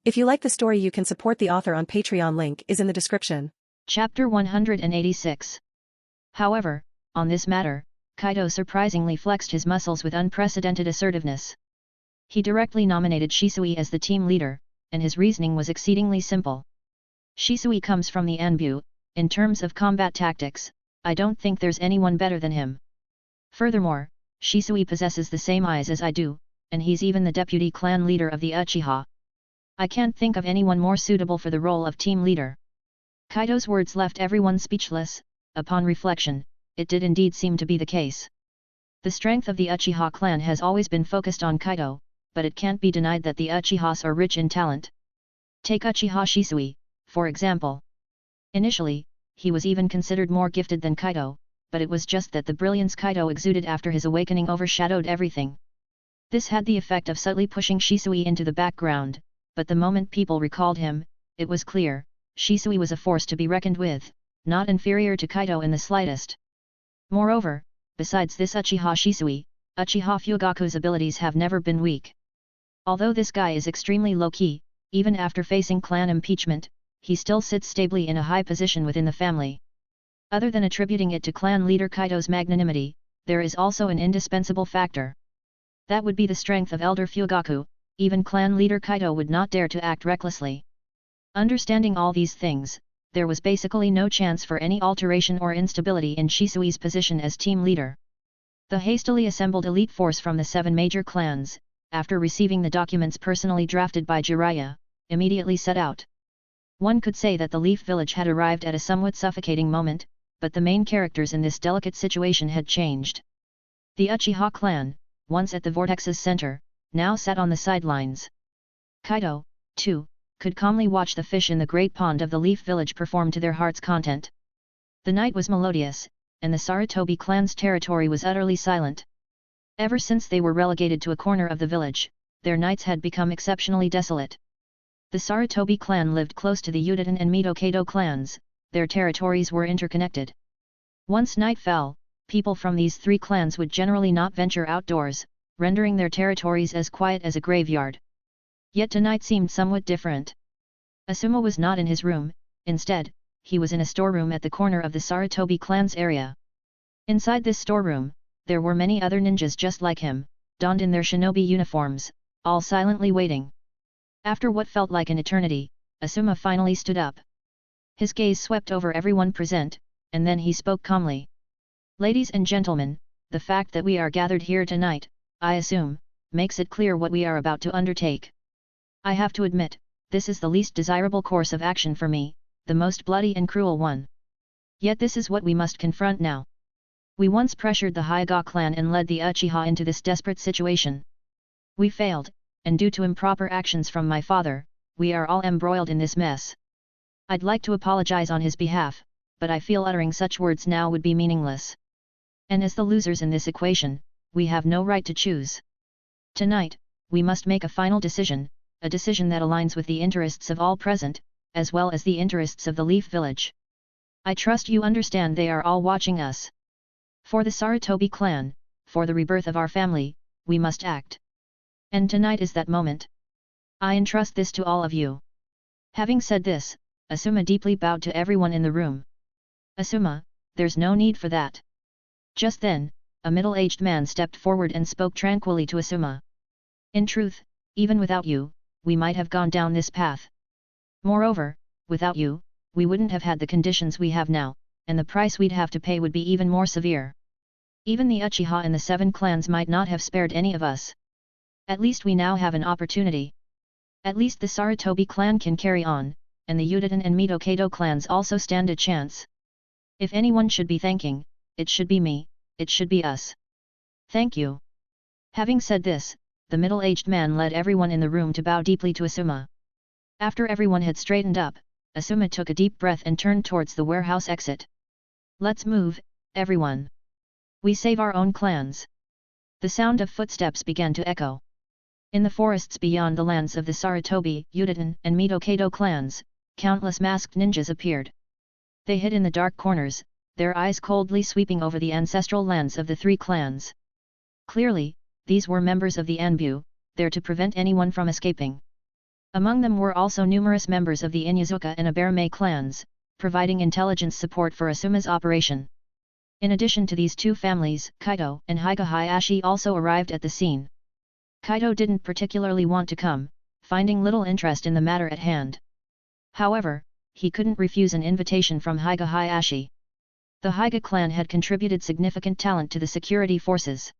If you like the story, you can support the author on Patreon. Link is in the description. Chapter 186. However, on this matter, Kaito surprisingly flexed his muscles with unprecedented assertiveness. He directly nominated Shisui as the team leader, and his reasoning was exceedingly simple. Shisui comes from the Anbu. In terms of combat tactics, I don't think there's anyone better than him. Furthermore, Shisui possesses the same eyes as I do, and he's even the deputy clan leader of the Uchiha. I can't think of anyone more suitable for the role of team leader. Kaito's words left everyone speechless. Upon reflection, it did indeed seem to be the case. The strength of the Uchiha clan has always been focused on Kaito, but it can't be denied that the Uchihas are rich in talent. Take Uchiha Shisui, for example. Initially, he was even considered more gifted than Kaito, but it was just that the brilliance Kaito exuded after his awakening overshadowed everything. This had the effect of subtly pushing Shisui into the background, but the moment people recalled him, it was clear, Shisui was a force to be reckoned with, not inferior to Kaito in the slightest. Moreover, besides this Uchiha Shisui, Uchiha Fugaku's abilities have never been weak. Although this guy is extremely low-key, even after facing clan impeachment, he still sits stably in a high position within the family. Other than attributing it to clan leader Kaito's magnanimity, there is also an indispensable factor. That would be the strength of Elder Fugaku. Even clan leader Kaito would not dare to act recklessly. Understanding all these things, there was basically no chance for any alteration or instability in Shisui's position as team leader. The hastily assembled elite force from the 7 major clans, after receiving the documents personally drafted by Jiraiya, immediately set out. One could say that the Leaf Village had arrived at a somewhat suffocating moment, but the main characters in this delicate situation had changed. The Uchiha clan, once at the vortex's center, now sat on the sidelines. Kaito, too, could calmly watch the fish in the great pond of the Leaf Village perform to their heart's content. The night was melodious, and the Sarutobi clan's territory was utterly silent. Ever since they were relegated to a corner of the village, their nights had become exceptionally desolate. The Sarutobi clan lived close to the Uchiha and Mito Kaito clans, their territories were interconnected. Once night fell, people from these 3 clans would generally not venture outdoors, rendering their territories as quiet as a graveyard. Yet tonight seemed somewhat different. Asuma was not in his room, instead, he was in a storeroom at the corner of the Sarutobi clan's area. Inside this storeroom, there were many other ninjas just like him, donned in their shinobi uniforms, all silently waiting. After what felt like an eternity, Asuma finally stood up. His gaze swept over everyone present, and then he spoke calmly. "Ladies and gentlemen, the fact that we are gathered here tonight, I assume, makes it clear what we are about to undertake. I have to admit, this is the least desirable course of action for me, the most bloody and cruel one. Yet this is what we must confront now. We once pressured the Hyuga clan and led the Uchiha into this desperate situation. We failed, and due to improper actions from my father, we are all embroiled in this mess. I'd like to apologize on his behalf, but I feel uttering such words now would be meaningless. And as the losers in this equation, we have no right to choose. Tonight, we must make a final decision, a decision that aligns with the interests of all present, as well as the interests of the Leaf Village. I trust you understand they are all watching us. For the Sarutobi clan, for the rebirth of our family, we must act. And tonight is that moment. I entrust this to all of you." Having said this, Asuma deeply bowed to everyone in the room. "Asuma, there's no need for that." Just then, a middle-aged man stepped forward and spoke tranquilly to Asuma. "In truth, even without you, we might have gone down this path. Moreover, without you, we wouldn't have had the conditions we have now, and the price we'd have to pay would be even more severe. Even the Uchiha and the 7 clans might not have spared any of us. At least we now have an opportunity. At least the Sarutobi clan can carry on, and the Uchiha and Mito Kaito clans also stand a chance. If anyone should be thanking, it should be me, it should be us. Thank you." Having said this, the middle-aged man led everyone in the room to bow deeply to Asuma. After everyone had straightened up, Asuma took a deep breath and turned towards the warehouse exit. "Let's move, everyone. We save our own clans." The sound of footsteps began to echo. In the forests beyond the lands of the Sarutobi, Uchiha, and Mito Kaito clans, countless masked ninjas appeared. They hid in the dark corners, their eyes coldly sweeping over the ancestral lands of the 3 clans. Clearly, these were members of the Anbu, there to prevent anyone from escaping. Among them were also numerous members of the Inyazuka and Aberame clans, providing intelligence support for Asuma's operation. In addition to these two families, Kaito and Higa Hayashi also arrived at the scene. Kaito didn't particularly want to come, finding little interest in the matter at hand. However, he couldn't refuse an invitation from Higa Hayashi. The Higa clan had contributed significant talent to the security forces.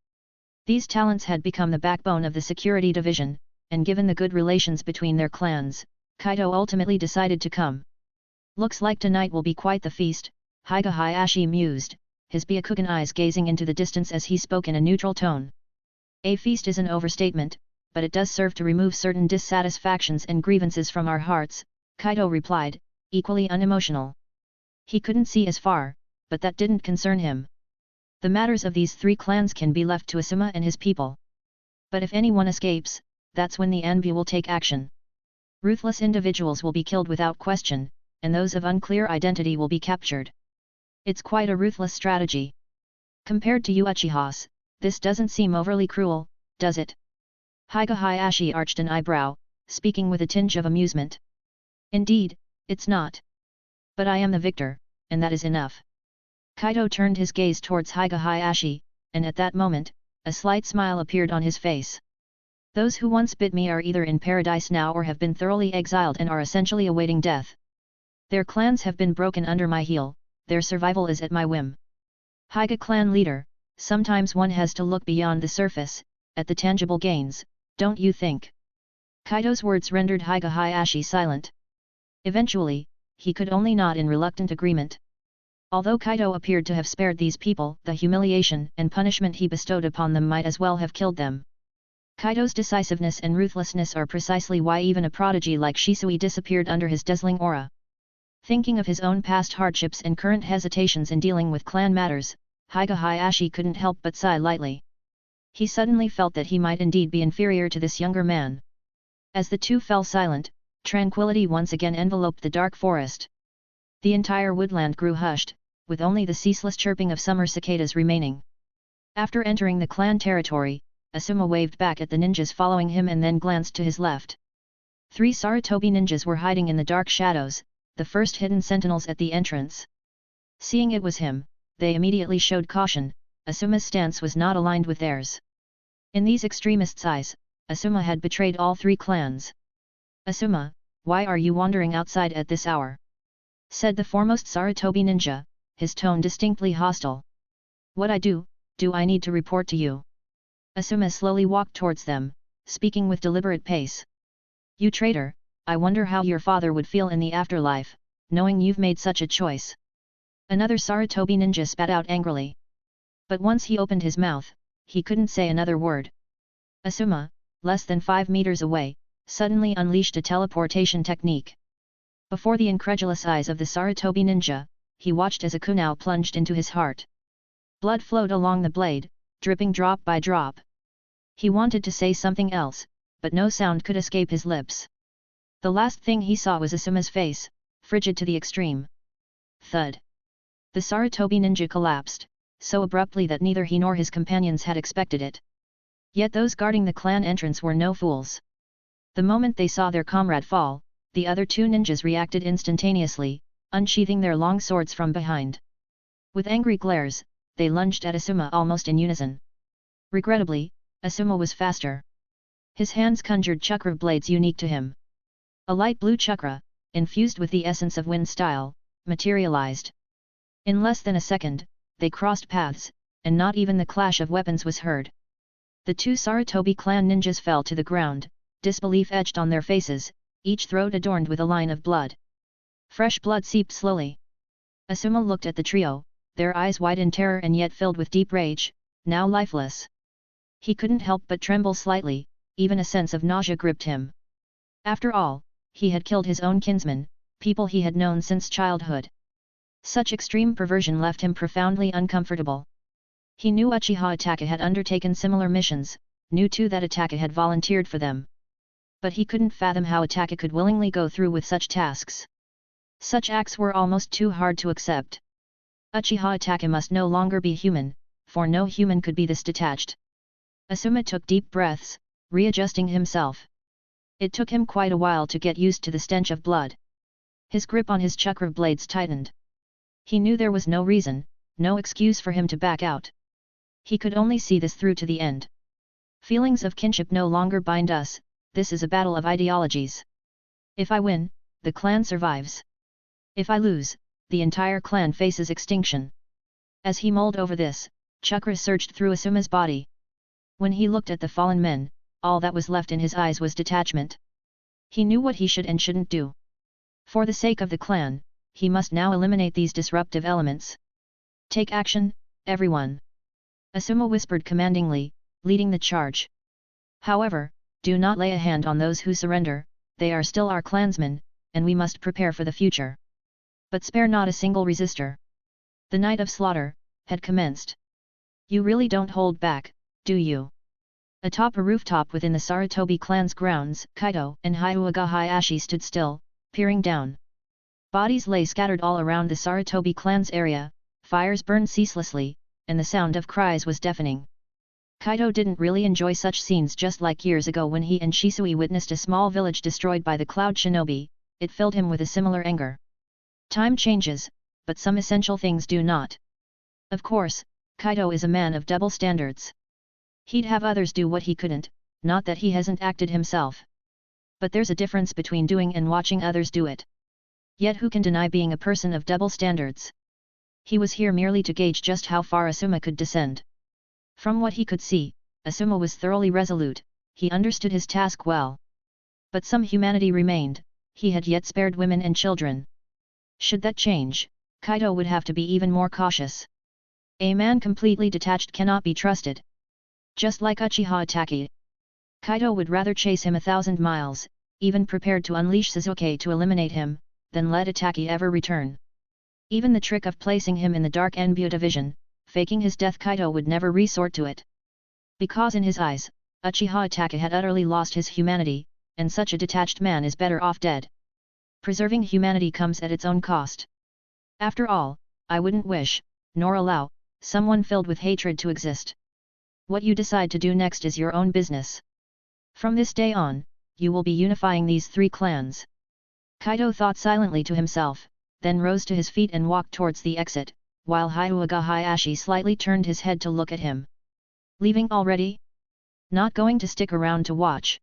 These talents had become the backbone of the security division, and given the good relations between their clans, Kaito ultimately decided to come. Looks like tonight will be quite the feast, Higa Hayashi mused, his Byakugan eyes gazing into the distance as he spoke in a neutral tone. A feast is an overstatement, but it does serve to remove certain dissatisfactions and grievances from our hearts, Kaito replied, equally unemotional. He couldn't see as far, but that didn't concern him. The matters of these three clans can be left to Asuma and his people. But if anyone escapes, that's when the Anbu will take action. Ruthless individuals will be killed without question, and those of unclear identity will be captured. It's quite a ruthless strategy. Compared to you Uchihas, this doesn't seem overly cruel, does it? Higa Hayashi arched an eyebrow, speaking with a tinge of amusement. Indeed, it's not. But I am the victor, and that is enough. Kaito turned his gaze towards Higa Hayashi, and at that moment, a slight smile appeared on his face. Those who once bit me are either in paradise now or have been thoroughly exiled and are essentially awaiting death. Their clans have been broken under my heel, their survival is at my whim. Higa clan leader, sometimes one has to look beyond the surface, at the tangible gains, don't you think? Kaito's words rendered Higa Hayashi silent. Eventually, he could only nod in reluctant agreement. Although Kaito appeared to have spared these people, the humiliation and punishment he bestowed upon them might as well have killed them. Kaito's decisiveness and ruthlessness are precisely why even a prodigy like Shisui disappeared under his dazzling aura. Thinking of his own past hardships and current hesitations in dealing with clan matters, Higa Hayashi couldn't help but sigh lightly. He suddenly felt that he might indeed be inferior to this younger man. As the two fell silent, tranquility once again enveloped the dark forest. The entire woodland grew hushed, with only the ceaseless chirping of summer cicadas remaining. After entering the clan territory, Asuma waved back at the ninjas following him and then glanced to his left. 3 Sarutobi ninjas were hiding in the dark shadows, the first hidden sentinels at the entrance. Seeing it was him, they immediately showed caution. Asuma's stance was not aligned with theirs. In these extremists' eyes, Asuma had betrayed all 3 clans. "Asuma, why are you wandering outside at this hour?" said the foremost Sarutobi ninja, his tone distinctly hostile. "What do I need to report to you?" Asuma slowly walked towards them, speaking with deliberate pace. "You traitor, I wonder how your father would feel in the afterlife, knowing you've made such a choice." Another Sarutobi ninja spat out angrily. But once he opened his mouth, he couldn't say another word. Asuma, less than 5 meters away, suddenly unleashed a teleportation technique. Before the incredulous eyes of the Sarutobi ninja, he watched as a kunai plunged into his heart. Blood flowed along the blade, dripping drop by drop. He wanted to say something else, but no sound could escape his lips. The last thing he saw was Asuma's face, frigid to the extreme. Thud. The Sarutobi ninja collapsed, so abruptly that neither he nor his companions had expected it. Yet those guarding the clan entrance were no fools. The moment they saw their comrade fall, the other 2 ninjas reacted instantaneously, unsheathing their long swords from behind. With angry glares, they lunged at Asuma almost in unison. Regrettably, Asuma was faster. His hands conjured chakra blades unique to him. A light blue chakra, infused with the essence of wind style, materialized. In less than a second, they crossed paths, and not even the clash of weapons was heard. The 2 Sarutobi clan ninjas fell to the ground, disbelief etched on their faces, each throat adorned with a line of blood. Fresh blood seeped slowly. Asuma looked at the trio, their eyes wide in terror and yet filled with deep rage, now lifeless. He couldn't help but tremble slightly, even a sense of nausea gripped him. After all, he had killed his own kinsmen, people he had known since childhood. Such extreme perversion left him profoundly uncomfortable. He knew Uchiha Kaito had undertaken similar missions, knew too that Kaito had volunteered for them. But he couldn't fathom how Kaito could willingly go through with such tasks. Such acts were almost too hard to accept. Uchiha Kaito must no longer be human, for no human could be this detached. Asuma took deep breaths, readjusting himself. It took him quite a while to get used to the stench of blood. His grip on his chakra blades tightened. He knew there was no reason, no excuse for him to back out. He could only see this through to the end. Feelings of kinship no longer bind us, this is a battle of ideologies. If I win, the clan survives. If I lose, the entire clan faces extinction. As he mulled over this, chakra surged through Asuma's body. When he looked at the fallen men, all that was left in his eyes was detachment. He knew what he should and shouldn't do. For the sake of the clan, he must now eliminate these disruptive elements. Take action, everyone! Asuma whispered commandingly, leading the charge. However, do not lay a hand on those who surrender, they are still our clansmen, and we must prepare for the future. But spare not a single resistor. The night of slaughter had commenced. You really don't hold back, do you? Atop a rooftop within the Sarutobi clan's grounds, Kaito and Hyuga Hayashi stood still, peering down. Bodies lay scattered all around the Sarutobi clan's area, fires burned ceaselessly, and the sound of cries was deafening. Kaito didn't really enjoy such scenes, just like years ago when he and Shisui witnessed a small village destroyed by the Cloud Shinobi. It filled him with a similar anger. Time changes, but some essential things do not. Of course, Kaito is a man of double standards. He'd have others do what he couldn't, not that he hasn't acted himself. But there's a difference between doing and watching others do it. Yet who can deny being a person of double standards? He was here merely to gauge just how far Asuma could descend. From what he could see, Asuma was thoroughly resolute, he understood his task well. But some humanity remained, he had yet spared women and children. Should that change, Kaito would have to be even more cautious. A man completely detached cannot be trusted. Just like Uchiha Kaito. Kaito would rather chase him 1,000 miles, even prepared to unleash Sasuke to eliminate him, than let Itaki ever return. Even the trick of placing him in the dark Enbu division, faking his death, Kaito would never resort to it. Because in his eyes, Uchiha Kaito had utterly lost his humanity, and such a detached man is better off dead. Preserving humanity comes at its own cost. After all, I wouldn't wish, nor allow, someone filled with hatred to exist. What you decide to do next is your own business. From this day on, you will be unifying these three clans. Kaito thought silently to himself, then rose to his feet and walked towards the exit, while Hyuga Hayashi slightly turned his head to look at him. Leaving already? Not going to stick around to watch?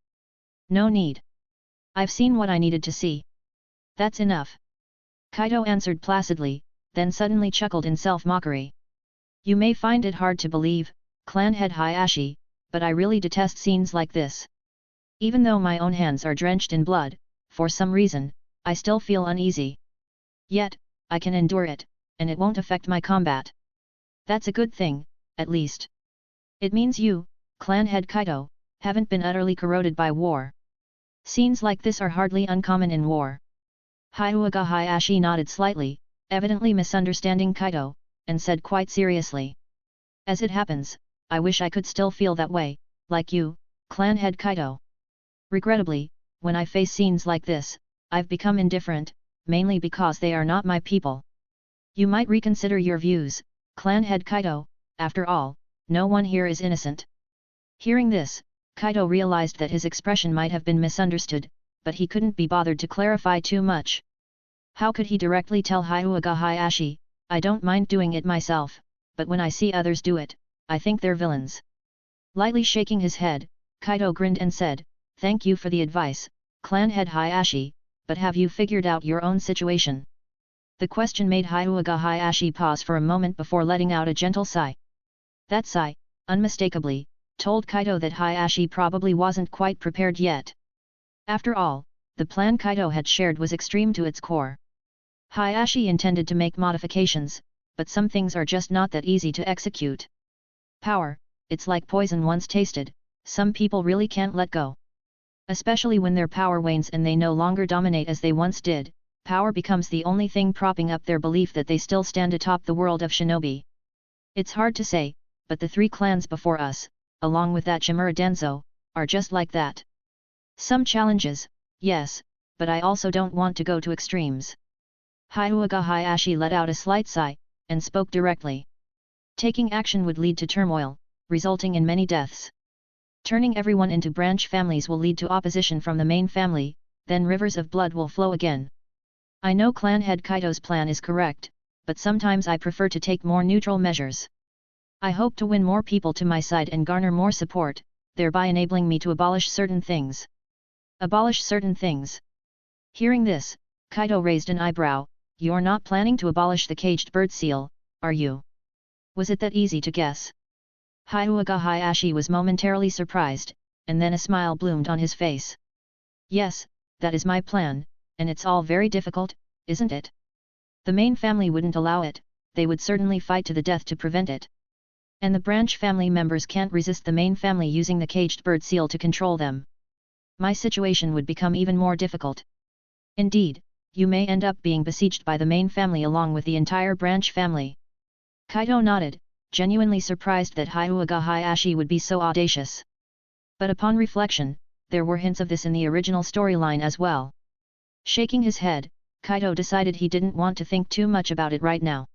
No need. I've seen what I needed to see. That's enough. Kaito answered placidly, then suddenly chuckled in self-mockery. You may find it hard to believe, clan head Hayashi, but I really detest scenes like this. Even though my own hands are drenched in blood, for some reason, I still feel uneasy. Yet, I can endure it, and it won't affect my combat. That's a good thing, at least. It means you, clan head Kaito, haven't been utterly corroded by war. Scenes like this are hardly uncommon in war. Hyuga Hayashi nodded slightly, evidently misunderstanding Kaito, and said quite seriously. As it happens, I wish I could still feel that way, like you, clan head Kaito. Regrettably, when I face scenes like this, I've become indifferent, mainly because they are not my people. You might reconsider your views, clan head Kaito, after all, no one here is innocent. Hearing this, Kaito realized that his expression might have been misunderstood, but he couldn't be bothered to clarify too much. How could he directly tell Hyuga Hayashi, I don't mind doing it myself, but when I see others do it, I think they're villains. Lightly shaking his head, Kaito grinned and said, Thank you for the advice, clan head Hayashi, but have you figured out your own situation? The question made Hyuga Hayashi pause for a moment before letting out a gentle sigh. That sigh, unmistakably, told Kaito that Hayashi probably wasn't quite prepared yet. After all, the plan Kaito had shared was extreme to its core. Hayashi intended to make modifications, but some things are just not that easy to execute. Power, it's like poison once tasted, some people really can't let go. Especially when their power wanes and they no longer dominate as they once did, power becomes the only thing propping up their belief that they still stand atop the world of shinobi. It's hard to say, but the three clans before us, along with that Shimura Denzo, are just like that. Some challenges, yes, but I also don't want to go to extremes. Hyuga Hayashi let out a slight sigh, and spoke directly. Taking action would lead to turmoil, resulting in many deaths. Turning everyone into branch families will lead to opposition from the main family, then rivers of blood will flow again. I know clan head Kaito's plan is correct, but sometimes I prefer to take more neutral measures. I hope to win more people to my side and garner more support, thereby enabling me to abolish certain things. Abolish certain things. Hearing this, Kaito raised an eyebrow. You're not planning to abolish the caged bird seal, are you? Was it that easy to guess? Hyuga Hayashi was momentarily surprised, and then a smile bloomed on his face. Yes, that is my plan, and it's all very difficult, isn't it? The main family wouldn't allow it, they would certainly fight to the death to prevent it. And the branch family members can't resist the main family using the caged bird seal to control them. My situation would become even more difficult. Indeed, you may end up being besieged by the main family along with the entire branch family. Kaito nodded, genuinely surprised that Hyuga Hayashi would be so audacious. But upon reflection, there were hints of this in the original storyline as well. Shaking his head, Kaito decided he didn't want to think too much about it right now.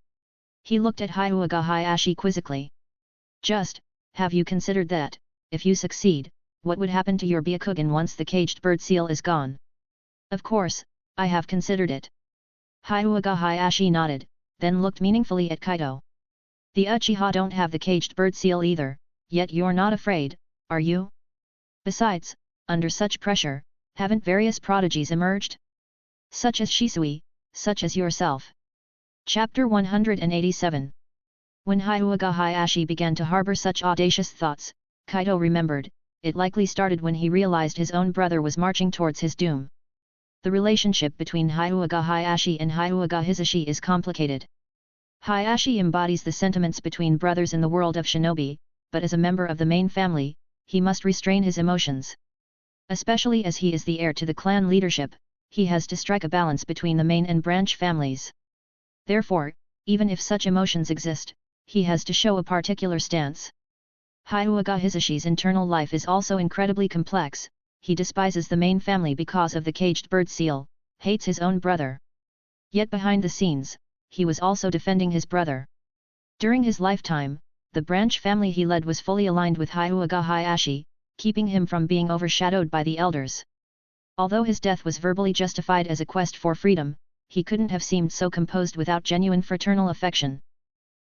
He looked at Hyuga Hayashi quizzically. Have you considered that, if you succeed, what would happen to your Byakugan once the caged bird seal is gone? Of course, I have considered it. Hyuga Hayashi nodded, then looked meaningfully at Kaito. The Uchiha don't have the caged bird seal either, yet you're not afraid, are you? Besides, under such pressure, haven't various prodigies emerged? Such as Shisui, such as yourself. Chapter 187. When Hyuga Hayashi began to harbor such audacious thoughts, Kaito remembered, it likely started when he realized his own brother was marching towards his doom. The relationship between Hyuga Hayashi and Hyuga Hisashi is complicated. Hayashi embodies the sentiments between brothers in the world of shinobi, but as a member of the main family, he must restrain his emotions. Especially as he is the heir to the clan leadership, he has to strike a balance between the main and branch families. Therefore, even if such emotions exist, he has to show a particular stance. Hyuga Hisashi's internal life is also incredibly complex. He despises the main family because of the caged bird seal, hates his own brother. Yet behind the scenes, he was also defending his brother. During his lifetime, the branch family he led was fully aligned with Hyuga Hayashi, keeping him from being overshadowed by the elders. Although his death was verbally justified as a quest for freedom, he couldn't have seemed so composed without genuine fraternal affection.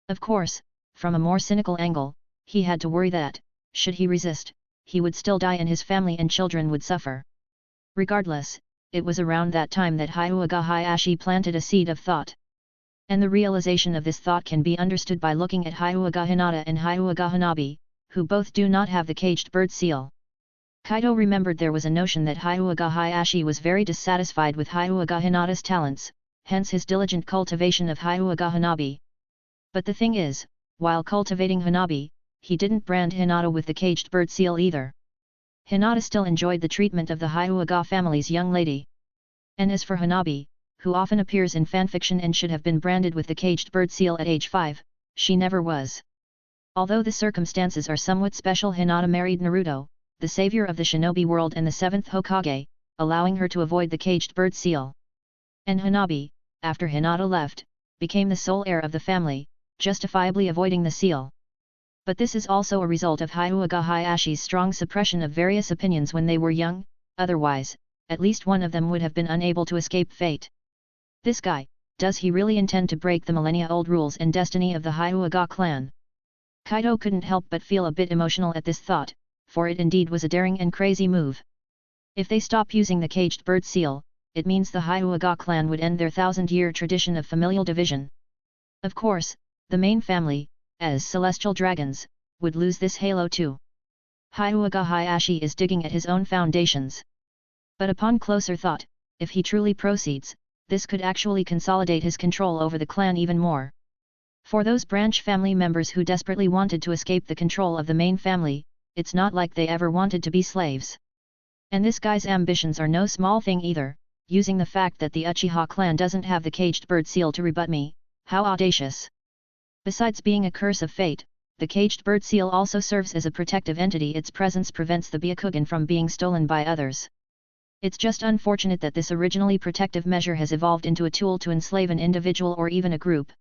Of course, from a more cynical angle, he had to worry that, should he resist, he would still die and his family and children would suffer. Regardless, it was around that time that Hyuga Hayashi planted a seed of thought. And the realization of this thought can be understood by looking at Hyuga Hinata and Hyuga Hanabi, who both do not have the caged bird seal. Kaito remembered there was a notion that Hyuga Hayashi was very dissatisfied with Hyuga Hinata's talents, hence his diligent cultivation of Hyuga Hanabi. But the thing is, while cultivating Hanabi, he didn't brand Hinata with the caged bird seal either. Hinata still enjoyed the treatment of the Hyuga family's young lady. And as for Hanabi, who often appears in fanfiction and should have been branded with the caged bird seal at age 5, she never was. Although the circumstances are somewhat special, Hinata married Naruto, the savior of the shinobi world and the 7th Hokage, allowing her to avoid the caged bird seal. And Hanabi, after Hinata left, became the sole heir of the family, justifiably avoiding the seal. But this is also a result of Hyuga Hayashi's strong suppression of various opinions when they were young, otherwise, at least one of them would have been unable to escape fate. This guy, does he really intend to break the millennia-old rules and destiny of the Hyuga clan? Kaito couldn't help but feel a bit emotional at this thought, for it indeed was a daring and crazy move. If they stop using the caged bird seal, it means the Hyuga clan would end their 1000-year tradition of familial division. Of course, the main family, as celestial dragons, would lose this halo too. Hyuga Hayashi is digging at his own foundations. But upon closer thought, if he truly proceeds, this could actually consolidate his control over the clan even more. For those branch family members who desperately wanted to escape the control of the main family, it's not like they ever wanted to be slaves. And this guy's ambitions are no small thing either, using the fact that the Uchiha clan doesn't have the caged bird seal to rebut me, how audacious. Besides being a curse of fate, the caged bird seal also serves as a protective entity. Its presence prevents the Byakugan from being stolen by others. It's just unfortunate that this originally protective measure has evolved into a tool to enslave an individual or even a group.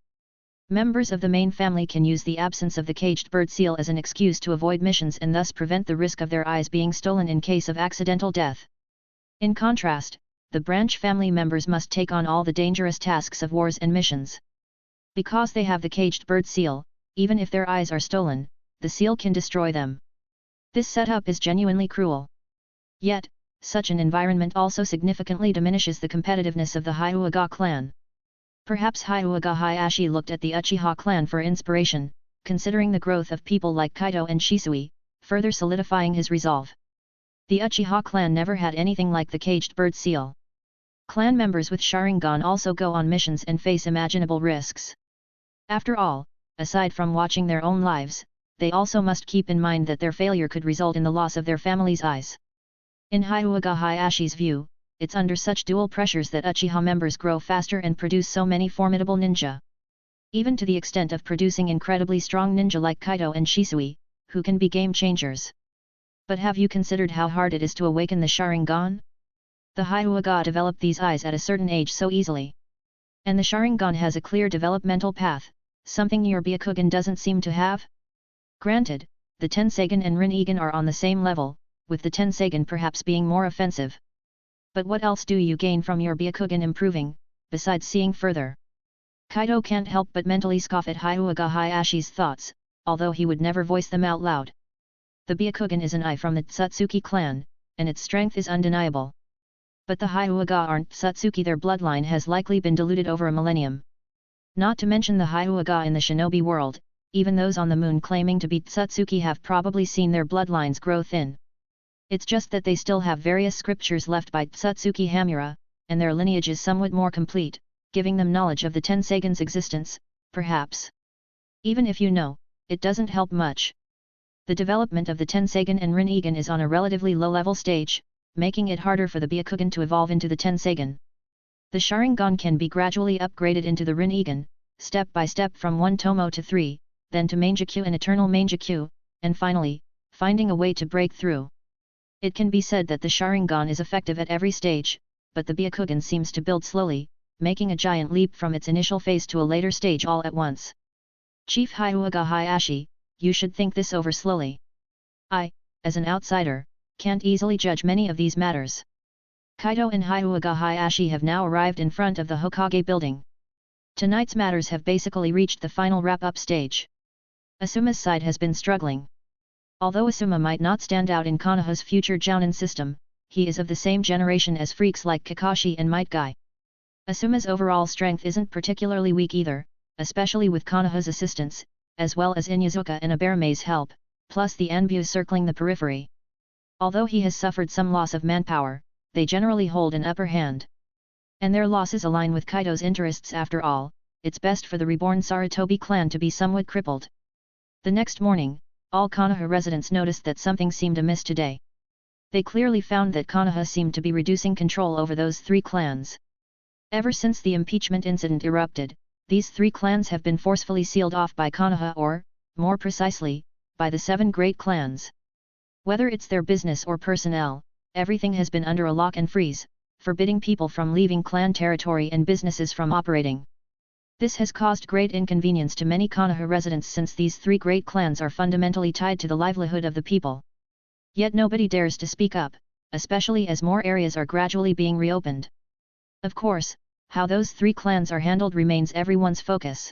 Members of the main family can use the absence of the caged bird seal as an excuse to avoid missions and thus prevent the risk of their eyes being stolen in case of accidental death. In contrast, the branch family members must take on all the dangerous tasks of wars and missions. Because they have the caged bird seal, even if their eyes are stolen, the seal can destroy them. This setup is genuinely cruel. Yet, such an environment also significantly diminishes the competitiveness of the Hyuga clan. Perhaps Hyuga Hayashi looked at the Uchiha clan for inspiration, considering the growth of people like Kaito and Shisui, further solidifying his resolve. The Uchiha clan never had anything like the caged bird seal. Clan members with Sharingan also go on missions and face imaginable risks. After all, aside from watching their own lives, they also must keep in mind that their failure could result in the loss of their family's eyes. In Hyuga Hayashi's view, it's under such dual pressures that Uchiha members grow faster and produce so many formidable ninja. Even to the extent of producing incredibly strong ninja like Kaito and Shisui, who can be game changers. But have you considered how hard it is to awaken the Sharingan? The Hyuga develop these eyes at a certain age so easily. And the Sharingan has a clear developmental path, something your Byakugan doesn't seem to have? Granted, the Tensagen and Rinnegan are on the same level, with the Tensagen perhaps being more offensive. But what else do you gain from your Byakugan improving, besides seeing further? Kaito can't help but mentally scoff at Hyuga Hayashi's thoughts, although he would never voice them out loud. The Byakugan is an eye from the Tsutsuki clan, and its strength is undeniable. But the Hyuga aren't Tsutsuki, their bloodline has likely been diluted over a millennium. Not to mention the Hyuga in the shinobi world, even those on the moon claiming to be Tsutsuki have probably seen their bloodlines grow thin. It's just that they still have various scriptures left by Tsutsuki Hamura, and their lineage is somewhat more complete, giving them knowledge of the Tensagen's existence, perhaps. Even if you know, it doesn't help much. The development of the Tensagen and Rinnegan is on a relatively low-level stage, making it harder for the Byakugan to evolve into the Tensagen. The Sharingan can be gradually upgraded into the Rinnegan, step by step from 1 Tomo to 3, then to Mangekyu and Eternal Mangekyu, and finally, finding a way to break through. It can be said that the Sharingan is effective at every stage, but the Byakugan seems to build slowly, making a giant leap from its initial phase to a later stage all at once. Chief Hyuga Hayashi, you should think this over slowly. I, as an outsider, can't easily judge many of these matters. Kaito and Hyuga Hayashi have now arrived in front of the Hokage building. Tonight's matters have basically reached the final wrap-up stage. Asuma's side has been struggling. Although Asuma might not stand out in Konoha's future Jounin system, he is of the same generation as freaks like Kakashi and Might Guy. Asuma's overall strength isn't particularly weak either, especially with Konoha's assistance, as well as Inyazuka and Abereme's help, plus the Anbu circling the periphery. Although he has suffered some loss of manpower, they generally hold an upper hand. And their losses align with Kaito's interests after all, it's best for the reborn Sarutobi clan to be somewhat crippled. The next morning, all Konoha residents noticed that something seemed amiss today. They clearly found that Konoha seemed to be reducing control over those three clans. Ever since the impeachment incident erupted, these three clans have been forcefully sealed off by Konoha or, more precisely, by the 7 great clans. Whether it's their business or personnel, everything has been under a lock and freeze, forbidding people from leaving clan territory and businesses from operating. This has caused great inconvenience to many Konoha residents since these 3 great clans are fundamentally tied to the livelihood of the people. Yet nobody dares to speak up, especially as more areas are gradually being reopened. Of course, how those 3 clans are handled remains everyone's focus.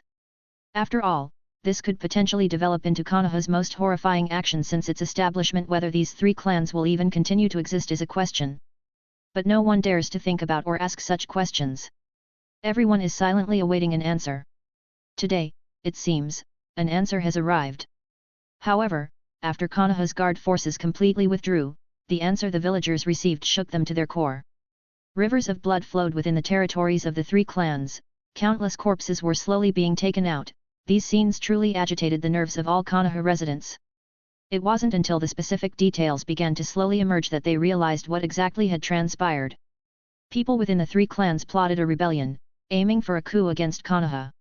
After all, this could potentially develop into Konoha's most horrifying action since its establishment. Whether these 3 clans will even continue to exist is a question. But no one dares to think about or ask such questions. Everyone is silently awaiting an answer. Today, it seems, an answer has arrived. However, after Konoha's guard forces completely withdrew, the answer the villagers received shook them to their core. Rivers of blood flowed within the territories of the 3 clans, countless corpses were slowly being taken out. These scenes truly agitated the nerves of all Konoha residents. It wasn't until the specific details began to slowly emerge that they realized what exactly had transpired. People within the 3 clans plotted a rebellion, aiming for a coup against Konoha.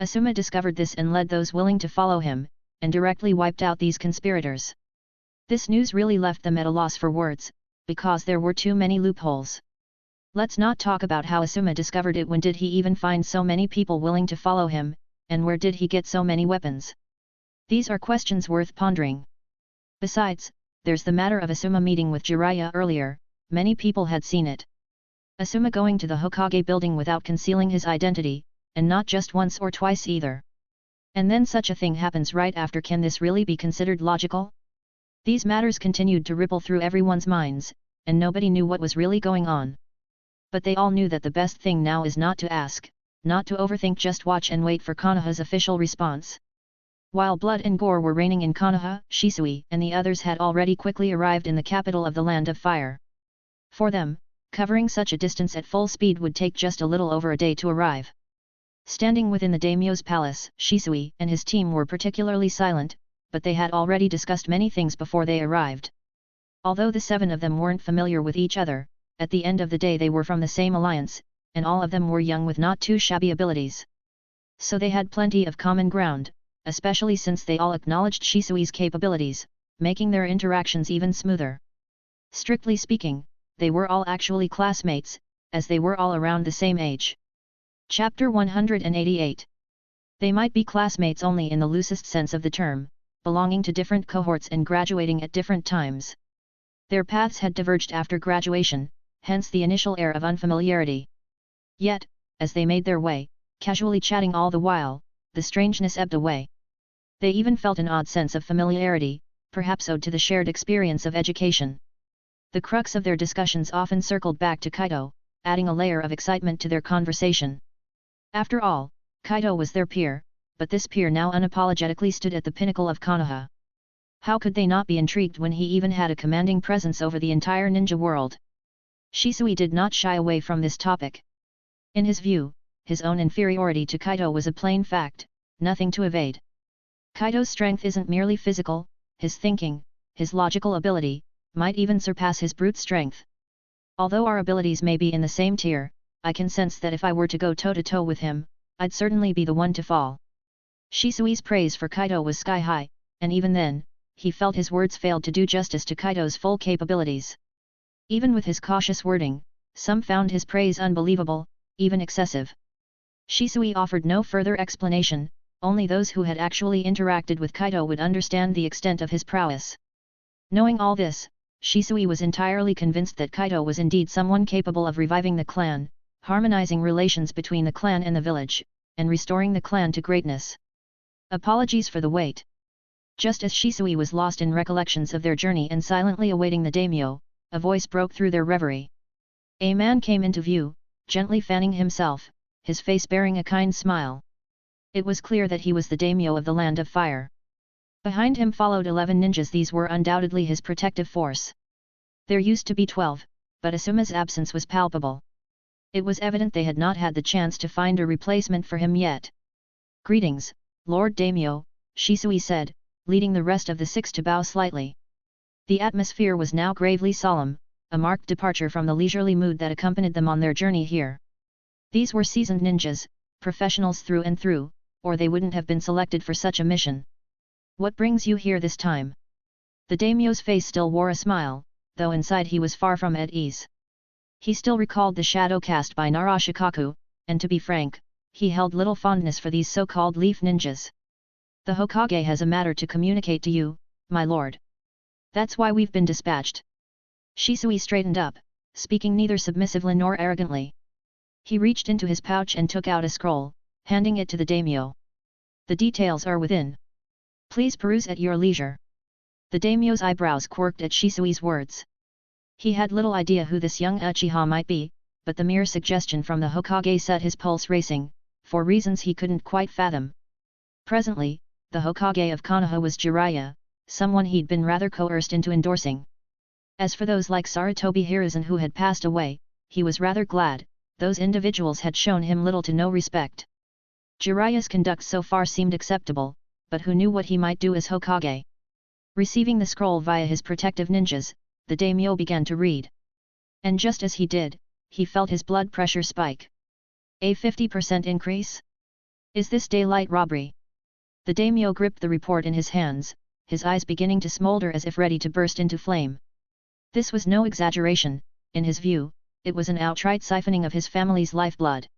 Asuma discovered this and led those willing to follow him, and directly wiped out these conspirators. This news really left them at a loss for words, because there were too many loopholes. Let's not talk about how Asuma discovered it. When did he even find so many people willing to follow him, and where did he get so many weapons? These are questions worth pondering. Besides, there's the matter of Asuma meeting with Jiraiya earlier, many people had seen it. Asuma going to the Hokage building without concealing his identity, and not just once or twice either. And then such a thing happens right after. Can this really be considered logical? These matters continued to ripple through everyone's minds, and nobody knew what was really going on. But they all knew that the best thing now is not to ask, not to overthink, just watch and wait for Konoha's official response. While blood and gore were raining in Konoha, Shisui and the others had already quickly arrived in the capital of the Land of Fire. For them, covering such a distance at full speed would take just a little over a day to arrive. Standing within the daimyo's palace, Shisui and his team were particularly silent, but they had already discussed many things before they arrived. Although the 7 of them weren't familiar with each other, at the end of the day they were from the same alliance, and all of them were young with not too shabby abilities. So they had plenty of common ground, especially since they all acknowledged Shisui's capabilities, making their interactions even smoother. Strictly speaking, they were all actually classmates, as they were all around the same age. Chapter 188. They might be classmates only in the loosest sense of the term, belonging to different cohorts and graduating at different times. Their paths had diverged after graduation, hence the initial air of unfamiliarity. Yet, as they made their way, casually chatting all the while, the strangeness ebbed away. They even felt an odd sense of familiarity, perhaps owed to the shared experience of education. The crux of their discussions often circled back to Kaito, adding a layer of excitement to their conversation. After all, Kaito was their peer, but this peer now unapologetically stood at the pinnacle of Konoha. How could they not be intrigued when he even had a commanding presence over the entire ninja world? Shisui did not shy away from this topic. In his view, his own inferiority to Kaito was a plain fact, nothing to evade. Kaito's strength isn't merely physical, his thinking, his logical ability, might even surpass his brute strength. Although our abilities may be in the same tier, I can sense that if I were to go toe-to-toe with him, I'd certainly be the one to fall. Shisui's praise for Kaito was sky-high, and even then, he felt his words failed to do justice to Kaito's full capabilities. Even with his cautious wording, some found his praise unbelievable, even excessive. Shisui offered no further explanation, only those who had actually interacted with Kaito would understand the extent of his prowess. Knowing all this, Shisui was entirely convinced that Kaito was indeed someone capable of reviving the clan, harmonizing relations between the clan and the village, and restoring the clan to greatness. Apologies for the wait. Just as Shisui was lost in recollections of their journey and silently awaiting the daimyo, a voice broke through their reverie. A man came into view, gently fanning himself, his face bearing a kind smile. It was clear that he was the daimyo of the Land of Fire. Behind him followed 11 ninjas. These were undoubtedly his protective force. There used to be 12, but Asuma's absence was palpable. It was evident they had not had the chance to find a replacement for him yet. "Greetings, Lord Daimyo," Shisui said, leading the rest of the 6 to bow slightly. The atmosphere was now gravely solemn, a marked departure from the leisurely mood that accompanied them on their journey here. These were seasoned ninjas, professionals through and through, or they wouldn't have been selected for such a mission. "What brings you here this time?" The daimyo's face still wore a smile, though inside he was far from at ease. He still recalled the shadow cast by Narashikaku, and to be frank, he held little fondness for these so-called leaf ninjas. "The Hokage has a matter to communicate to you, my lord. That's why we've been dispatched." Shisui straightened up, speaking neither submissively nor arrogantly. He reached into his pouch and took out a scroll, handing it to the daimyo. "The details are within. Please peruse at your leisure." The daimyo's eyebrows quirked at Shisui's words. He had little idea who this young Uchiha might be, but the mere suggestion from the Hokage set his pulse racing, for reasons he couldn't quite fathom. Presently, the Hokage of Konoha was Jiraiya, someone he'd been rather coerced into endorsing. As for those like Sarutobi Hiruzen who had passed away, he was rather glad, those individuals had shown him little to no respect. Jiraiya's conduct so far seemed acceptable, but who knew what he might do as Hokage? Receiving the scroll via his protective ninjas, the daimyo began to read. And just as he did, he felt his blood pressure spike. "A 50% increase? Is this daylight robbery?" The daimyo gripped the report in his hands, his eyes beginning to smolder as if ready to burst into flame. This was no exaggeration, in his view, it was an outright siphoning of his family's lifeblood.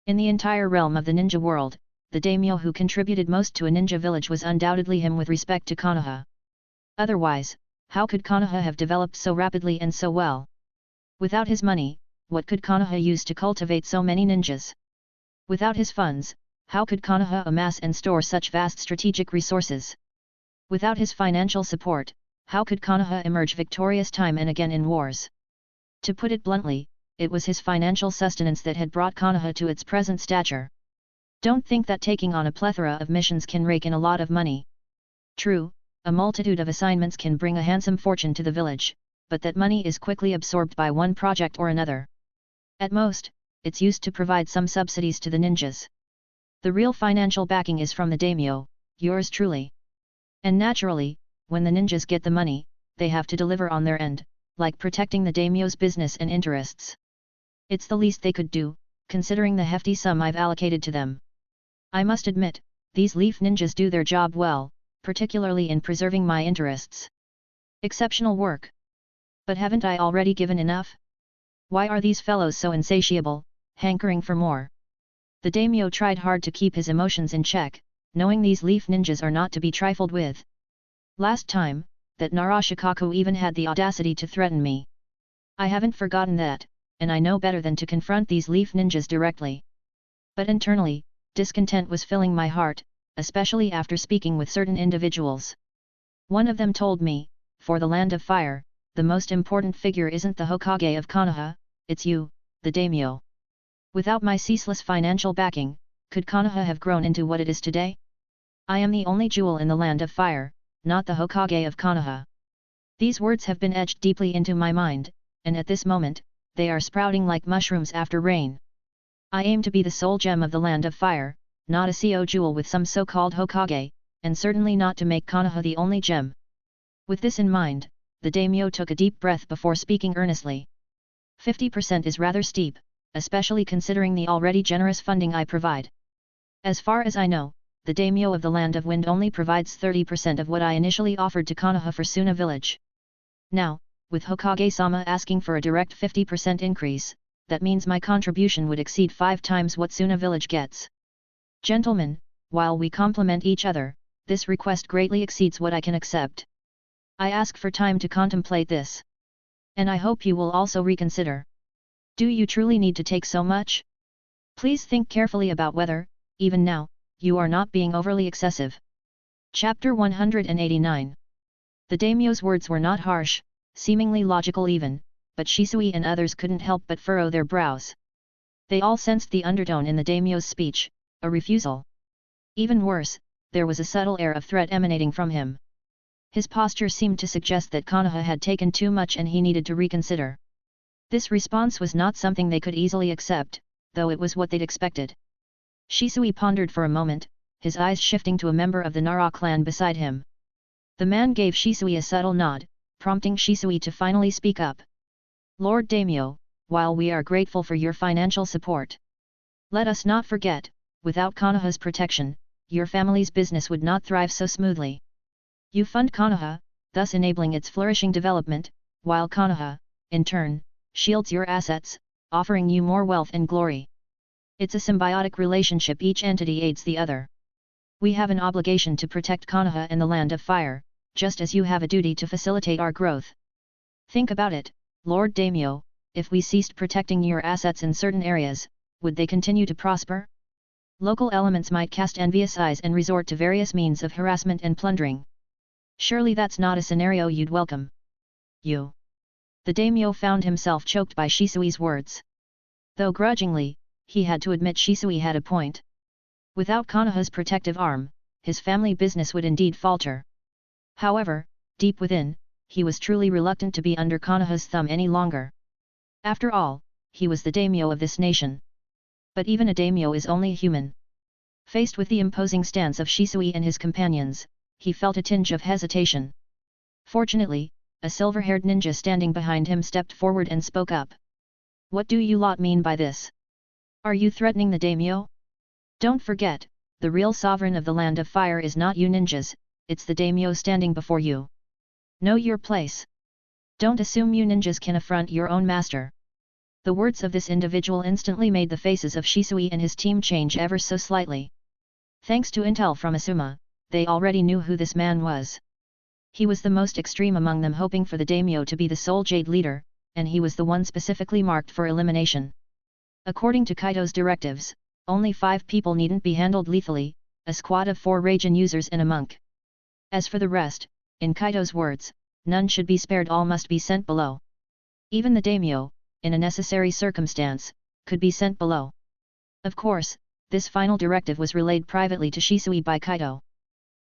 In the entire realm of the ninja world, the daimyo who contributed most to a ninja village was undoubtedly him with respect to Konoha. Otherwise, how could Konoha have developed so rapidly and so well? Without his money, what could Konoha use to cultivate so many ninjas? Without his funds, how could Konoha amass and store such vast strategic resources? Without his financial support, how could Konoha emerge victorious time and again in wars? To put it bluntly, it was his financial sustenance that had brought Konoha to its present stature. Don't think that taking on a plethora of missions can rake in a lot of money. True, a multitude of assignments can bring a handsome fortune to the village, but that money is quickly absorbed by one project or another. At most, it's used to provide some subsidies to the ninjas. The real financial backing is from the daimyo, yours truly. And naturally, when the ninjas get the money, they have to deliver on their end, like protecting the daimyo's business and interests. It's the least they could do, considering the hefty sum I've allocated to them. I must admit, these leaf ninjas do their job well, particularly in preserving my interests. Exceptional work. But haven't I already given enough? Why are these fellows so insatiable, hankering for more? The daimyo tried hard to keep his emotions in check, knowing these leaf ninjas are not to be trifled with. Last time, that Narashikaku even had the audacity to threaten me. I haven't forgotten that, and I know better than to confront these leaf ninjas directly. But internally, discontent was filling my heart, especially after speaking with certain individuals. One of them told me, for the Land of Fire, the most important figure isn't the Hokage of Konoha, it's you, the daimyo. Without my ceaseless financial backing, could Konoha have grown into what it is today? I am the only jewel in the Land of Fire, not the Hokage of Konoha. These words have been etched deeply into my mind, and at this moment, they are sprouting like mushrooms after rain. I aim to be the sole gem of the Land of Fire, not a CO jewel with some so-called Hokage, and certainly not to make Konoha the only gem. With this in mind, the daimyo took a deep breath before speaking earnestly. 50% is rather steep, especially considering the already generous funding I provide. As far as I know, the daimyo of the Land of Wind only provides 30% of what I initially offered to Konoha for Suna village. Now, with Hokage-sama asking for a direct 50% increase, that means my contribution would exceed 5 times what Suna village gets. Gentlemen, while we complement each other, this request greatly exceeds what I can accept. I ask for time to contemplate this. And I hope you will also reconsider. Do you truly need to take so much? Please think carefully about whether, even now, you are not being overly excessive. Chapter 189. The daimyo's words were not harsh, seemingly logical even, but Shisui and others couldn't help but furrow their brows. They all sensed the undertone in the daimyo's speech, a refusal. Even worse, there was a subtle air of threat emanating from him. His posture seemed to suggest that Konoha had taken too much and he needed to reconsider. This response was not something they could easily accept, though it was what they'd expected. Shisui pondered for a moment, his eyes shifting to a member of the Nara clan beside him. The man gave Shisui a subtle nod, prompting Shisui to finally speak up. Lord Daimyo, while we are grateful for your financial support, let us not forget, without Konoha's protection, your family's business would not thrive so smoothly. You fund Konoha, thus enabling its flourishing development, while Konoha, in turn, shields your assets, offering you more wealth and glory. It's a symbiotic relationship, each entity aids the other. We have an obligation to protect Konoha and the Land of Fire, just as you have a duty to facilitate our growth. Think about it, Lord Daimyo, if we ceased protecting your assets in certain areas, would they continue to prosper? Local elements might cast envious eyes and resort to various means of harassment and plundering. Surely that's not a scenario you'd welcome. You. The daimyo found himself choked by Shisui's words. Though grudgingly, he had to admit Shisui had a point. Without Konoha's protective arm, his family business would indeed falter. However, deep within, he was truly reluctant to be under Konoha's thumb any longer. After all, he was the daimyo of this nation. But even a daimyo is only human. Faced with the imposing stance of Shisui and his companions, he felt a tinge of hesitation. Fortunately, a silver-haired ninja standing behind him stepped forward and spoke up. What do you lot mean by this? Are you threatening the daimyo? Don't forget, the real sovereign of the Land of Fire is not you ninjas, it's the daimyo standing before you. Know your place. Don't assume you ninjas can affront your own master. The words of this individual instantly made the faces of Shisui and his team change ever so slightly. Thanks to intel from Asuma, they already knew who this man was. He was the most extreme among them, hoping for the daimyo to be the sole Jade leader, and he was the one specifically marked for elimination. According to Kaito's directives, only 5 people needn't be handled lethally, a squad of 4 Raijin users and a monk. As for the rest, in Kaito's words, none should be spared, all must be sent below. Even the daimyo, in a necessary circumstance, could be sent below. Of course, this final directive was relayed privately to Shisui by Kaito.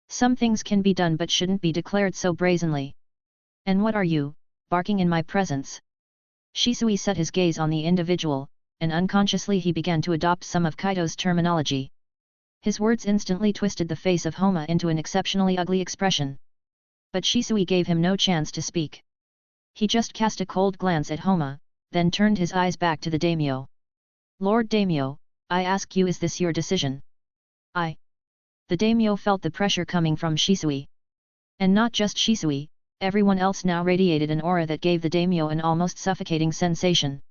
Some things can be done but shouldn't be declared so brazenly. And what are you, barking in my presence? Shisui set his gaze on the individual, and unconsciously he began to adopt some of Kaito's terminology. His words instantly twisted the face of Homa into an exceptionally ugly expression. But Shisui gave him no chance to speak. He just cast a cold glance at Homa, then turned his eyes back to the daimyo. Lord Daimyo, I ask you, is this your decision? The daimyo felt the pressure coming from Shisui. And not just Shisui, everyone else now radiated an aura that gave the daimyo an almost suffocating sensation.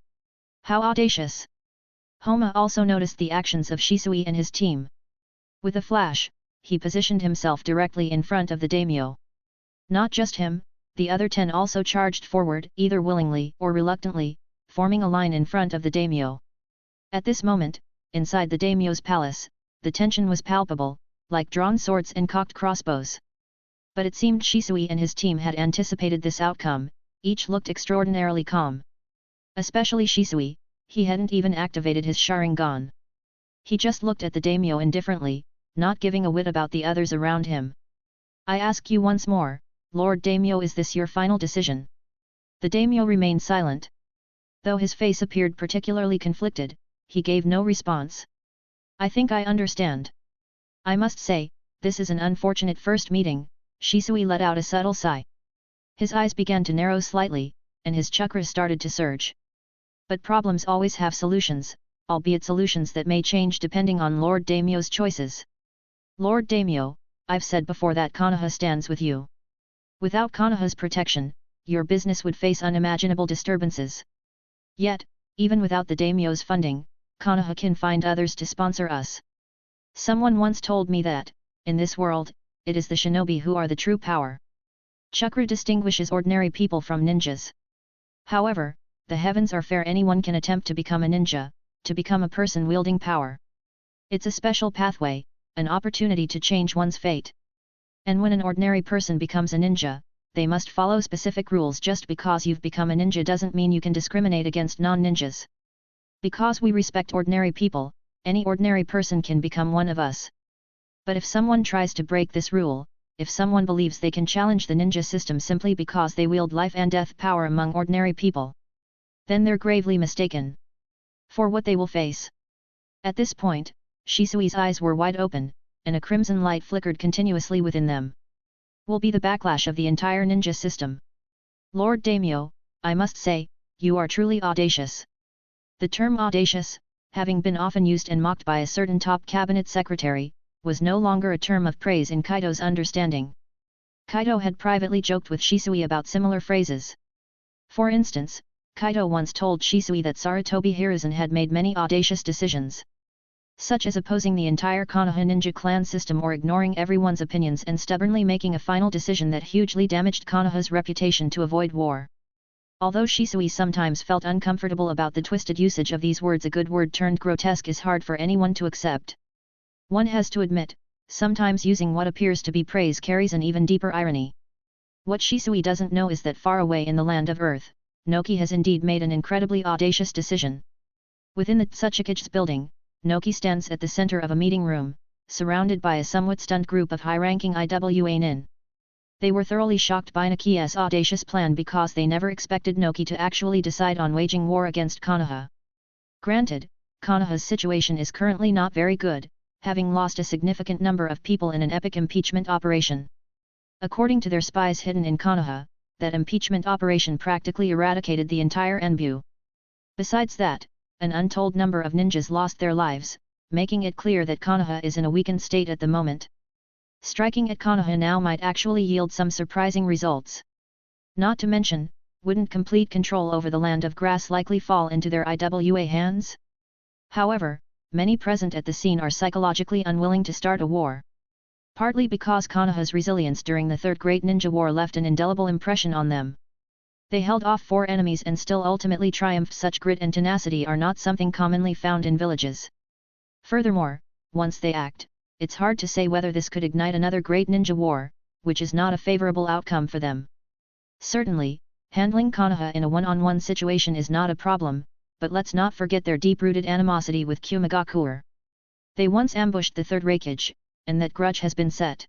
How audacious! Homa also noticed the actions of Shisui and his team. With a flash, he positioned himself directly in front of the daimyo. Not just him, the other 10 also charged forward, either willingly or reluctantly, forming a line in front of the daimyo. At this moment, inside the daimyo's palace, the tension was palpable, like drawn swords and cocked crossbows. But it seemed Shisui and his team had anticipated this outcome, each looked extraordinarily calm. Especially Shisui, he hadn't even activated his Sharingan. He just looked at the daimyo indifferently, not giving a whit about the others around him. I ask you once more, Lord Daimyo, is this your final decision? The daimyo remained silent. Though his face appeared particularly conflicted, he gave no response. I think I understand. I must say, this is an unfortunate first meeting. Shisui let out a subtle sigh. His eyes began to narrow slightly, and his chakras started to surge. But problems always have solutions, albeit solutions that may change depending on Lord Daimyo's choices. Lord Daimyo, I've said before that Konoha stands with you. Without Konoha's protection, your business would face unimaginable disturbances. Yet, even without the daimyo's funding, Konoha can find others to sponsor us. Someone once told me that, in this world, it is the shinobi who are the true power. Chakra distinguishes ordinary people from ninjas. However, the heavens are fair, anyone can attempt to become a ninja, to become a person wielding power. It's a special pathway, an opportunity to change one's fate. And when an ordinary person becomes a ninja, they must follow specific rules. Just because you've become a ninja doesn't mean you can discriminate against non-ninjas. Because we respect ordinary people, any ordinary person can become one of us. But if someone tries to break this rule, if someone believes they can challenge the ninja system simply because they wield life and death power among ordinary people, then they're gravely mistaken for what they will face. At this point, Shisui's eyes were wide open, and a crimson light flickered continuously within them. Will be the backlash of the entire ninja system. Lord Daimyo, I must say, you are truly audacious. The term audacious, having been often used and mocked by a certain top cabinet secretary, was no longer a term of praise in Kaito's understanding. Kaito had privately joked with Shisui about similar phrases. For instance, Kaito once told Shisui that Sarutobi Hiruzen had made many audacious decisions, such as opposing the entire Konoha ninja clan system or ignoring everyone's opinions and stubbornly making a final decision that hugely damaged Konoha's reputation to avoid war. Although Shisui sometimes felt uncomfortable about the twisted usage of these words, a good word turned grotesque is hard for anyone to accept. One has to admit, sometimes using what appears to be praise carries an even deeper irony. What Shisui doesn't know is that far away in the land of Earth, Noki has indeed made an incredibly audacious decision. Within the Tsuchikage building, Noki stands at the center of a meeting room, surrounded by a somewhat stunned group of high-ranking IWA nin. They were thoroughly shocked by Noki's audacious plan because they never expected Noki to actually decide on waging war against Konoha. Granted, Konoha's situation is currently not very good, having lost a significant number of people in an epic impeachment operation. According to their spies hidden in Konoha, that impeachment operation practically eradicated the entire Enbu. Besides that, an untold number of ninjas lost their lives, making it clear that Konoha is in a weakened state at the moment. Striking at Konoha now might actually yield some surprising results. Not to mention, wouldn't complete control over the land of grass likely fall into their IWA hands? However, many present at the scene are psychologically unwilling to start a war. Partly because Konoha's resilience during the Third Great Ninja War left an indelible impression on them. They held off 4 enemies and still ultimately triumphed. Such grit and tenacity are not something commonly found in villages. Furthermore, once they act, it's hard to say whether this could ignite another great ninja war, which is not a favorable outcome for them. Certainly, handling Konoha in a one-on-one situation is not a problem, but let's not forget their deep-rooted animosity with Kumigakure. They once ambushed the Third Raikage, and that grudge has been set.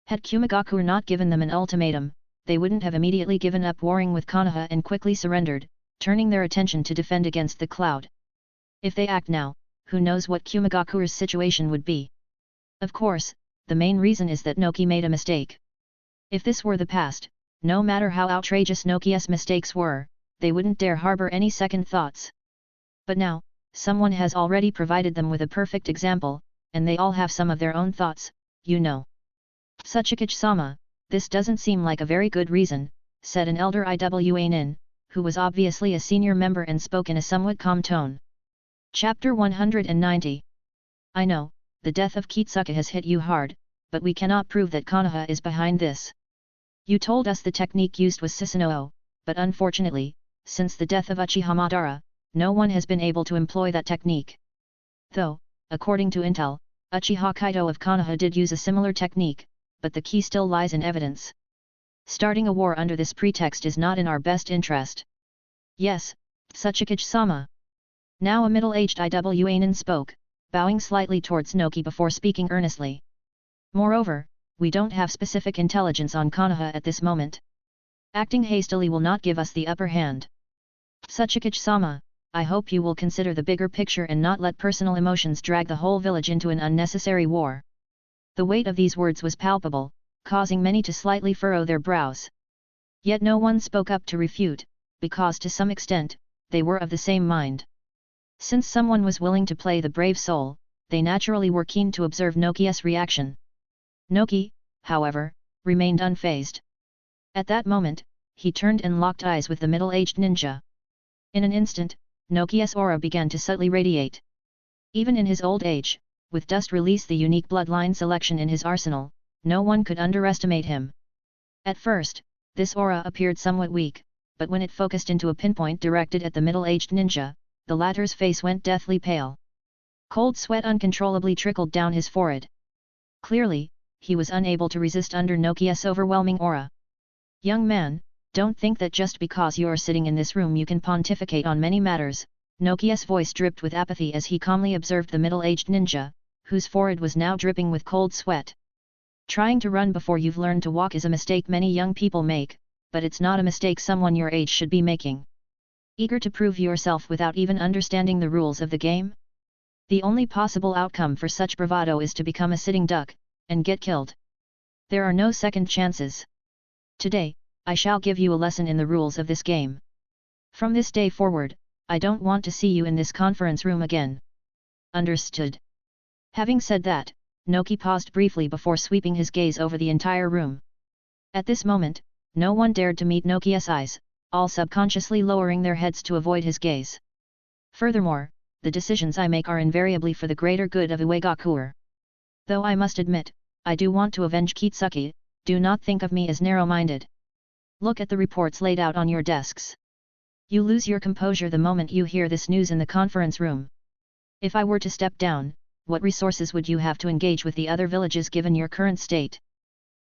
Had Kumigakure not given them an ultimatum, they wouldn't have immediately given up warring with Konoha and quickly surrendered, turning their attention to defend against the cloud. If they act now, who knows what Kumigakure's situation would be. Of course, the main reason is that Noki made a mistake. If this were the past, no matter how outrageous Noki's mistakes were, they wouldn't dare harbor any second thoughts. But now, someone has already provided them with a perfect example, and they all have some of their own thoughts, you know. Tsuchikage-sama, this doesn't seem like a very good reason, said an elder Iwanin, who was obviously a senior member and spoke in a somewhat calm tone. Chapter 190. I know, the death of Kitsuka has hit you hard, but we cannot prove that Konoha is behind this. You told us the technique used was Susanoo, but unfortunately, since the death of Uchiha Madara, no one has been able to employ that technique. Though, according to intel, Uchiha Kaito of Konoha did use a similar technique, but the key still lies in evidence. Starting a war under this pretext is not in our best interest. Yes, Tsuchikage-sama. Now a middle-aged Iwanin spoke, bowing slightly towards Noki before speaking earnestly. Moreover, we don't have specific intelligence on Konoha at this moment. Acting hastily will not give us the upper hand. Tsuchikage-sama, I hope you will consider the bigger picture and not let personal emotions drag the whole village into an unnecessary war. The weight of these words was palpable, causing many to slightly furrow their brows. Yet no one spoke up to refute, because to some extent, they were of the same mind. Since someone was willing to play the brave soul, they naturally were keen to observe Noki's reaction. Noki, however, remained unfazed. At that moment, he turned and locked eyes with the middle-aged ninja. In an instant, Noki's aura began to subtly radiate. Even in his old age, with dust release the unique bloodline selection in his arsenal, no one could underestimate him. At first, this aura appeared somewhat weak, but when it focused into a pinpoint directed at the middle-aged ninja, the latter's face went deathly pale. Cold sweat uncontrollably trickled down his forehead. Clearly, he was unable to resist under Noki's overwhelming aura. Young man, don't think that just because you're sitting in this room you can pontificate on many matters. Noki's voice dripped with apathy as he calmly observed the middle-aged ninja, whose forehead was now dripping with cold sweat. Trying to run before you've learned to walk is a mistake many young people make, but it's not a mistake someone your age should be making. Eager to prove yourself without even understanding the rules of the game? The only possible outcome for such bravado is to become a sitting duck, and get killed. There are no second chances. Today, I shall give you a lesson in the rules of this game. From this day forward, I don't want to see you in this conference room again. Understood? Having said that, Noki paused briefly before sweeping his gaze over the entire room. At this moment, no one dared to meet Noki's eyes, all subconsciously lowering their heads to avoid his gaze. Furthermore, the decisions I make are invariably for the greater good of Iwagakure. Though I must admit, I do want to avenge Kitsuki, do not think of me as narrow-minded. Look at the reports laid out on your desks. You lose your composure the moment you hear this news in the conference room. If I were to step down, what resources would you have to engage with the other villages given your current state?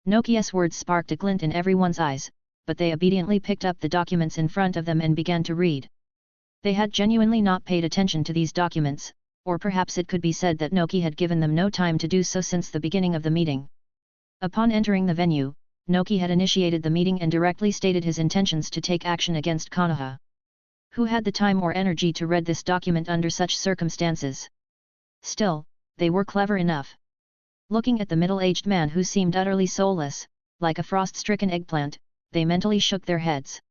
Noki's words sparked a glint in everyone's eyes, but they obediently picked up the documents in front of them and began to read. They had genuinely not paid attention to these documents, or perhaps it could be said that Noki had given them no time to do so since the beginning of the meeting. Upon entering the venue, Noki had initiated the meeting and directly stated his intentions to take action against Konoha. Who had the time or energy to read this document under such circumstances? Still, they were clever enough. Looking at the middle-aged man who seemed utterly soulless, like a frost-stricken eggplant, they mentally shook their heads.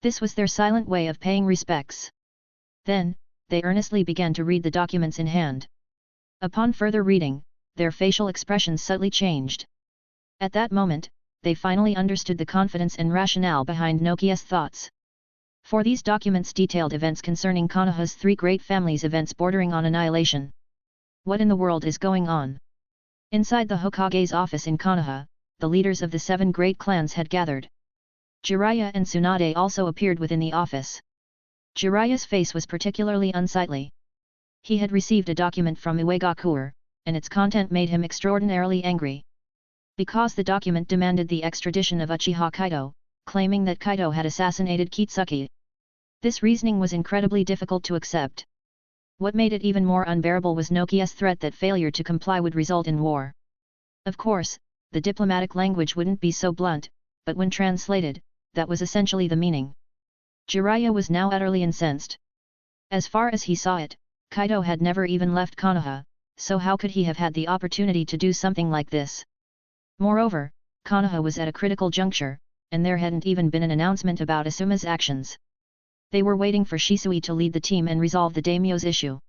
This was their silent way of paying respects. Then, they earnestly began to read the documents in hand. Upon further reading, their facial expressions subtly changed. At that moment, they finally understood the confidence and rationale behind Noki's thoughts. For these documents detailed events concerning Konoha's 3 great families, events bordering on annihilation. What in the world is going on? Inside the Hokage's office in Konoha, the leaders of the 7 great clans had gathered. Jiraiya and Tsunade also appeared within the office. Jiraiya's face was particularly unsightly. He had received a document from Uegakure, and its content made him extraordinarily angry. Because the document demanded the extradition of Uchiha Kaito, claiming that Kaito had assassinated Kitsuki. This reasoning was incredibly difficult to accept. What made it even more unbearable was Nokia's threat that failure to comply would result in war. Of course, the diplomatic language wouldn't be so blunt, but when translated, that was essentially the meaning. Jiraiya was now utterly incensed. As far as he saw it, Kaito had never even left Konoha, so how could he have had the opportunity to do something like this? Moreover, Konoha was at a critical juncture, and there hadn't even been an announcement about Asuma's actions. They were waiting for Shisui to lead the team and resolve the daimyo's issue.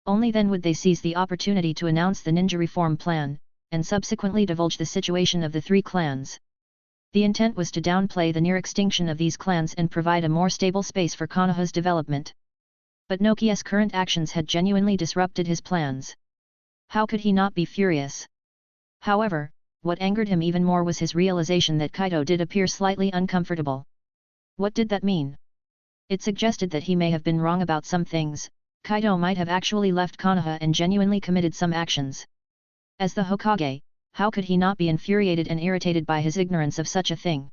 Only then would they seize the opportunity to announce the ninja reform plan, and subsequently divulge the situation of the 3 clans. The intent was to downplay the near extinction of these clans and provide a more stable space for Konoha's development. But Nokia's current actions had genuinely disrupted his plans. How could he not be furious? However, what angered him even more was his realization that Kaito did appear slightly uncomfortable. What did that mean? It suggested that he may have been wrong about some things. Kaito might have actually left Konoha and genuinely committed some actions. As the Hokage, how could he not be infuriated and irritated by his ignorance of such a thing?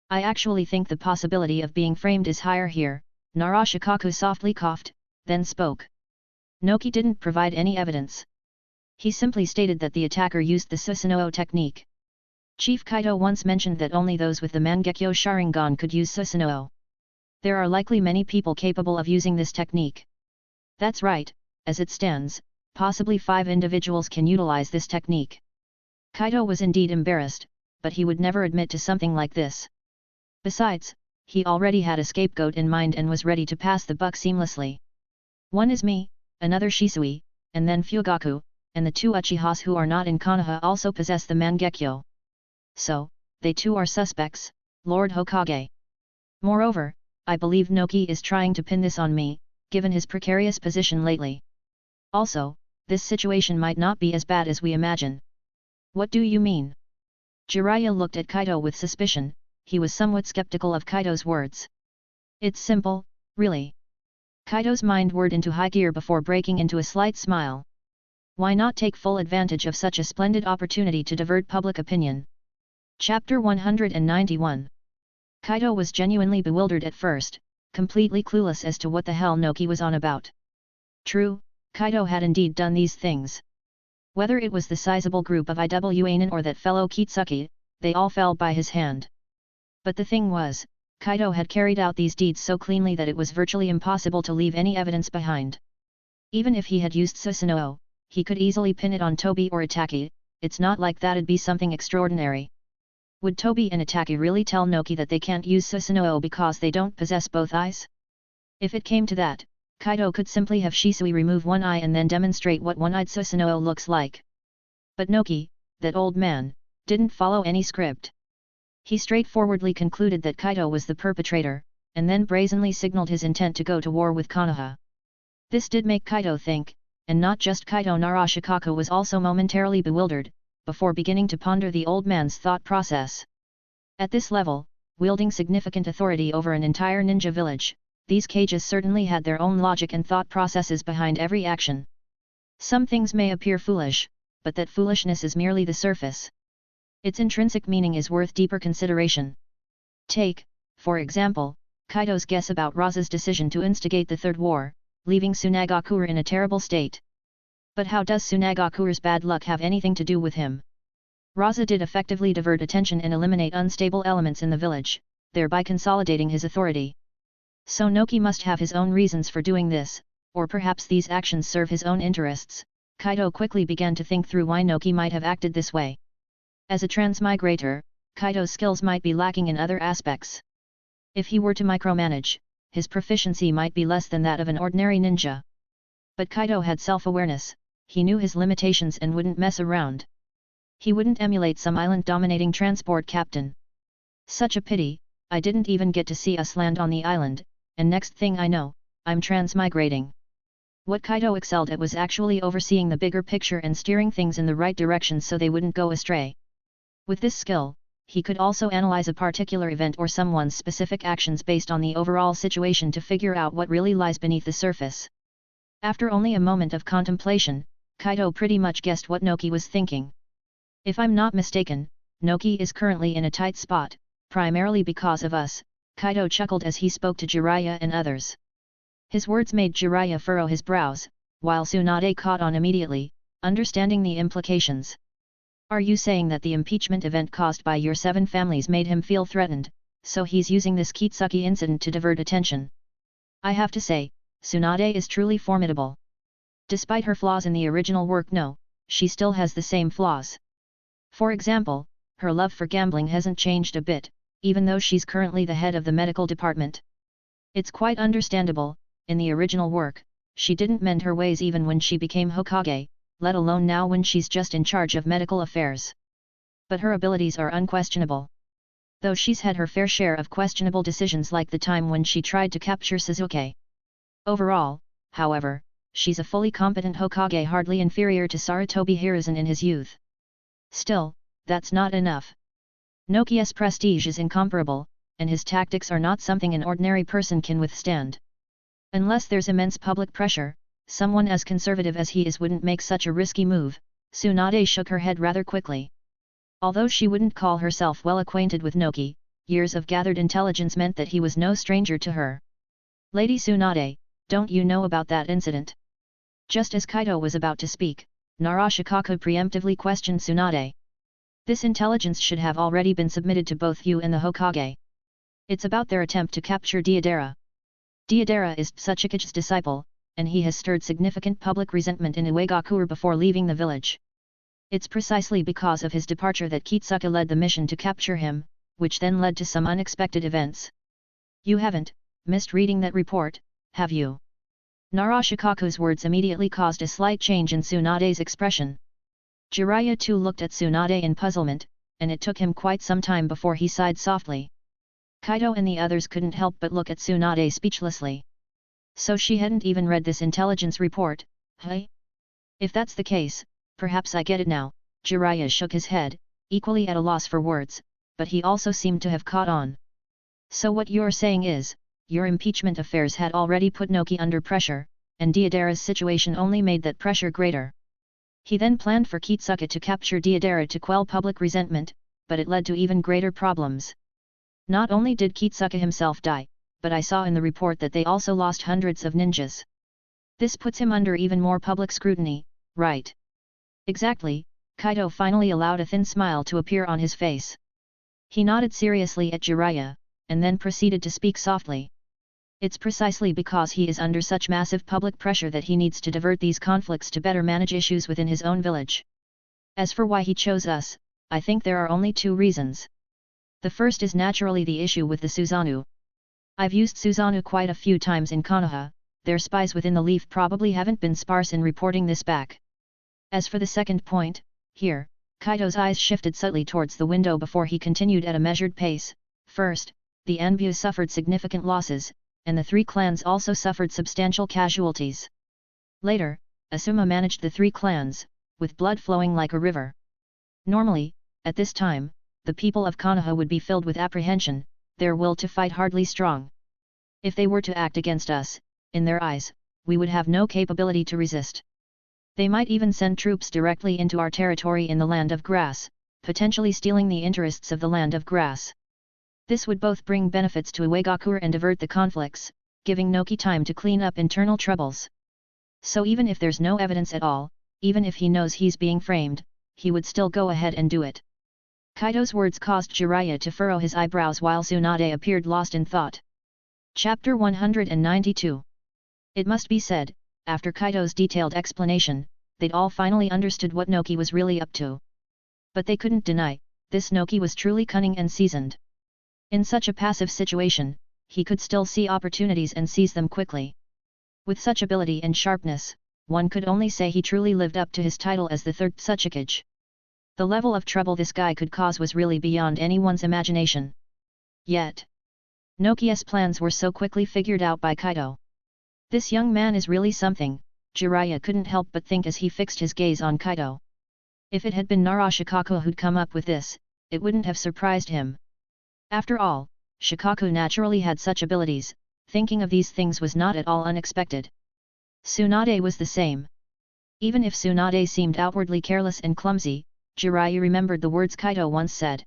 I actually think the possibility of being framed is higher here, Narashikaku softly coughed, then spoke. Noki didn't provide any evidence. He simply stated that the attacker used the Susanoo technique. Chief Kaito once mentioned that only those with the Mangekyo Sharingan could use Susanoo. There are likely many people capable of using this technique. That's right, as it stands, possibly 5 individuals can utilize this technique. Kaito was indeed embarrassed, but he would never admit to something like this. Besides, he already had a scapegoat in mind and was ready to pass the buck seamlessly. One is me, another Shisui, and then Fugaku, and the 2 Uchihas who are not in Konoha also possess the Mangekyo. So, they too are suspects, Lord Hokage. Moreover, I believe Noki is trying to pin this on me, given his precarious position lately. Also, this situation might not be as bad as we imagine. What do you mean? Jiraiya looked at Kaito with suspicion. He was somewhat skeptical of Kaito's words. It's simple, really. Kaito's mind whirred into high gear before breaking into a slight smile. Why not take full advantage of such a splendid opportunity to divert public opinion? Chapter 191. Kaito was genuinely bewildered at first, completely clueless as to what the hell Noki was on about. True, Kaito had indeed done these things. Whether it was the sizable group of Iwanin or that fellow Kitsuki, they all fell by his hand. But the thing was, Kaito had carried out these deeds so cleanly that it was virtually impossible to leave any evidence behind. Even if he had used Susanoo, he could easily pin it on Tobi or Itaki. It's not like that'd be something extraordinary. Would Tobi and Itaki really tell Noki that they can't use Susanoo because they don't possess both eyes? If it came to that, Kaito could simply have Shisui remove one eye and then demonstrate what one-eyed Susanoo looks like. But Noki, that old man, didn't follow any script. He straightforwardly concluded that Kaito was the perpetrator, and then brazenly signaled his intent to go to war with Konoha. This did make Kaito think, and not just Kaito. Narashikaku was also momentarily bewildered, before beginning to ponder the old man's thought process. At this level, wielding significant authority over an entire ninja village, these cages certainly had their own logic and thought processes behind every action. Some things may appear foolish, but that foolishness is merely the surface. Its intrinsic meaning is worth deeper consideration. Take, for example, Kaito's guess about Raza's decision to instigate the Third War, leaving Tsunagakure in a terrible state. But how does Tsunagakure's bad luck have anything to do with him? Raza did effectively divert attention and eliminate unstable elements in the village, thereby consolidating his authority. So Noki must have his own reasons for doing this, or perhaps these actions serve his own interests. Kaito quickly began to think through why Noki might have acted this way. As a transmigrator, Kaito's skills might be lacking in other aspects. If he were to micromanage, his proficiency might be less than that of an ordinary ninja. But Kaito had self-awareness. He knew his limitations and wouldn't mess around. He wouldn't emulate some island-dominating transport captain. Such a pity, I didn't even get to see us land on the island, and next thing I know, I'm transmigrating. What Kaito excelled at was actually overseeing the bigger picture and steering things in the right direction so they wouldn't go astray. With this skill, he could also analyze a particular event or someone's specific actions based on the overall situation to figure out what really lies beneath the surface. After only a moment of contemplation, Kaito pretty much guessed what Noki was thinking. If I'm not mistaken, Noki is currently in a tight spot, primarily because of us, Kaito chuckled as he spoke to Jiraiya and others. His words made Jiraiya furrow his brows, while Tsunade caught on immediately, understanding the implications. Are you saying that the impeachment event caused by your 7 families made him feel threatened, so he's using this Kitsuki incident to divert attention? I have to say, Tsunade is truly formidable. Despite her flaws in the original work, no, she still has the same flaws. For example, her love for gambling hasn't changed a bit, even though she's currently the head of the medical department. It's quite understandable, in the original work, she didn't mend her ways even when she became Hokage, let alone now when she's just in charge of medical affairs. But her abilities are unquestionable. Though she's had her fair share of questionable decisions like the time when she tried to capture Sasuke. Overall, however, she's a fully competent Hokage hardly inferior to Sarutobi Hiruzen in his youth. Still, that's not enough. Noki's prestige is incomparable, and his tactics are not something an ordinary person can withstand. Unless there's immense public pressure, someone as conservative as he is wouldn't make such a risky move. Tsunade shook her head rather quickly. Although she wouldn't call herself well acquainted with Noki, years of gathered intelligence meant that he was no stranger to her. Lady Tsunade, don't you know about that incident? Just as Kaito was about to speak, Narashikaku preemptively questioned Tsunade. This intelligence should have already been submitted to both you and the Hokage. It's about their attempt to capture Deidara. Deidara is Tsuchikage's disciple, and he has stirred significant public resentment in Uegakure before leaving the village. It's precisely because of his departure that Kitsuka led the mission to capture him, which then led to some unexpected events. You haven't missed reading that report, have you? Narashikaku's words immediately caused a slight change in Tsunade's expression. Jiraiya too looked at Tsunade in puzzlement, and it took him quite some time before he sighed softly. Kaito and the others couldn't help but look at Tsunade speechlessly. So she hadn't even read this intelligence report, huh? If that's the case, perhaps I get it now. Jiraiya shook his head, equally at a loss for words, but he also seemed to have caught on. So what you're saying is, your impeachment affairs had already put Noki under pressure, and Deidara's situation only made that pressure greater. He then planned for Kitsuka to capture Deidara to quell public resentment, but it led to even greater problems. Not only did Kitsuka himself die, but I saw in the report that they also lost hundreds of ninjas. This puts him under even more public scrutiny, right? Exactly. Kaito finally allowed a thin smile to appear on his face. He nodded seriously at Jiraiya, and then proceeded to speak softly. It's precisely because he is under such massive public pressure that he needs to divert these conflicts to better manage issues within his own village. As for why he chose us, I think there are only 2 reasons. The first is naturally the issue with the Susanoo. I've used Susanoo quite a few times in Konoha, their spies within the leaf probably haven't been sparse in reporting this back. As for the second point, here, Kaito's eyes shifted subtly towards the window before he continued at a measured pace. First, the Anbu suffered significant losses, and the 3 clans also suffered substantial casualties. Later, Asuma managed the 3 clans, with blood flowing like a river. Normally, at this time, the people of Konoha would be filled with apprehension, their will to fight hardly strong. If they were to act against us, in their eyes, we would have no capability to resist. They might even send troops directly into our territory in the Land of Grass, potentially stealing the interests of the Land of Grass. This would both bring benefits to Uegakure and divert the conflicts, giving Noki time to clean up internal troubles. So even if there's no evidence at all, even if he knows he's being framed, he would still go ahead and do it. Kaito's words caused Jiraiya to furrow his eyebrows while Tsunade appeared lost in thought. Chapter 192. It must be said, after Kaito's detailed explanation, they'd all finally understood what Noki was really up to. But they couldn't deny, this Noki was truly cunning and seasoned. In such a passive situation, he could still see opportunities and seize them quickly. With such ability and sharpness, one could only say he truly lived up to his title as the 3rd Tsuchikage. The level of trouble this guy could cause was really beyond anyone's imagination. Yet, Noki's plans were so quickly figured out by Kaito. This young man is really something, Jiraiya couldn't help but think as he fixed his gaze on Kaito. If it had been Nara Shikaku who'd come up with this, it wouldn't have surprised him. After all, Shikaku naturally had such abilities, thinking of these things was not at all unexpected. Tsunade was the same. Even if Tsunade seemed outwardly careless and clumsy, Jiraiya remembered the words Kaito once said.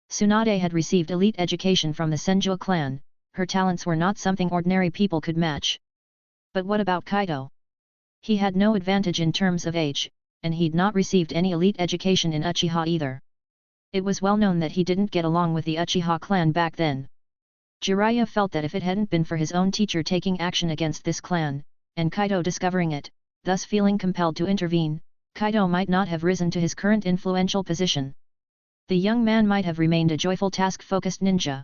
Tsunade had received elite education from the Senju clan, her talents were not something ordinary people could match. But what about Kaito? He had no advantage in terms of age, and he'd not received any elite education in Uchiha either. It was well known that he didn't get along with the Uchiha clan back then. Jiraiya felt that if it hadn't been for his own teacher taking action against this clan, and Kaito discovering it, thus feeling compelled to intervene, Kaito might not have risen to his current influential position. The young man might have remained a joyful task-focused ninja.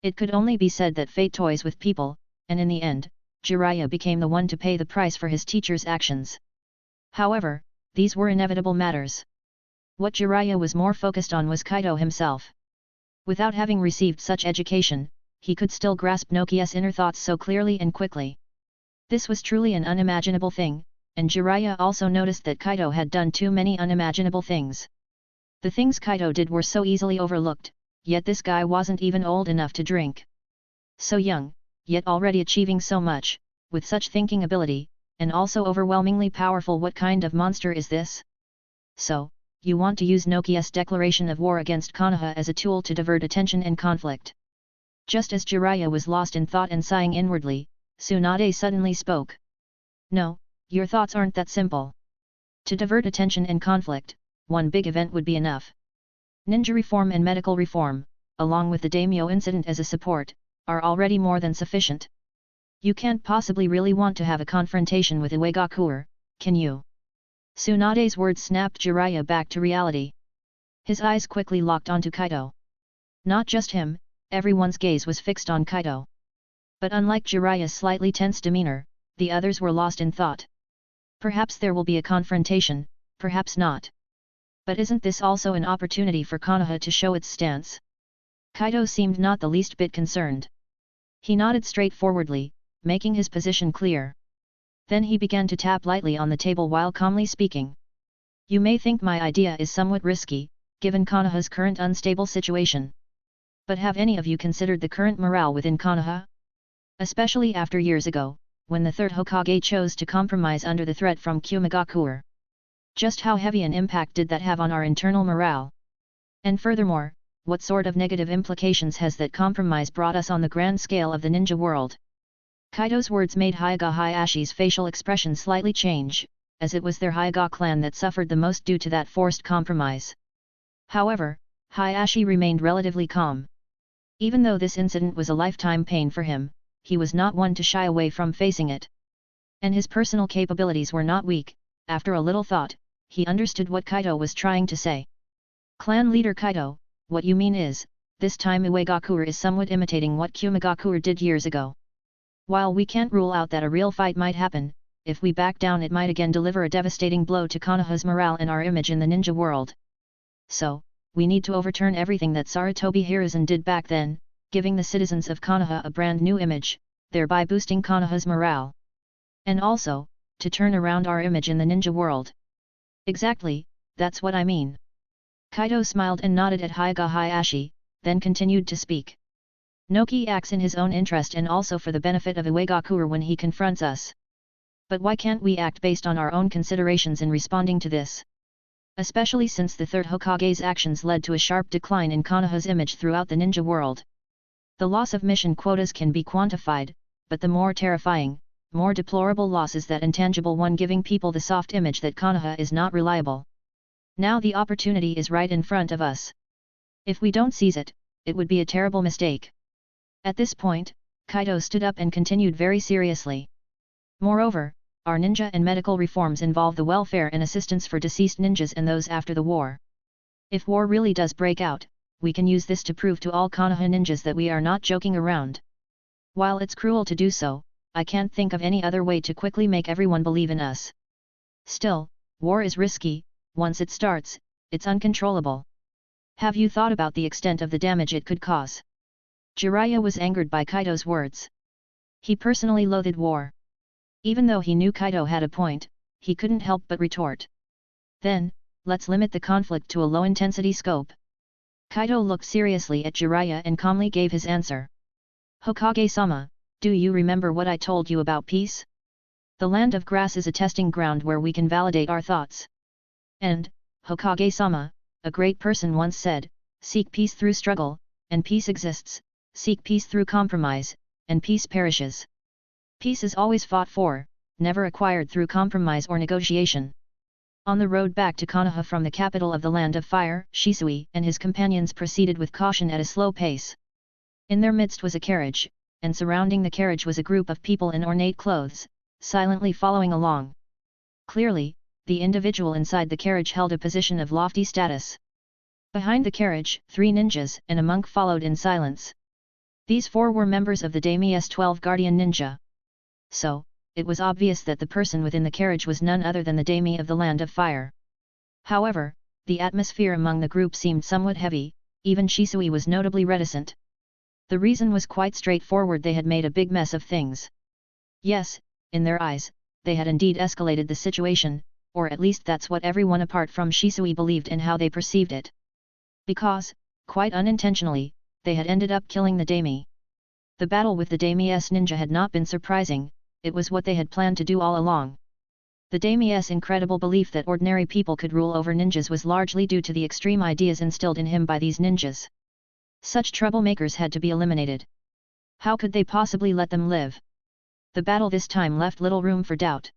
It could only be said that fate toys with people, and in the end, Jiraiya became the one to pay the price for his teacher's actions. However, these were inevitable matters. What Jiraiya was more focused on was Kaito himself. Without having received such education, he could still grasp Nokia's inner thoughts so clearly and quickly. This was truly an unimaginable thing, and Jiraiya also noticed that Kaito had done too many unimaginable things. The things Kaito did were so easily overlooked, yet this guy wasn't even old enough to drink. So young, yet already achieving so much, with such thinking ability, and also overwhelmingly powerful. What kind of monster is this? So, you want to use Nokia's declaration of war against Konoha as a tool to divert attention and conflict. Just as Jiraiya was lost in thought and sighing inwardly, Tsunade suddenly spoke. No, your thoughts aren't that simple. To divert attention and conflict, one big event would be enough. Ninja reform and medical reform, along with the daimyo incident as a support, are already more than sufficient. You can't possibly really want to have a confrontation with Iwagakure, can you? Tsunade's words snapped Jiraiya back to reality. His eyes quickly locked onto Kaito. Not just him, everyone's gaze was fixed on Kaito. But unlike Jiraiya's slightly tense demeanor, the others were lost in thought. Perhaps there will be a confrontation, perhaps not. But isn't this also an opportunity for Konoha to show its stance? Kaito seemed not the least bit concerned. He nodded straightforwardly, making his position clear. Then he began to tap lightly on the table while calmly speaking. You may think my idea is somewhat risky, given Konoha's current unstable situation. But have any of you considered the current morale within Konoha? Especially after years ago, when the third Hokage chose to compromise under the threat from Kumigakure. Just how heavy an impact did that have on our internal morale? And furthermore, what sort of negative implications has that compromise brought us on the grand scale of the ninja world? Kaito's words made Hyuga Hayashi's facial expression slightly change, as it was their Hyuga clan that suffered the most due to that forced compromise. However, Hayashi remained relatively calm. Even though this incident was a lifetime pain for him, he was not one to shy away from facing it. And his personal capabilities were not weak. After a little thought, he understood what Kaito was trying to say. Clan leader Kaito, what you mean is, this time Iwagakure is somewhat imitating what Kumigakure did years ago. While we can't rule out that a real fight might happen, if we back down it might again deliver a devastating blow to Konoha's morale and our image in the ninja world. So, we need to overturn everything that Sarutobi Hiruzen did back then, giving the citizens of Konoha a brand new image, thereby boosting Konoha's morale. And also, to turn around our image in the ninja world. Exactly, that's what I mean. Kaito smiled and nodded at Hyuga Hayashi, then continued to speak. Noki acts in his own interest and also for the benefit of Iwagakure when he confronts us. But why can't we act based on our own considerations in responding to this? Especially since the third Hokage's actions led to a sharp decline in Konoha's image throughout the ninja world. The loss of mission quotas can be quantified, but the more terrifying, more deplorable loss is that intangible one, giving people the soft image that Konoha is not reliable. Now the opportunity is right in front of us. If we don't seize it, it would be a terrible mistake. At this point, Kaito stood up and continued very seriously. Moreover, our ninja and medical reforms involve the welfare and assistance for deceased ninjas and those after the war. If war really does break out, we can use this to prove to all Konoha ninjas that we are not joking around. While it's cruel to do so, I can't think of any other way to quickly make everyone believe in us. Still, war is risky. Once it starts, it's uncontrollable. Have you thought about the extent of the damage it could cause? Jiraiya was angered by Kaito's words. He personally loathed war. Even though he knew Kaito had a point, he couldn't help but retort. Then, let's limit the conflict to a low-intensity scope. Kaito looked seriously at Jiraiya and calmly gave his answer. Hokage-sama, do you remember what I told you about peace? The land of grass is a testing ground where we can validate our thoughts. And, Hokage-sama, a great person once said, seek peace through struggle, and peace exists, seek peace through compromise, and peace perishes. Peace is always fought for, never acquired through compromise or negotiation. On the road back to Konoha from the capital of the Land of Fire, Shisui and his companions proceeded with caution at a slow pace. In their midst was a carriage, and surrounding the carriage was a group of people in ornate clothes, silently following along. Clearly, the individual inside the carriage held a position of lofty status. Behind the carriage, 3 ninjas and a monk followed in silence. These 4 were members of the Daimy's 12 Guardian Ninja. So, it was obvious that the person within the carriage was none other than the Daime of the Land of Fire. However, the atmosphere among the group seemed somewhat heavy, even Shisui was notably reticent. The reason was quite straightforward: they had made a big mess of things. Yes, in their eyes, they had indeed escalated the situation, or at least that's what everyone apart from Shisui believed and how they perceived it. Because, quite unintentionally, they had ended up killing the Daime. The battle with the Daimy's ninja had not been surprising, it was what they had planned to do all along. The Daimy's incredible belief that ordinary people could rule over ninjas was largely due to the extreme ideas instilled in him by these ninjas. Such troublemakers had to be eliminated. How could they possibly let them live? The battle this time left little room for doubt.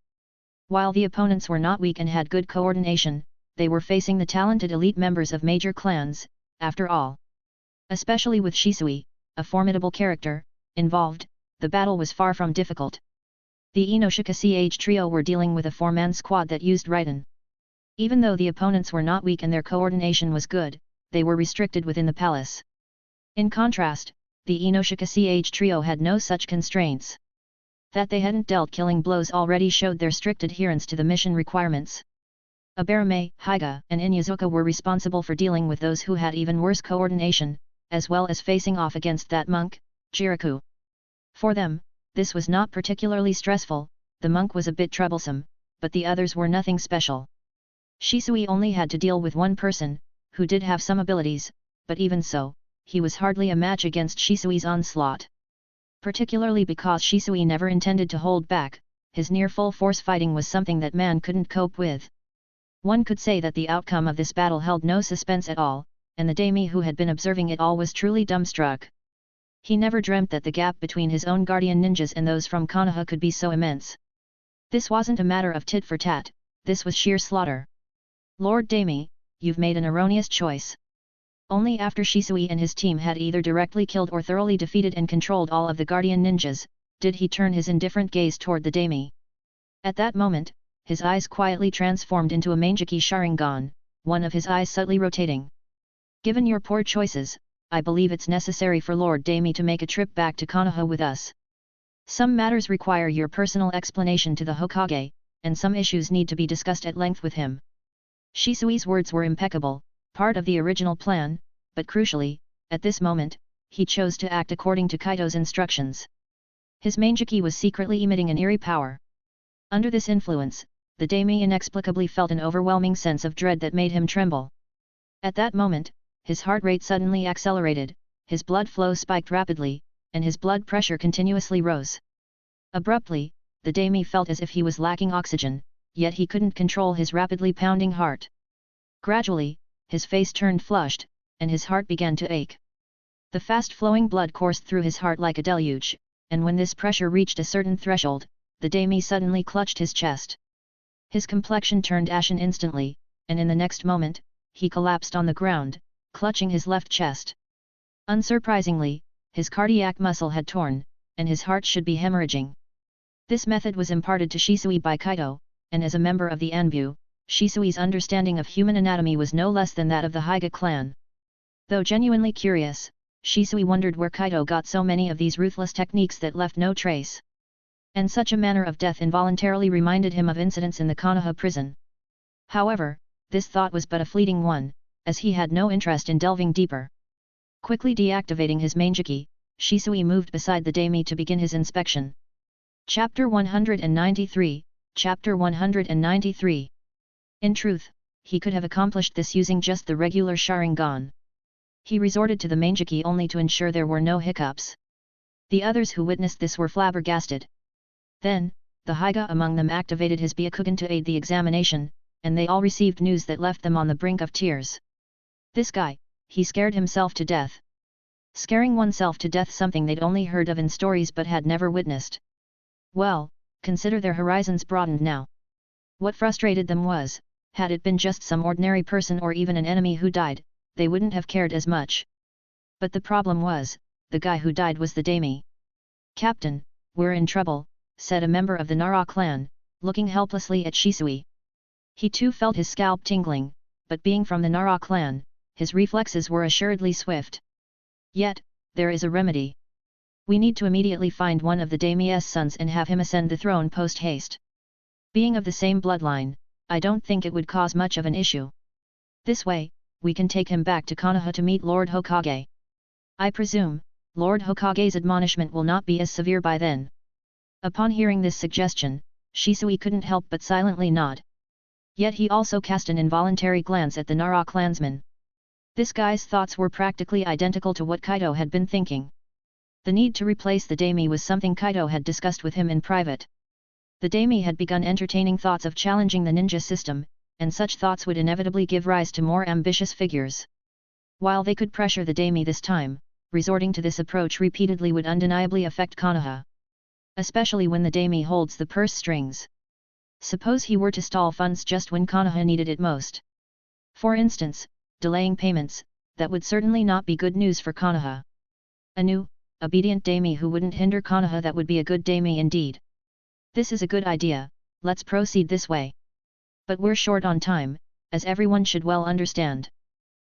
While the opponents were not weak and had good coordination, they were facing the talented elite members of major clans, after all. Especially with Shisui, a formidable character, involved, the battle was far from difficult. The Inoshika Ch trio were dealing with a 4-man squad that used Raiden. Even though the opponents were not weak and their coordination was good, they were restricted within the palace. In contrast, the Inoshika Ch trio had no such constraints. That they hadn't dealt killing blows already showed their strict adherence to the mission requirements. Abarame, Hyga, and Inyazuka were responsible for dealing with those who had even worse coordination, as well as facing off against that monk, Jiraku. For them, this was not particularly stressful, the monk was a bit troublesome, but the others were nothing special. Shisui only had to deal with one person, who did have some abilities, but even so, he was hardly a match against Shisui's onslaught. Particularly because Shisui never intended to hold back, his near full force fighting was something that man couldn't cope with. One could say that the outcome of this battle held no suspense at all, and the Daime who had been observing it all was truly dumbstruck. He never dreamt that the gap between his own guardian ninjas and those from Konoha could be so immense. This wasn't a matter of tit for tat, this was sheer slaughter. Lord Daime, you've made an erroneous choice. Only after Shisui and his team had either directly killed or thoroughly defeated and controlled all of the guardian ninjas, did he turn his indifferent gaze toward the Daime. At that moment, his eyes quietly transformed into a Mangeki Sharingan, one of his eyes subtly rotating. Given your poor choices, I believe it's necessary for Lord Daime to make a trip back to Konoha with us. Some matters require your personal explanation to the Hokage, and some issues need to be discussed at length with him. Shisui's words were impeccable, part of the original plan, but crucially, at this moment, he chose to act according to Kaito's instructions. His Mangeki was secretly emitting an eerie power. Under this influence, the Daime inexplicably felt an overwhelming sense of dread that made him tremble. At that moment, his heart rate suddenly accelerated, his blood flow spiked rapidly, and his blood pressure continuously rose. Abruptly, the Daime felt as if he was lacking oxygen, yet he couldn't control his rapidly pounding heart. Gradually, his face turned flushed, and his heart began to ache. The fast-flowing blood coursed through his heart like a deluge, and when this pressure reached a certain threshold, the Daime suddenly clutched his chest. His complexion turned ashen instantly, and in the next moment, he collapsed on the ground, clutching his left chest. Unsurprisingly, his cardiac muscle had torn, and his heart should be hemorrhaging. This method was imparted to Shisui by Kaito, and as a member of the Anbu, Shisui's understanding of human anatomy was no less than that of the Hyga clan. Though genuinely curious, Shisui wondered where Kaito got so many of these ruthless techniques that left no trace. And such a manner of death involuntarily reminded him of incidents in the Konoha prison. However, this thought was but a fleeting one, as he had no interest in delving deeper. Quickly deactivating his Mangeki, Shisui moved beside the Daime to begin his inspection. Chapter 193, Chapter 193. In truth, he could have accomplished this using just the regular Sharingan. He resorted to the Manjiki only to ensure there were no hiccups. The others who witnessed this were flabbergasted. Then, the Hyuga among them activated his Byakugan to aid the examination, and they all received news that left them on the brink of tears. This guy, he scared himself to death. Scaring oneself to death, something they'd only heard of in stories but had never witnessed. Well, consider their horizons broadened now. What frustrated them was, had it been just some ordinary person or even an enemy who died, they wouldn't have cared as much. But the problem was, the guy who died was the daimyo. "Captain, we're in trouble," said a member of the Nara clan, looking helplessly at Shisui. He too felt his scalp tingling, but being from the Nara clan, his reflexes were assuredly swift. "Yet, there is a remedy. We need to immediately find one of the daimyo's sons and have him ascend the throne post-haste. Being of the same bloodline, I don't think it would cause much of an issue. This way, we can take him back to Konoha to meet Lord Hokage. I presume, Lord Hokage's admonishment will not be as severe by then." Upon hearing this suggestion, Shisui couldn't help but silently nod. Yet he also cast an involuntary glance at the Nara clansman. This guy's thoughts were practically identical to what Kaito had been thinking. The need to replace the daimyo was something Kaito had discussed with him in private. The daimyo had begun entertaining thoughts of challenging the ninja system, and such thoughts would inevitably give rise to more ambitious figures. While they could pressure the daimyo this time, resorting to this approach repeatedly would undeniably affect Konoha. Especially when the daimyo holds the purse strings. Suppose he were to stall funds just when Konoha needed it most. For instance, delaying payments, that would certainly not be good news for Konoha. A new, obedient daimyo who wouldn't hinder Konoha, that would be a good daimyo indeed. "This is a good idea, let's proceed this way. But we're short on time, as everyone should well understand."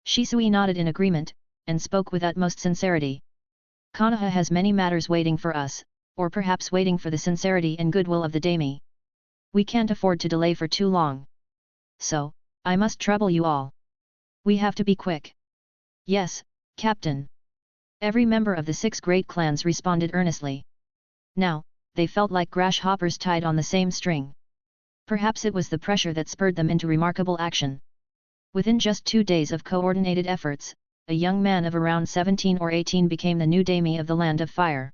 Shisui nodded in agreement, and spoke with utmost sincerity. "Konoha has many matters waiting for us, or perhaps waiting for the sincerity and goodwill of the daimyo. We can't afford to delay for too long. So, I must trouble you all. We have to be quick." "Yes, Captain." Every member of the 6 great clans responded earnestly. Now, they felt like grasshoppers tied on the same string. Perhaps it was the pressure that spurred them into remarkable action. Within just 2 days of coordinated efforts, a young man of around 17 or 18 became the new daimyo of the Land of Fire.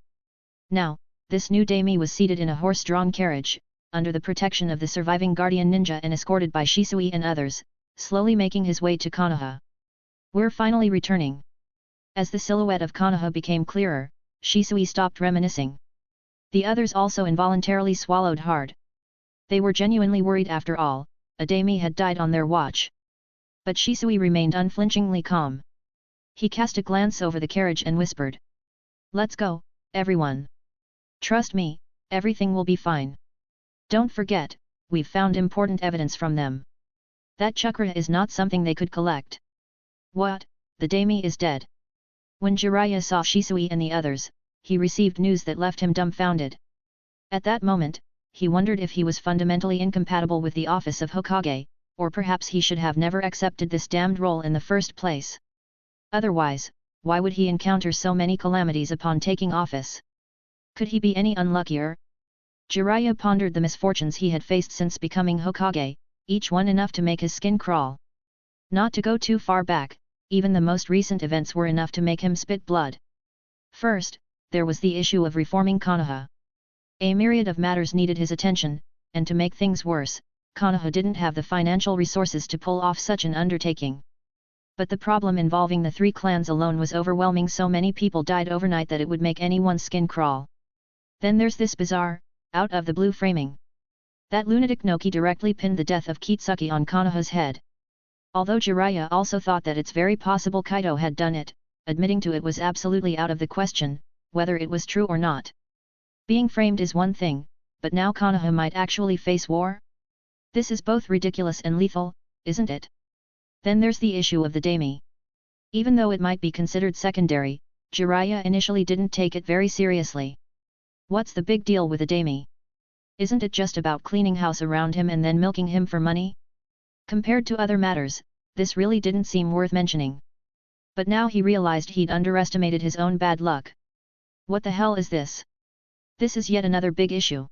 Now, this new daimyo was seated in a horse-drawn carriage, under the protection of the surviving guardian ninja and escorted by Shisui and others, slowly making his way to Konoha. "We're finally returning." As the silhouette of Konoha became clearer, Shisui stopped reminiscing. The others also involuntarily swallowed hard. They were genuinely worried. After all, a daimyo had died on their watch. But Shisui remained unflinchingly calm. He cast a glance over the carriage and whispered, "Let's go, everyone. Trust me, everything will be fine. Don't forget, we've found important evidence from them. That chakra is not something they could collect." "What, the daimyo is dead?" When Jiraiya saw Shisui and the others, he received news that left him dumbfounded. At that moment, he wondered if he was fundamentally incompatible with the office of Hokage, or perhaps he should have never accepted this damned role in the first place. Otherwise, why would he encounter so many calamities upon taking office? Could he be any unluckier? Jiraiya pondered the misfortunes he had faced since becoming Hokage, each one enough to make his skin crawl. Not to go too far back, even the most recent events were enough to make him spit blood. First, there was the issue of reforming Konoha. A myriad of matters needed his attention, and to make things worse, Konoha didn't have the financial resources to pull off such an undertaking. But the problem involving the 3 clans alone was overwhelming. So many people died overnight that it would make anyone's skin crawl. Then there's this bizarre, out-of-the-blue framing. That lunatic Noki directly pinned the death of Kitsuki on Konoha's head. Although Jiraiya also thought that it's very possible Kaito had done it, admitting to it was absolutely out of the question, whether it was true or not. Being framed is one thing, but now Konoha might actually face war? This is both ridiculous and lethal, isn't it? Then there's the issue of the daimyo. Even though it might be considered secondary, Jiraiya initially didn't take it very seriously. What's the big deal with a daimyo? Isn't it just about cleaning house around him and then milking him for money? Compared to other matters, this really didn't seem worth mentioning. But now he realized he'd underestimated his own bad luck. What the hell is this? This is yet another big issue.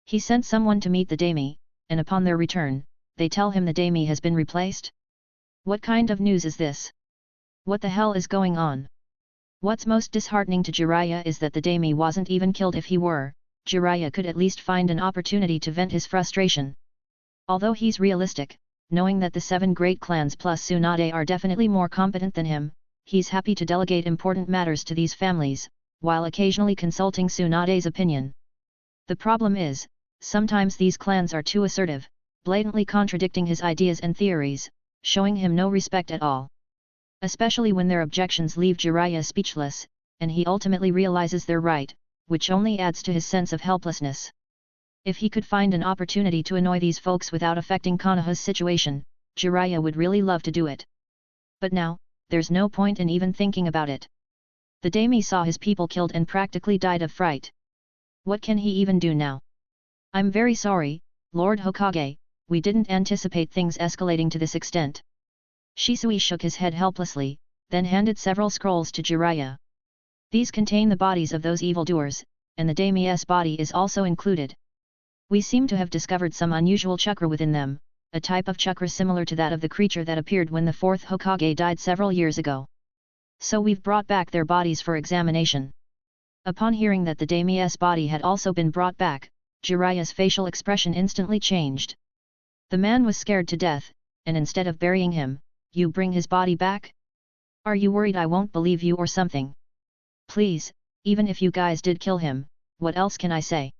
He sent someone to meet the daimyo, and upon their return, they tell him the daimyo has been replaced? What kind of news is this? What the hell is going on? What's most disheartening to Jiraiya is that the daimyo wasn't even killed. If he were, Jiraiya could at least find an opportunity to vent his frustration. Although he's realistic, knowing that the 7 great clans plus Tsunade are definitely more competent than him, he's happy to delegate important matters to these families, while occasionally consulting Tsunade's opinion. The problem is, sometimes these clans are too assertive, blatantly contradicting his ideas and theories, showing him no respect at all. Especially when their objections leave Jiraiya speechless, and he ultimately realizes they're right, which only adds to his sense of helplessness. If he could find an opportunity to annoy these folks without affecting Konoha's situation, Jiraiya would really love to do it. But now, there's no point in even thinking about it. The daimyo saw his people killed and practically died of fright. What can he even do now? I'm very sorry, Lord Hokage, we didn't anticipate things escalating to this extent. Shisui shook his head helplessly, then handed several scrolls to Jiraiya. These contain the bodies of those evildoers, and the daimyo's body is also included. We seem to have discovered some unusual chakra within them, a type of chakra similar to that of the creature that appeared when the 4th Hokage died several years ago. So we've brought back their bodies for examination. Upon hearing that the daimyo's body had also been brought back, Jiraiya's facial expression instantly changed. The man was scared to death, and instead of burying him, you bring his body back? Are you worried I won't believe you or something? Please, even if you guys did kill him, what else can I say?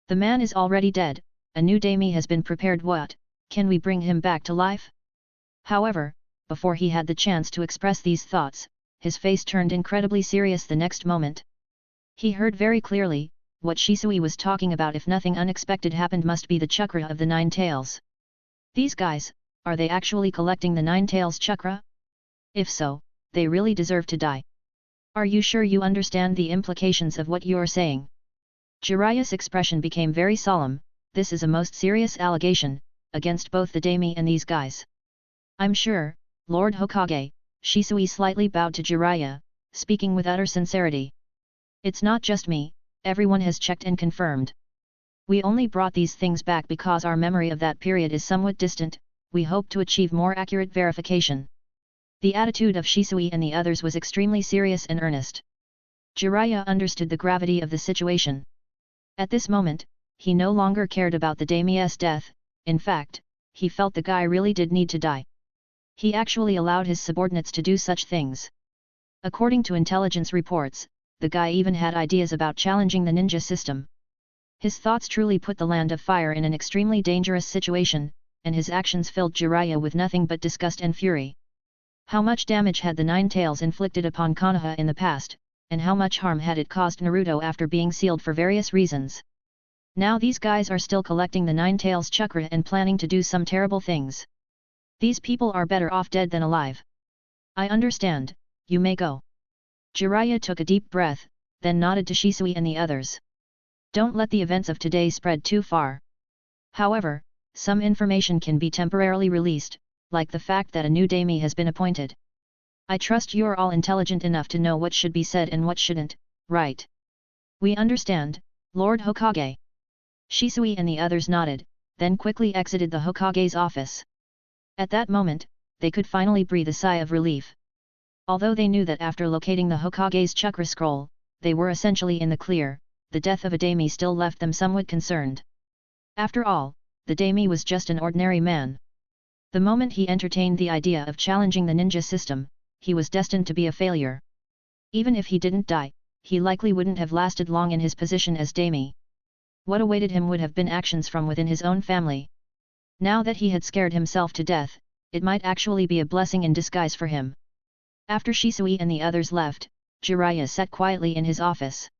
The man is already dead, a new daimyo has been prepared. What, can we bring him back to life? However, before he had the chance to express these thoughts, his face turned incredibly serious the next moment. He heard very clearly, what Shisui was talking about. If nothing unexpected happened, must be the chakra of the 9 tails. These guys, are they actually collecting the 9 tails chakra? If so, they really deserve to die. Are you sure you understand the implications of what you're saying? Jiraiya's expression became very solemn. This is a most serious allegation, against both the daimyo and these guys. I'm sure, Lord Hokage, Shisui slightly bowed to Jiraiya, speaking with utter sincerity. It's not just me, everyone has checked and confirmed. We only brought these things back because our memory of that period is somewhat distant. We hope to achieve more accurate verification. The attitude of Shisui and the others was extremely serious and earnest. Jiraiya understood the gravity of the situation. At this moment, he no longer cared about the daimyo's death. In fact, he felt the guy really did need to die. He actually allowed his subordinates to do such things. According to intelligence reports, the guy even had ideas about challenging the ninja system. His thoughts truly put the Land of Fire in an extremely dangerous situation, and his actions filled Jiraiya with nothing but disgust and fury. How much damage had the 9 tails inflicted upon Konoha in the past, and how much harm had it caused Naruto after being sealed for various reasons? Now these guys are still collecting the 9 tails chakra and planning to do some terrible things. These people are better off dead than alive. I understand, you may go. Jiraiya took a deep breath, then nodded to Shisui and the others. Don't let the events of today spread too far. However, some information can be temporarily released, like the fact that a new daimyo has been appointed. I trust you're all intelligent enough to know what should be said and what shouldn't, right? We understand, Lord Hokage. Shisui and the others nodded, then quickly exited the Hokage's office. At that moment, they could finally breathe a sigh of relief. Although they knew that after locating the Hokage's chakra scroll, they were essentially in the clear, the death of a daimyo still left them somewhat concerned. After all, the daimyo was just an ordinary man. The moment he entertained the idea of challenging the ninja system, he was destined to be a failure. Even if he didn't die, he likely wouldn't have lasted long in his position as daimyo. What awaited him would have been actions from within his own family. Now that he had scared himself to death, it might actually be a blessing in disguise for him. After Shisui and the others left, Jiraiya sat quietly in his office.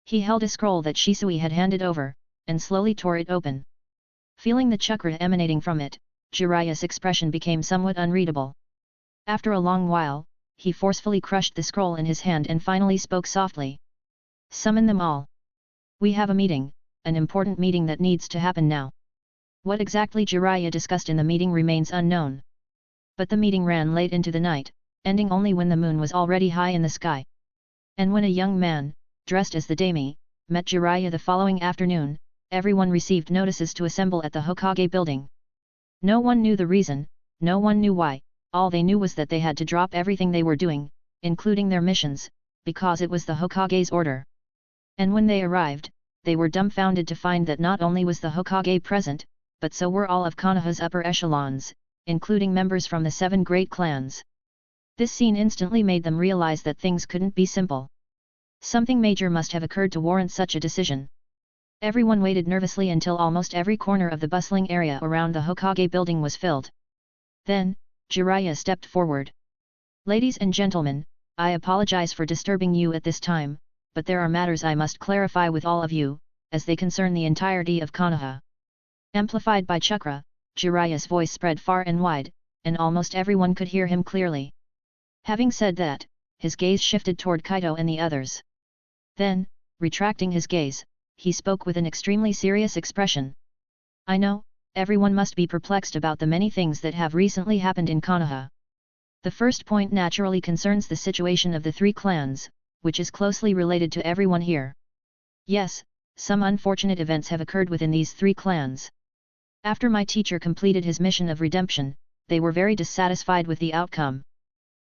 He held a scroll that Shisui had handed over, and slowly tore it open. Feeling the chakra emanating from it, Jiraiya's expression became somewhat unreadable. After a long while, he forcefully crushed the scroll in his hand and finally spoke softly. Summon them all. We have a meeting, an important meeting that needs to happen now. What exactly Jiraiya discussed in the meeting remains unknown. But the meeting ran late into the night, ending only when the moon was already high in the sky. And when a young man, dressed as the daimyo, met Jiraiya the following afternoon. Everyone received notices to assemble at the Hokage building. No one knew the reason, no one knew why, all they knew was that they had to drop everything they were doing, including their missions, because it was the Hokage's order. And when they arrived, they were dumbfounded to find that not only was the Hokage present, but so were all of Konoha's upper echelons, including members from the 7 great clans. This scene instantly made them realize that things couldn't be simple. Something major must have occurred to warrant such a decision. Everyone waited nervously until almost every corner of the bustling area around the Hokage building was filled. Then, Jiraiya stepped forward. "Ladies and gentlemen, I apologize for disturbing you at this time, but there are matters I must clarify with all of you, as they concern the entirety of Konoha." Amplified by chakra, Jiraiya's voice spread far and wide, and almost everyone could hear him clearly. Having said that, his gaze shifted toward Kaito and the others. Then, retracting his gaze, he spoke with an extremely serious expression. "I know, everyone must be perplexed about the many things that have recently happened in Konoha. The first point naturally concerns the situation of the 3 clans, which is closely related to everyone here. Yes, some unfortunate events have occurred within these 3 clans. After my teacher completed his mission of redemption, they were very dissatisfied with the outcome.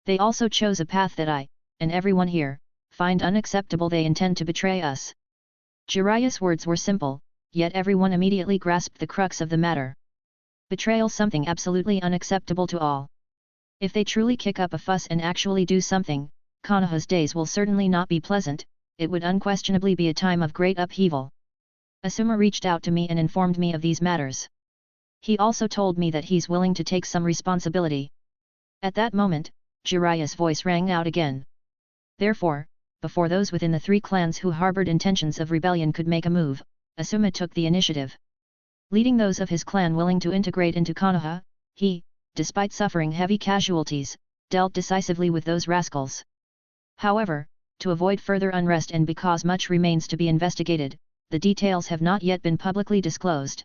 They also chose a path that I, and everyone here, find unacceptable. They intend to betray us." Jiraiya's words were simple, yet everyone immediately grasped the crux of the matter. Betrayal, something absolutely unacceptable to all. If they truly kick up a fuss and actually do something, Konoha's days will certainly not be pleasant. It would unquestionably be a time of great upheaval. Asuma reached out to me and informed me of these matters. He also told me that he's willing to take some responsibility. At that moment, Jiraiya's voice rang out again. Therefore, before those within the 3 clans who harbored intentions of rebellion could make a move, Asuma took the initiative. Leading those of his clan willing to integrate into Konoha, he, despite suffering heavy casualties, dealt decisively with those rascals. However, to avoid further unrest and because much remains to be investigated, the details have not yet been publicly disclosed.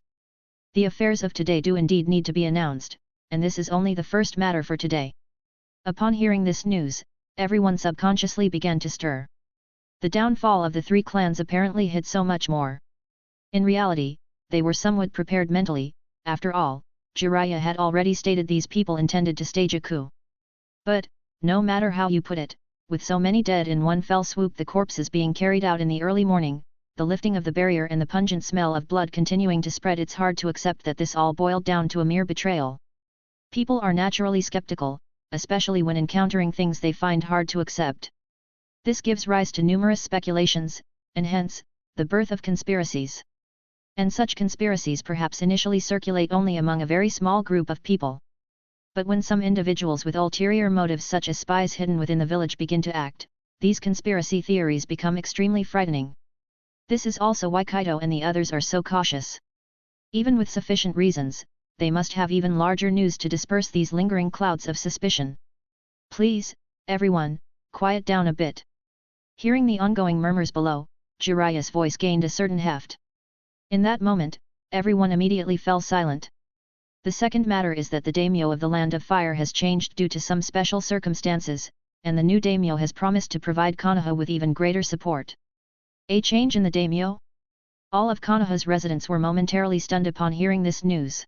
The affairs of today do indeed need to be announced, and this is only the first matter for today." Upon hearing this news, everyone subconsciously began to stir. The downfall of the 3 clans apparently hid so much more. In reality, they were somewhat prepared mentally. After all, Jiraiya had already stated these people intended to stage a coup. But, no matter how you put it, with so many dead in one fell swoop, the corpses being carried out in the early morning, the lifting of the barrier and the pungent smell of blood continuing to spread, it's hard to accept that this all boiled down to a mere betrayal. People are naturally skeptical, especially when encountering things they find hard to accept. This gives rise to numerous speculations, and hence, the birth of conspiracies. And such conspiracies perhaps initially circulate only among a very small group of people. But when some individuals with ulterior motives such as spies hidden within the village begin to act, these conspiracy theories become extremely frightening. This is also why Kaito and the others are so cautious. Even with sufficient reasons, they must have even larger news to disperse these lingering clouds of suspicion. "Please, everyone, quiet down a bit." Hearing the ongoing murmurs below, Jiraiya's voice gained a certain heft. In that moment, everyone immediately fell silent. The second matter is that the daimyo of the Land of Fire has changed due to some special circumstances, and the new daimyo has promised to provide Konoha with even greater support. A change in the daimyo? All of Konoha's residents were momentarily stunned upon hearing this news.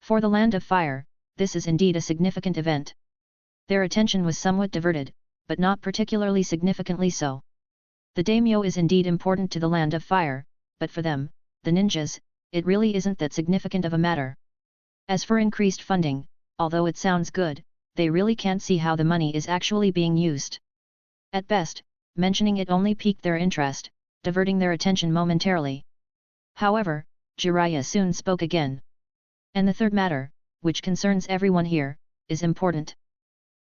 For the Land of Fire, this is indeed a significant event. Their attention was somewhat diverted, but not particularly significantly so. The daimyo is indeed important to the Land of Fire, but for them, the ninjas, it really isn't that significant of a matter. As for increased funding, although it sounds good, they really can't see how the money is actually being used. At best, mentioning it only piqued their interest, diverting their attention momentarily. However, Jiraiya soon spoke again. And the third matter, which concerns everyone here, is important.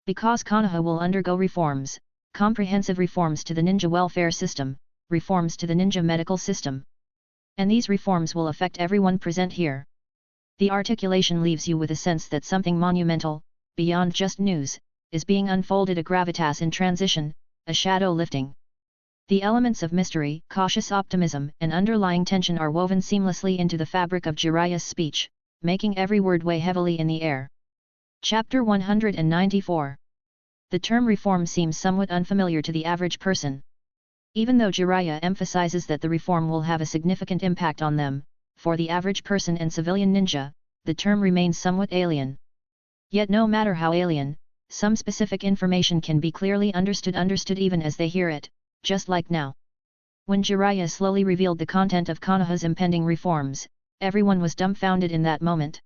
Because Konoha will undergo reforms, comprehensive reforms to the ninja welfare system, reforms to the ninja medical system. And these reforms will affect everyone present here. The articulation leaves you with a sense that something monumental, beyond just news, is being unfolded, a gravitas in transition, a shadow lifting. The elements of mystery, cautious optimism and underlying tension are woven seamlessly into the fabric of Jiraiya's speech, making every word weigh heavily in the air. Chapter 194. The term reform seems somewhat unfamiliar to the average person. Even though Jiraiya emphasizes that the reform will have a significant impact on them, for the average person and civilian ninja, the term remains somewhat alien. Yet no matter how alien, some specific information can be clearly understood even as they hear it, just like now. When Jiraiya slowly revealed the content of Konoha's impending reforms, everyone was dumbfounded in that moment.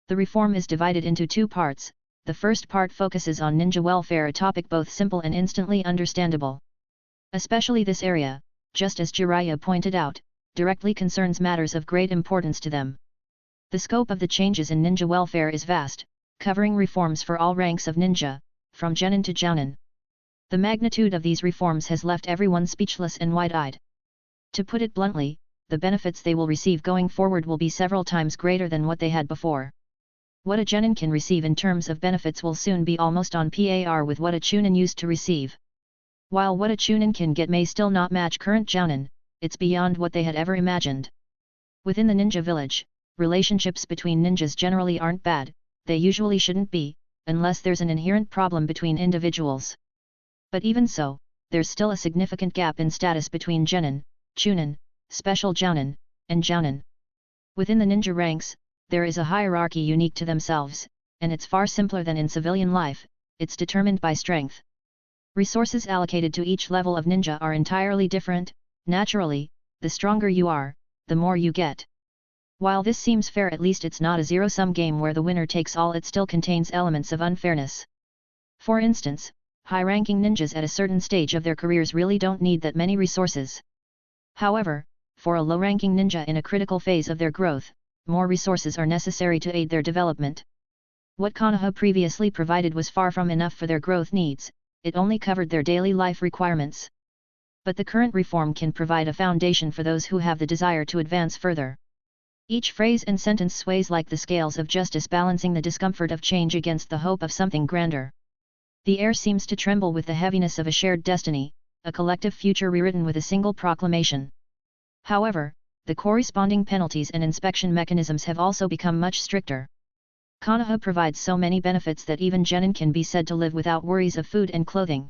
The reform is divided into two parts. The first part focuses on ninja welfare, a topic both simple and instantly understandable. Especially this area, just as Jiraiya pointed out, directly concerns matters of great importance to them. The scope of the changes in ninja welfare is vast, covering reforms for all ranks of ninja, from genin to jounin. The magnitude of these reforms has left everyone speechless and wide-eyed. To put it bluntly, the benefits they will receive going forward will be several times greater than what they had before. What a genin can receive in terms of benefits will soon be almost on par with what a chunin used to receive. While what a chunin can get may still not match current jounin, it's beyond what they had ever imagined. Within the ninja village, relationships between ninjas generally aren't bad, they usually shouldn't be, unless there's an inherent problem between individuals. But even so, there's still a significant gap in status between genin, chunin, special jounin, and jounin. Within the ninja ranks, there is a hierarchy unique to themselves, and it's far simpler than in civilian life. It's determined by strength. Resources allocated to each level of ninja are entirely different. Naturally, the stronger you are, the more you get. While this seems fair, at least it's not a zero-sum game where the winner takes all. It still contains elements of unfairness. For instance, high-ranking ninjas at a certain stage of their careers really don't need that many resources. However, for a low-ranking ninja in a critical phase of their growth, more resources are necessary to aid their development. What Konoha previously provided was far from enough for their growth needs. It only covered their daily life requirements. But the current reform can provide a foundation for those who have the desire to advance further. Each phrase and sentence sways like the scales of justice, balancing the discomfort of change against the hope of something grander. The air seems to tremble with the heaviness of a shared destiny, a collective future rewritten with a single proclamation. However, the corresponding penalties and inspection mechanisms have also become much stricter. Konoha provides so many benefits that even genin can be said to live without worries of food and clothing.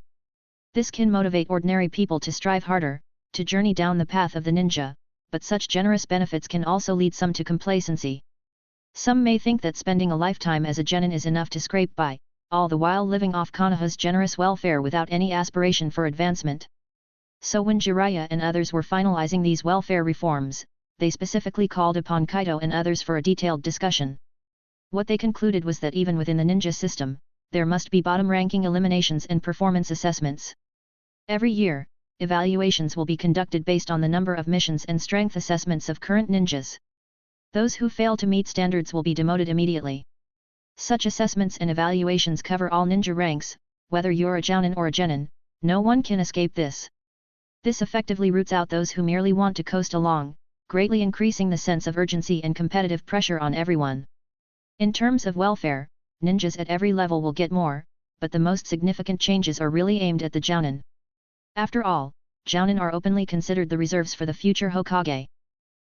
This can motivate ordinary people to strive harder, to journey down the path of the ninja, but such generous benefits can also lead some to complacency. Some may think that spending a lifetime as a genin is enough to scrape by, all the while living off Konoha's generous welfare without any aspiration for advancement. So when Jiraiya and others were finalizing these welfare reforms, they specifically called upon Kaito and others for a detailed discussion. What they concluded was that even within the ninja system, there must be bottom-ranking eliminations and performance assessments. Every year, evaluations will be conducted based on the number of missions and strength assessments of current ninjas. Those who fail to meet standards will be demoted immediately. Such assessments and evaluations cover all ninja ranks, whether you're a jounin or a genin, no one can escape this. This effectively roots out those who merely want to coast along, greatly increasing the sense of urgency and competitive pressure on everyone. In terms of welfare, ninjas at every level will get more, but the most significant changes are really aimed at the jounin. After all, jounin are openly considered the reserves for the future Hokage.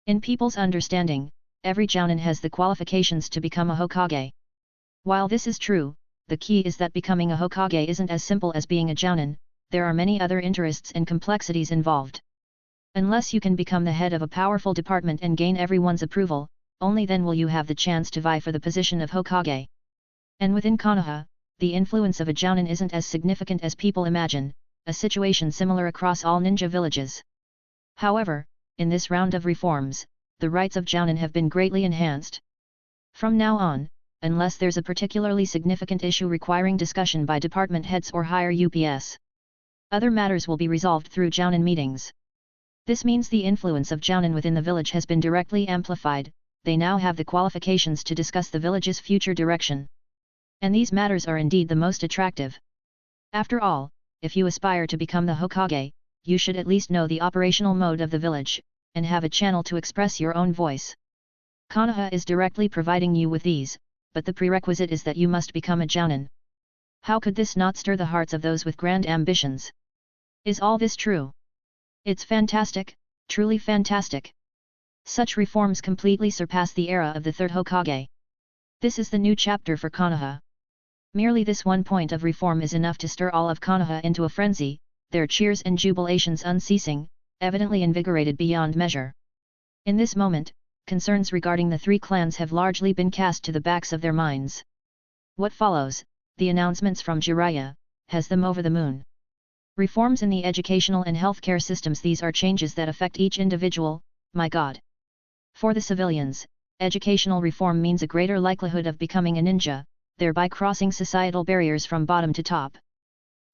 In people's understanding, every jounin has the qualifications to become a Hokage. While this is true, the key is that becoming a Hokage isn't as simple as being a jounin. There are many other interests and complexities involved. Unless you can become the head of a powerful department and gain everyone's approval, only then will you have the chance to vie for the position of Hokage. And within Konoha, the influence of a jounin isn't as significant as people imagine, a situation similar across all ninja villages. However, in this round of reforms, the rights of jounin have been greatly enhanced. From now on, unless there's a particularly significant issue requiring discussion by department heads or higher UPS, other matters will be resolved through jounin meetings. This means the influence of jounin within the village has been directly amplified. They now have the qualifications to discuss the village's future direction. And these matters are indeed the most attractive. After all, if you aspire to become the Hokage, you should at least know the operational mode of the village, and have a channel to express your own voice. Konoha is directly providing you with these, but the prerequisite is that you must become a jounin. How could this not stir the hearts of those with grand ambitions? Is all this true? It's fantastic, truly fantastic. Such reforms completely surpass the era of the third Hokage. This is the new chapter for Konoha. Merely this one point of reform is enough to stir all of Konoha into a frenzy. their cheers and jubilations unceasing, evidently invigorated beyond measure. In this moment, concerns regarding the three clans have largely been cast to the backs of their minds. What follows, the announcements from Jiraiya, has them over the moon. Reforms in the educational and healthcare systems. These are changes that affect each individual, my God. For the civilians, educational reform means a greater likelihood of becoming a ninja, thereby crossing societal barriers from bottom to top.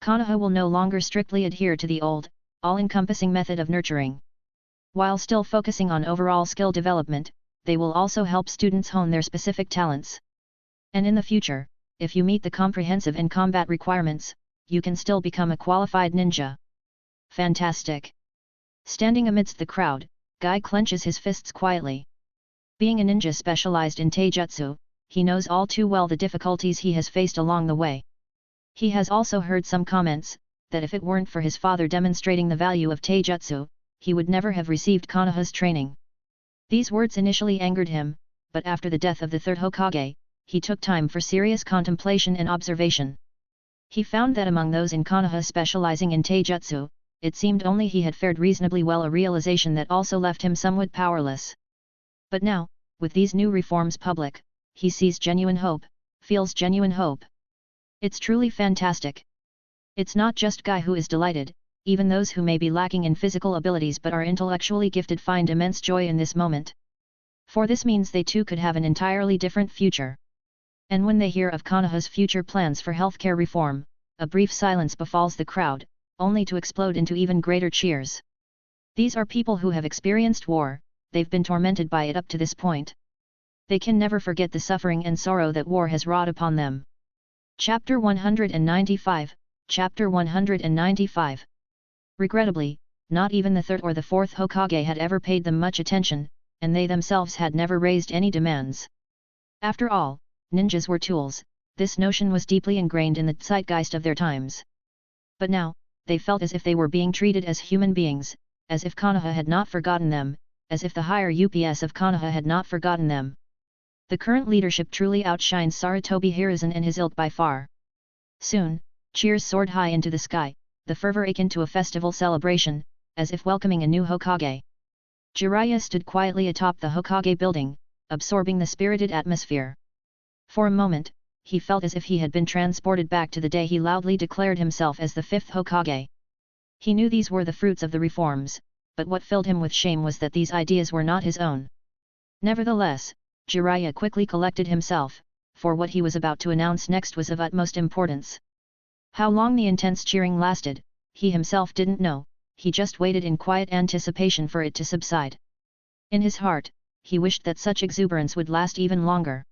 Konoha will no longer strictly adhere to the old, all-encompassing method of nurturing. While still focusing on overall skill development, they will also help students hone their specific talents. And in the future, if you meet the comprehensive and combat requirements, you can still become a qualified ninja. Fantastic! Standing amidst the crowd, Guy clenches his fists quietly. Being a ninja specialized in taijutsu, he knows all too well the difficulties he has faced along the way. He has also heard some comments, that if it weren't for his father demonstrating the value of taijutsu, he would never have received Konoha's training. These words initially angered him, but after the death of the third Hokage, he took time for serious contemplation and observation. He found that among those in Konoha specializing in taijutsu, it seemed only he had fared reasonably well, a realization that also left him somewhat powerless. But now, with these new reforms public, he sees genuine hope, feels genuine hope. It's truly fantastic. It's not just Guy who is delighted, even those who may be lacking in physical abilities but are intellectually gifted find immense joy in this moment. For this means they too could have an entirely different future. And when they hear of Konoha's future plans for healthcare reform, a brief silence befalls the crowd, only to explode into even greater cheers. These are people who have experienced war, they've been tormented by it up to this point. They can never forget the suffering and sorrow that war has wrought upon them. Chapter 195, Chapter 195. Regrettably, not even the third or the fourth Hokage had ever paid them much attention, and they themselves had never raised any demands. After all, ninjas were tools, this notion was deeply ingrained in the zeitgeist of their times. But now, they felt as if they were being treated as human beings, as if Konoha had not forgotten them, as if the higher UPS of Konoha had not forgotten them. The current leadership truly outshines Sarutobi Hiruzen and his ilk by far. Soon, cheers soared high into the sky, the fervor akin to a festival celebration, as if welcoming a new Hokage. Jiraiya stood quietly atop the Hokage building, absorbing the spirited atmosphere. For a moment, he felt as if he had been transported back to the day he loudly declared himself as the fifth Hokage. He knew these were the fruits of the reforms, but what filled him with shame was that these ideas were not his own. Nevertheless, Jiraiya quickly collected himself, for what he was about to announce next was of utmost importance. How long the intense cheering lasted, he himself didn't know, he just waited in quiet anticipation for it to subside. In his heart, he wished that such exuberance would last even longer.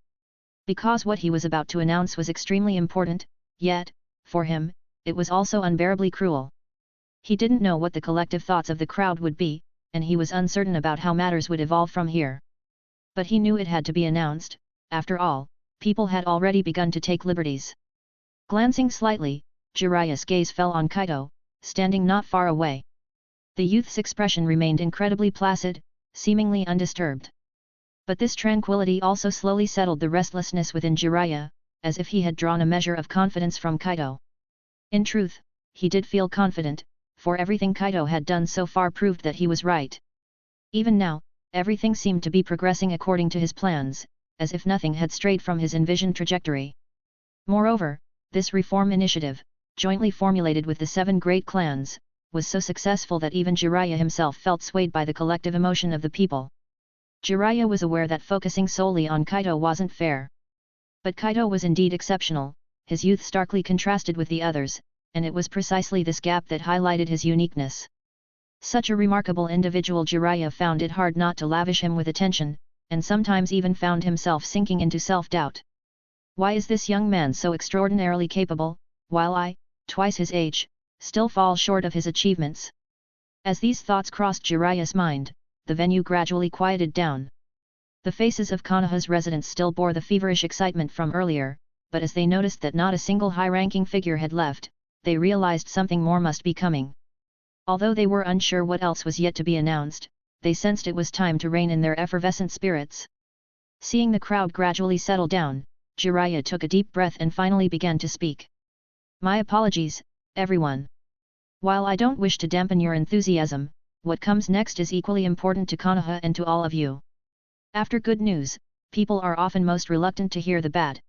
Because what he was about to announce was extremely important, yet, for him, it was also unbearably cruel. He didn't know what the collective thoughts of the crowd would be, and he was uncertain about how matters would evolve from here. But he knew it had to be announced, after all, people had already begun to take liberties. Glancing slightly, Jiraiya's gaze fell on Kaito, standing not far away. The youth's expression remained incredibly placid, seemingly undisturbed. But this tranquility also slowly settled the restlessness within Jiraiya, as if he had drawn a measure of confidence from Kaito. In truth, he did feel confident, for everything Kaito had done so far proved that he was right. Even now, everything seemed to be progressing according to his plans, as if nothing had strayed from his envisioned trajectory. Moreover, this reform initiative, jointly formulated with the 7 great clans, was so successful that even Jiraiya himself felt swayed by the collective emotion of the people. Jiraiya was aware that focusing solely on Kaito wasn't fair. But Kaito was indeed exceptional, his youth starkly contrasted with the others, and it was precisely this gap that highlighted his uniqueness. Such a remarkable individual, Jiraiya found it hard not to lavish him with attention, and sometimes even found himself sinking into self-doubt. Why is this young man so extraordinarily capable, while I, twice his age, still fall short of his achievements? As these thoughts crossed Jiraiya's mind, the venue gradually quieted down. The faces of Konoha's residents still bore the feverish excitement from earlier, but as they noticed that not a single high-ranking figure had left, they realized something more must be coming. Although they were unsure what else was yet to be announced, they sensed it was time to rein in their effervescent spirits. Seeing the crowd gradually settle down, Jiraiya took a deep breath and finally began to speak. My apologies, everyone. While I don't wish to dampen your enthusiasm, what comes next is equally important to Konoha and to all of you. After good news, people are often most reluctant to hear the bad.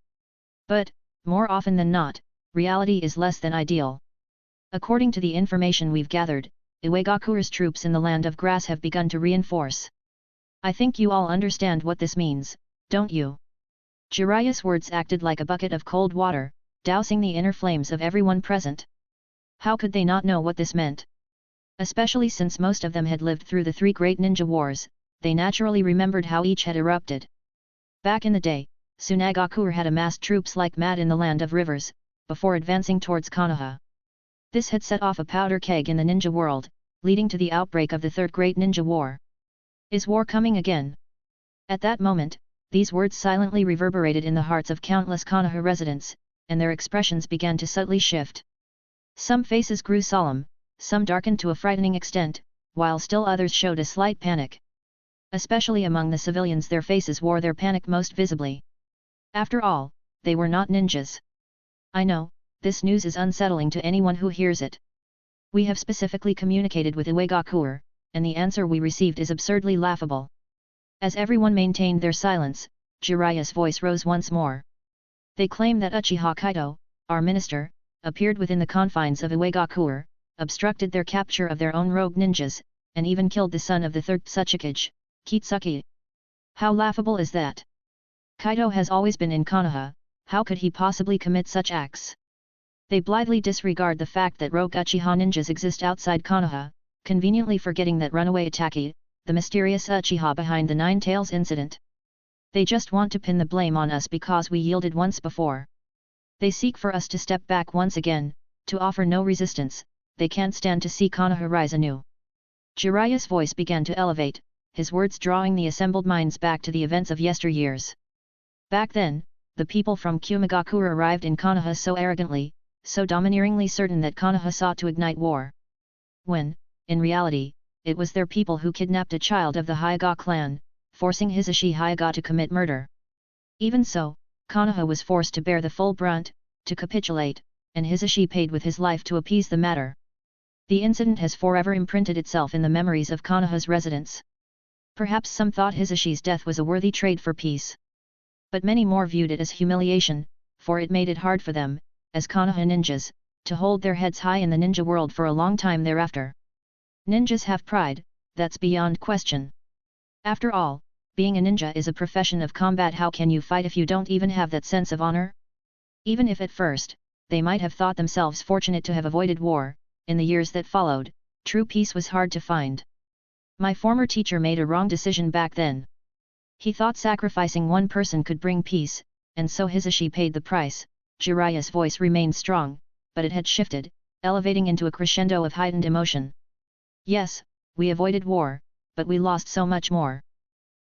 But, more often than not, reality is less than ideal. According to the information we've gathered, Iwagakura's troops in the Land of Grass have begun to reinforce. I think you all understand what this means, don't you? Jiraiya's words acted like a bucket of cold water, dousing the inner flames of everyone present. How could they not know what this meant? Especially since most of them had lived through the 3 great ninja wars, they naturally remembered how each had erupted. Back in the day, Tsunagakure had amassed troops like mad in the Land of Rivers, before advancing towards Konoha. This had set off a powder keg in the ninja world, leading to the outbreak of the 3rd Great Ninja War. Is war coming again? At that moment, these words silently reverberated in the hearts of countless Konoha residents, and their expressions began to subtly shift. Some faces grew solemn, some darkened to a frightening extent, while still others showed a slight panic. Especially among the civilians, their faces wore their panic most visibly. After all, they were not ninjas. I know, this news is unsettling to anyone who hears it. We have specifically communicated with Iwagakure, and the answer we received is absurdly laughable. As everyone maintained their silence, Jiraiya's voice rose once more. They claim that Uchiha Kaito, our minister, appeared within the confines of Iwagakure, obstructed their capture of their own rogue ninjas, and even killed the son of the 3rd Tsuchikage, Kitsuki. How laughable is that? Kaito has always been in Konoha, how could he possibly commit such acts? They blithely disregard the fact that rogue Uchiha ninjas exist outside Konoha, conveniently forgetting that runaway Itaki, the mysterious Uchiha behind the Nine Tails incident. They just want to pin the blame on us because we yielded once before. They seek for us to step back once again, to offer no resistance. They can't stand to see Konoha rise anew. Jiraiya's voice began to elevate, his words drawing the assembled minds back to the events of yesteryears. Back then, the people from Kumagakure arrived in Konoha so arrogantly, so domineeringly certain that Konoha sought to ignite war. When, in reality, it was their people who kidnapped a child of the Hyuga clan, forcing Hisashi Hyuga to commit murder. Even so, Konoha was forced to bear the full brunt, to capitulate, and Hisashi paid with his life to appease the matter. The incident has forever imprinted itself in the memories of Konoha's residents. Perhaps some thought Hisashi's death was a worthy trade for peace. But many more viewed it as humiliation, for it made it hard for them, as Konoha ninjas, to hold their heads high in the ninja world for a long time thereafter. Ninjas have pride, that's beyond question. After all, being a ninja is a profession of combat. How can you fight if you don't even have that sense of honor? Even if at first, they might have thought themselves fortunate to have avoided war, in the years that followed, true peace was hard to find. My former teacher made a wrong decision back then. He thought sacrificing one person could bring peace, and so Hisashi paid the price. Jiraiya's voice remained strong, but it had shifted, elevating into a crescendo of heightened emotion. Yes, we avoided war, but we lost so much more.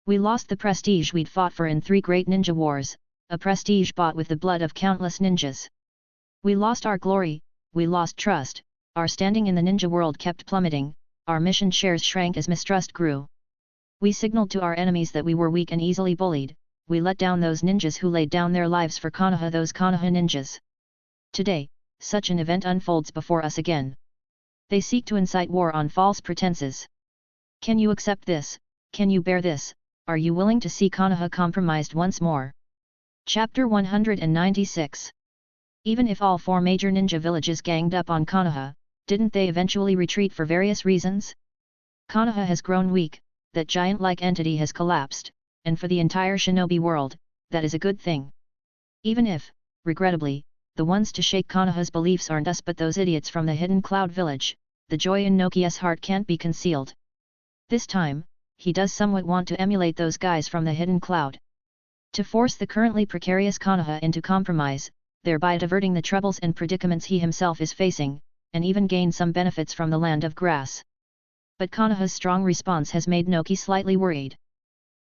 We lost the prestige we'd fought for in 3 great ninja wars, a prestige bought with the blood of countless ninjas. We lost our glory, we lost trust, our standing in the ninja world kept plummeting, our mission shares shrank as mistrust grew. We signaled to our enemies that we were weak and easily bullied. We let down those ninjas who laid down their lives for Konoha, those Konoha ninjas. Today, such an event unfolds before us again. They seek to incite war on false pretenses. Can you accept this? Can you bear this? Are you willing to see Konoha compromised once more? Chapter 196. Even if all 4 major ninja villages ganged up on Konoha, didn't they eventually retreat for various reasons? Konoha has grown weak, that giant-like entity has collapsed, and for the entire shinobi world, that is a good thing. Even if, regrettably, the ones to shake Konoha's beliefs aren't us but those idiots from the Hidden Cloud village, the joy in Nokia's heart can't be concealed. This time, he does somewhat want to emulate those guys from the Hidden Cloud. To force the currently precarious Konoha into compromise, thereby diverting the troubles and predicaments he himself is facing, and even gain some benefits from the Land of Grass. But Konoha's strong response has made Noki slightly worried.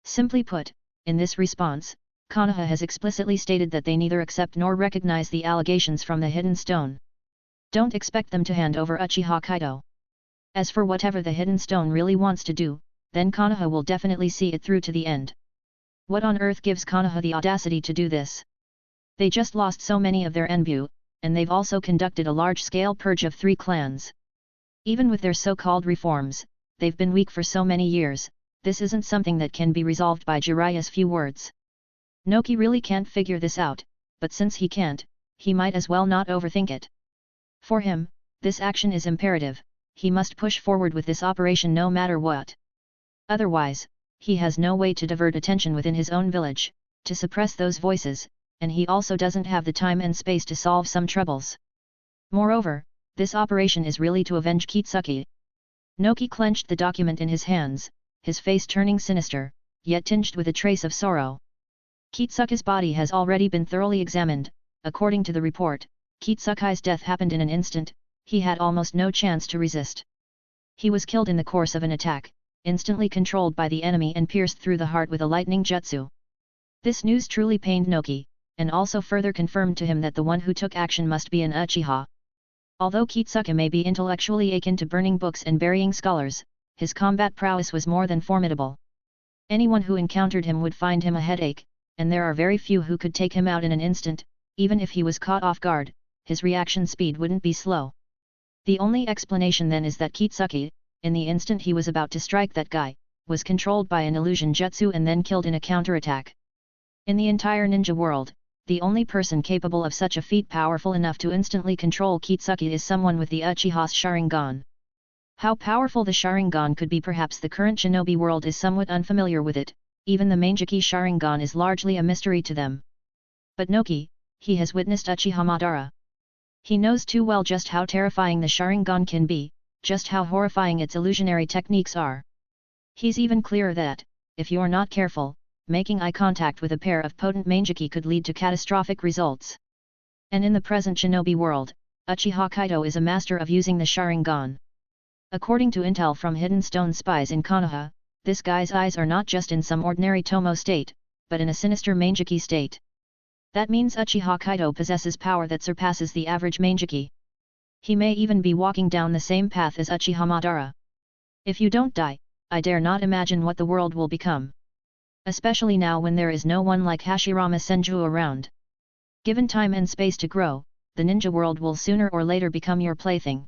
Simply put, in this response, Konoha has explicitly stated that they neither accept nor recognize the allegations from the Hidden Stone. Don't expect them to hand over Uchiha Kaito. As for whatever the Hidden Stone really wants to do, then Konoha will definitely see it through to the end. What on earth gives Konoha the audacity to do this? They just lost so many of their Enbu, and they've also conducted a large-scale purge of 3 clans. Even with their so-called reforms, they've been weak for so many years. This isn't something that can be resolved by Jiraiya's few words. Noki really can't figure this out, but since he can't, he might as well not overthink it. For him, this action is imperative, he must push forward with this operation no matter what. Otherwise, he has no way to divert attention within his own village, to suppress those voices, and he also doesn't have the time and space to solve some troubles. Moreover, this operation is really to avenge Kitsuki. Noki clenched the document in his hands, his face turning sinister, yet tinged with a trace of sorrow. Kitsuki's body has already been thoroughly examined. According to the report, Kitsuki's death happened in an instant, he had almost no chance to resist. He was killed in the course of an attack, instantly controlled by the enemy and pierced through the heart with a lightning jutsu. This news truly pained Noki, and also further confirmed to him that the one who took action must be an Uchiha. Although Kitsuki may be intellectually akin to burning books and burying scholars, his combat prowess was more than formidable. Anyone who encountered him would find him a headache, and there are very few who could take him out in an instant. Even if he was caught off guard, his reaction speed wouldn't be slow. The only explanation then is that Kitsuki, in the instant he was about to strike that guy, was controlled by an illusion jutsu and then killed in a counterattack. In the entire ninja world, the only person capable of such a feat powerful enough to instantly control Kitsuki is someone with the Uchiha's Sharingan. How powerful the Sharingan could be, perhaps the current shinobi world is somewhat unfamiliar with it, even the Mangeki Sharingan is largely a mystery to them. But Noki, he has witnessed Uchiha Madara. He knows too well just how terrifying the Sharingan can be, just how horrifying its illusionary techniques are. He's even clearer that, if you're not careful, making eye contact with a pair of potent Mangeki could lead to catastrophic results. And in the present shinobi world, Uchiha Kaito is a master of using the Sharingan. According to intel from Hidden Stone spies in Konoha, this guy's eyes are not just in some ordinary Tomo state, but in a sinister Mangeki state. That means Uchiha Kaito possesses power that surpasses the average Mangeki. He may even be walking down the same path as Uchiha Madara. If you don't die, I dare not imagine what the world will become. Especially now when there is no one like Hashirama Senju around. Given time and space to grow, the ninja world will sooner or later become your plaything.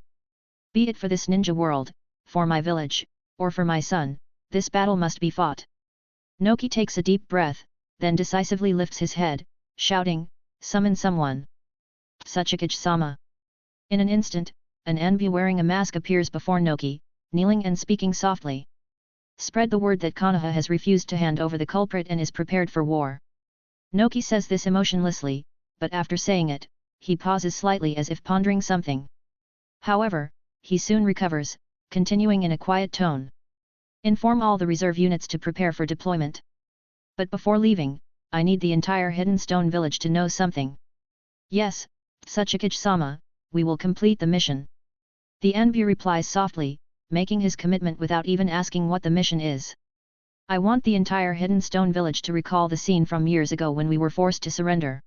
Be it for this ninja world, for my village, or for my son, this battle must be fought. Noki takes a deep breath, then decisively lifts his head, shouting, "Summon someone!" Tsuchikage-sama. In an instant, an Anbu wearing a mask appears before Noki, kneeling and speaking softly. Spread the word that Konoha has refused to hand over the culprit and is prepared for war. Noki says this emotionlessly, but after saying it, he pauses slightly as if pondering something. However, he soon recovers, continuing in a quiet tone. Inform all the reserve units to prepare for deployment. But before leaving, I need the entire Hidden Stone village to know something. Yes, Tsuchikage-sama, we will complete the mission. The Anbu replies softly, making his commitment without even asking what the mission is. I want the entire Hidden Stone village to recall the scene from years ago when we were forced to surrender.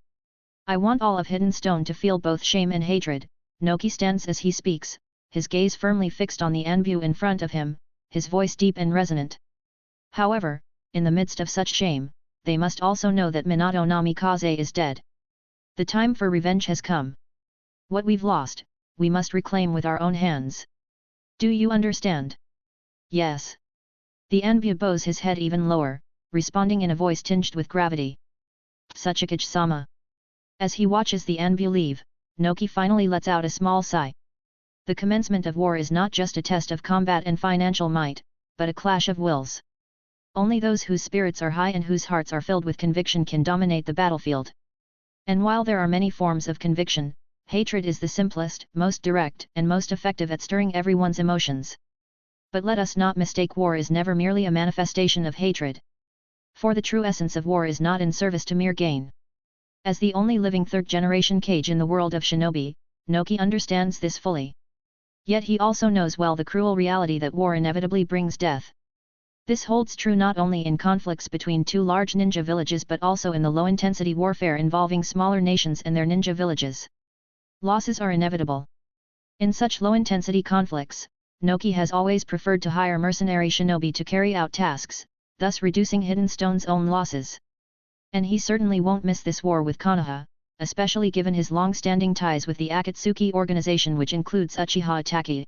I want all of Hidden Stone to feel both shame and hatred. Noki stands as he speaks, his gaze firmly fixed on the Anbu in front of him, his voice deep and resonant. However, in the midst of such shame, they must also know that Minato Namikaze is dead. The time for revenge has come. What we've lost, we must reclaim with our own hands. Do you understand? Yes. The Anbu bows his head even lower, responding in a voice tinged with gravity. Tsuchikage-sama. As he watches the Anbu leave, Noki finally lets out a small sigh. The commencement of war is not just a test of combat and financial might, but a clash of wills. Only those whose spirits are high and whose hearts are filled with conviction can dominate the battlefield. And while there are many forms of conviction, hatred is the simplest, most direct, and most effective at stirring everyone's emotions. But let us not mistake, war is never merely a manifestation of hatred. For the true essence of war is not in service to mere gain. As the only living third-generation Kage in the world of shinobi, Noki understands this fully. Yet he also knows well the cruel reality that war inevitably brings death. This holds true not only in conflicts between two large ninja villages but also in the low-intensity warfare involving smaller nations and their ninja villages. Losses are inevitable. In such low-intensity conflicts, Noki has always preferred to hire mercenary shinobi to carry out tasks, thus reducing Hidden Stone's own losses. And he certainly won't miss this war with Konoha, especially given his long-standing ties with the Akatsuki organization, which includes Uchiha Itachi.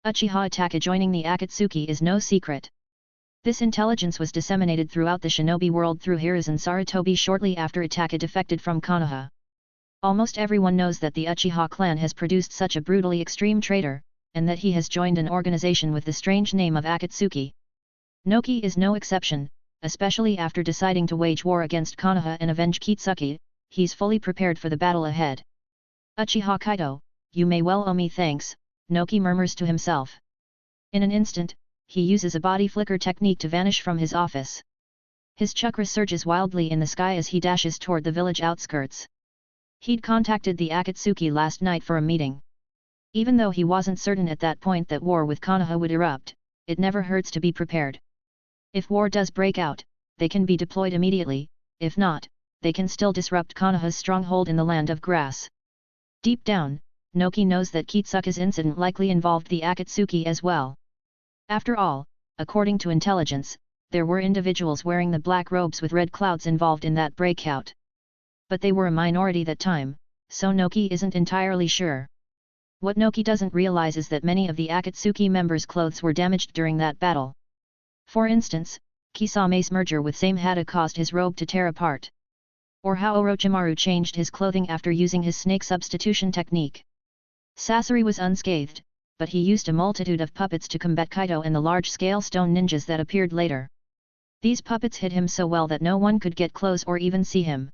Uchiha Taka joining the Akatsuki is no secret. This intelligence was disseminated throughout the shinobi world through Hiruzen Sarutobi shortly after Taka defected from Konoha. Almost everyone knows that the Uchiha clan has produced such a brutally extreme traitor, and that he has joined an organization with the strange name of Akatsuki. Noki is no exception, especially after deciding to wage war against Konoha and avenge Kitsuki. He's fully prepared for the battle ahead. Uchiha Kaito, you may well owe me thanks, Noki murmurs to himself. In an instant, he uses a body flicker technique to vanish from his office. His chakra surges wildly in the sky as he dashes toward the village outskirts. He'd contacted the Akatsuki last night for a meeting. Even though he wasn't certain at that point that war with Konoha would erupt, it never hurts to be prepared. If war does break out, they can be deployed immediately, if not, they can still disrupt Konoha's stronghold in the land of grass. Deep down, Noki knows that Kitsuka's incident likely involved the Akatsuki as well. After all, according to intelligence, there were individuals wearing the black robes with red clouds involved in that breakout. But they were a minority that time, so Noki isn't entirely sure. What Noki doesn't realize is that many of the Akatsuki members' clothes were damaged during that battle. For instance, Kisame's merger with Samehada caused his robe to tear apart. Or how Orochimaru changed his clothing after using his snake substitution technique. Sasori was unscathed, but he used a multitude of puppets to combat Kaito and the large-scale stone ninjas that appeared later. These puppets hid him so well that no one could get close or even see him.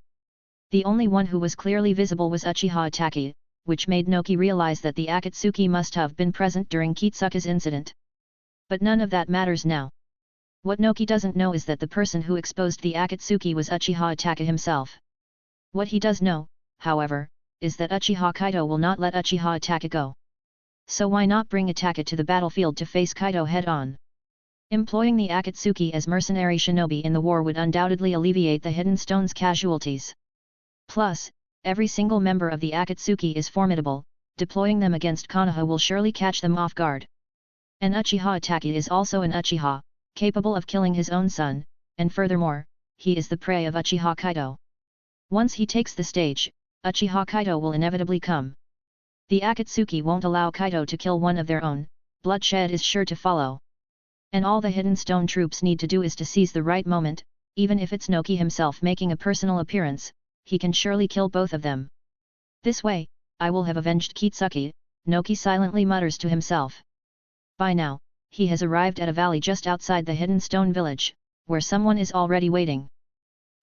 The only one who was clearly visible was Uchiha Taki, which made Noki realize that the Akatsuki must have been present during Kitsuka's incident. But none of that matters now. What Noki doesn't know is that the person who exposed the Akatsuki was Uchiha Taka himself. What he does know, however, is that Uchiha Kaito will not let Uchiha Taka go. So why not bring Taka to the battlefield to face Kaito head-on? Employing the Akatsuki as mercenary shinobi in the war would undoubtedly alleviate the Hidden Stone's casualties. Plus, every single member of the Akatsuki is formidable, deploying them against Konoha will surely catch them off guard. And Uchiha Taka is also an Uchiha, capable of killing his own son, and furthermore, he is the prey of Uchiha Kaito. Once he takes the stage, Uchiha Kaito will inevitably come. The Akatsuki won't allow Kaito to kill one of their own, bloodshed is sure to follow. And all the Hidden Stone troops need to do is to seize the right moment, even if it's Noki himself making a personal appearance, he can surely kill both of them. This way, I will have avenged Kitsuki, Noki silently mutters to himself. By now, he has arrived at a valley just outside the Hidden Stone village, where someone is already waiting.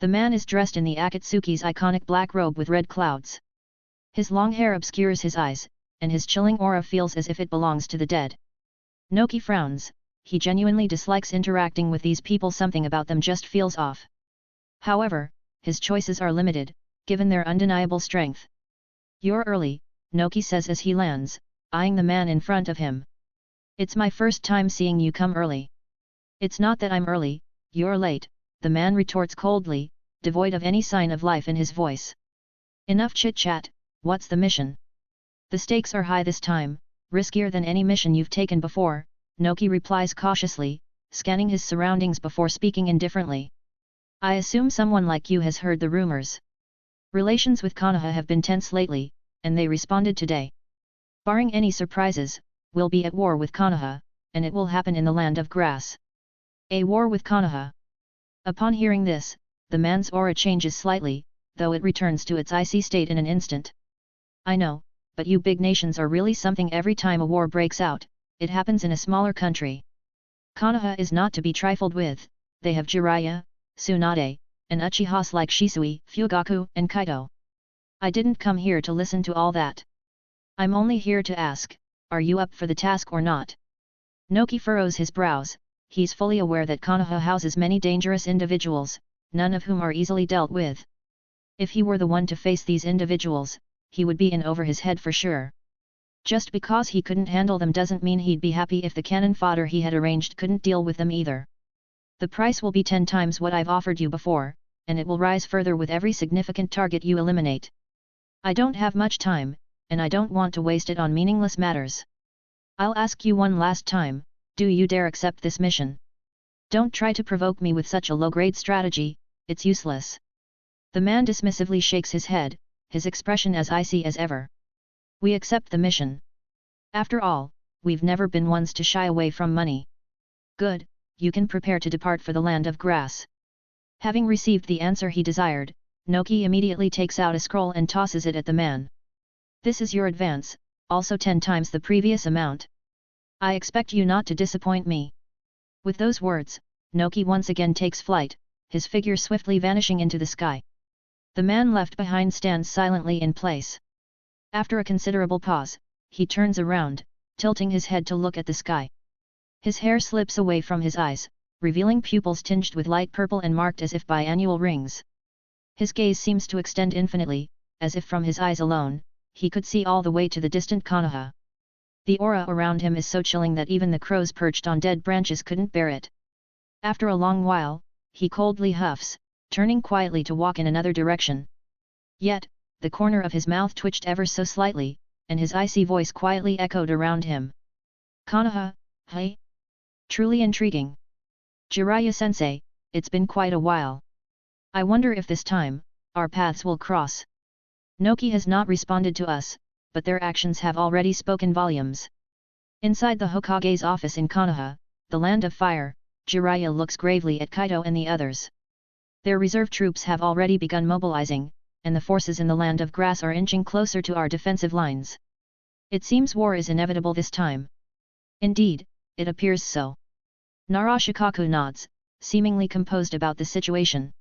The man is dressed in the Akatsuki's iconic black robe with red clouds. His long hair obscures his eyes, and his chilling aura feels as if it belongs to the dead. Noki frowns, he genuinely dislikes interacting with these people, something about them just feels off. However, his choices are limited, given their undeniable strength. You're early, Noki says as he lands, eyeing the man in front of him. It's my first time seeing you come early. It's not that I'm early, you're late, the man retorts coldly, devoid of any sign of life in his voice. Enough chit-chat, what's the mission? The stakes are high this time, riskier than any mission you've taken before, Noki replies cautiously, scanning his surroundings before speaking indifferently. I assume someone like you has heard the rumors. Relations with Konoha have been tense lately, and they responded today. Barring any surprises, we'll be at war with Konoha, and it will happen in the land of grass. A war with Konoha. Upon hearing this, the man's aura changes slightly, though it returns to its icy state in an instant. I know, but you big nations are really something. Every time a war breaks out, it happens in a smaller country. Konoha is not to be trifled with, they have Jiraiya, Tsunade, and Uchihas like Shisui, Fugaku, and Kaito. I didn't come here to listen to all that. I'm only here to ask, are you up for the task or not? Noki furrows his brows, he's fully aware that Konoha houses many dangerous individuals, none of whom are easily dealt with. If he were the one to face these individuals, he would be in over his head for sure. Just because he couldn't handle them doesn't mean he'd be happy if the cannon fodder he had arranged couldn't deal with them either. The price will be 10 times what I've offered you before, and it will rise further with every significant target you eliminate. I don't have much time, and I don't want to waste it on meaningless matters. I'll ask you one last time, do you dare accept this mission? Don't try to provoke me with such a low-grade strategy, it's useless. The man dismissively shakes his head, his expression as icy as ever. We accept the mission. After all, we've never been ones to shy away from money. Good, you can prepare to depart for the land of grass. Having received the answer he desired, Noki immediately takes out a scroll and tosses it at the man. This is your advance, also 10 times the previous amount. I expect you not to disappoint me. With those words, Noki once again takes flight, his figure swiftly vanishing into the sky. The man left behind stands silently in place. After a considerable pause, he turns around, tilting his head to look at the sky. His hair slips away from his eyes, revealing pupils tinged with light purple and marked as if by annual rings. His gaze seems to extend infinitely, as if from his eyes alone, he could see all the way to the distant Konoha. The aura around him is so chilling that even the crows perched on dead branches couldn't bear it. After a long while, he coldly huffs, turning quietly to walk in another direction. Yet, the corner of his mouth twitched ever so slightly, and his icy voice quietly echoed around him. Konoha, hey? Truly intriguing. Jiraiya-sensei, it's been quite a while. I wonder if this time, our paths will cross. Noki has not responded to us, but their actions have already spoken volumes. Inside the Hokage's office in Konoha, the land of fire, Jiraiya looks gravely at Kaito and the others. Their reserve troops have already begun mobilizing, and the forces in the land of grass are inching closer to our defensive lines. It seems war is inevitable this time. Indeed, it appears so. Narashikaku nods, seemingly composed about the situation.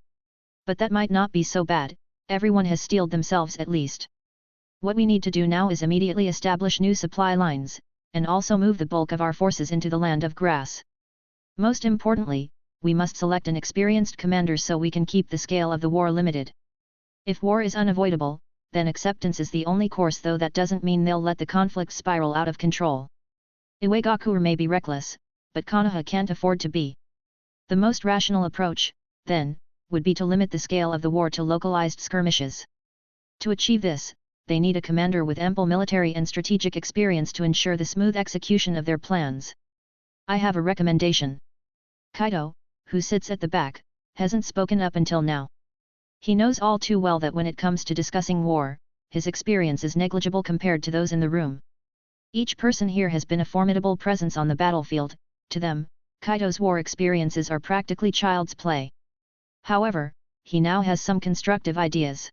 But that might not be so bad, everyone has steeled themselves at least. What we need to do now is immediately establish new supply lines, and also move the bulk of our forces into the land of grass. Most importantly, we must select an experienced commander so we can keep the scale of the war limited. If war is unavoidable, then acceptance is the only course, though that doesn't mean they'll let the conflict spiral out of control. Iwagakure may be reckless, but Konoha can't afford to be. The most rational approach, then, would be to limit the scale of the war to localized skirmishes. To achieve this, they need a commander with ample military and strategic experience to ensure the smooth execution of their plans. I have a recommendation. Kaito, who sits at the back, hasn't spoken up until now. He knows all too well that when it comes to discussing war, his experience is negligible compared to those in the room. Each person here has been a formidable presence on the battlefield. To them, Kaito's war experiences are practically child's play. However, he now has some constructive ideas.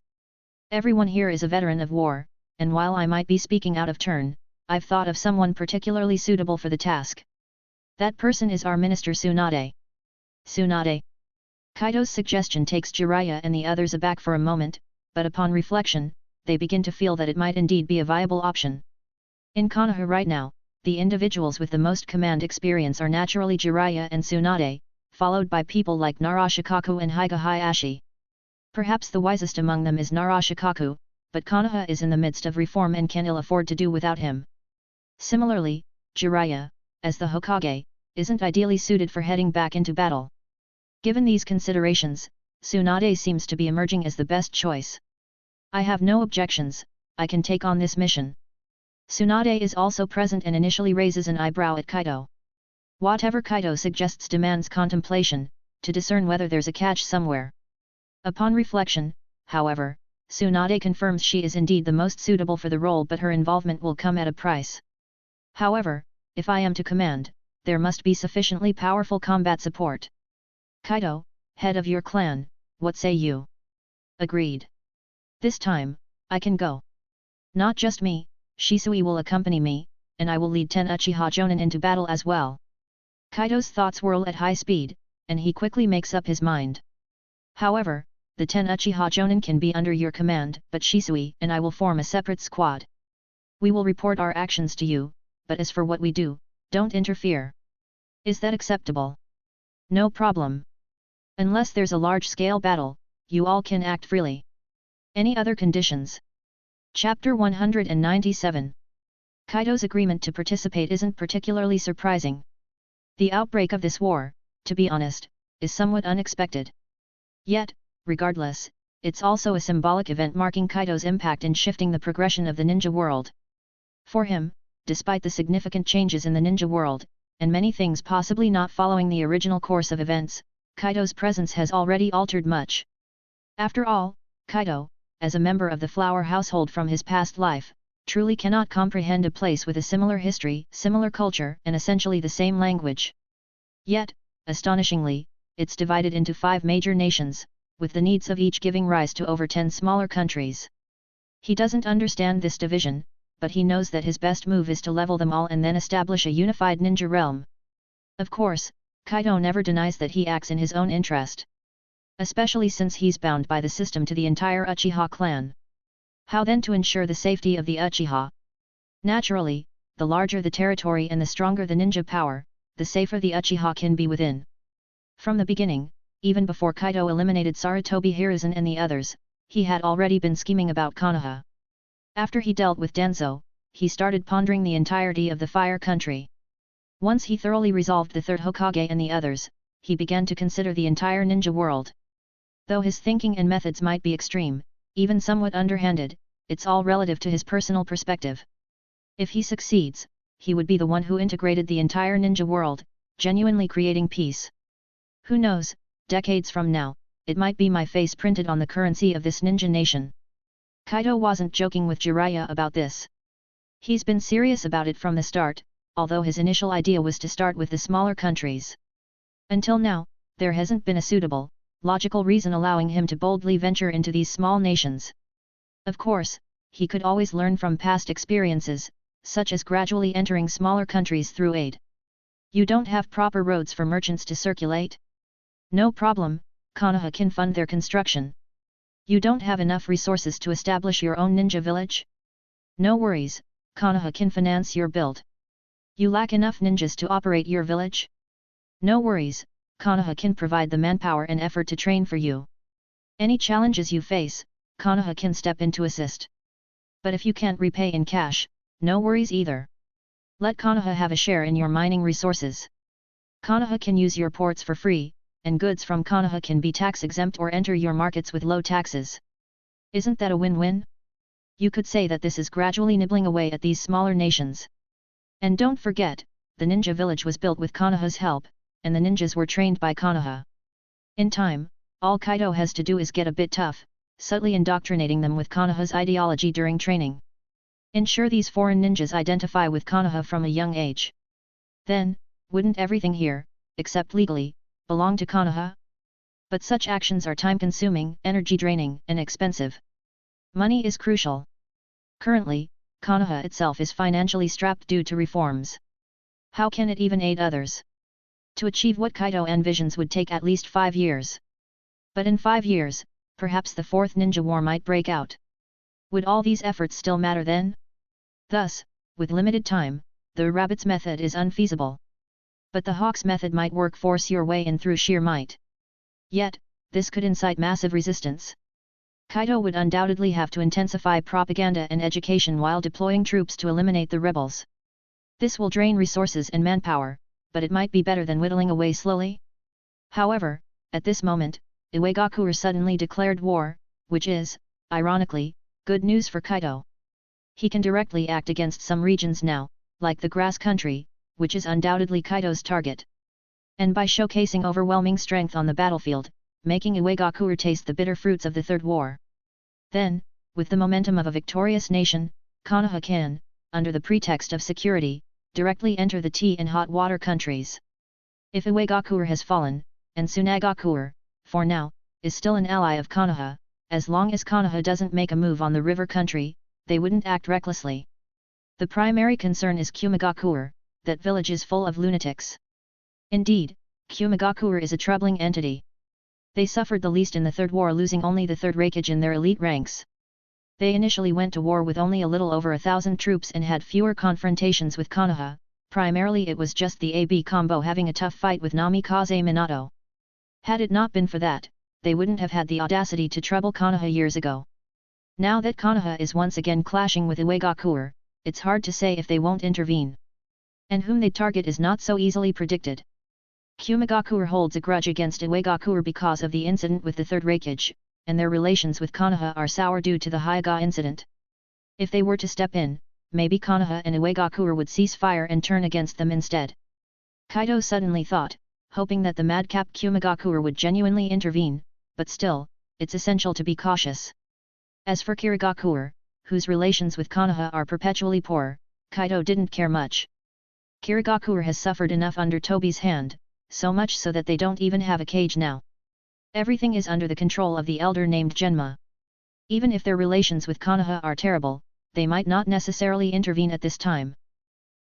Everyone here is a veteran of war, and while I might be speaking out of turn, I've thought of someone particularly suitable for the task. That person is our Minister Tsunade. Tsunade? Kaito's suggestion takes Jiraiya and the others aback for a moment, but upon reflection, they begin to feel that it might indeed be a viable option. In Konoha right now, the individuals with the most command experience are naturally Jiraiya and Tsunade, followed by people like Narashikaku and Higa Hayashi. Perhaps the wisest among them is Narashikaku, but Konoha is in the midst of reform and can ill afford to do without him. Similarly, Jiraiya, as the Hokage, isn't ideally suited for heading back into battle. Given these considerations, Tsunade seems to be emerging as the best choice. I have no objections, I can take on this mission. Tsunade is also present and initially raises an eyebrow at Kaito. Whatever Kaito suggests demands contemplation, to discern whether there's a catch somewhere. Upon reflection, however, Tsunade confirms she is indeed the most suitable for the role, but her involvement will come at a price. However, if I am to command, there must be sufficiently powerful combat support. Kaito, head of your clan, what say you? Agreed. This time, I can go. Not just me, Shisui will accompany me, and I will lead 10 Uchiha Jonin into battle as well. Kaito's thoughts whirl at high speed, and he quickly makes up his mind. However, the 10 Uchiha Jonin can be under your command, but Shisui and I will form a separate squad. We will report our actions to you, but as for what we do, don't interfere. Is that acceptable? No problem. Unless there's a large-scale battle, you all can act freely. Any other conditions? Chapter 197. Kaito's agreement to participate isn't particularly surprising. The outbreak of this war, to be honest, is somewhat unexpected. Yet, regardless, it's also a symbolic event marking Kaito's impact in shifting the progression of the ninja world. For him, despite the significant changes in the ninja world, and many things possibly not following the original course of events, Kaito's presence has already altered much. After all, Kaito, as a member of the flower household from his past life, truly cannot comprehend a place with a similar history, similar culture, and essentially the same language. Yet, astonishingly, it's divided into 5 major nations, with the needs of each giving rise to over 10 smaller countries. He doesn't understand this division, but he knows that his best move is to level them all and then establish a unified ninja realm. Of course, Kaito never denies that he acts in his own interest. Especially since he's bound by the system to the entire Uchiha clan. How then to ensure the safety of the Uchiha? Naturally, the larger the territory and the stronger the ninja power, the safer the Uchiha can be within. From the beginning, even before Kaito eliminated Sarutobi Hiruzen and the others, he had already been scheming about Konoha. After he dealt with Danzo, he started pondering the entirety of the Fire Country. Once he thoroughly resolved the third Hokage and the others, he began to consider the entire ninja world. Though his thinking and methods might be extreme, even somewhat underhanded, it's all relative to his personal perspective. If he succeeds, he would be the one who integrated the entire ninja world, genuinely creating peace. Who knows, decades from now, it might be my face printed on the currency of this ninja nation. Kaito wasn't joking with Jiraiya about this. He's been serious about it from the start, although his initial idea was to start with the smaller countries. Until now, there hasn't been a suitable, logical reason allowing him to boldly venture into these small nations. Of course, he could always learn from past experiences, such as gradually entering smaller countries through aid. You don't have proper roads for merchants to circulate? No problem, Konoha can fund their construction. You don't have enough resources to establish your own ninja village? No worries, Konoha can finance your build. You lack enough ninjas to operate your village? No worries, Konoha can provide the manpower and effort to train for you. Any challenges you face, Konoha can step in to assist. But if you can't repay in cash, no worries either. Let Konoha have a share in your mining resources. Konoha can use your ports for free, and goods from Konoha can be tax-exempt or enter your markets with low taxes. Isn't that a win-win? You could say that this is gradually nibbling away at these smaller nations. And don't forget, the ninja village was built with Konoha's help, and the ninjas were trained by Konoha. In time, all Kaito has to do is get a bit tough, subtly indoctrinating them with Konoha's ideology during training. Ensure these foreign ninjas identify with Konoha from a young age. Then, wouldn't everything here, except legally, belong to Konoha? But such actions are time-consuming, energy-draining, and expensive. Money is crucial. Currently, Konoha itself is financially strapped due to reforms. How can it even aid others? To achieve what Kaito envisions would take at least 5 years. But in 5 years, perhaps the Fourth Ninja War might break out. Would all these efforts still matter then? Thus, with limited time, the rabbit's method is unfeasible. But the hawk's method might work, force your way in through sheer might. Yet, this could incite massive resistance. Kaito would undoubtedly have to intensify propaganda and education while deploying troops to eliminate the rebels. This will drain resources and manpower, but it might be better than whittling away slowly. However, at this moment, Iwagakure suddenly declared war, which is, ironically, good news for Kaito. He can directly act against some regions now, like the Grass Country, which is undoubtedly Kaito's target. And by showcasing overwhelming strength on the battlefield, making Iwagakure taste the bitter fruits of the Third War. Then, with the momentum of a victorious nation, Konoha can, under the pretext of security, directly enter the tea and hot water countries. If Iwagakure has fallen, and Tsunagakure, for now, is still an ally of Konoha, as long as Konoha doesn't make a move on the river country, they wouldn't act recklessly. The primary concern is Kumagakure, that village is full of lunatics. Indeed, Kumagakure is a troubling entity. They suffered the least in the Third War, losing only the Third Raikage in their elite ranks. They initially went to war with only a little over 1,000 troops and had fewer confrontations with Konoha. Primarily it was just the AB combo having a tough fight with Namikaze Minato. Had it not been for that, they wouldn't have had the audacity to trouble Konoha years ago. Now that Konoha is once again clashing with Iwagakure, it's hard to say if they won't intervene. And whom they target is not so easily predicted. Kumagakure holds a grudge against Iwagakure because of the incident with the Third Raikage, and their relations with Konoha are sour due to the Hyuga incident. If they were to step in, maybe Konoha and Iwagakure would cease fire and turn against them instead. Kaito suddenly thought, hoping that the madcap Kumagakure would genuinely intervene, but still, it's essential to be cautious. As for Kirigakure, whose relations with Konoha are perpetually poor, Kaito didn't care much. Kirigakure has suffered enough under Tobi's hand, so much so that they don't even have a cage now. Everything is under the control of the elder named Genma. Even if their relations with Konoha are terrible, they might not necessarily intervene at this time.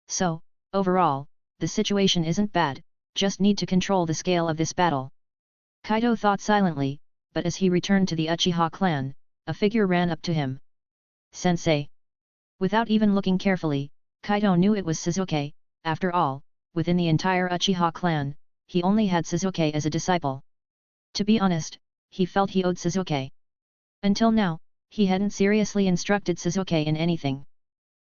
So, overall, the situation isn't bad, just need to control the scale of this battle. Kaito thought silently, but as he returned to the Uchiha clan, a figure ran up to him. "Sensei." Without even looking carefully, Kaito knew it was Sasuke. After all, within the entire Uchiha clan, he only had Sasuke as a disciple. To be honest, he felt he owed Sasuke. Until now, he hadn't seriously instructed Sasuke in anything.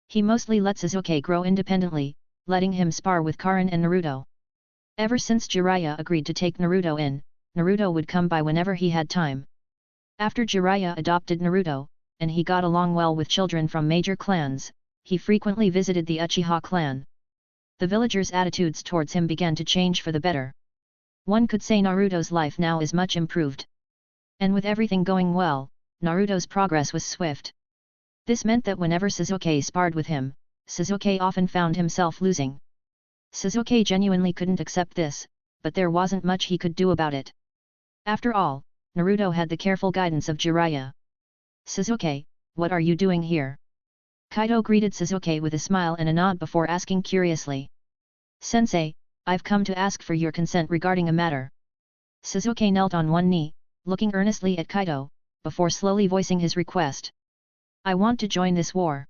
He mostly let Sasuke grow independently, letting him spar with Karin and Naruto. Ever since Jiraiya agreed to take Naruto in, Naruto would come by whenever he had time. After Jiraiya adopted Naruto, and he got along well with children from major clans, he frequently visited the Uchiha clan. The villagers' attitudes towards him began to change for the better. One could say Naruto's life now is much improved. And with everything going well, Naruto's progress was swift. This meant that whenever Sasuke sparred with him, Sasuke often found himself losing. Sasuke genuinely couldn't accept this, but there wasn't much he could do about it. After all, Naruto had the careful guidance of Jiraiya. "Sasuke, what are you doing here?" Kaito greeted Sasuke with a smile and a nod before asking curiously. "Sensei, I've come to ask for your consent regarding a matter." Sasuke knelt on one knee, looking earnestly at Kaito, before slowly voicing his request. "I want to join this war."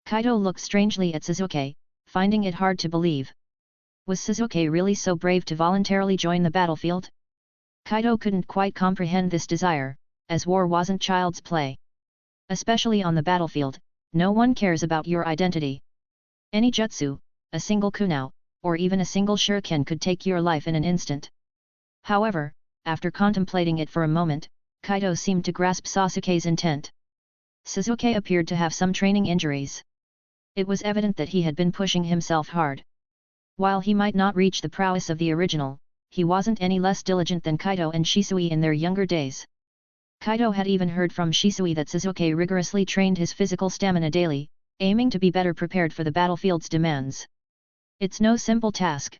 Kaito looked strangely at Sasuke, finding it hard to believe. Was Sasuke really so brave to voluntarily join the battlefield? Kaito couldn't quite comprehend this desire, as war wasn't child's play. Especially on the battlefield, no one cares about your identity. Any jutsu, a single kunai, or even a single shuriken could take your life in an instant. However, after contemplating it for a moment, Kaito seemed to grasp Sasuke's intent. Sasuke appeared to have some training injuries. It was evident that he had been pushing himself hard. While he might not reach the prowess of the original, he wasn't any less diligent than Kaito and Shisui in their younger days. Kaito had even heard from Shisui that Sasuke rigorously trained his physical stamina daily, aiming to be better prepared for the battlefield's demands. It's no simple task.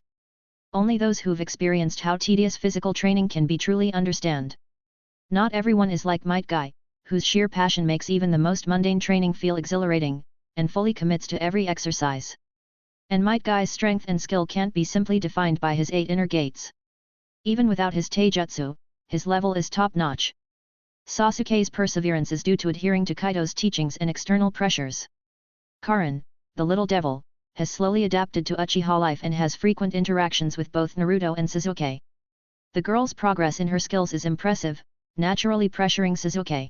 Only those who've experienced how tedious physical training can be truly understand. Not everyone is like Might Guy, whose sheer passion makes even the most mundane training feel exhilarating, and fully commits to every exercise. And Might Guy's strength and skill can't be simply defined by his 8 inner gates. Even without his taijutsu, his level is top-notch. Sasuke's perseverance is due to adhering to Kaito's teachings and external pressures. Karin, the little devil, has slowly adapted to Uchiha life and has frequent interactions with both Naruto and Sasuke. The girl's progress in her skills is impressive, naturally pressuring Sasuke.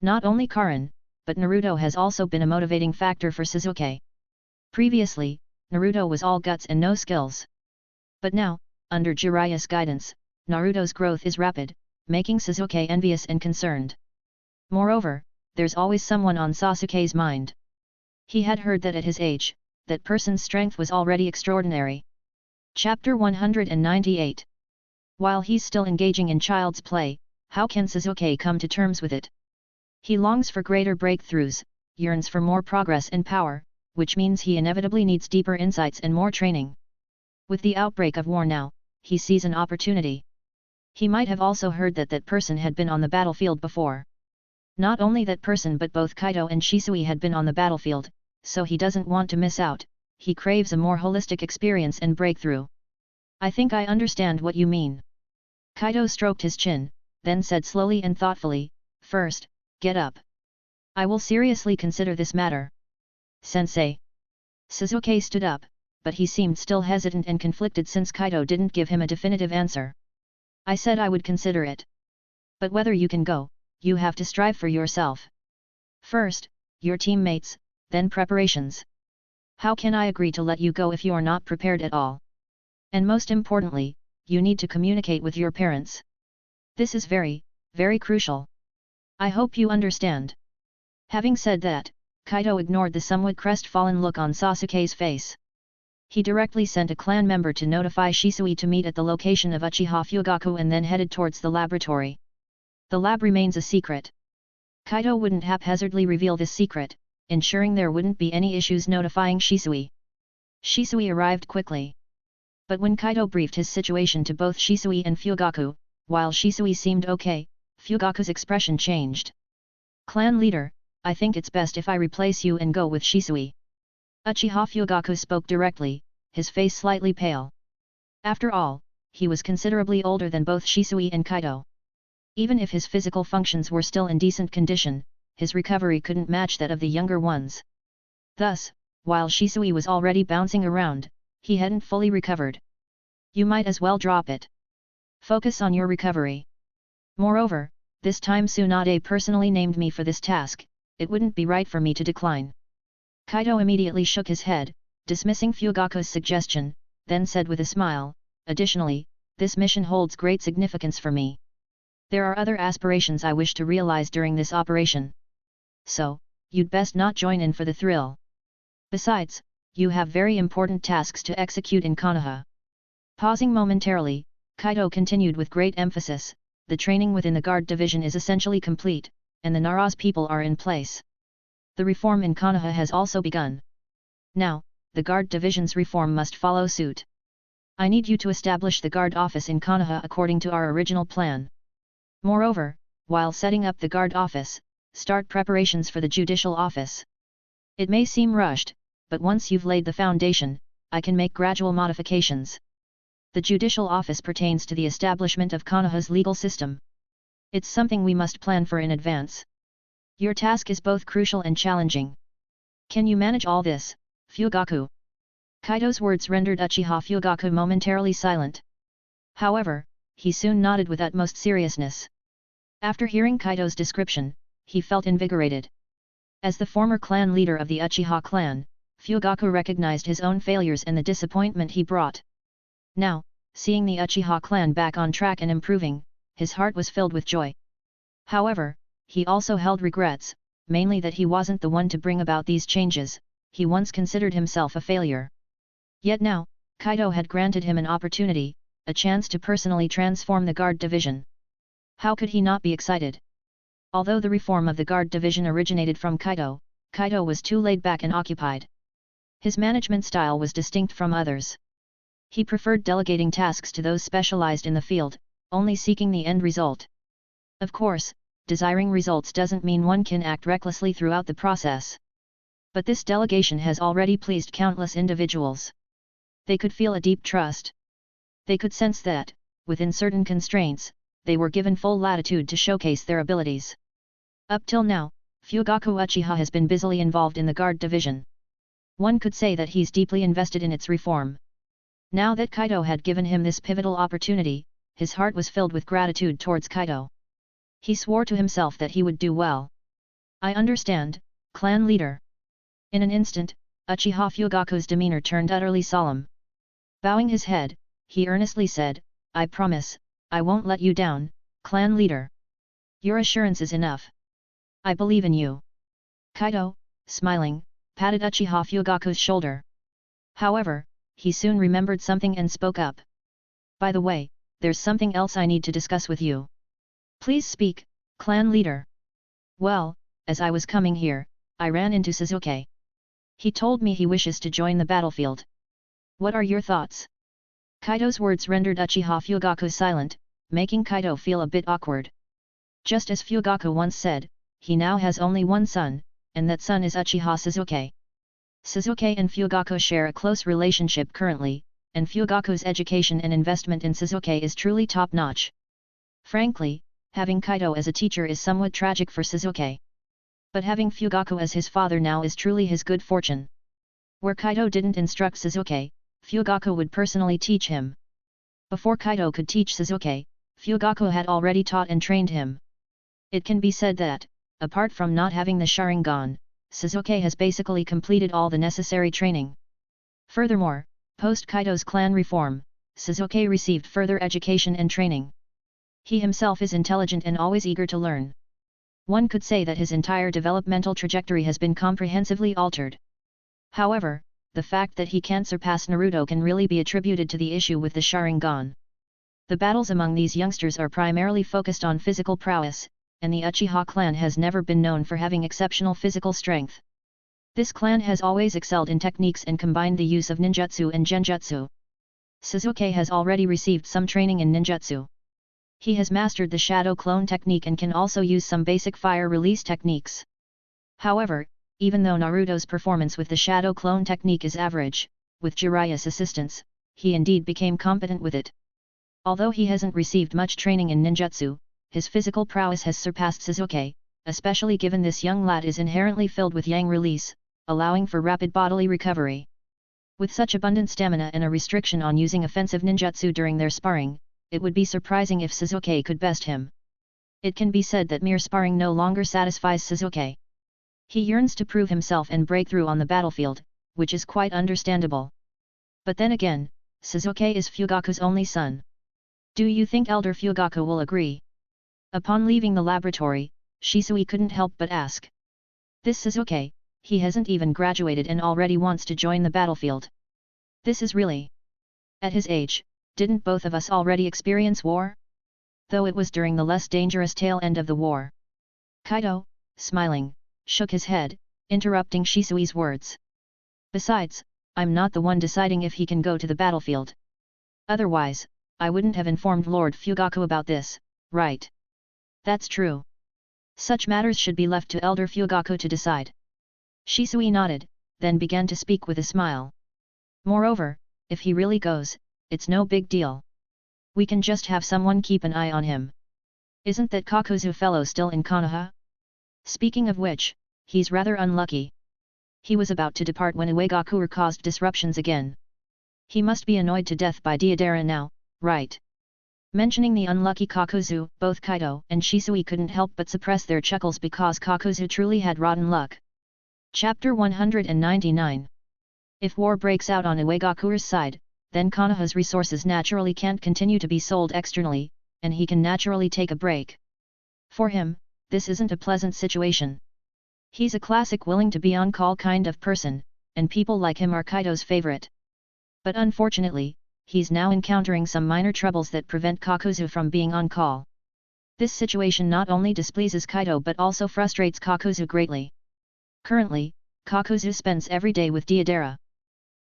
Not only Karin, but Naruto has also been a motivating factor for Sasuke. Previously, Naruto was all guts and no skills. But now, under Jiraiya's guidance, Naruto's growth is rapid, making Sasuke envious and concerned. Moreover, there's always someone on Sasuke's mind. He had heard that at his age, that person's strength was already extraordinary. Chapter 198. While he's still engaging in child's play, how can Sasuke come to terms with it? He longs for greater breakthroughs, yearns for more progress and power, which means he inevitably needs deeper insights and more training. With the outbreak of war now, he sees an opportunity. He might have also heard that that person had been on the battlefield before. Not only that person but both Kaito and Shisui had been on the battlefield, so he doesn't want to miss out, he craves a more holistic experience and breakthrough. "I think I understand what you mean." Kaito stroked his chin, then said slowly and thoughtfully, "First, get up. I will seriously consider this matter." "Sensei." Sasuke stood up, but he seemed still hesitant and conflicted since Kaito didn't give him a definitive answer. "I said I would consider it. But whether you can go, you have to strive for yourself. First, your teammates, then preparations. How can I agree to let you go if you are not prepared at all? And most importantly, you need to communicate with your parents. This is very, very crucial. I hope you understand." Having said that, Kaito ignored the somewhat crestfallen look on Sasuke's face. He directly sent a clan member to notify Shisui to meet at the location of Uchiha Fugaku and then headed towards the laboratory. The lab remains a secret. Kaito wouldn't haphazardly reveal this secret, ensuring there wouldn't be any issues notifying Shisui. Shisui arrived quickly. But when Kaito briefed his situation to both Shisui and Fugaku, while Shisui seemed okay, Fugaku's expression changed. "Clan leader, I think it's best if I replace you and go with Shisui." Uchiha Fugaku spoke directly, his face slightly pale. After all, he was considerably older than both Shisui and Kaito. Even if his physical functions were still in decent condition, his recovery couldn't match that of the younger ones. Thus, while Shisui was already bouncing around, he hadn't fully recovered. "You might as well drop it. Focus on your recovery. Moreover, this time Tsunade personally named me for this task, it wouldn't be right for me to decline." Kaito immediately shook his head, dismissing Fugaku's suggestion, then said with a smile, "Additionally, this mission holds great significance for me. There are other aspirations I wish to realize during this operation. So, you'd best not join in for the thrill. Besides, you have very important tasks to execute in Konoha." Pausing momentarily, Kaito continued with great emphasis, "The training within the guard division is essentially complete, and the Naraz people are in place. The reform in Konoha has also begun. Now, the guard division's reform must follow suit. I need you to establish the guard office in Konoha according to our original plan. Moreover, while setting up the guard office, start preparations for the judicial office. It may seem rushed, but once you've laid the foundation, I can make gradual modifications. The judicial office pertains to the establishment of Konoha's legal system. It's something we must plan for in advance. Your task is both crucial and challenging. Can you manage all this, Fugaku?" Kaito's words rendered Uchiha Fugaku momentarily silent. However, he soon nodded with utmost seriousness. After hearing Kaito's description, he felt invigorated. As the former clan leader of the Uchiha clan, Fugaku recognized his own failures and the disappointment he brought. Now, seeing the Uchiha clan back on track and improving, his heart was filled with joy. However, he also held regrets, mainly that he wasn't the one to bring about these changes. He once considered himself a failure. Yet now, Kaito had granted him an opportunity, a chance to personally transform the guard division. How could he not be excited? Although the reform of the guard division originated from Kaito, Kaito was too laid back and occupied. His management style was distinct from others. He preferred delegating tasks to those specialized in the field, only seeking the end result. Of course, desiring results doesn't mean one can act recklessly throughout the process. But this delegation has already pleased countless individuals. They could feel a deep trust. They could sense that, within certain constraints, they were given full latitude to showcase their abilities. Up till now, Fugaku Uchiha has been busily involved in the guard division. One could say that he's deeply invested in its reform. Now that Kaito had given him this pivotal opportunity, his heart was filled with gratitude towards Kaito. He swore to himself that he would do well. "I understand, clan leader." In an instant, Uchiha Fugaku's demeanor turned utterly solemn. Bowing his head, he earnestly said, "I promise, I won't let you down, clan leader. Your assurance is enough. I believe in you." Kaito, smiling, patted Uchiha Fugaku's shoulder. However, he soon remembered something and spoke up. "By the way, there's something else I need to discuss with you." "Please speak, clan leader." "Well, as I was coming here, I ran into Sasuke. He told me he wishes to join the battlefield. What are your thoughts?" Kaito's words rendered Uchiha Fugaku silent, making Kaito feel a bit awkward. Just as Fugaku once said, he now has only one son, and that son is Uchiha Sasuke. Sasuke and Fugaku share a close relationship currently, and Fugaku's education and investment in Sasuke is truly top-notch. Frankly, having Kaito as a teacher is somewhat tragic for Sasuke. But having Fugaku as his father now is truly his good fortune. Where Kaito didn't instruct Sasuke, Fugaku would personally teach him. Before Kaito could teach Sasuke, Fugaku had already taught and trained him. It can be said that, apart from not having the Sharingan, Sasuke has basically completed all the necessary training. Furthermore, post-Kaito's clan reform, Sasuke received further education and training. He himself is intelligent and always eager to learn. One could say that his entire developmental trajectory has been comprehensively altered. However, the fact that he can't surpass Naruto can really be attributed to the issue with the Sharingan. The battles among these youngsters are primarily focused on physical prowess, and the Uchiha clan has never been known for having exceptional physical strength. This clan has always excelled in techniques and combined the use of ninjutsu and genjutsu. Sasuke has already received some training in ninjutsu. He has mastered the shadow clone technique and can also use some basic fire release techniques. However, even though Naruto's performance with the shadow clone technique is average, with Jiraiya's assistance, he indeed became competent with it. Although he hasn't received much training in ninjutsu, his physical prowess has surpassed Sasuke, especially given this young lad is inherently filled with yang release, allowing for rapid bodily recovery. With such abundant stamina and a restriction on using offensive ninjutsu during their sparring, it would be surprising if Sasuke could best him. It can be said that mere sparring no longer satisfies Sasuke. He yearns to prove himself and break through on the battlefield, which is quite understandable. But then again, Sasuke is Fugaku's only son. Do you think Elder Fugaku will agree? Upon leaving the laboratory, Shisui couldn't help but ask. This Sasuke, he hasn't even graduated and already wants to join the battlefield. This is really... At his age, didn't both of us already experience war? Though it was during the less dangerous tail end of the war. Kaito, smiling, shook his head, interrupting Shisui's words. Besides, I'm not the one deciding if he can go to the battlefield. Otherwise, I wouldn't have informed Lord Fugaku about this, right? That's true. Such matters should be left to Elder Fugaku to decide. Shisui nodded, then began to speak with a smile. Moreover, if he really goes, it's no big deal. We can just have someone keep an eye on him. Isn't that Kakuzu fellow still in Konoha? Speaking of which, he's rather unlucky. He was about to depart when Uegakure caused disruptions again. He must be annoyed to death by Deidara now, right? Mentioning the unlucky Kakuzu, both Kaito and Shisui couldn't help but suppress their chuckles because Kakuzu truly had rotten luck. Chapter 199. If war breaks out on Uegakure's side, then Konoha's resources naturally can't continue to be sold externally, and he can naturally take a break. For him, this isn't a pleasant situation. He's a classic willing to be on call kind of person, and people like him are Kaito's favorite. But unfortunately, he's now encountering some minor troubles that prevent Kakuzu from being on call. This situation not only displeases Kaito but also frustrates Kakuzu greatly. Currently, Kakuzu spends every day with Deidara.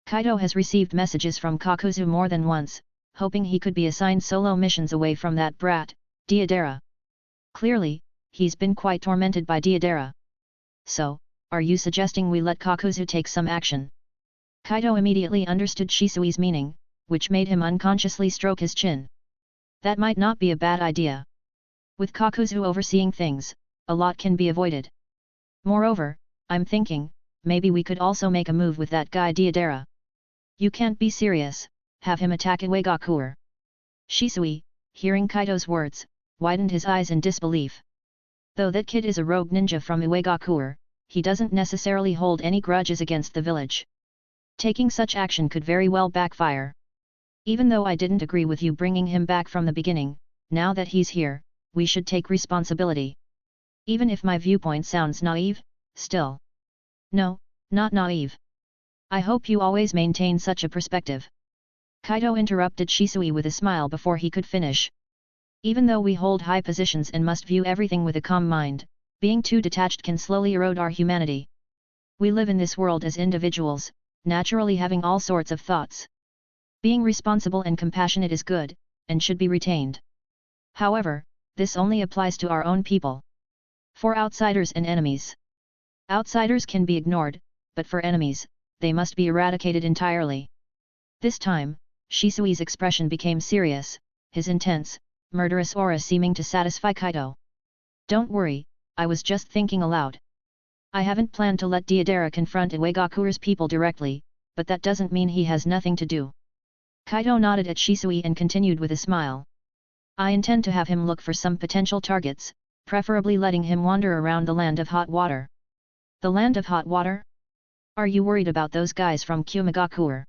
Kaito has received messages from Kakuzu more than once, hoping he could be assigned solo missions away from that brat, Deidara. Clearly, he's been quite tormented by Deidara. So, are you suggesting we let Kakuzu take some action? Kaito immediately understood Shisui's meaning, which made him unconsciously stroke his chin. That might not be a bad idea. With Kakuzu overseeing things, a lot can be avoided. Moreover, I'm thinking, maybe we could also make a move with that guy Deidara. You can't be serious, have him attack Uegakure. Shisui, hearing Kaito's words, widened his eyes in disbelief. Though that kid is a rogue ninja from Uegakure, he doesn't necessarily hold any grudges against the village. Taking such action could very well backfire. Even though I didn't agree with you bringing him back from the beginning, now that he's here, we should take responsibility. Even if my viewpoint sounds naive, still. No, not naive. I hope you always maintain such a perspective. Kaito interrupted Shisui with a smile before he could finish. Even though we hold high positions and must view everything with a calm mind, being too detached can slowly erode our humanity. We live in this world as individuals, naturally having all sorts of thoughts. Being responsible and compassionate is good, and should be retained. However, this only applies to our own people. For outsiders and enemies. Outsiders can be ignored, but for enemies, they must be eradicated entirely. This time, Shisui's expression became serious, his intense, murderous aura seeming to satisfy Kaito. Don't worry, I was just thinking aloud. I haven't planned to let Deidara confront Uegakure's people directly, but that doesn't mean he has nothing to do. Kaito nodded at Shisui and continued with a smile. I intend to have him look for some potential targets, preferably letting him wander around the land of hot water. The land of hot water? Are you worried about those guys from Kumigakure?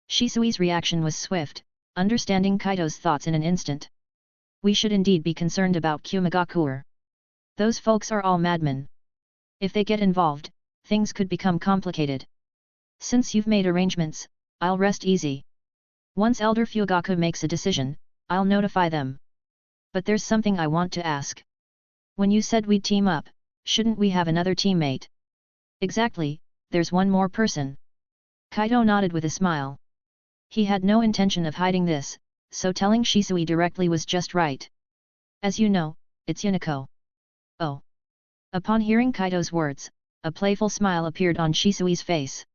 Shisui's reaction was swift, understanding Kaito's thoughts in an instant. We should indeed be concerned about Kumigakure. Those folks are all madmen. If they get involved, things could become complicated. Since you've made arrangements, I'll rest easy. Once Elder Fugaku makes a decision, I'll notify them. But there's something I want to ask. When you said we'd team up, shouldn't we have another teammate? Exactly, there's one more person. Kaito nodded with a smile. He had no intention of hiding this, so telling Shisui directly was just right. As you know, it's Yuniko. Oh. Upon hearing Kaito's words, a playful smile appeared on Shisui's face.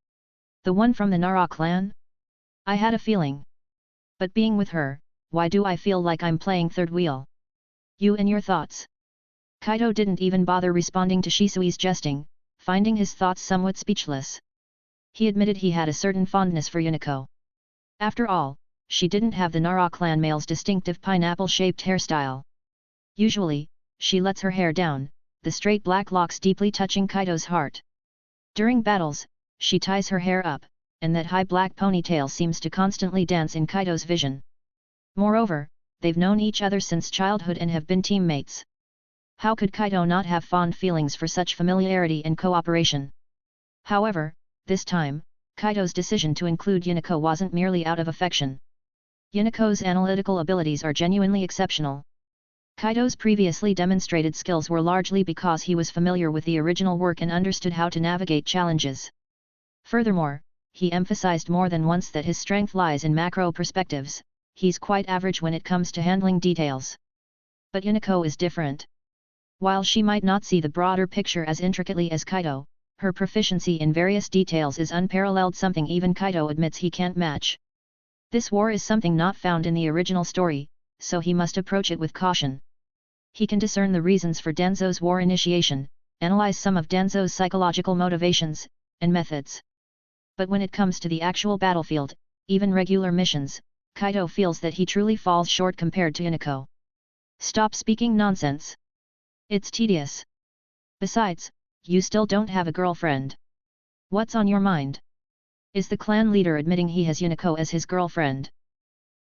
The one from the Nara clan? I had a feeling. But being with her, why do I feel like I'm playing third wheel? You and your thoughts. Kaito didn't even bother responding to Shisui's jesting, finding his thoughts somewhat speechless. He admitted he had a certain fondness for Yuniko. After all, she didn't have the Nara clan male's distinctive pineapple-shaped hairstyle. Usually, she lets her hair down, the straight black locks deeply touching Kaito's heart. During battles, she ties her hair up, and that high black ponytail seems to constantly dance in Kaito's vision. Moreover, they've known each other since childhood and have been teammates. How could Kaito not have fond feelings for such familiarity and cooperation? However, this time, Kaito's decision to include Yuniko wasn't merely out of affection. Yuniko's analytical abilities are genuinely exceptional. Kaito's previously demonstrated skills were largely because he was familiar with the original work and understood how to navigate challenges. Furthermore, he emphasized more than once that his strength lies in macro perspectives. He's quite average when it comes to handling details. But Yuniko is different. While she might not see the broader picture as intricately as Kaito, her proficiency in various details is unparalleled, something even Kaito admits he can't match. This war is something not found in the original story, so he must approach it with caution. He can discern the reasons for Denzo's war initiation, analyze some of Denzo's psychological motivations and methods. But when it comes to the actual battlefield, even regular missions, Kaito feels that he truly falls short compared to Yuniko. Stop speaking nonsense. It's tedious. Besides, you still don't have a girlfriend. What's on your mind? Is the clan leader admitting he has Yuniko as his girlfriend?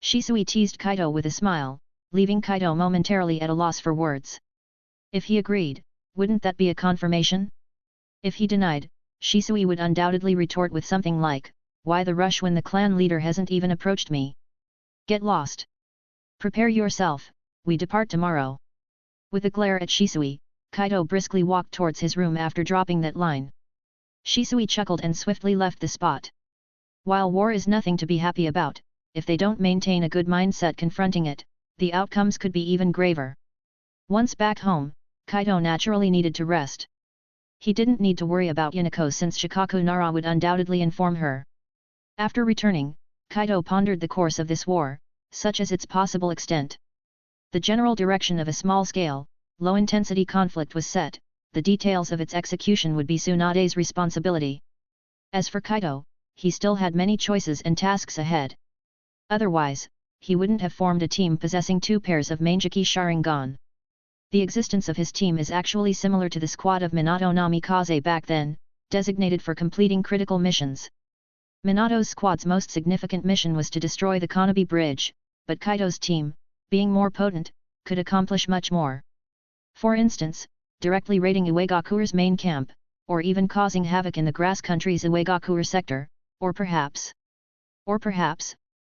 Shisui teased Kaito with a smile, leaving Kaito momentarily at a loss for words. If he agreed, wouldn't that be a confirmation? If he denied, Shisui would undoubtedly retort with something like, "Why the rush when the clan leader hasn't even approached me? Get lost. Prepare yourself, we depart tomorrow." With a glare at Shisui, Kaito briskly walked towards his room after dropping that line. Shisui chuckled and swiftly left the spot. While war is nothing to be happy about, if they don't maintain a good mindset confronting it, the outcomes could be even graver. Once back home, Kaito naturally needed to rest. He didn't need to worry about Yuniko since Shikaku Nara would undoubtedly inform her. After returning, Kaito pondered the course of this war, such as its possible extent. The general direction of a small-scale, low-intensity conflict was set, the details of its execution would be Tsunade's responsibility. As for Kaito, he still had many choices and tasks ahead. Otherwise, he wouldn't have formed a team possessing 2 pairs of Mangeki Sharingan. The existence of his team is actually similar to the squad of Minato Namikaze back then, designated for completing critical missions. Minato's squad's most significant mission was to destroy the Kanabi Bridge, but Kaito's team, being more potent, could accomplish much more. For instance, directly raiding Uegakure's main camp, or even causing havoc in the grass country's Uegakure sector, or perhaps,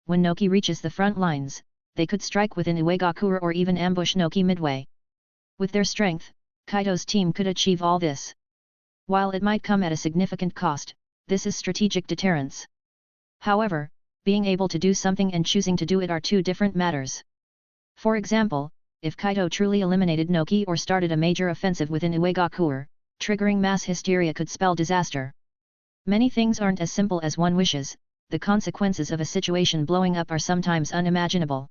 when Noki reaches the front lines, they could strike within Uegakure or even ambush Noki midway. With their strength, Kaito's team could achieve all this. While it might come at a significant cost, this is strategic deterrence. However, being able to do something and choosing to do it are 2 different matters. For example, if Kaito truly eliminated Noki or started a major offensive within Uegakure, triggering mass hysteria could spell disaster. Many things aren't as simple as one wishes, the consequences of a situation blowing up are sometimes unimaginable.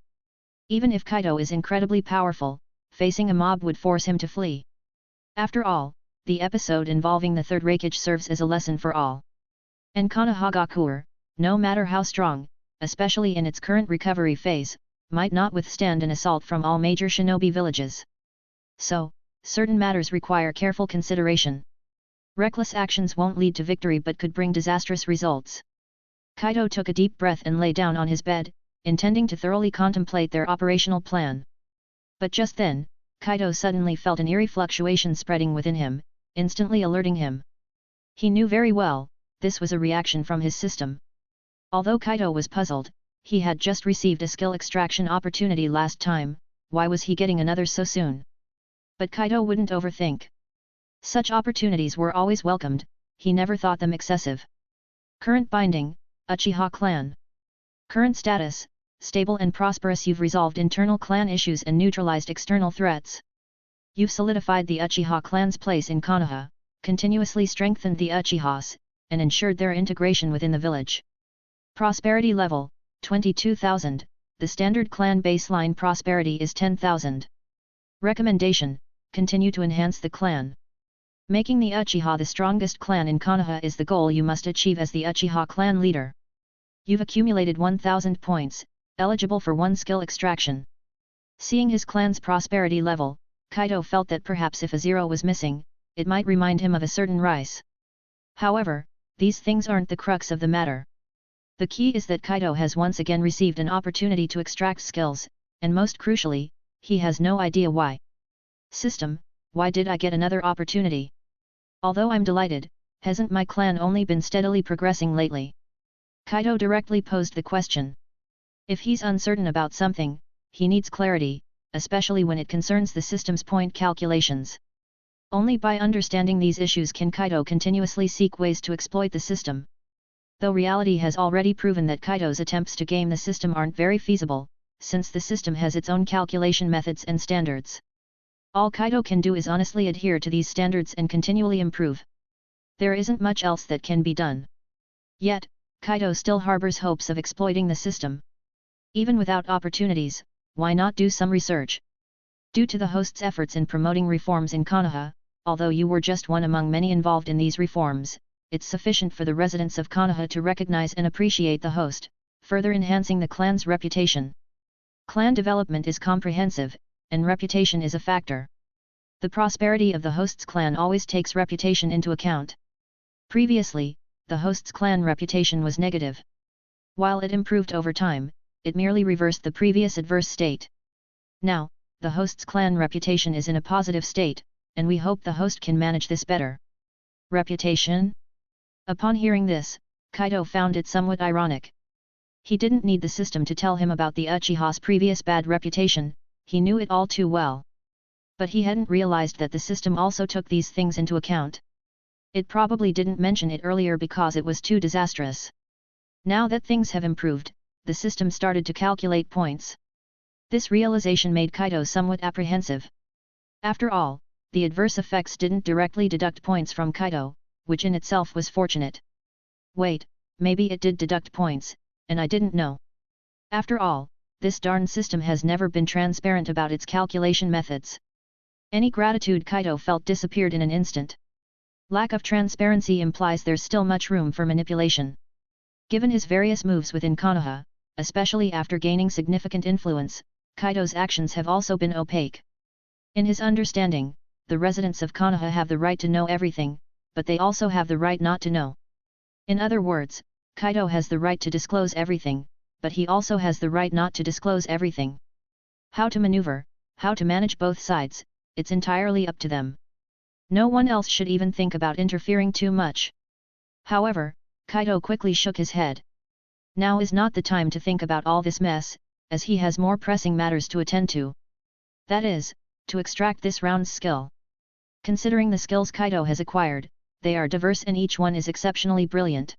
Even if Kaito is incredibly powerful, facing a mob would force him to flee. After all, the episode involving the Third Reikage serves as a lesson for all. And Konohagakure, no matter how strong, especially in its current recovery phase, might not withstand an assault from all major shinobi villages. So, certain matters require careful consideration. Reckless actions won't lead to victory but could bring disastrous results. Kaito took a deep breath and lay down on his bed, intending to thoroughly contemplate their operational plan. But just then, Kaito suddenly felt an eerie fluctuation spreading within him, instantly alerting him. He knew very well, this was a reaction from his system. Although Kaito was puzzled, he had just received a skill extraction opportunity last time, why was he getting another so soon? But Kaito wouldn't overthink. Such opportunities were always welcomed, he never thought them excessive. Current binding, Uchiha clan. Current status, stable and prosperous. You've resolved internal clan issues and neutralized external threats. You've solidified the Uchiha clan's place in Konoha, continuously strengthened the Uchihas, and ensured their integration within the village. Prosperity level, 22,000, the standard clan baseline prosperity is 10,000. Recommendation, continue to enhance the clan. Making the Uchiha the strongest clan in Konoha is the goal you must achieve as the Uchiha clan leader. You've accumulated 1,000 points, eligible for 1 skill extraction. Seeing his clan's prosperity level, Kaito felt that perhaps if a 0 was missing, it might remind him of a certain rice. However, these things aren't the crux of the matter. The key is that Kaito has once again received an opportunity to extract skills, and most crucially, he has no idea why. System, why did I get another opportunity? Although I'm delighted, hasn't my clan only been steadily progressing lately? Kaito directly posed the question. If he's uncertain about something, he needs clarity, especially when it concerns the system's point calculations. Only by understanding these issues can Kaito continuously seek ways to exploit the system. Though reality has already proven that Kaito's attempts to game the system aren't very feasible, since the system has its own calculation methods and standards. All Kaito can do is honestly adhere to these standards and continually improve. There isn't much else that can be done. Yet, Kaito still harbors hopes of exploiting the system. Even without opportunities, why not do some research? Due to the host's efforts in promoting reforms in Konoha, although you were just one among many involved in these reforms, it's sufficient for the residents of Konoha to recognize and appreciate the host, further enhancing the clan's reputation. Clan development is comprehensive, and reputation is a factor. The prosperity of the host's clan always takes reputation into account. Previously, the host's clan reputation was negative. While it improved over time, it merely reversed the previous adverse state. Now, the host's clan reputation is in a positive state, and we hope the host can manage this better. Reputation? Upon hearing this, Kaito found it somewhat ironic. He didn't need the system to tell him about the Uchiha's previous bad reputation, he knew it all too well. But he hadn't realized that the system also took these things into account. It probably didn't mention it earlier because it was too disastrous. Now that things have improved, the system started to calculate points. This realization made Kaito somewhat apprehensive. After all, the adverse effects didn't directly deduct points from Kaito, which in itself was fortunate. Wait, maybe it did deduct points, and I didn't know. After all, this darn system has never been transparent about its calculation methods. Any gratitude Kaito felt disappeared in an instant. Lack of transparency implies there's still much room for manipulation. Given his various moves within Konoha, especially after gaining significant influence, Kaito's actions have also been opaque. In his understanding, the residents of Konoha have the right to know everything, but they also have the right not to know. In other words, Kaito has the right to disclose everything, but he also has the right not to disclose everything. How to maneuver, how to manage both sides, it's entirely up to them. No one else should even think about interfering too much. However, Kaito quickly shook his head. Now is not the time to think about all this mess, as he has more pressing matters to attend to. That is, to extract this round's skill. Considering the skills Kaito has acquired, they are diverse and each one is exceptionally brilliant.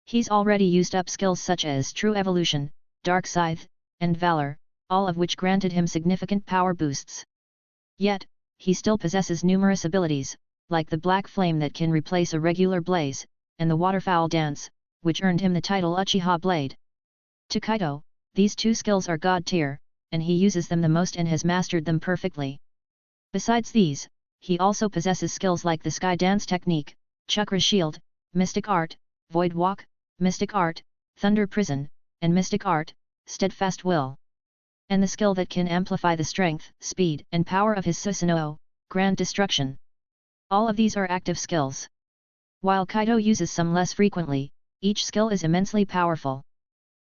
He's already used up skills such as True Evolution, Dark Scythe, and Valor, all of which granted him significant power boosts. Yet, he still possesses numerous abilities, like the Black Flame that can replace a regular blaze, and the Waterfowl Dance, which earned him the title Uchiha Blade. To Kaito, these two skills are god tier, and he uses them the most and has mastered them perfectly. Besides these, he also possesses skills like the Sky Dance Technique, Chakra Shield, Mystic Art, Void Walk, Mystic Art, Thunder Prison, and Mystic Art, Steadfast Will. And the skill that can amplify the strength, speed, and power of his Susanoo, Grand Destruction. All of these are active skills. While Kaito uses some less frequently, each skill is immensely powerful.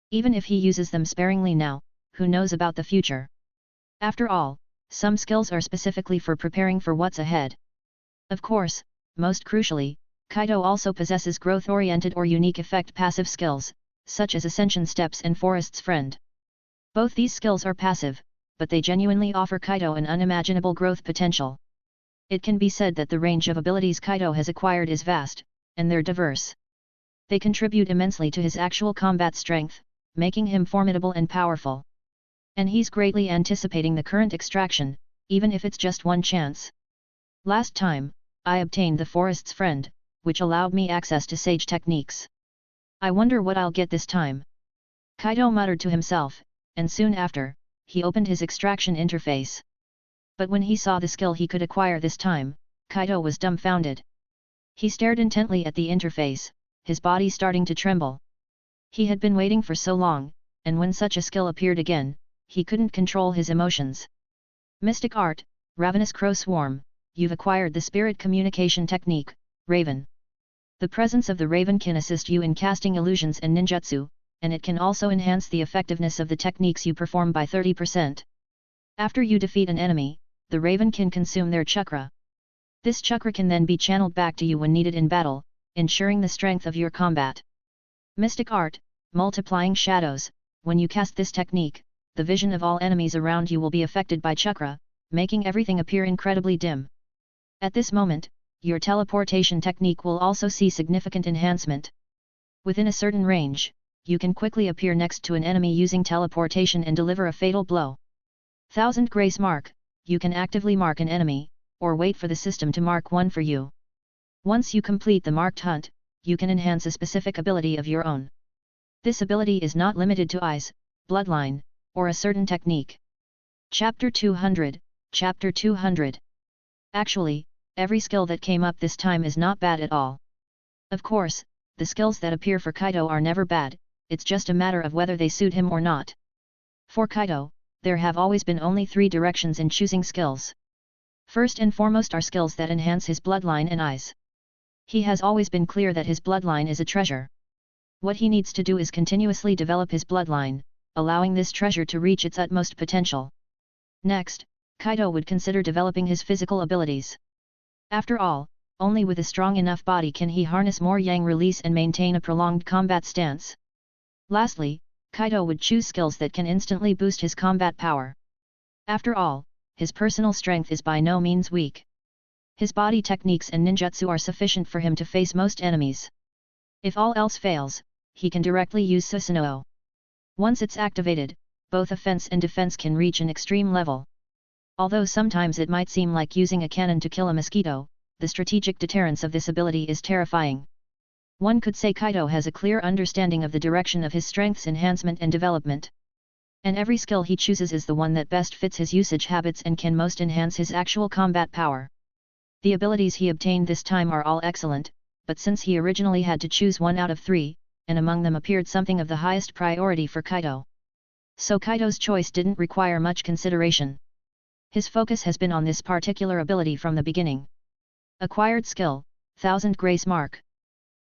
Even if he uses them sparingly now, who knows about the future? After all, some skills are specifically for preparing for what's ahead. Of course, most crucially, Kaito also possesses growth-oriented or unique effect passive skills, such as Ascension Steps and Forest's Friend. Both these skills are passive, but they genuinely offer Kaito an unimaginable growth potential. It can be said that the range of abilities Kaito has acquired is vast, and they're diverse. They contribute immensely to his actual combat strength, making him formidable and powerful. And he's greatly anticipating the current extraction, even if it's just one chance. Last time, I obtained the Forest's Friend, which allowed me access to sage techniques. I wonder what I'll get this time. Kaito muttered to himself, and soon after, he opened his extraction interface. But when he saw the skill he could acquire this time, Kaito was dumbfounded. He stared intently at the interface, his body starting to tremble. He had been waiting for so long, and when such a skill appeared again, he couldn't control his emotions. Mystic Art, Ravenous Crow Swarm, you've acquired the Spirit Communication Technique, Raven. The presence of the Raven can assist you in casting illusions and ninjutsu, and it can also enhance the effectiveness of the techniques you perform by 30%. After you defeat an enemy, the Raven can consume their chakra. This chakra can then be channeled back to you when needed in battle, ensuring the strength of your combat. Mystic Art, Multiplying Shadows, when you cast this technique, the vision of all enemies around you will be affected by chakra, making everything appear incredibly dim. At this moment, your teleportation technique will also see significant enhancement. Within a certain range, you can quickly appear next to an enemy using teleportation and deliver a fatal blow. Thousand Grace Mark, you can actively mark an enemy, or wait for the system to mark one for you. Once you complete the marked hunt, you can enhance a specific ability of your own. This ability is not limited to eyes, bloodline, or a certain technique. Chapter 200, Chapter 200. Actually, every skill that came up this time is not bad at all. Of course, the skills that appear for Kaito are never bad, it's just a matter of whether they suit him or not. For Kaito, there have always been only 3 directions in choosing skills. First and foremost are skills that enhance his bloodline and eyes. He has always been clear that his bloodline is a treasure. What he needs to do is continuously develop his bloodline, allowing this treasure to reach its utmost potential. Next, Kaito would consider developing his physical abilities. After all, only with a strong enough body can he harness more yang release and maintain a prolonged combat stance. Lastly, Kaito would choose skills that can instantly boost his combat power. After all, his personal strength is by no means weak. His body techniques and ninjutsu are sufficient for him to face most enemies. If all else fails, he can directly use Susanoo. Once it's activated, both offense and defense can reach an extreme level. Although sometimes it might seem like using a cannon to kill a mosquito, the strategic deterrence of this ability is terrifying. One could say Kaito has a clear understanding of the direction of his strength's enhancement and development. And every skill he chooses is the one that best fits his usage habits and can most enhance his actual combat power. The abilities he obtained this time are all excellent, but since he originally had to choose 1 out of 3, and among them appeared something of the highest priority for Kaito. So Kaito's choice didn't require much consideration. His focus has been on this particular ability from the beginning. Acquired skill, 1000 Grace Mark.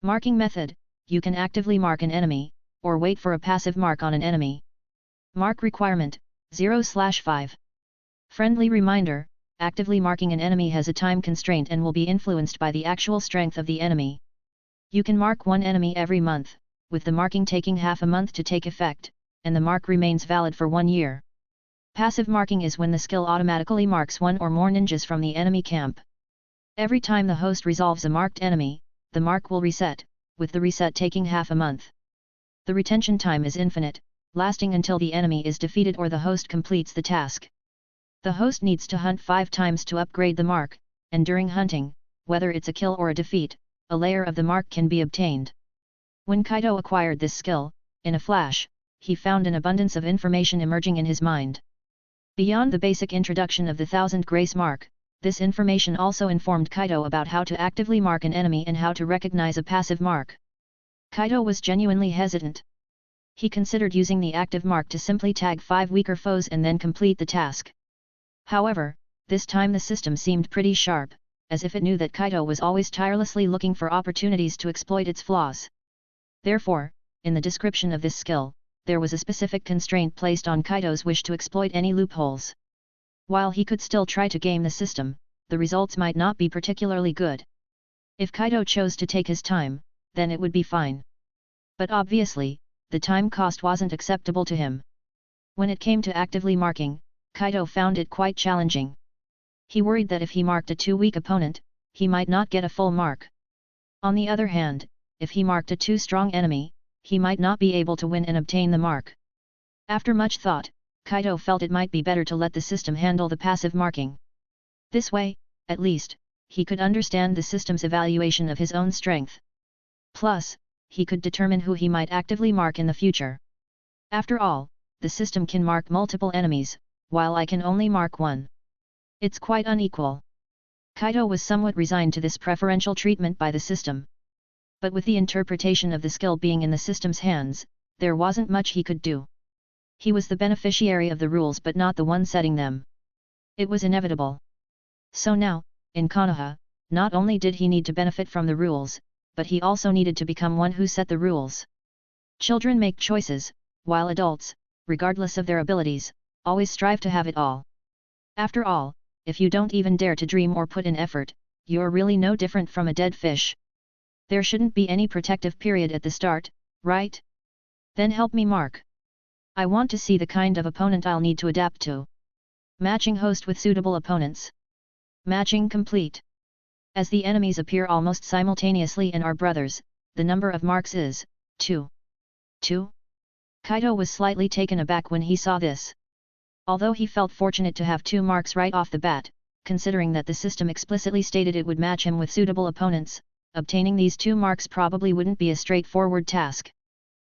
Marking method, you can actively mark an enemy, or wait for a passive mark on an enemy. Mark requirement, 0/5. Friendly reminder, actively marking an enemy has a time constraint and will be influenced by the actual strength of the enemy. You can mark one enemy every month, with the marking taking half a month to take effect, and the mark remains valid for 1 year. Passive marking is when the skill automatically marks 1 or more ninjas from the enemy camp. Every time the host resolves a marked enemy, the mark will reset, with the reset taking half a month. The retention time is infinite, lasting until the enemy is defeated or the host completes the task. The host needs to hunt 5 times to upgrade the mark, and during hunting, whether it's a kill or a defeat, a layer of the mark can be obtained. When Kaito acquired this skill, in a flash, he found an abundance of information emerging in his mind. Beyond the basic introduction of the 1000 Grace Mark, this information also informed Kaito about how to actively mark an enemy and how to recognize a passive mark. Kaito was genuinely hesitant. He considered using the active mark to simply tag 5 weaker foes and then complete the task. However, this time the system seemed pretty sharp, as if it knew that Kaito was always tirelessly looking for opportunities to exploit its flaws. Therefore, in the description of this skill, there was a specific constraint placed on Kaito's wish to exploit any loopholes. While he could still try to game the system, the results might not be particularly good. If Kaito chose to take his time, then it would be fine. But obviously, the time cost wasn't acceptable to him. When it came to actively marking, Kaito found it quite challenging. He worried that if he marked a too weak opponent, he might not get a full mark. On the other hand, if he marked a too strong enemy, he might not be able to win and obtain the mark. After much thought, Kaito felt it might be better to let the system handle the passive marking. This way, at least, he could understand the system's evaluation of his own strength. Plus, he could determine who he might actively mark in the future. After all, the system can mark multiple enemies, while I can only mark one. It's quite unequal. Kaito was somewhat resigned to this preferential treatment by the system. But with the interpretation of the skill being in the system's hands, there wasn't much he could do. He was the beneficiary of the rules but not the one setting them. It was inevitable. So now, in Konoha, not only did he need to benefit from the rules, but he also needed to become one who set the rules. Children make choices, while adults, regardless of their abilities, always strive to have it all. After all, if you don't even dare to dream or put in effort, you're really no different from a dead fish. There shouldn't be any protective period at the start, right? Then help me mark. I want to see the kind of opponent I'll need to adapt to. Matching host with suitable opponents. Matching complete. As the enemies appear almost simultaneously and are brothers, the number of marks is 2. 2? Kaito was slightly taken aback when he saw this. Although he felt fortunate to have 2 marks right off the bat, considering that the system explicitly stated it would match him with suitable opponents, obtaining these 2 marks probably wouldn't be a straightforward task.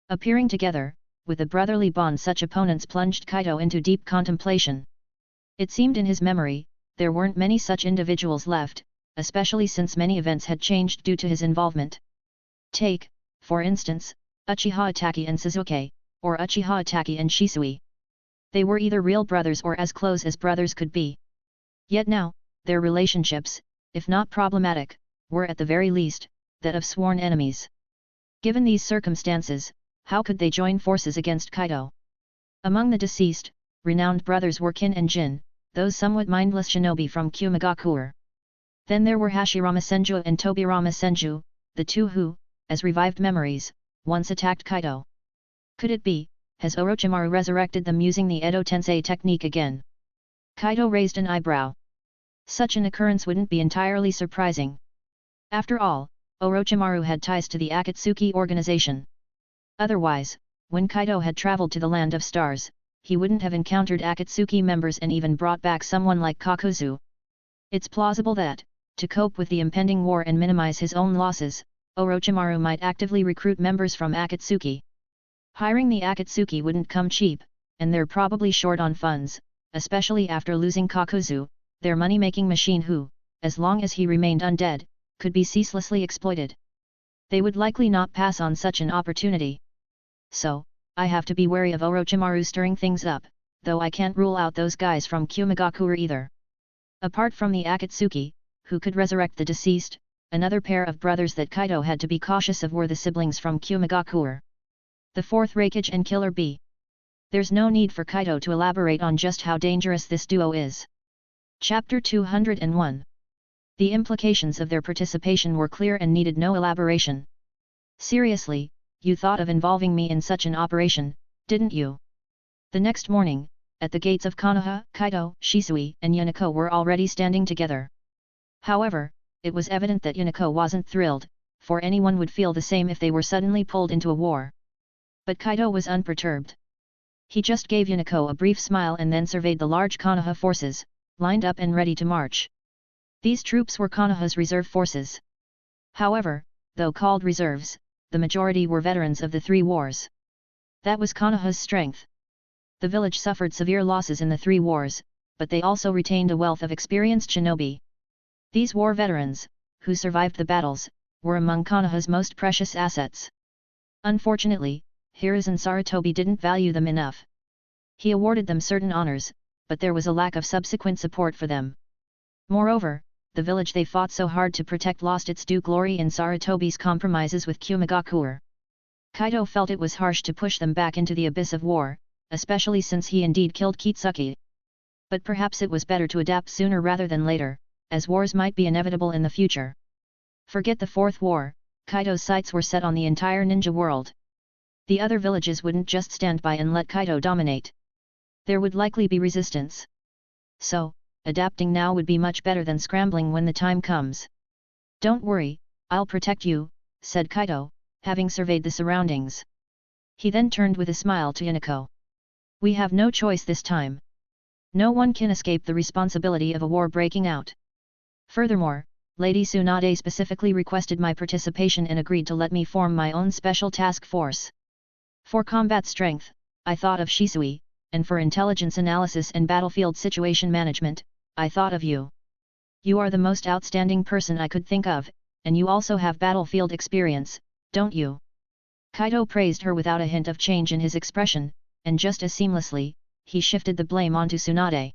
Appearing together, with a brotherly bond, such opponents plunged Kaito into deep contemplation. It seemed in his memory, there weren't many such individuals left, especially since many events had changed due to his involvement. Take, for instance, Uchiha Itachi and Suzuki, or Uchiha Itachi and Shisui. They were either real brothers or as close as brothers could be. Yet now, their relationships, if not problematic, were at the very least, that of sworn enemies. Given these circumstances, how could they join forces against Kaito? Among the deceased, renowned brothers were Kin and Jin, those somewhat mindless shinobi from Kumagakure. Then there were Hashirama Senju and Tobirama Senju, the two who, as revived memories, once attacked Kaito. Could it be, has Orochimaru resurrected them using the Edo Tensei technique again? Kaito raised an eyebrow. Such an occurrence wouldn't be entirely surprising. After all, Orochimaru had ties to the Akatsuki organization. Otherwise, when Kaito had traveled to the Land of Stars, he wouldn't have encountered Akatsuki members and even brought back someone like Kakuzu. It's plausible that, to cope with the impending war and minimize his own losses, Orochimaru might actively recruit members from Akatsuki. Hiring the Akatsuki wouldn't come cheap, and they're probably short on funds, especially after losing Kakuzu, their money-making machine who, as long as he remained undead, could be ceaselessly exploited. They would likely not pass on such an opportunity. So, I have to be wary of Orochimaru stirring things up, though I can't rule out those guys from Kumagakure either. Apart from the Akatsuki, who could resurrect the deceased, another pair of brothers that Kaito had to be cautious of were the siblings from Kumagakure. The fourth Raikage and Killer Bee. There's no need for Kaito to elaborate on just how dangerous this duo is. Chapter 201. The implications of their participation were clear and needed no elaboration. Seriously, you thought of involving me in such an operation, didn't you? The next morning, at the gates of Konoha, Kaito, Shisui, and Yuniko were already standing together. However, it was evident that Yuniko wasn't thrilled, for anyone would feel the same if they were suddenly pulled into a war. But Kaito was unperturbed. He just gave Yuniko a brief smile and then surveyed the large Konoha forces, lined up and ready to march. These troops were Konoha's reserve forces. However, though called reserves, the majority were veterans of the 3 wars. That was Konoha's strength. The village suffered severe losses in the 3 wars, but they also retained a wealth of experienced shinobi. These war veterans, who survived the battles, were among Konoha's most precious assets. Unfortunately, Hiruzen Sarutobi didn't value them enough. He awarded them certain honors, but there was a lack of subsequent support for them. Moreover, the village they fought so hard to protect lost its due glory in Sarutobi's compromises with Kumagakure. Kaito felt it was harsh to push them back into the abyss of war, especially since he indeed killed Kitsuki. But perhaps it was better to adapt sooner rather than later, as wars might be inevitable in the future. Forget the 4th war, Kaito's sights were set on the entire ninja world. The other villages wouldn't just stand by and let Kaito dominate. There would likely be resistance. So, adapting now would be much better than scrambling when the time comes. Don't worry, I'll protect you, said Kaito, having surveyed the surroundings. He then turned with a smile to Inako. We have no choice this time. No one can escape the responsibility of a war breaking out. Furthermore, Lady Tsunade specifically requested my participation and agreed to let me form my own special task force. For combat strength, I thought of Shisui, and for intelligence analysis and battlefield situation management, I thought of you. You are the most outstanding person I could think of, and you also have battlefield experience, don't you? Kaito praised her without a hint of change in his expression, and just as seamlessly, he shifted the blame onto Tsunade.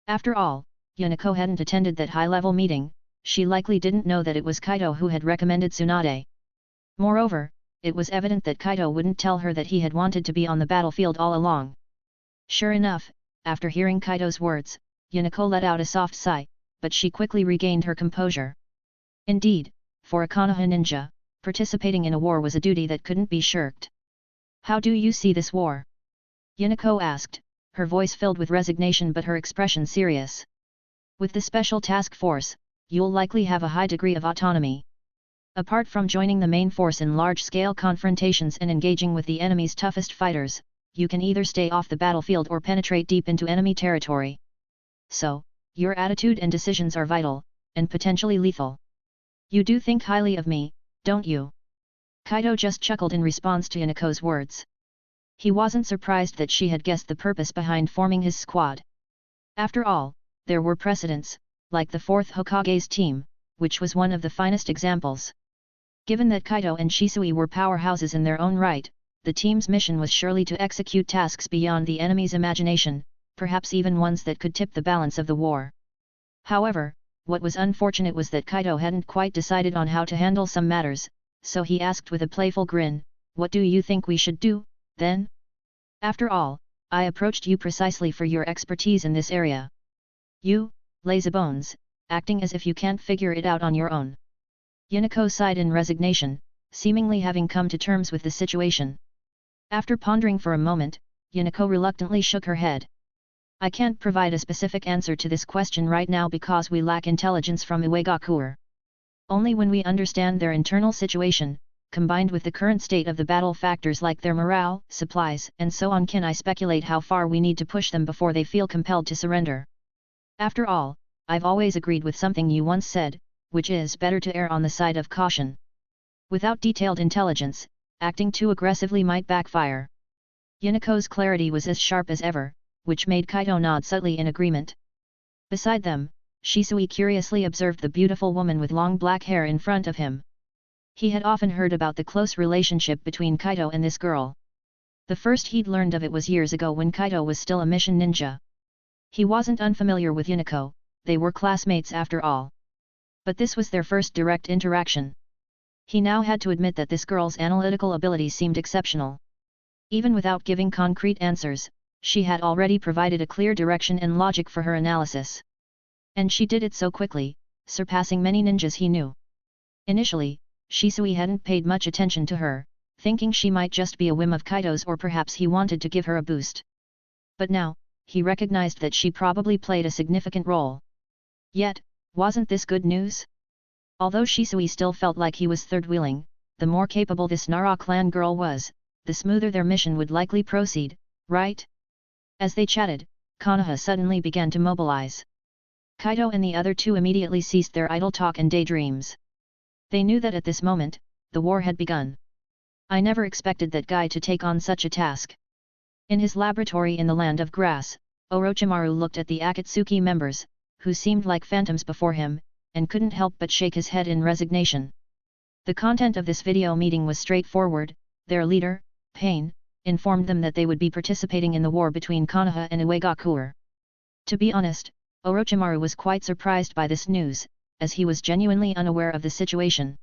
After all, Yunako hadn't attended that high-level meeting, she likely didn't know that it was Kaito who had recommended Tsunade. Moreover, it was evident that Kaito wouldn't tell her that he had wanted to be on the battlefield all along. Sure enough, after hearing Kaito's words, Yunako let out a soft sigh, but she quickly regained her composure. Indeed, for a Konoha ninja, participating in a war was a duty that couldn't be shirked. How do you see this war? Yunako asked, her voice filled with resignation but her expression serious. With the special task force, you'll likely have a high degree of autonomy. Apart from joining the main force in large-scale confrontations and engaging with the enemy's toughest fighters, you can either stay off the battlefield or penetrate deep into enemy territory. So, your attitude and decisions are vital, and potentially lethal. You do think highly of me, don't you? Kaito just chuckled in response to Inako's words. He wasn't surprised that she had guessed the purpose behind forming his squad. After all, there were precedents, like the 4th Hokage's team, which was one of the finest examples. Given that Kaito and Shisui were powerhouses in their own right, the team's mission was surely to execute tasks beyond the enemy's imagination, perhaps even ones that could tip the balance of the war. However, what was unfortunate was that Kaito hadn't quite decided on how to handle some matters, so he asked with a playful grin, "What do you think we should do, then? After all, I approached you precisely for your expertise in this area. You, lazybones, acting as if you can't figure it out on your own." Yunako sighed in resignation, seemingly having come to terms with the situation. After pondering for a moment, Yunako reluctantly shook her head. I can't provide a specific answer to this question right now because we lack intelligence from Uegakuer. Only when we understand their internal situation, combined with the current state of the battle factors like their morale, supplies, and so on can I speculate how far we need to push them before they feel compelled to surrender. After all, I've always agreed with something you once said, which is better to err on the side of caution. Without detailed intelligence, acting too aggressively might backfire. Yunako's clarity was as sharp as ever, which made Kaito nod subtly in agreement. Beside them, Shisui curiously observed the beautiful woman with long black hair in front of him. He had often heard about the close relationship between Kaito and this girl. The first he'd learned of it was years ago when Kaito was still a mission ninja. He wasn't unfamiliar with Yunako, they were classmates after all. But this was their first direct interaction. He now had to admit that this girl's analytical ability seemed exceptional. Even without giving concrete answers, she had already provided a clear direction and logic for her analysis. And she did it so quickly, surpassing many ninjas he knew. Initially, Shisui hadn't paid much attention to her, thinking she might just be a whim of Kaito's or perhaps he wanted to give her a boost. But now, he recognized that she probably played a significant role. Yet, wasn't this good news? Although Shisui still felt like he was third-wheeling, the more capable this Nara clan girl was, the smoother their mission would likely proceed, right? As they chatted, Konoha suddenly began to mobilize. Kaito and the other two immediately ceased their idle talk and daydreams. They knew that at this moment, the war had begun. I never expected that guy to take on such a task. In his laboratory in the Land of Grass, Orochimaru looked at the Akatsuki members, who seemed like phantoms before him, and couldn't help but shake his head in resignation. The content of this video meeting was straightforward. Their leader, Pain, informed them that they would be participating in the war between Konoha and Uegakuer. To be honest, Orochimaru was quite surprised by this news, as he was genuinely unaware of the situation.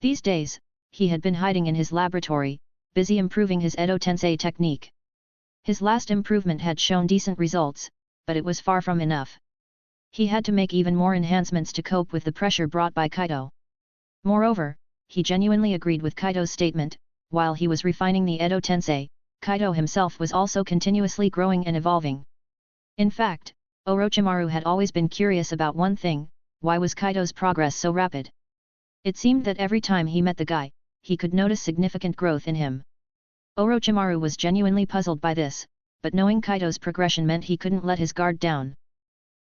These days, he had been hiding in his laboratory, busy improving his Edo Tensei technique. His last improvement had shown decent results, but it was far from enough. He had to make even more enhancements to cope with the pressure brought by Kaito. Moreover, he genuinely agreed with Kaito's statement. While he was refining the Edo Tensei, Kaito himself was also continuously growing and evolving. In fact, Orochimaru had always been curious about one thing: why was Kaito's progress so rapid? It seemed that every time he met the guy, he could notice significant growth in him. Orochimaru was genuinely puzzled by this, but knowing Kaito's progression meant he couldn't let his guard down.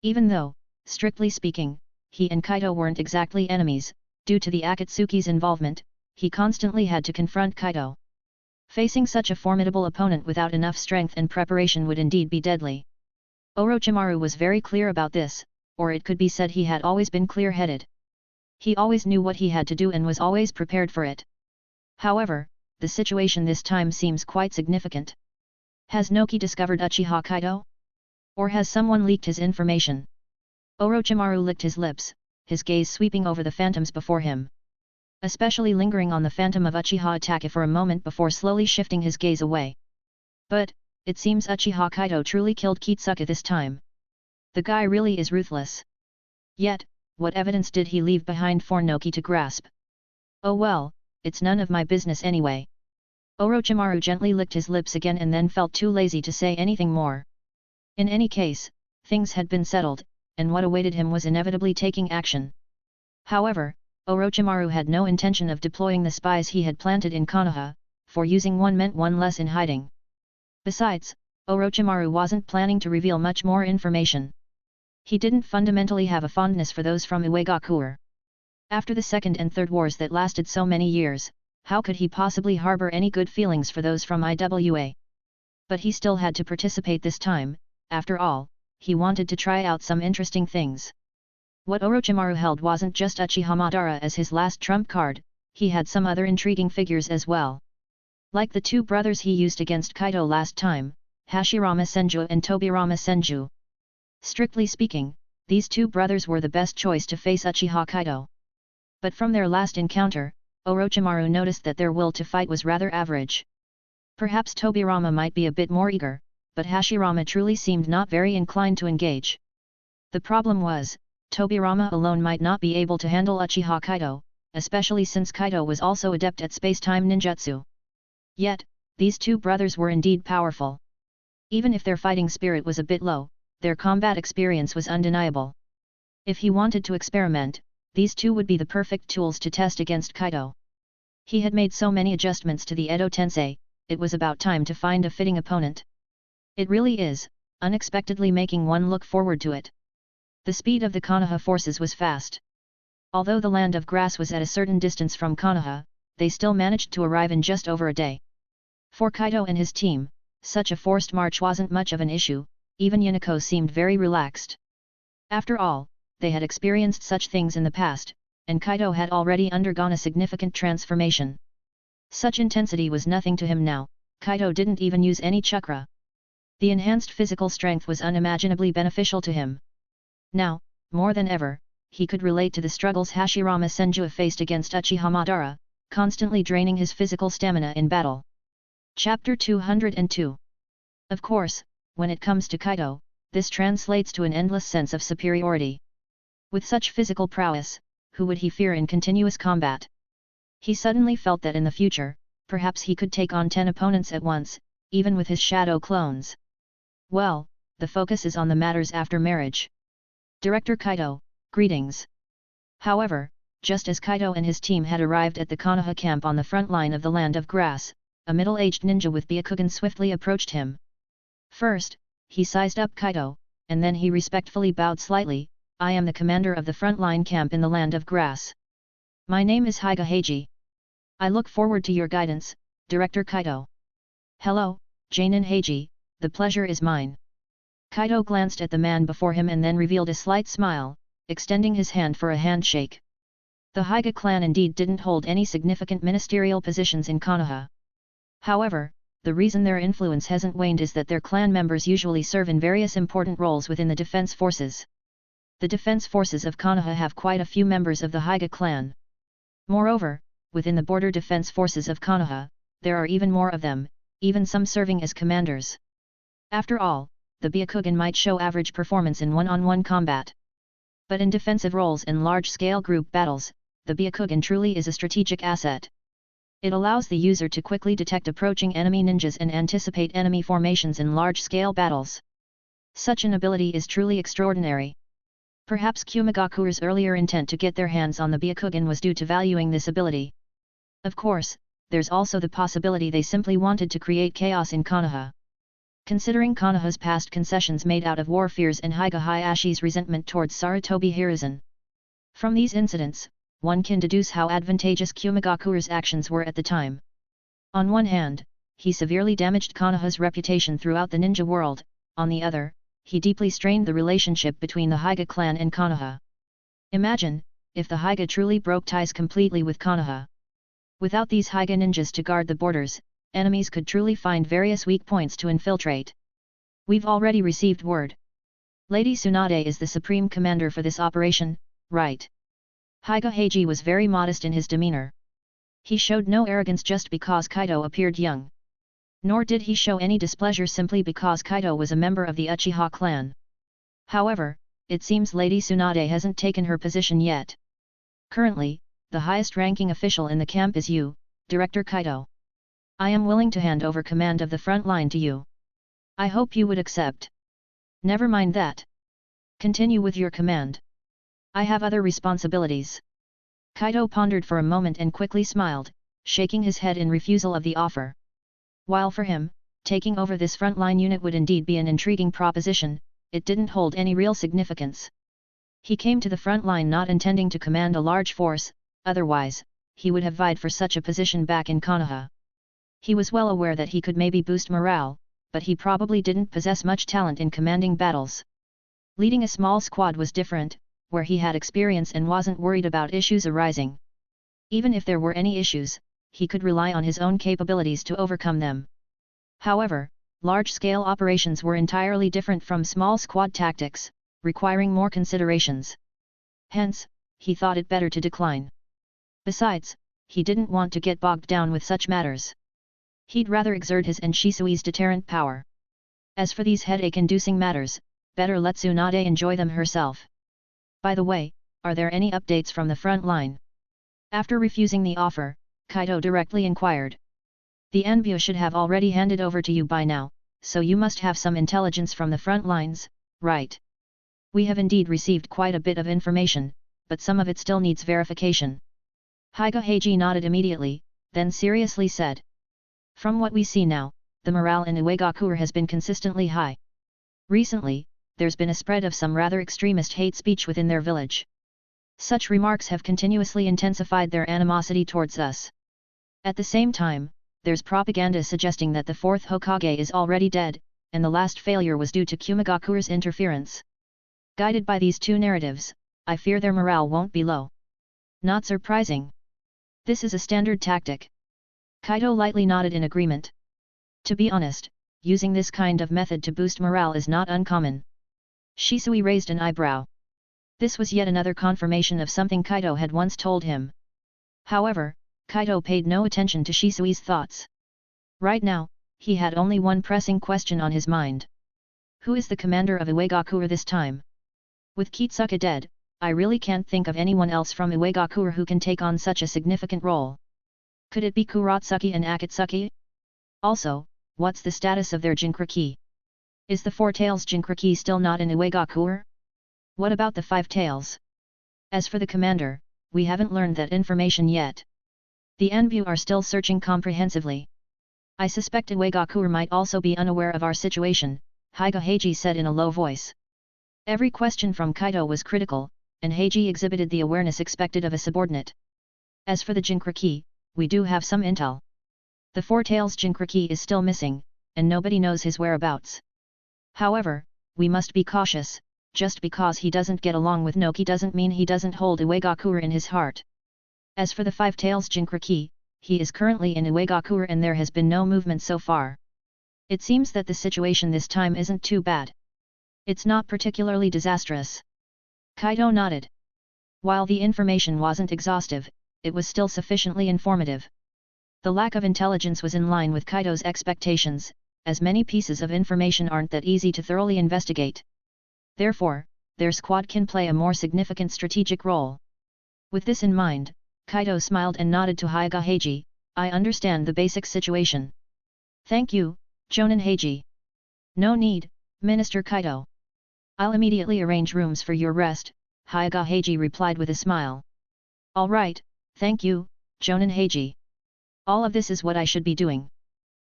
Even though, strictly speaking, he and Kaito weren't exactly enemies, due to the Akatsuki's involvement, he constantly had to confront Kaito. Facing such a formidable opponent without enough strength and preparation would indeed be deadly. Orochimaru was very clear about this, or it could be said he had always been clear-headed. He always knew what he had to do and was always prepared for it. However, the situation this time seems quite significant. Has Noki discovered Uchiha Kaito? Or has someone leaked his information? Orochimaru licked his lips, his gaze sweeping over the phantoms before him. Especially lingering on the phantom of Uchiha Itachi for a moment before slowly shifting his gaze away. But, it seems Uchiha Kaito truly killed Kitsuka this time. The guy really is ruthless. Yet, what evidence did he leave behind for Noki to grasp? Oh well, it's none of my business anyway. Orochimaru gently licked his lips again and then felt too lazy to say anything more. In any case, things had been settled, and what awaited him was inevitably taking action. However, Orochimaru had no intention of deploying the spies he had planted in Konoha, for using one meant one less in hiding. Besides, Orochimaru wasn't planning to reveal much more information. He didn't fundamentally have a fondness for those from Uegakure. After the Second and Third Wars that lasted so many years, how could he possibly harbor any good feelings for those from Iwa? But he still had to participate this time. After all, he wanted to try out some interesting things. What Orochimaru held wasn't just Uchiha Madara as his last trump card, he had some other intriguing figures as well. Like the two brothers he used against Kaito last time, Hashirama Senju and Tobirama Senju. Strictly speaking, these two brothers were the best choice to face Uchiha Kaito. But from their last encounter, Orochimaru noticed that their will to fight was rather average. Perhaps Tobirama might be a bit more eager, but Hashirama truly seemed not very inclined to engage. The problem was, Tobirama alone might not be able to handle Uchiha Kaito, especially since Kaito was also adept at space-time ninjutsu. Yet, these two brothers were indeed powerful. Even if their fighting spirit was a bit low, their combat experience was undeniable. If he wanted to experiment, these two would be the perfect tools to test against Kaito. He had made so many adjustments to the Edo Tensei, it was about time to find a fitting opponent. It really is, unexpectedly making one look forward to it. The speed of the Konoha forces was fast. Although the land of grass was at a certain distance from Konoha, they still managed to arrive in just over a day. For Kaito and his team, such a forced march wasn't much of an issue, even Yuniko seemed very relaxed. After all, they had experienced such things in the past, and Kaito had already undergone a significant transformation. Such intensity was nothing to him now. Kaito didn't even use any chakra. The enhanced physical strength was unimaginably beneficial to him. Now, more than ever, he could relate to the struggles Hashirama Senju faced against Uchiha Madara, constantly draining his physical stamina in battle. Chapter 202. Of course, when it comes to Kaito, this translates to an endless sense of superiority. With such physical prowess, who would he fear in continuous combat? He suddenly felt that in the future, perhaps he could take on 10 opponents at once, even with his shadow clones. Well, the focus is on the matters after marriage. Director Kaito, greetings. However, just as Kaito and his team had arrived at the Konoha camp on the front line of the Land of Grass, a middle-aged ninja with Byakugan swiftly approached him. First, he sized up Kaito, and then he respectfully bowed slightly. I am the commander of the front-line camp in the Land of Grass. My name is Higa Heiji. I look forward to your guidance, Director Kaito. Hello, Jainin Heiji, the pleasure is mine. Kaito glanced at the man before him and then revealed a slight smile, extending his hand for a handshake. The Higa clan indeed didn't hold any significant ministerial positions in Konoha. However, the reason their influence hasn't waned is that their clan members usually serve in various important roles within the defense forces. The defense forces of Konoha have quite a few members of the Higa clan. Moreover, within the border defense forces of Konoha, there are even more of them, even some serving as commanders. After all, the Byakugan might show average performance in one-on-one combat. But in defensive roles and large-scale group battles, the Byakugan truly is a strategic asset. It allows the user to quickly detect approaching enemy ninjas and anticipate enemy formations in large-scale battles. Such an ability is truly extraordinary. Perhaps Kumigakure's earlier intent to get their hands on the Byakugan was due to valuing this ability. Of course, there's also the possibility they simply wanted to create chaos in Konoha. Considering Konoha's past concessions made out of war fears and Higa Hayashi's resentment towards Sarutobi Hiruzen. From these incidents, one can deduce how advantageous Kumigakure's actions were at the time. On one hand, he severely damaged Konoha's reputation throughout the ninja world, on the other, he deeply strained the relationship between the Higa clan and Konoha. Imagine, if the Higa truly broke ties completely with Konoha. Without these Higa ninjas to guard the borders, enemies could truly find various weak points to infiltrate. We've already received word. Lady Tsunade is the supreme commander for this operation, right? Higa Heiji was very modest in his demeanor. He showed no arrogance just because Kaito appeared young. Nor did he show any displeasure simply because Kaito was a member of the Uchiha clan. However, it seems Lady Tsunade hasn't taken her position yet. Currently, the highest-ranking official in the camp is you, Director Kaito. I am willing to hand over command of the front line to you. I hope you would accept. Never mind that. Continue with your command. I have other responsibilities. Kaito pondered for a moment and quickly smiled, shaking his head in refusal of the offer. While for him, taking over this frontline unit would indeed be an intriguing proposition, it didn't hold any real significance. He came to the front line not intending to command a large force, otherwise, he would have vied for such a position back in Konoha. He was well aware that he could maybe boost morale, but he probably didn't possess much talent in commanding battles. Leading a small squad was different, where he had experience and wasn't worried about issues arising. Even if there were any issues, he could rely on his own capabilities to overcome them. However, large-scale operations were entirely different from small squad tactics, requiring more considerations. Hence, he thought it better to decline. Besides, he didn't want to get bogged down with such matters. He'd rather exert his and Shisui's deterrent power. As for these headache-inducing matters, better let Tsunade enjoy them herself. By the way, are there any updates from the front line? After refusing the offer, Kaito directly inquired. The Anbu should have already handed over to you by now, so you must have some intelligence from the front lines, right? We have indeed received quite a bit of information, but some of it still needs verification. Higa Heiji nodded immediately, then seriously said. From what we see now, the morale in Uegakure has been consistently high. Recently, there's been a spread of some rather extremist hate speech within their village. Such remarks have continuously intensified their animosity towards us. At the same time, there's propaganda suggesting that the fourth Hokage is already dead, and the last failure was due to Kumigakure's interference. Guided by these two narratives, I fear their morale won't be low. Not surprising. This is a standard tactic. Kaito lightly nodded in agreement. To be honest, using this kind of method to boost morale is not uncommon. Shisui raised an eyebrow. This was yet another confirmation of something Kaito had once told him. However, Kaito paid no attention to Shisui's thoughts. Right now, he had only one pressing question on his mind. Who is the commander of Uegakure this time? With Kitsuka dead, I really can't think of anyone else from Uegakure who can take on such a significant role. Could it be Kuratsuki and Akatsuki? Also, what's the status of their Jinchuriki? Is the Four Tails Jinchuriki still not in Uegakure? What about the Five Tails? As for the commander, we haven't learned that information yet. The Anbu are still searching comprehensively. I suspect Uegakure might also be unaware of our situation, Higa Heiji said in a low voice. Every question from Kaito was critical, and Heiji exhibited the awareness expected of a subordinate. As for the Jinchuriki, we do have some intel. The Four Tails Jinchuriki is still missing, and nobody knows his whereabouts. However, we must be cautious. Just because he doesn't get along with Noki doesn't mean he doesn't hold Uegakure in his heart. As for the Five Tails Jinchuriki, he is currently in Uegakure and there has been no movement so far. It seems that the situation this time isn't too bad. It's not particularly disastrous. Kaito nodded. While the information wasn't exhaustive, it was still sufficiently informative. The lack of intelligence was in line with Kaito's expectations, as many pieces of information aren't that easy to thoroughly investigate. Therefore, their squad can play a more significant strategic role. With this in mind, Kaito smiled and nodded to Higa Heiji. I understand the basic situation. Thank you, Jonin Heiji. No need, Minister Kaito. I'll immediately arrange rooms for your rest, Hyaga Heiji replied with a smile. All right, thank you, Jonin Heiji. All of this is what I should be doing.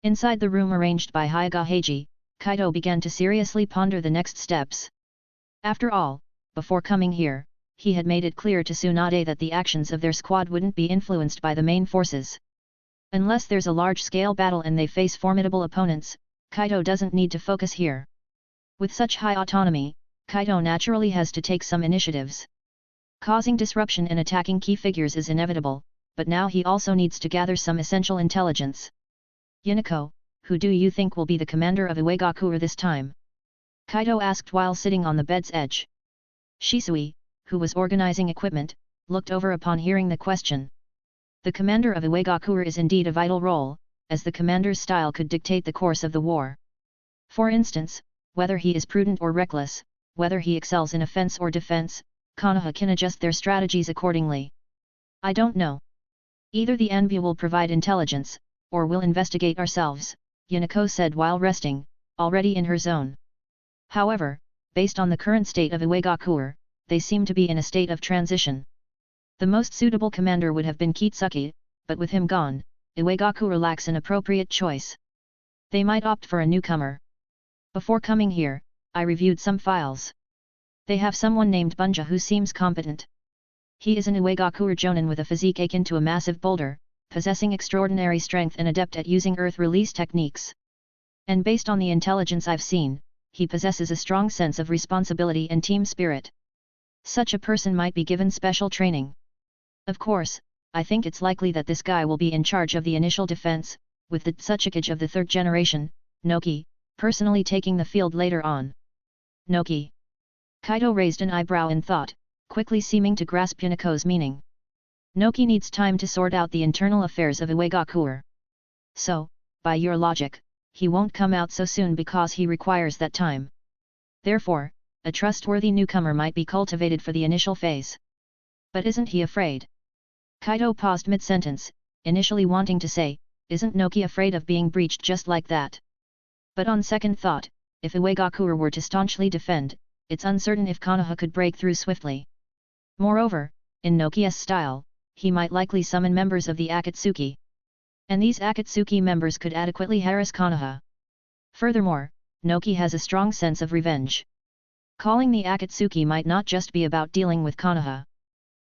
Inside the room arranged by Hyaga Heiji, Kaito began to seriously ponder the next steps. After all, before coming here, he had made it clear to Tsunade that the actions of their squad wouldn't be influenced by the main forces. Unless there's a large-scale battle and they face formidable opponents, Kaito doesn't need to focus here. With such high autonomy, Kaito naturally has to take some initiatives. Causing disruption and attacking key figures is inevitable, but now he also needs to gather some essential intelligence. Yuniko, who do you think will be the commander of Uegakuer this time? Kaito asked while sitting on the bed's edge. Shisui, who was organizing equipment, looked over upon hearing the question. The commander of Uegakuer is indeed a vital role, as the commander's style could dictate the course of the war. For instance, whether he is prudent or reckless, whether he excels in offense or defense, Konoha can adjust their strategies accordingly. I don't know. Either the Anbu will provide intelligence, or we'll investigate ourselves, Yuniko said while resting, already in her zone. However, based on the current state of Uegakuer, they seem to be in a state of transition. The most suitable commander would have been Kitsuki, but with him gone, Uegakuer lacks an appropriate choice. They might opt for a newcomer. Before coming here, I reviewed some files. They have someone named Bunja who seems competent. He is an Uegakuer Jonin with a physique akin to a massive boulder, possessing extraordinary strength and adept at using earth release techniques. And based on the intelligence I've seen, he possesses a strong sense of responsibility and team spirit. Such a person might be given special training. Of course, I think it's likely that this guy will be in charge of the initial defense, with the Tsuchikage of the third generation, Noki, personally taking the field later on. Noki. Kaito raised an eyebrow in thought, quickly seeming to grasp Yuniko's meaning. Noki needs time to sort out the internal affairs of Uegakuer. So, by your logic, he won't come out so soon because he requires that time. Therefore, a trustworthy newcomer might be cultivated for the initial phase. But isn't he afraid? Kaito paused mid-sentence, initially wanting to say, isn't Noki afraid of being breached just like that? But on second thought, if Uegakuer were to staunchly defend, it's uncertain if Konoha could break through swiftly. Moreover, in Noki's style, he might likely summon members of the Akatsuki. And these Akatsuki members could adequately harass Konoha. Furthermore, Noki has a strong sense of revenge. Calling the Akatsuki might not just be about dealing with Konoha.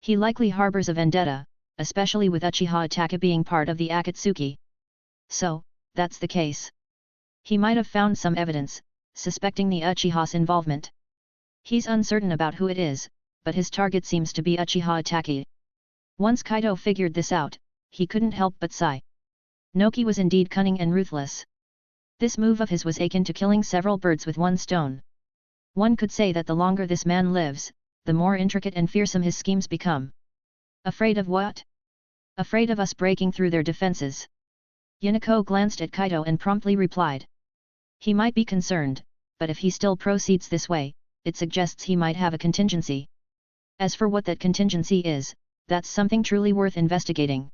He likely harbors a vendetta, especially with Uchiha Kaito being part of the Akatsuki. So, that's the case. He might have found some evidence, suspecting the Uchiha's involvement. He's uncertain about who it is, but his target seems to be Uchiha Kaito. Once Kaito figured this out, he couldn't help but sigh. Noki was indeed cunning and ruthless. This move of his was akin to killing several birds with one stone. One could say that the longer this man lives, the more intricate and fearsome his schemes become. Afraid of what? Afraid of us breaking through their defenses. Yuniko glanced at Kaito and promptly replied. He might be concerned, but if he still proceeds this way, it suggests he might have a contingency. As for what that contingency is, that's something truly worth investigating.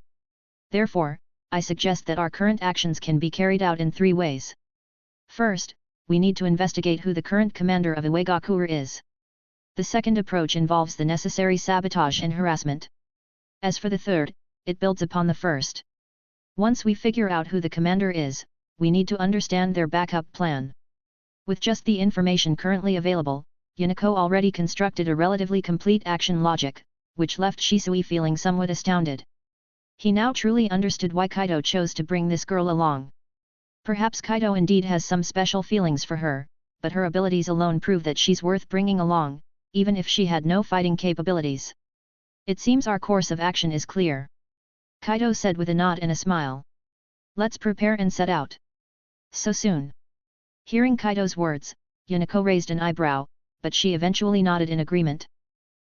Therefore, I suggest that our current actions can be carried out in 3 ways. First, we need to investigate who the current commander of Uegakuer is. The second approach involves the necessary sabotage and harassment. As for the third, it builds upon the first. Once we figure out who the commander is, we need to understand their backup plan. With just the information currently available, Yuniko already constructed a relatively complete action logic, which left Shisui feeling somewhat astounded. He now truly understood why Kaito chose to bring this girl along. Perhaps Kaito indeed has some special feelings for her, but her abilities alone prove that she's worth bringing along, even if she had no fighting capabilities. It seems our course of action is clear. Kaito said with a nod and a smile. Let's prepare and set out. So soon. Hearing Kaito's words, Yuniko raised an eyebrow, but she eventually nodded in agreement.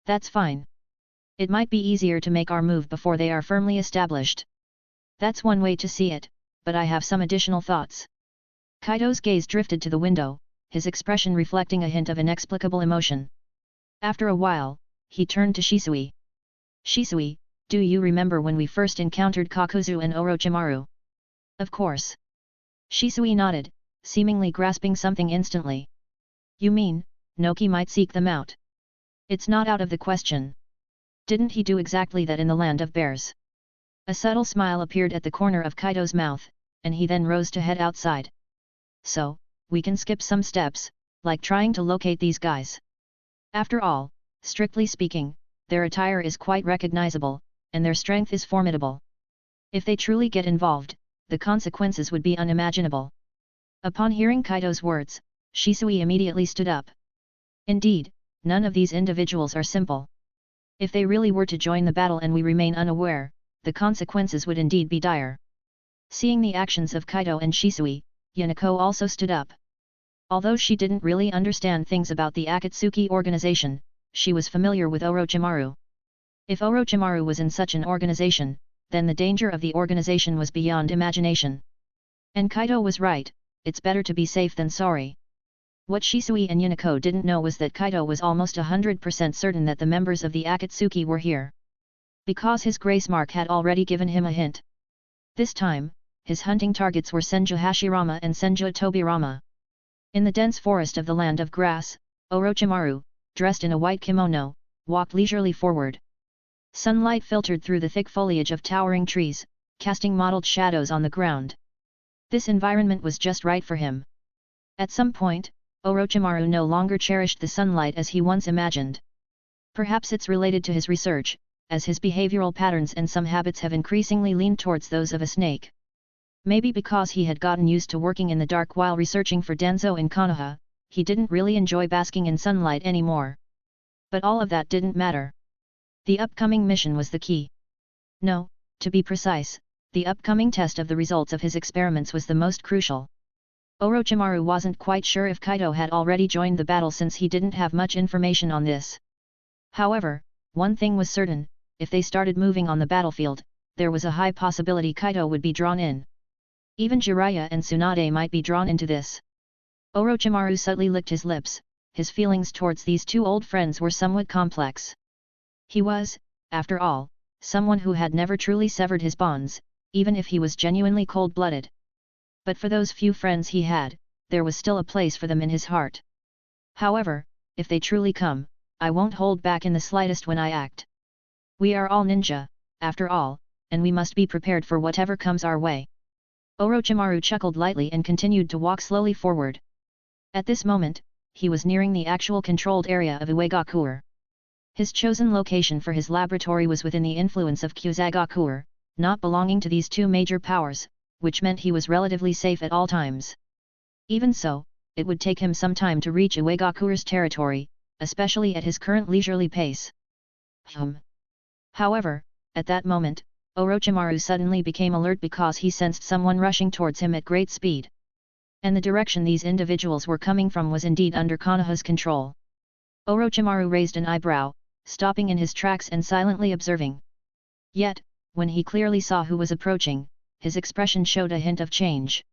That's fine. It might be easier to make our move before they are firmly established. That's one way to see it, but I have some additional thoughts. Kaito's gaze drifted to the window, his expression reflecting a hint of inexplicable emotion. After a while, he turned to Shisui. Shisui, do you remember when we first encountered Kakuzu and Orochimaru? Of course. Shisui nodded, seemingly grasping something instantly. You mean, Noki might seek them out? It's not out of the question. Didn't he do exactly that in the land of bears? A subtle smile appeared at the corner of Kaito's mouth, and he then rose to head outside. So, we can skip some steps, like trying to locate these guys. After all, strictly speaking, their attire is quite recognizable, and their strength is formidable. If they truly get involved, the consequences would be unimaginable. Upon hearing Kaito's words, Shisui immediately stood up. Indeed, none of these individuals are simple. If they really were to join the battle and we remain unaware, the consequences would indeed be dire. Seeing the actions of Kaito and Shisui, Yanako also stood up. Although she didn't really understand things about the Akatsuki organization, she was familiar with Orochimaru. If Orochimaru was in such an organization, then the danger of the organization was beyond imagination. And Kaito was right, it's better to be safe than sorry. What Shisui and Yanako didn't know was that Kaito was almost 100% certain that the members of the Akatsuki were here. Because his grace mark had already given him a hint. This time, his hunting targets were Senju Hashirama and Senju Tobirama. In the dense forest of the Land of Grass, Orochimaru, dressed in a white kimono, walked leisurely forward. Sunlight filtered through the thick foliage of towering trees, casting mottled shadows on the ground. This environment was just right for him. At some point, Orochimaru no longer cherished the sunlight as he once imagined. Perhaps it's related to his research, as his behavioral patterns and some habits have increasingly leaned towards those of a snake. Maybe because he had gotten used to working in the dark while researching for Denzo in Konoha, he didn't really enjoy basking in sunlight anymore. But all of that didn't matter. The upcoming mission was the key. No, to be precise, the upcoming test of the results of his experiments was the most crucial. Orochimaru wasn't quite sure if Kaito had already joined the battle since he didn't have much information on this. However, one thing was certain, if they started moving on the battlefield, there was a high possibility Kaito would be drawn in. Even Jiraiya and Tsunade might be drawn into this. Orochimaru subtly licked his lips, his feelings towards these two old friends were somewhat complex. He was, after all, someone who had never truly severed his bonds, even if he was genuinely cold-blooded. But for those few friends he had, there was still a place for them in his heart. However, if they truly come, I won't hold back in the slightest when I act. We are all ninja, after all, and we must be prepared for whatever comes our way. Orochimaru chuckled lightly and continued to walk slowly forward. At this moment, he was nearing the actual controlled area of Uegakuer. His chosen location for his laboratory was within the influence of Kyuzagakuer, not belonging to these two major powers, which meant he was relatively safe at all times. Even so, it would take him some time to reach Uegakuer's territory, especially at his current leisurely pace. However, at that moment, Orochimaru suddenly became alert because he sensed someone rushing towards him at great speed. And the direction these individuals were coming from was indeed under Konoha's control. Orochimaru raised an eyebrow, stopping in his tracks and silently observing. Yet, when he clearly saw who was approaching, his expression showed a hint of change.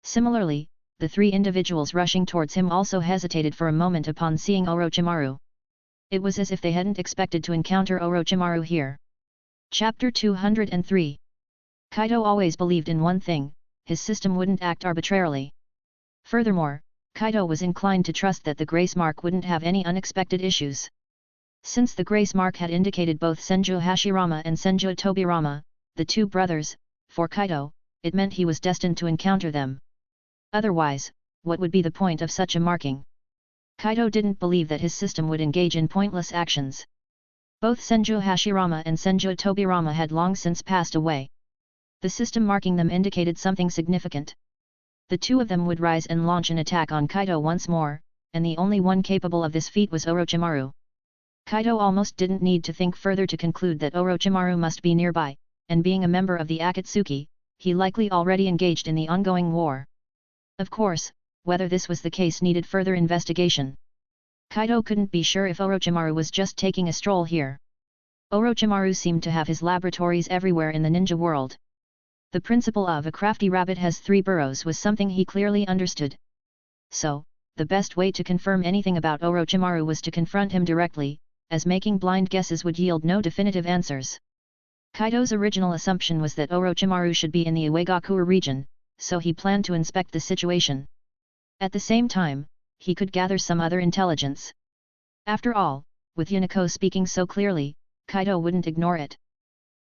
Similarly, the three individuals rushing towards him also hesitated for a moment upon seeing Orochimaru. It was as if they hadn't expected to encounter Orochimaru here. Chapter 203. Kaito always believed in one thing, his system wouldn't act arbitrarily. Furthermore, Kaito was inclined to trust that the grace mark wouldn't have any unexpected issues. Since the grace mark had indicated both Senju Hashirama and Senju Tobirama, the two brothers, for Kaito, it meant he was destined to encounter them. Otherwise, what would be the point of such a marking? Kaito didn't believe that his system would engage in pointless actions. Both Senju Hashirama and Senju Tobirama had long since passed away. The system marking them indicated something significant. The two of them would rise and launch an attack on Kaito once more, and the only one capable of this feat was Orochimaru. Kaito almost didn't need to think further to conclude that Orochimaru must be nearby, and being a member of the Akatsuki, he likely already engaged in the ongoing war. Of course, whether this was the case needed further investigation. Kaito couldn't be sure if Orochimaru was just taking a stroll here. Orochimaru seemed to have his laboratories everywhere in the ninja world. The principle of a crafty rabbit has 3 burrows was something he clearly understood. So, the best way to confirm anything about Orochimaru was to confront him directly, as making blind guesses would yield no definitive answers. Kaito's original assumption was that Orochimaru should be in the Uegakuer region, so he planned to inspect the situation. At the same time, he could gather some other intelligence. After all, with Yuniko speaking so clearly, Kaito wouldn't ignore it.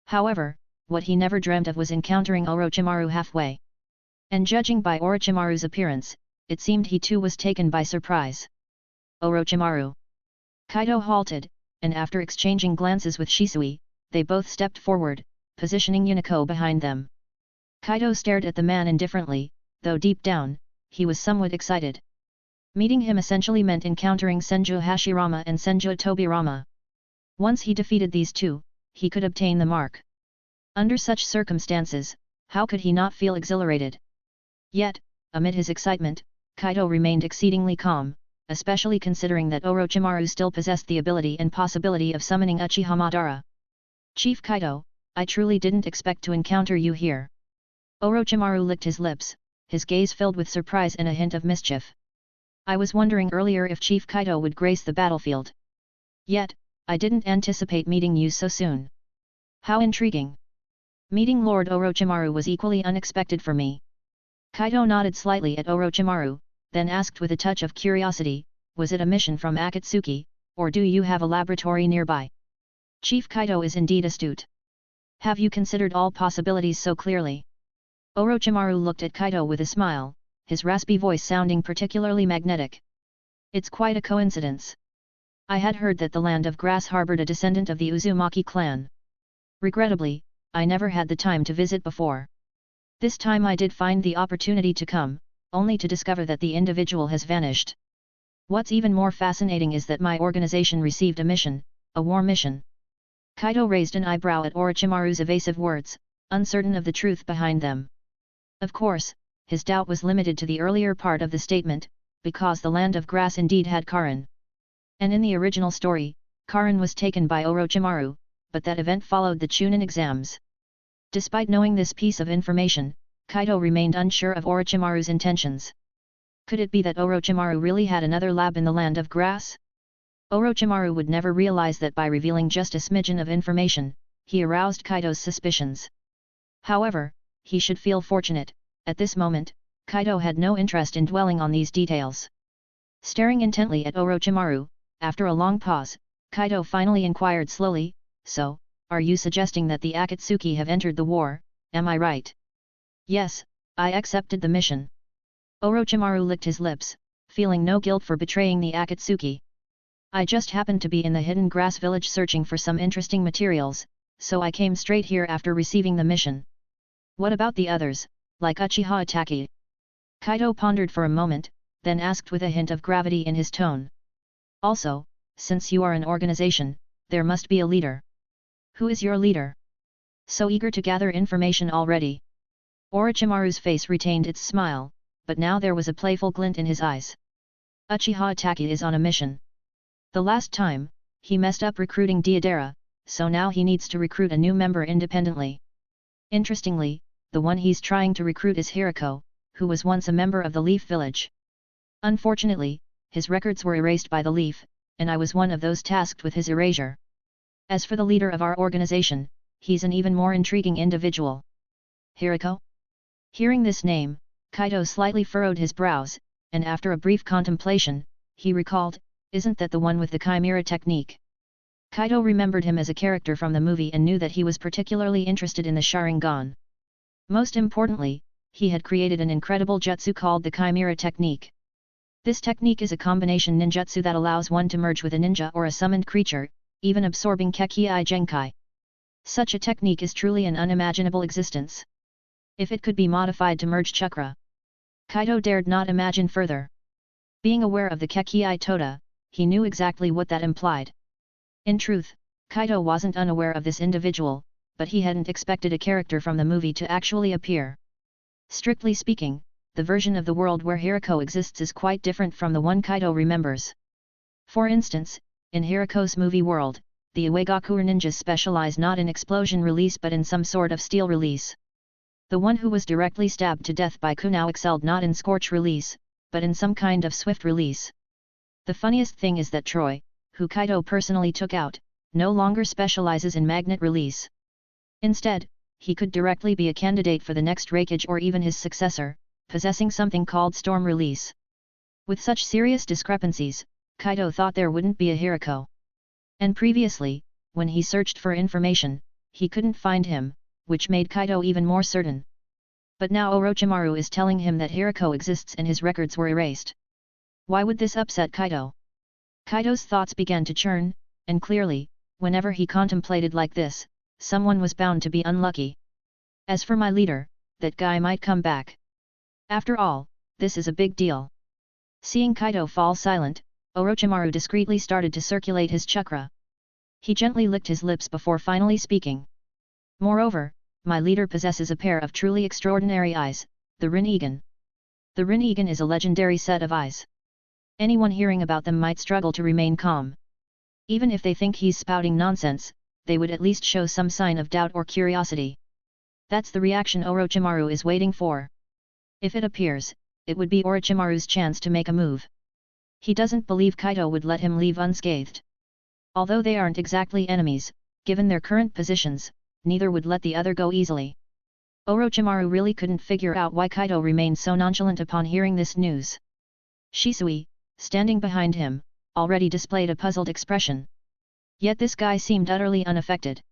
However, what he never dreamt of was encountering Orochimaru halfway. And judging by Orochimaru's appearance, it seemed he too was taken by surprise. Orochimaru. Kaito halted, and after exchanging glances with Shisui, they both stepped forward, positioning Yuniko behind them. Kaito stared at the man indifferently, though deep down, he was somewhat excited. Meeting him essentially meant encountering Senju Hashirama and Senju Tobirama. Once he defeated these two, he could obtain the mark. Under such circumstances, how could he not feel exhilarated? Yet, amid his excitement, Kaito remained exceedingly calm, especially considering that Orochimaru still possessed the ability and possibility of summoning Uchiha Madara. Chief Kaito, I truly didn't expect to encounter you here. Orochimaru licked his lips, his gaze filled with surprise and a hint of mischief. I was wondering earlier if Chief Kaito would grace the battlefield. Yet, I didn't anticipate meeting you so soon. How intriguing. Meeting Lord Orochimaru was equally unexpected for me. Kaito nodded slightly at Orochimaru, then asked with a touch of curiosity, was it a mission from Akatsuki, or do you have a laboratory nearby? Chief Kaito is indeed astute. Have you considered all possibilities so clearly? Orochimaru looked at Kaito with a smile, his raspy voice sounding particularly magnetic. It's quite a coincidence. I had heard that the Land of Grass harbored a descendant of the Uzumaki clan. Regrettably, I never had the time to visit before. This time I did find the opportunity to come, only to discover that the individual has vanished. What's even more fascinating is that my organization received a mission, a war mission. Kaito raised an eyebrow at Orochimaru's evasive words, uncertain of the truth behind them. Of course, his doubt was limited to the earlier part of the statement, because the Land of Grass indeed had Karin. And in the original story, Karin was taken by Orochimaru, but that event followed the Chunin exams. Despite knowing this piece of information, Kaito remained unsure of Orochimaru's intentions. Could it be that Orochimaru really had another lab in the Land of Grass? Orochimaru would never realize that by revealing just a smidgen of information, he aroused Kaito's suspicions. However, he should feel fortunate. At this moment, Kaito had no interest in dwelling on these details. Staring intently at Orochimaru, after a long pause, Kaito finally inquired slowly, so, are you suggesting that the Akatsuki have entered the war, am I right? Yes, I accepted the mission. Orochimaru licked his lips, feeling no guilt for betraying the Akatsuki. I just happened to be in the hidden grass village searching for some interesting materials, so I came straight here after receiving the mission. What about the others, like Uchiha Itachi? Kaito pondered for a moment, then asked with a hint of gravity in his tone. Also, since you are an organization, there must be a leader. Who is your leader? So eager to gather information already. Orochimaru's face retained its smile, but now there was a playful glint in his eyes. Uchiha Itachi is on a mission. The last time, he messed up recruiting Deidara, so now he needs to recruit a new member independently. Interestingly, the one he's trying to recruit is Hiriko, who was once a member of the Leaf Village. Unfortunately, his records were erased by the Leaf, and I was one of those tasked with his erasure. As for the leader of our organization, he's an even more intriguing individual. Hiriko? Hearing this name, Kaito slightly furrowed his brows, and after a brief contemplation, he recalled, isn't that the one with the Chimera technique? Kaito remembered him as a character from the movie and knew that he was particularly interested in the Sharingan. Most importantly, he had created an incredible jutsu called the Chimera technique. This technique is a combination ninjutsu that allows one to merge with a ninja or a summoned creature, even absorbing Kekkei Genkai. Such a technique is truly an unimaginable existence. If it could be modified to merge chakra. Kaito dared not imagine further. Being aware of the Kekkei Toda, he knew exactly what that implied. In truth, Kaito wasn't unaware of this individual, but he hadn't expected a character from the movie to actually appear. Strictly speaking, the version of the world where Hiriko exists is quite different from the one Kaito remembers. For instance, in Hiriko's movie world, the Uegakure ninjas specialize not in explosion release but in some sort of steel release. The one who was directly stabbed to death by Kunao excelled not in scorch release, but in some kind of swift release. The funniest thing is that Troy, who Kaito personally took out, no longer specializes in magnet release. Instead, he could directly be a candidate for the next Raikage or even his successor, possessing something called storm release. With such serious discrepancies, Kaito thought there wouldn't be a Hirako. And previously, when he searched for information, he couldn't find him, which made Kaito even more certain. But now Orochimaru is telling him that Hirako exists and his records were erased. Why would this upset Kaito? Kaito's thoughts began to churn, and clearly, whenever he contemplated like this, someone was bound to be unlucky. As for my leader, that guy might come back. After all, this is a big deal. Seeing Kaito fall silent, Orochimaru discreetly started to circulate his chakra. He gently licked his lips before finally speaking. Moreover, my leader possesses a pair of truly extraordinary eyes, the Rinnegan. The Rinnegan is a legendary set of eyes. Anyone hearing about them might struggle to remain calm. Even if they think he's spouting nonsense, they would at least show some sign of doubt or curiosity. That's the reaction Orochimaru is waiting for. If it appears, it would be Orochimaru's chance to make a move. He doesn't believe Kaito would let him leave unscathed. Although they aren't exactly enemies, given their current positions, neither would let the other go easily. Orochimaru really couldn't figure out why Kaito remained so nonchalant upon hearing this news. Shisui, standing behind him, already displayed a puzzled expression. Yet this guy seemed utterly unaffected.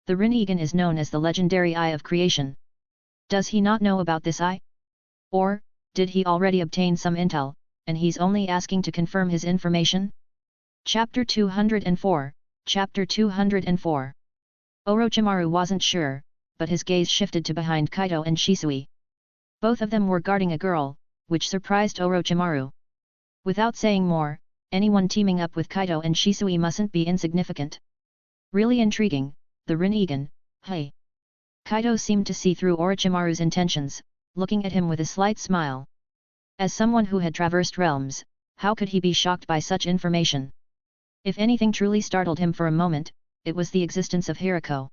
The Rinnegan is known as the legendary Eye of Creation. Does he not know about this eye? Or, did he already obtain some intel, and he's only asking to confirm his information? Chapter 204, Chapter 204. Orochimaru wasn't sure, but his gaze shifted to behind Kaito and Shisui. Both of them were guarding a girl, which surprised Orochimaru. Without saying more, anyone teaming up with Kaito and Shisui mustn't be insignificant. Really intriguing, the Rinnegan, hey. Kaito seemed to see through Orochimaru's intentions, looking at him with a slight smile. As someone who had traversed realms, how could he be shocked by such information? If anything truly startled him for a moment, it was the existence of Hirako.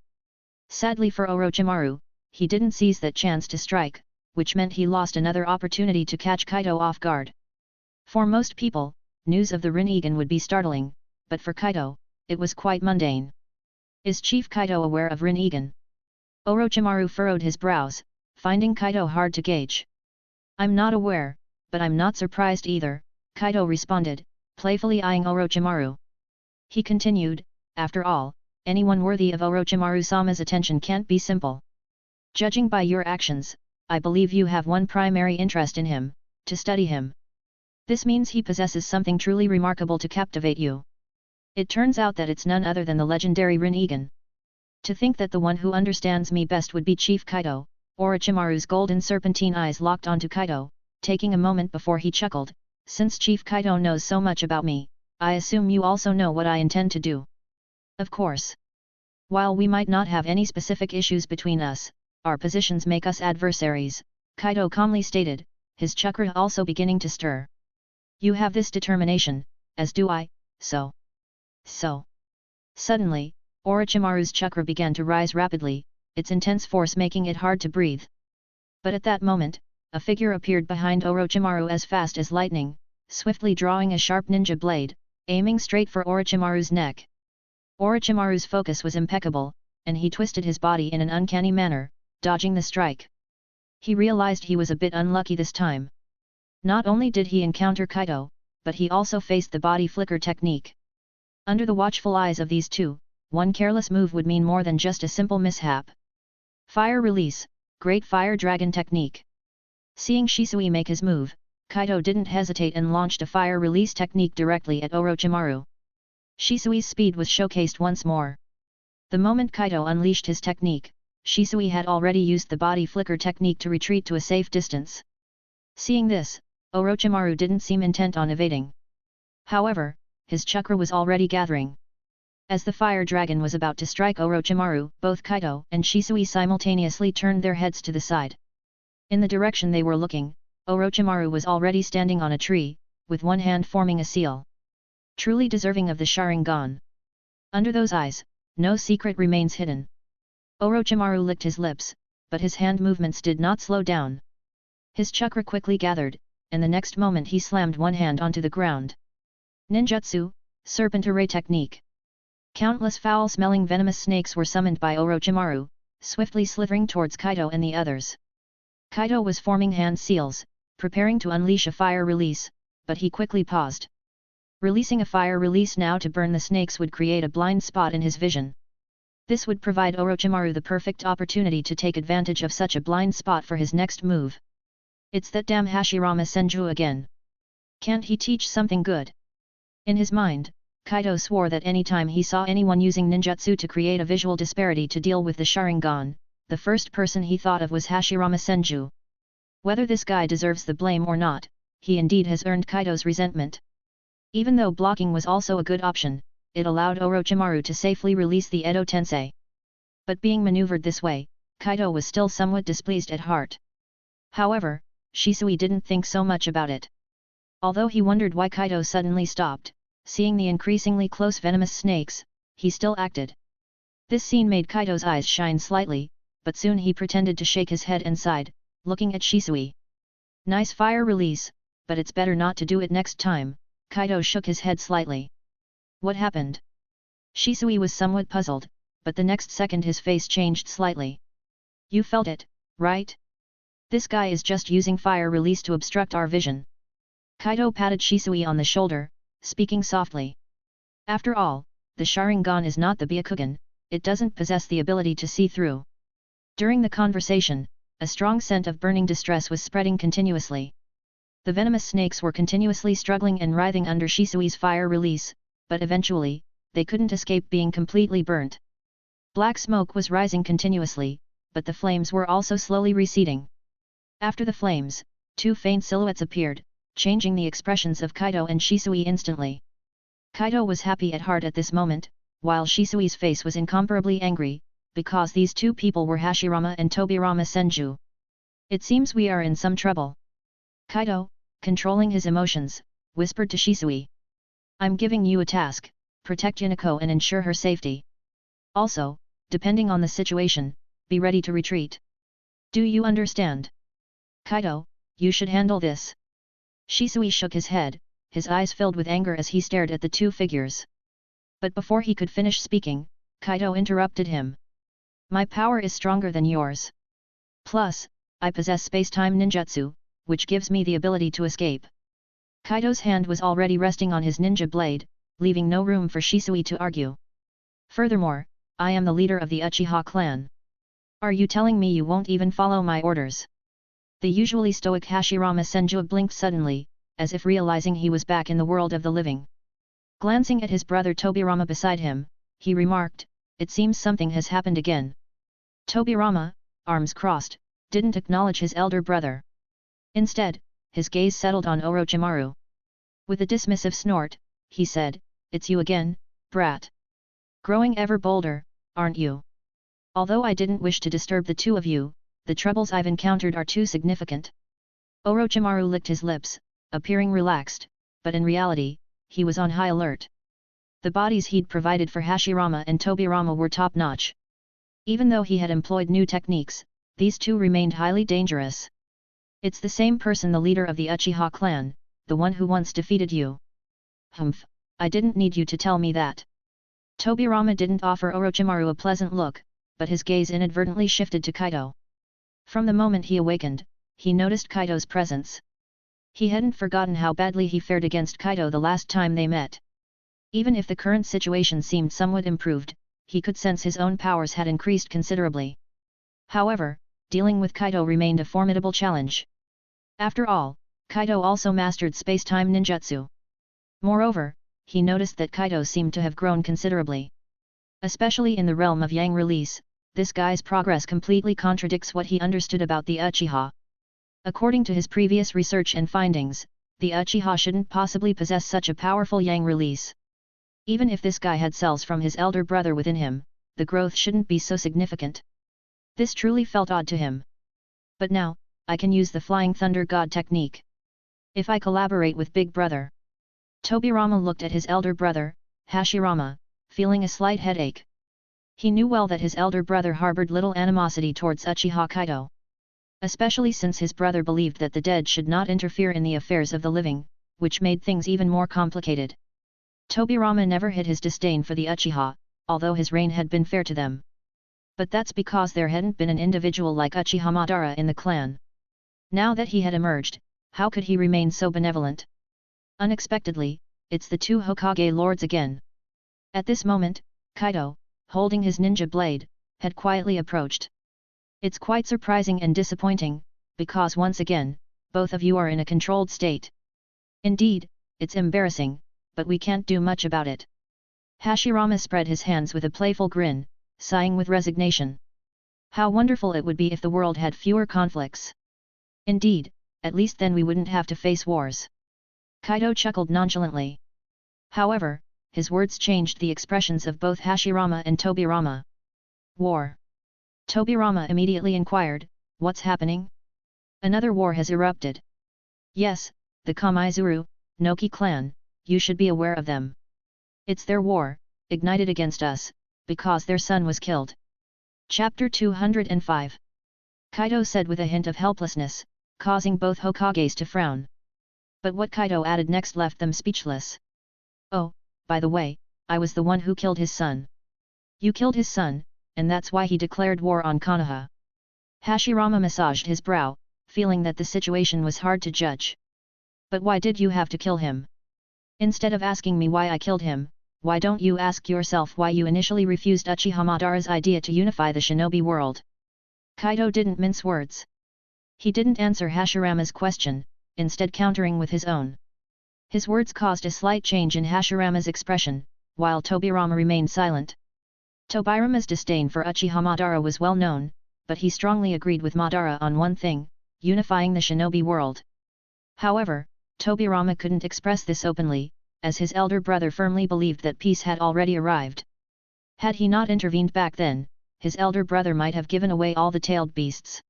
Sadly for Orochimaru, he didn't seize that chance to strike, which meant he lost another opportunity to catch Kaito off guard. For most people, news of the Rinnegan would be startling, but for Kaito, it was quite mundane. Is Chief Kaito aware of Rinnegan? Orochimaru furrowed his brows, finding Kaito hard to gauge. I'm not aware, but I'm not surprised either, Kaito responded, playfully eyeing Orochimaru. He continued, after all, anyone worthy of Orochimaru-sama's attention can't be simple. Judging by your actions, I believe you have one primary interest in him, to study him. This means he possesses something truly remarkable to captivate you. It turns out that it's none other than the legendary Rinnegan. To think that the one who understands me best would be Chief Kaito. Orochimaru's golden serpentine eyes locked onto Kaito, taking a moment before he chuckled, since Chief Kaito knows so much about me, I assume you also know what I intend to do. Of course. While we might not have any specific issues between us, our positions make us adversaries, Kaito calmly stated, his chakra also beginning to stir. You have this determination, as do I, so. Suddenly, Orochimaru's chakra began to rise rapidly, its intense force making it hard to breathe. But at that moment, a figure appeared behind Orochimaru as fast as lightning, swiftly drawing a sharp ninja blade, aiming straight for Orochimaru's neck. Orochimaru's focus was impeccable, and he twisted his body in an uncanny manner, dodging the strike. He realized he was a bit unlucky this time. Not only did he encounter Kaito, but he also faced the body flicker technique. Under the watchful eyes of these two, one careless move would mean more than just a simple mishap. Fire release, Great Fire Dragon technique. Seeing Shisui make his move, Kaito didn't hesitate and launched a fire release technique directly at Orochimaru. Shisui's speed was showcased once more. The moment Kaito unleashed his technique, Shisui had already used the body flicker technique to retreat to a safe distance. Seeing this, Orochimaru didn't seem intent on evading. However, his chakra was already gathering. As the fire dragon was about to strike Orochimaru, both Kaito and Shisui simultaneously turned their heads to the side. In the direction they were looking, Orochimaru was already standing on a tree, with one hand forming a seal. Truly deserving of the Sharingan. Under those eyes, no secret remains hidden. Orochimaru licked his lips, but his hand movements did not slow down. His chakra quickly gathered, and the next moment he slammed one hand onto the ground. Ninjutsu, Serpent Array Technique. Countless foul-smelling venomous snakes were summoned by Orochimaru, swiftly slithering towards Kaito and the others. Kaito was forming hand seals, preparing to unleash a fire release, but he quickly paused. Releasing a fire release now to burn the snakes would create a blind spot in his vision. This would provide Orochimaru the perfect opportunity to take advantage of such a blind spot for his next move. It's that damn Hashirama Senju again. Can't he teach something good? In his mind, Kaito swore that any time he saw anyone using ninjutsu to create a visual disparity to deal with the Sharingan, the first person he thought of was Hashirama Senju. Whether this guy deserves the blame or not, he indeed has earned Kaito's resentment. Even though blocking was also a good option, it allowed Orochimaru to safely release the Edo Tensei. But being maneuvered this way, Kaito was still somewhat displeased at heart. However, Shisui didn't think so much about it. Although he wondered why Kaito suddenly stopped, seeing the increasingly close venomous snakes, he still acted. This scene made Kaito's eyes shine slightly, but soon he pretended to shake his head and sighed, looking at Shisui. Nice fire release, but it's better not to do it next time. Kaito shook his head slightly. What happened? Shisui was somewhat puzzled, but the next second his face changed slightly. You felt it, right? This guy is just using fire release to obstruct our vision. Kaito patted Shisui on the shoulder, speaking softly. After all, the Sharingan is not the Byakugan, it doesn't possess the ability to see through. During the conversation, a strong scent of burning distress was spreading continuously. The venomous snakes were continuously struggling and writhing under Shisui's fire release, but eventually, they couldn't escape being completely burnt. Black smoke was rising continuously, but the flames were also slowly receding. After the flames, two faint silhouettes appeared, changing the expressions of Kaito and Shisui instantly. Kaito was happy at heart at this moment, while Shisui's face was incomparably angry, because these two people were Hashirama and Tobirama Senju. It seems we are in some trouble. Kaito, controlling his emotions, whispered to Shisui. I'm giving you a task, protect Yuniko and ensure her safety. Also, depending on the situation, be ready to retreat. Do you understand? Kaito, you should handle this. Shisui shook his head, his eyes filled with anger as he stared at the two figures. But before he could finish speaking, Kaito interrupted him. My power is stronger than yours. Plus, I possess space-time ninjutsu, which gives me the ability to escape. Kaito's hand was already resting on his ninja blade, leaving no room for Shisui to argue. Furthermore, I am the leader of the Uchiha clan. Are you telling me you won't even follow my orders? The usually stoic Hashirama Senju blinked suddenly, as if realizing he was back in the world of the living. Glancing at his brother Tobirama beside him, he remarked, it seems something has happened again. Tobirama, arms crossed, didn't acknowledge his elder brother. Instead, his gaze settled on Orochimaru. With a dismissive snort, he said, it's you again, brat. Growing ever bolder, aren't you? Although I didn't wish to disturb the two of you, the troubles I've encountered are too significant. Orochimaru licked his lips, appearing relaxed, but in reality, he was on high alert. The bodies he'd provided for Hashirama and Tobirama were top-notch. Even though he had employed new techniques, these two remained highly dangerous. It's the same person, the leader of the Uchiha clan, the one who once defeated you. Humph, I didn't need you to tell me that. Tobirama didn't offer Orochimaru a pleasant look, but his gaze inadvertently shifted to Kaito. From the moment he awakened, he noticed Kaito's presence. He hadn't forgotten how badly he fared against Kaito the last time they met. Even if the current situation seemed somewhat improved, he could sense his own powers had increased considerably. However, dealing with Kaito remained a formidable challenge. After all, Kaito also mastered space-time ninjutsu. Moreover, he noticed that Kaito seemed to have grown considerably. Especially in the realm of Yang release, this guy's progress completely contradicts what he understood about the Uchiha. According to his previous research and findings, the Uchiha shouldn't possibly possess such a powerful Yang release. Even if this guy had cells from his elder brother within him, the growth shouldn't be so significant. This truly felt odd to him. But now, I can use the Flying Thunder God technique. If I collaborate with Big Brother. Tobirama looked at his elder brother, Hashirama, feeling a slight headache. He knew well that his elder brother harbored little animosity towards Uchiha Kaito. Especially since his brother believed that the dead should not interfere in the affairs of the living, which made things even more complicated. Tobirama never hid his disdain for the Uchiha, although his reign had been fair to them. But that's because there hadn't been an individual like Uchiha Madara in the clan. Now that he had emerged, how could he remain so benevolent? Unexpectedly, it's the two Hokage lords again. At this moment, Kaito, holding his ninja blade, had quietly approached. It's quite surprising and disappointing, because once again, both of you are in a controlled state. Indeed, it's embarrassing, but we can't do much about it. Hashirama spread his hands with a playful grin, sighing with resignation. How wonderful it would be if the world had fewer conflicts. Indeed, at least then we wouldn't have to face wars. Kaito chuckled nonchalantly. However, his words changed the expressions of both Hashirama and Tobirama. War. Tobirama immediately inquired, what's happening? Another war has erupted. Yes, the Kamaizuru, Noki clan, you should be aware of them. It's their war, ignited against us, because their son was killed. Chapter 205. Kaito said with a hint of helplessness, causing both Hokages to frown. But what Kaito added next left them speechless. Oh, by the way, I was the one who killed his son. You killed his son, and that's why he declared war on Konoha. Hashirama massaged his brow, feeling that the situation was hard to judge. But why did you have to kill him? Instead of asking me why I killed him, why don't you ask yourself why you initially refused Uchiha Madara's idea to unify the shinobi world? Kaito didn't mince words. He didn't answer Hashirama's question, instead countering with his own. His words caused a slight change in Hashirama's expression, while Tobirama remained silent. Tobirama's disdain for Uchiha Madara was well known, but he strongly agreed with Madara on one thing, unifying the shinobi world. However, Tobirama couldn't express this openly, as his elder brother firmly believed that peace had already arrived. Had he not intervened back then, his elder brother might have given away all the tailed beasts.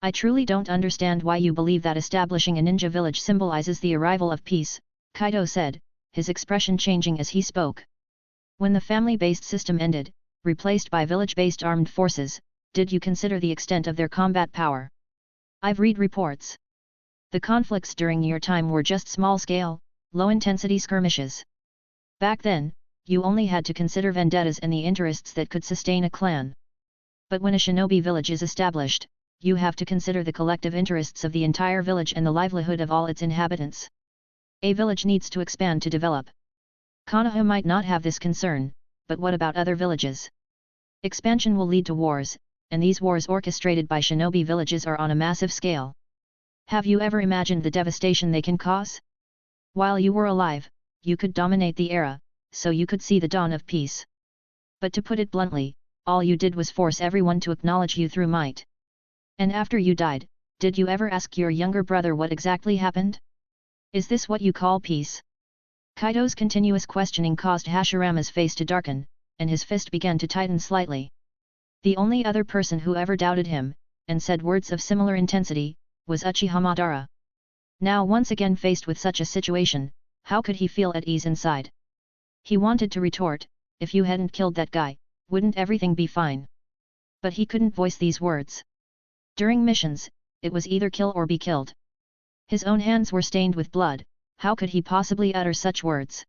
I truly don't understand why you believe that establishing a ninja village symbolizes the arrival of peace, Kaito said, his expression changing as he spoke. When the family-based system ended, replaced by village-based armed forces, did you consider the extent of their combat power? I've read reports. The conflicts during your time were just small-scale, low-intensity skirmishes. Back then, you only had to consider vendettas and the interests that could sustain a clan. But when a shinobi village is established, you have to consider the collective interests of the entire village and the livelihood of all its inhabitants. A village needs to expand to develop. Konoha might not have this concern, but what about other villages? Expansion will lead to wars, and these wars orchestrated by shinobi villages are on a massive scale. Have you ever imagined the devastation they can cause? While you were alive, you could dominate the era, so you could see the dawn of peace. But to put it bluntly, all you did was force everyone to acknowledge you through might. And after you died, did you ever ask your younger brother what exactly happened? Is this what you call peace? Kaito's continuous questioning caused Hashirama's face to darken, and his fist began to tighten slightly. The only other person who ever doubted him, and said words of similar intensity, was Uchiha Madara. Now once again faced with such a situation, how could he feel at ease inside? He wanted to retort, if you hadn't killed that guy, wouldn't everything be fine? But he couldn't voice these words. During missions, it was either kill or be killed. His own hands were stained with blood, how could he possibly utter such words?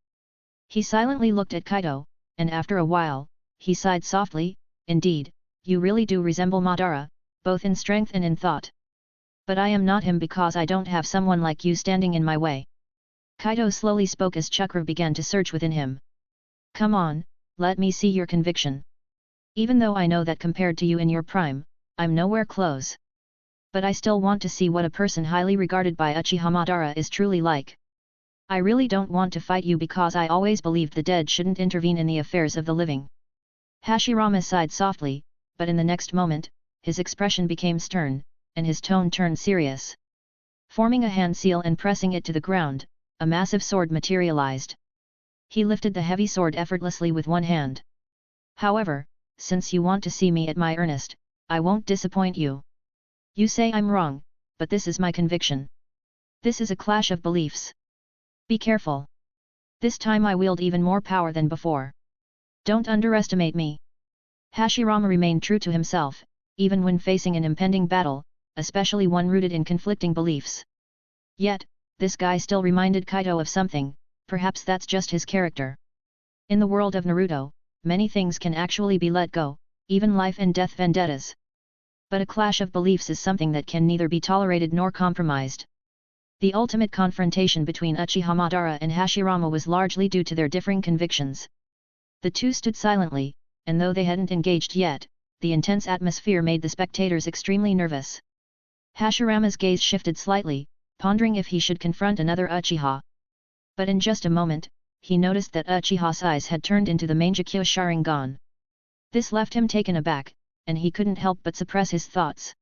He silently looked at Kaito, and after a while, he sighed softly, indeed, you really do resemble Madara, both in strength and in thought. But I am not him because I don't have someone like you standing in my way. Kaito slowly spoke as chakra began to surge within him. Come on, let me see your conviction. Even though I know that compared to you in your prime, I'm nowhere close. But I still want to see what a person highly regarded by Uchiha Madara is truly like. I really don't want to fight you because I always believed the dead shouldn't intervene in the affairs of the living. Hashirama sighed softly, but in the next moment, his expression became stern, and his tone turned serious. Forming a hand seal and pressing it to the ground, a massive sword materialized. He lifted the heavy sword effortlessly with one hand. However, since you want to see me at my earnest, I won't disappoint you. You say I'm wrong, but this is my conviction. This is a clash of beliefs. Be careful. This time I wield even more power than before. Don't underestimate me. Hashirama remained true to himself, even when facing an impending battle, especially one rooted in conflicting beliefs. Yet, this guy still reminded Kaito of something, perhaps that's just his character. In the world of Naruto, many things can actually be let go, even life and death vendettas. But a clash of beliefs is something that can neither be tolerated nor compromised. The ultimate confrontation between Uchiha Madara and Hashirama was largely due to their differing convictions. The two stood silently, and though they hadn't engaged yet, the intense atmosphere made the spectators extremely nervous. Hashirama's gaze shifted slightly, pondering if he should confront another Uchiha. But in just a moment, he noticed that Uchiha's eyes had turned into the Mangekyo Sharingan. This left him taken aback, and he couldn't help but suppress his thoughts.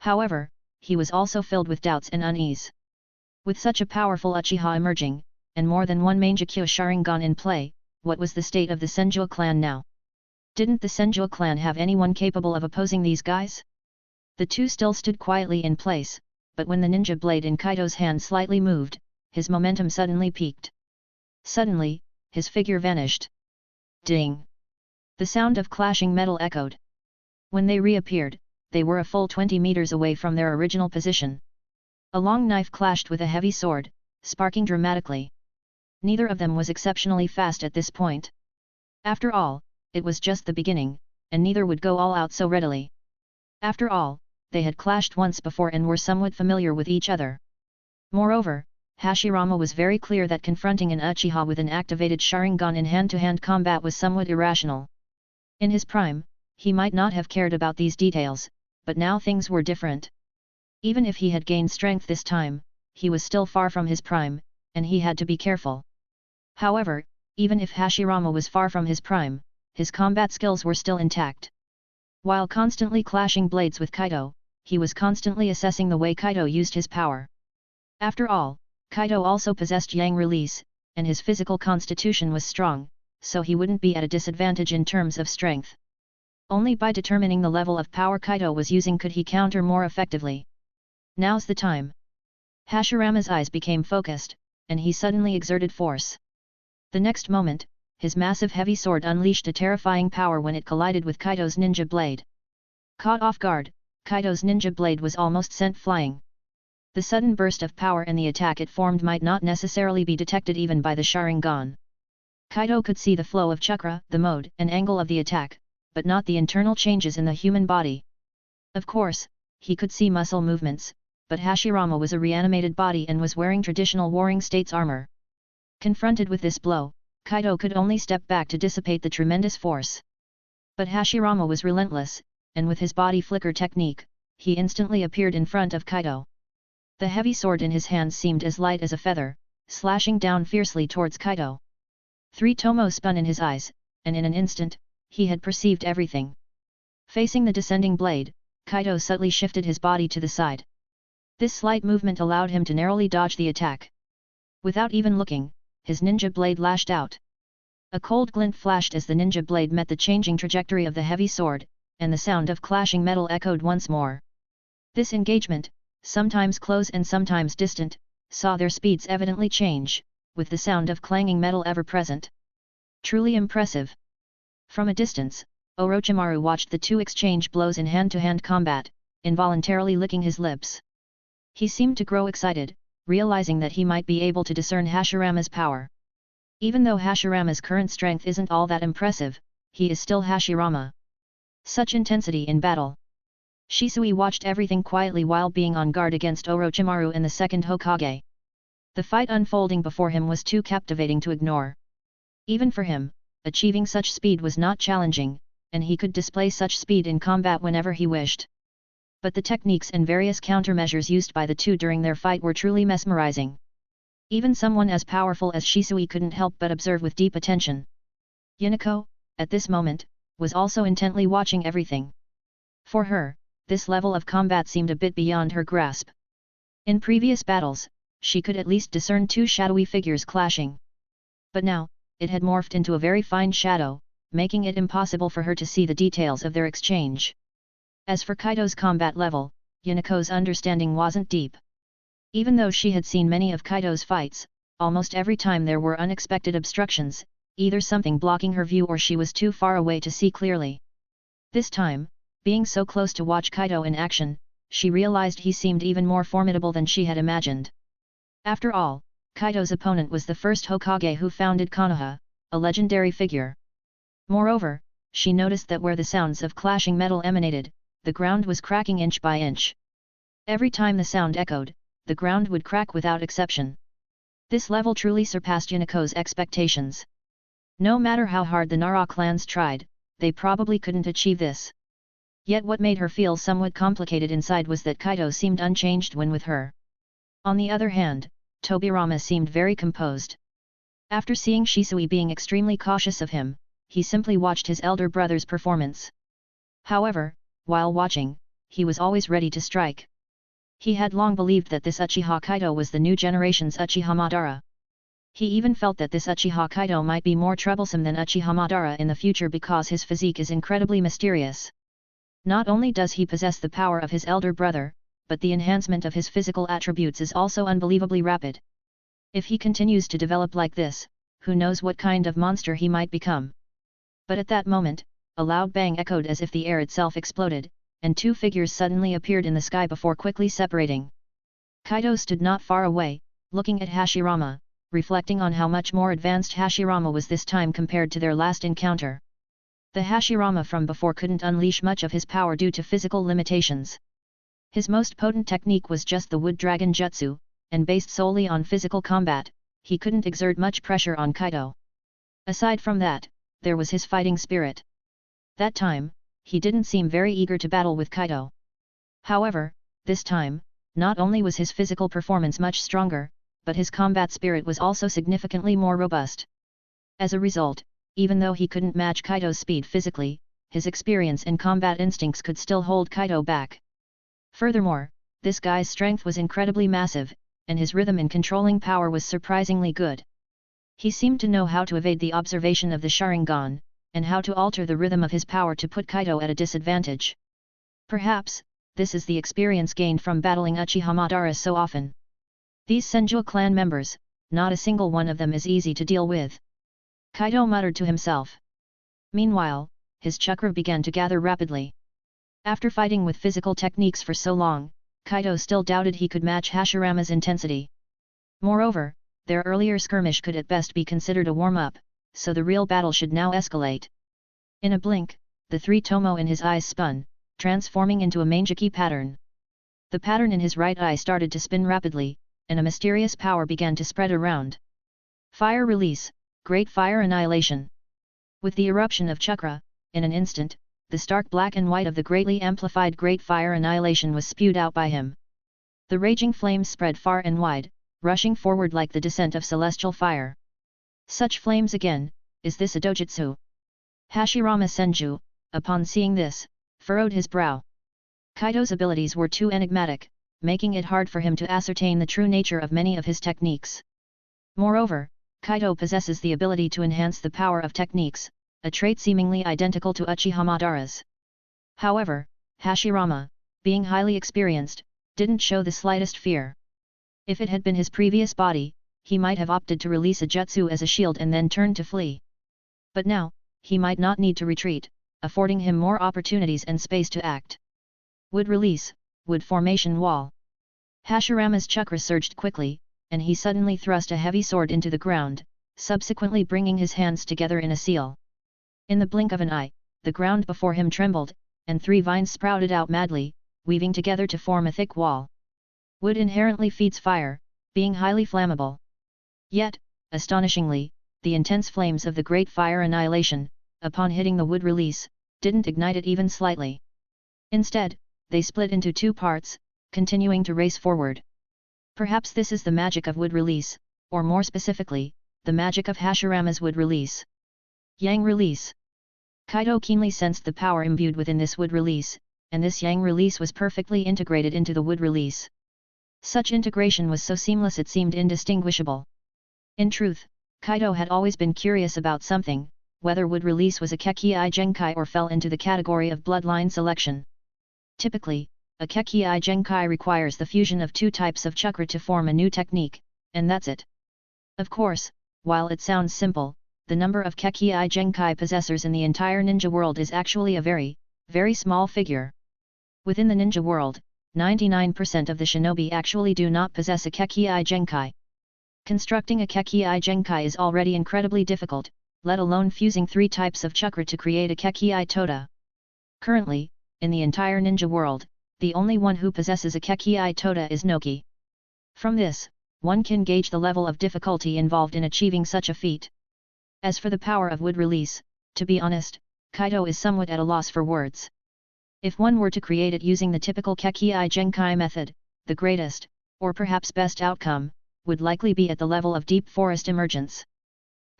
However, he was also filled with doubts and unease. With such a powerful Uchiha emerging, and more than one Mangekyo Sharingan in play, what was the state of the Senju clan now? Didn't the Senju clan have anyone capable of opposing these guys? The two still stood quietly in place, but when the ninja blade in Kaito's hand slightly moved, his momentum suddenly peaked. Suddenly, his figure vanished. Ding! The sound of clashing metal echoed. When they reappeared, they were a full 20 meters away from their original position. A long knife clashed with a heavy sword, sparking dramatically. Neither of them was exceptionally fast at this point. After all, it was just the beginning, and neither would go all out so readily. After all, they had clashed once before and were somewhat familiar with each other. Moreover, Hashirama was very clear that confronting an Uchiha with an activated Sharingan in hand-to-hand combat was somewhat irrational. In his prime, he might not have cared about these details, but now things were different. Even if he had gained strength this time, he was still far from his prime, and he had to be careful. However, even if Hashirama was far from his prime, his combat skills were still intact. While constantly clashing blades with Kaito, he was constantly assessing the way Kaito used his power. After all, Kaito also possessed Yang release, and his physical constitution was strong, so he wouldn't be at a disadvantage in terms of strength. Only by determining the level of power Kaito was using could he counter more effectively. Now's the time. Hashirama's eyes became focused, and he suddenly exerted force. The next moment, his massive heavy sword unleashed a terrifying power when it collided with Kaito's ninja blade. Caught off guard, Kaito's ninja blade was almost sent flying. The sudden burst of power and the attack it formed might not necessarily be detected even by the Sharingan. Kaito could see the flow of chakra, the mode and angle of the attack, but not the internal changes in the human body. Of course, he could see muscle movements, but Hashirama was a reanimated body and was wearing traditional Warring States armor. Confronted with this blow, Kaito could only step back to dissipate the tremendous force. But Hashirama was relentless, and with his body flicker technique, he instantly appeared in front of Kaito. The heavy sword in his hand seemed as light as a feather, slashing down fiercely towards Kaito. Three tomo spun in his eyes, and in an instant, he had perceived everything. Facing the descending blade, Kaito subtly shifted his body to the side. This slight movement allowed him to narrowly dodge the attack. Without even looking, his ninja blade lashed out. A cold glint flashed as the ninja blade met the changing trajectory of the heavy sword, and the sound of clashing metal echoed once more. This engagement, sometimes close and sometimes distant, saw their speeds evidently change, with the sound of clanging metal ever present. Truly impressive. From a distance, Orochimaru watched the two exchange blows in hand-to-hand combat, involuntarily licking his lips. He seemed to grow excited, realizing that he might be able to discern Hashirama's power. Even though Hashirama's current strength isn't all that impressive, he is still Hashirama. Such intensity in battle. Shisui watched everything quietly while being on guard against Orochimaru and the second Hokage. The fight unfolding before him was too captivating to ignore. Even for him, achieving such speed was not challenging, and he could display such speed in combat whenever he wished. But the techniques and various countermeasures used by the two during their fight were truly mesmerizing. Even someone as powerful as Shisui couldn't help but observe with deep attention. Yuniko, at this moment, was also intently watching everything. For her, this level of combat seemed a bit beyond her grasp. In previous battles, she could at least discern two shadowy figures clashing. But now, it had morphed into a very fine shadow, making it impossible for her to see the details of their exchange. As for Kaito's combat level, Yuniko's understanding wasn't deep. Even though she had seen many of Kaito's fights, almost every time there were unexpected obstructions, either something blocking her view or she was too far away to see clearly. This time, being so close to watch Kaito in action, she realized he seemed even more formidable than she had imagined. After all, Kaito's opponent was the first Hokage who founded Konoha, a legendary figure. Moreover, she noticed that where the sounds of clashing metal emanated, the ground was cracking inch by inch. Every time the sound echoed, the ground would crack without exception. This level truly surpassed Yunako's expectations. No matter how hard the Nara clans tried, they probably couldn't achieve this. Yet what made her feel somewhat complicated inside was that Kaito seemed unchanged when with her. On the other hand, Tobirama seemed very composed. After seeing Shisui being extremely cautious of him, he simply watched his elder brother's performance. However, while watching, he was always ready to strike. He had long believed that this Uchiha Kaito was the new generation's Uchiha Madara. He even felt that this Uchiha Kaito might be more troublesome than Uchiha Madara in the future because his physique is incredibly mysterious. Not only does he possess the power of his elder brother, but the enhancement of his physical attributes is also unbelievably rapid. If he continues to develop like this, who knows what kind of monster he might become. But at that moment, a loud bang echoed as if the air itself exploded, and two figures suddenly appeared in the sky before quickly separating. Kaito stood not far away, looking at Hashirama, reflecting on how much more advanced Hashirama was this time compared to their last encounter. The Hashirama from before couldn't unleash much of his power due to physical limitations. His most potent technique was just the Wood Dragon Jutsu, and based solely on physical combat, he couldn't exert much pressure on Kaito. Aside from that, there was his fighting spirit. That time, he didn't seem very eager to battle with Kaito. However, this time, not only was his physical performance much stronger, but his combat spirit was also significantly more robust. As a result, even though he couldn't match Kaito's speed physically, his experience and combat instincts could still hold Kaito back. Furthermore, this guy's strength was incredibly massive, and his rhythm in controlling power was surprisingly good. He seemed to know how to evade the observation of the Sharingan, and how to alter the rhythm of his power to put Kaito at a disadvantage. Perhaps, this is the experience gained from battling Uchiha Madara so often. These Senju clan members, not a single one of them is easy to deal with. Kaito muttered to himself. Meanwhile, his chakra began to gather rapidly. After fighting with physical techniques for so long, Kaito still doubted he could match Hashirama's intensity. Moreover, their earlier skirmish could at best be considered a warm-up, so the real battle should now escalate. In a blink, the three tomo in his eyes spun, transforming into a Mangeki pattern. The pattern in his right eye started to spin rapidly, and a mysterious power began to spread around. Fire release, Great Fire Annihilation. With the eruption of chakra, in an instant, the stark black and white of the greatly amplified Great Fire Annihilation was spewed out by him. The raging flames spread far and wide, rushing forward like the descent of celestial fire. Such flames again, is this a dojutsu? Hashirama Senju, upon seeing this, furrowed his brow. Kaito's abilities were too enigmatic, making it hard for him to ascertain the true nature of many of his techniques. Moreover, Kaito possesses the ability to enhance the power of techniques, a trait seemingly identical to Uchiha Madara's. However, Hashirama, being highly experienced, didn't show the slightest fear. If it had been his previous body, he might have opted to release a jutsu as a shield and then turn to flee. But now, he might not need to retreat, affording him more opportunities and space to act. Wood release, Wood formation wall. Hashirama's chakra surged quickly, and he suddenly thrust a heavy sword into the ground, subsequently bringing his hands together in a seal. In the blink of an eye, the ground before him trembled, and three vines sprouted out madly, weaving together to form a thick wall. Wood inherently feeds fire, being highly flammable. Yet, astonishingly, the intense flames of the Great Fire Annihilation, upon hitting the wood release, didn't ignite it even slightly. Instead, they split into two parts, continuing to race forward. Perhaps this is the magic of wood release, or more specifically, the magic of Hashirama's wood release. Yang release. Kaito keenly sensed the power imbued within this wood release, and this yang release was perfectly integrated into the wood release. Such integration was so seamless it seemed indistinguishable. In truth, Kaito had always been curious about something, whether wood release was a Kekii Genkai or fell into the category of bloodline selection. Typically, a Kekii Genkai requires the fusion of two types of chakra to form a new technique, and that's it. Of course, while it sounds simple, the number of Kekii Genkai possessors in the entire ninja world is actually a very, very small figure. Within the ninja world, 99% of the shinobi actually do not possess a Kekii Genkai. Constructing a Kekii Genkai is already incredibly difficult, let alone fusing three types of chakra to create a Kekii Tota. Currently, in the entire ninja world, the only one who possesses a Kekii Tota is Noki. From this, one can gauge the level of difficulty involved in achieving such a feat. As for the power of wood release, to be honest, Kaito is somewhat at a loss for words. If one were to create it using the typical Kekkei Genkai method, the greatest, or perhaps best outcome, would likely be at the level of deep forest emergence.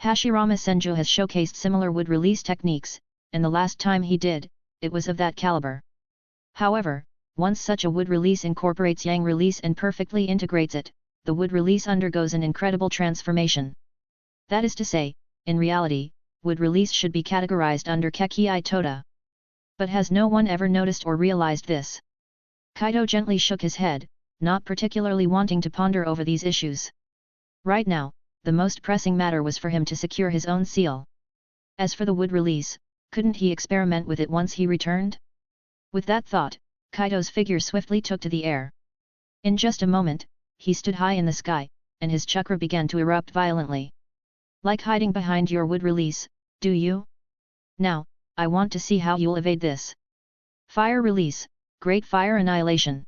Hashirama Senju has showcased similar wood release techniques, and the last time he did, it was of that caliber. However, once such a wood release incorporates yang release and perfectly integrates it, the wood release undergoes an incredible transformation. That is to say, in reality, wood release should be categorized under Kekkei Toda. But has no one ever noticed or realized this? Kaito gently shook his head, not particularly wanting to ponder over these issues. Right now, the most pressing matter was for him to secure his own seal. As for the wood release, couldn't he experiment with it once he returned? With that thought, Kaito's figure swiftly took to the air. In just a moment, he stood high in the sky, and his chakra began to erupt violently. Like hiding behind your wood release, do you? Now, I want to see how you'll evade this. Fire release, Great Fire Annihilation.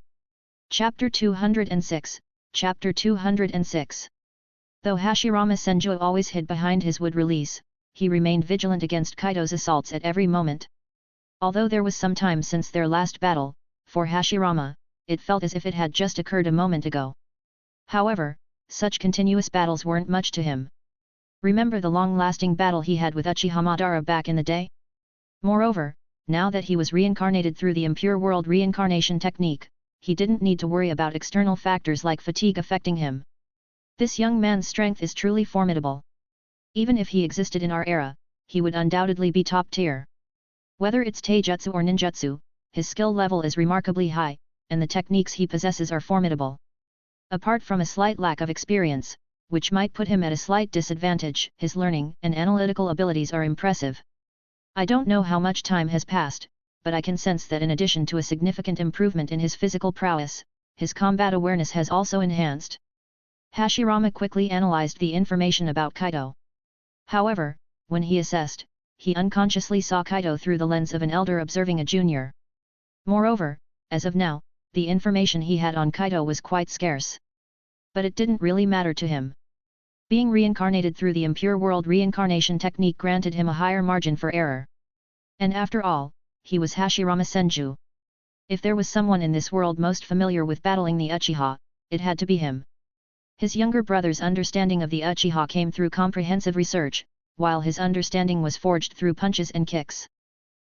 Chapter 206, Chapter 206. Though Hashirama Senju always hid behind his wood release, he remained vigilant against Kaito's assaults at every moment. Although there was some time since their last battle, for Hashirama, it felt as if it had just occurred a moment ago. However, such continuous battles weren't much to him. Remember the long-lasting battle he had with Uchiha Madara back in the day? Moreover, now that he was reincarnated through the impure world reincarnation technique, he didn't need to worry about external factors like fatigue affecting him. This young man's strength is truly formidable. Even if he existed in our era, he would undoubtedly be top tier. Whether it's taijutsu or ninjutsu, his skill level is remarkably high, and the techniques he possesses are formidable. Apart from a slight lack of experience, which might put him at a slight disadvantage, his learning and analytical abilities are impressive. I don't know how much time has passed, but I can sense that in addition to a significant improvement in his physical prowess, his combat awareness has also enhanced. Hashirama quickly analyzed the information about Kaito. However, when he assessed, he unconsciously saw Kaito through the lens of an elder observing a junior. Moreover, as of now, the information he had on Kaito was quite scarce. But it didn't really matter to him. Being reincarnated through the impure world reincarnation technique granted him a higher margin for error. And after all, he was Hashirama Senju. If there was someone in this world most familiar with battling the Uchiha, it had to be him. His younger brother's understanding of the Uchiha came through comprehensive research, while his understanding was forged through punches and kicks.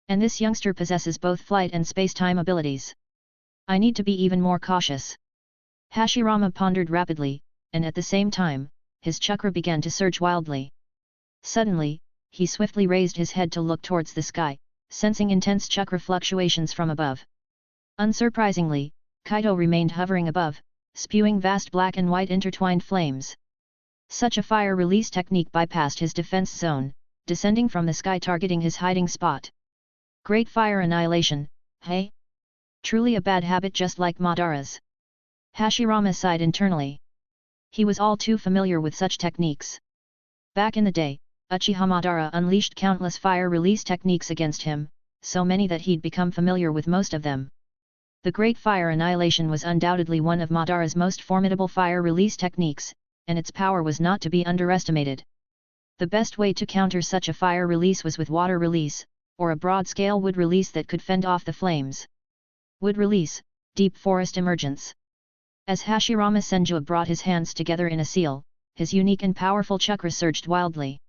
And this youngster possesses both flight and space-time abilities. I need to be even more cautious. Hashirama pondered rapidly, and at the same time, his chakra began to surge wildly. Suddenly, he swiftly raised his head to look towards the sky, sensing intense chakra fluctuations from above. Unsurprisingly, Kaito remained hovering above, spewing vast black and white intertwined flames. Such a fire release technique bypassed his defense zone, descending from the sky targeting his hiding spot. Great Fire Annihilation, hey? Truly a bad habit just like Madara's. Hashirama sighed internally. He was all too familiar with such techniques. Back in the day, Uchiha Madara unleashed countless fire release techniques against him, so many that he'd become familiar with most of them. The Great Fire Annihilation was undoubtedly one of Madara's most formidable fire release techniques, and its power was not to be underestimated. The best way to counter such a fire release was with water release, or a broad-scale wood release that could fend off the flames. Wood release, deep forest emergence. As Hashirama Senju brought his hands together in a seal, his unique and powerful chakra surged wildly.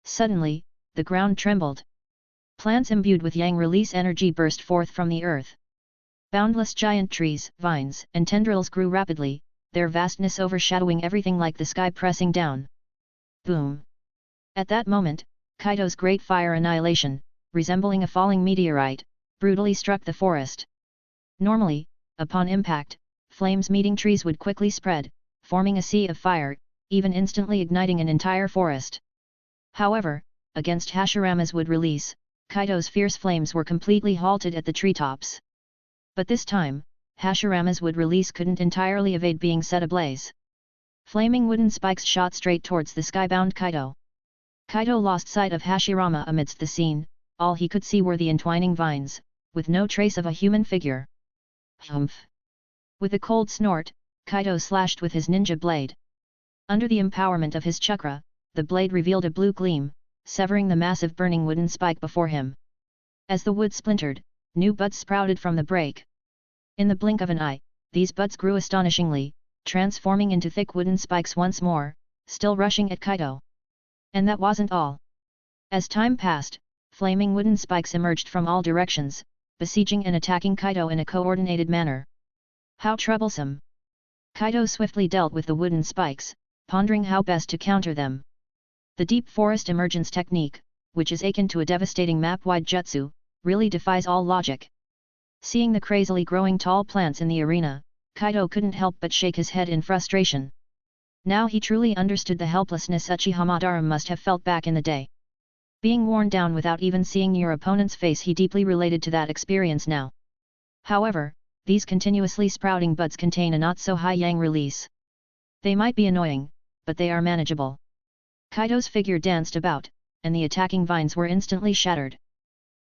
Suddenly, the ground trembled. Plants imbued with yang release energy burst forth from the earth. Boundless giant trees, vines, and tendrils grew rapidly, their vastness overshadowing everything like the sky pressing down. Boom! At that moment, Kaito's Great Fire Annihilation, resembling a falling meteorite, brutally struck the forest. Normally, upon impact, flames meeting trees would quickly spread, forming a sea of fire, even instantly igniting an entire forest. However, against Hashirama's wood release, Kaito's fierce flames were completely halted at the treetops. But this time, Hashirama's wood release couldn't entirely evade being set ablaze. Flaming wooden spikes shot straight towards the skybound Kaito. Kaito lost sight of Hashirama amidst the scene, all he could see were the entwining vines, with no trace of a human figure. Humph! With a cold snort, Kaito slashed with his ninja blade. Under the empowerment of his chakra, the blade revealed a blue gleam, severing the massive burning wooden spike before him. As the wood splintered, new buds sprouted from the break. In the blink of an eye, these buds grew astonishingly, transforming into thick wooden spikes once more, still rushing at Kaito. And that wasn't all. As time passed, flaming wooden spikes emerged from all directions, besieging and attacking Kaito in a coordinated manner. How troublesome! Kaito swiftly dealt with the wooden spikes, pondering how best to counter them. The deep forest emergence technique, which is akin to a devastating map-wide jutsu, really defies all logic. Seeing the crazily growing tall plants in the arena, Kaito couldn't help but shake his head in frustration. Now he truly understood the helplessness Uchiha Madara must have felt back in the day. Being worn down without even seeing your opponent's face, he deeply related to that experience now. However, these continuously sprouting buds contain a not-so-high yang release. They might be annoying, but they are manageable. Kaito's figure danced about, and the attacking vines were instantly shattered.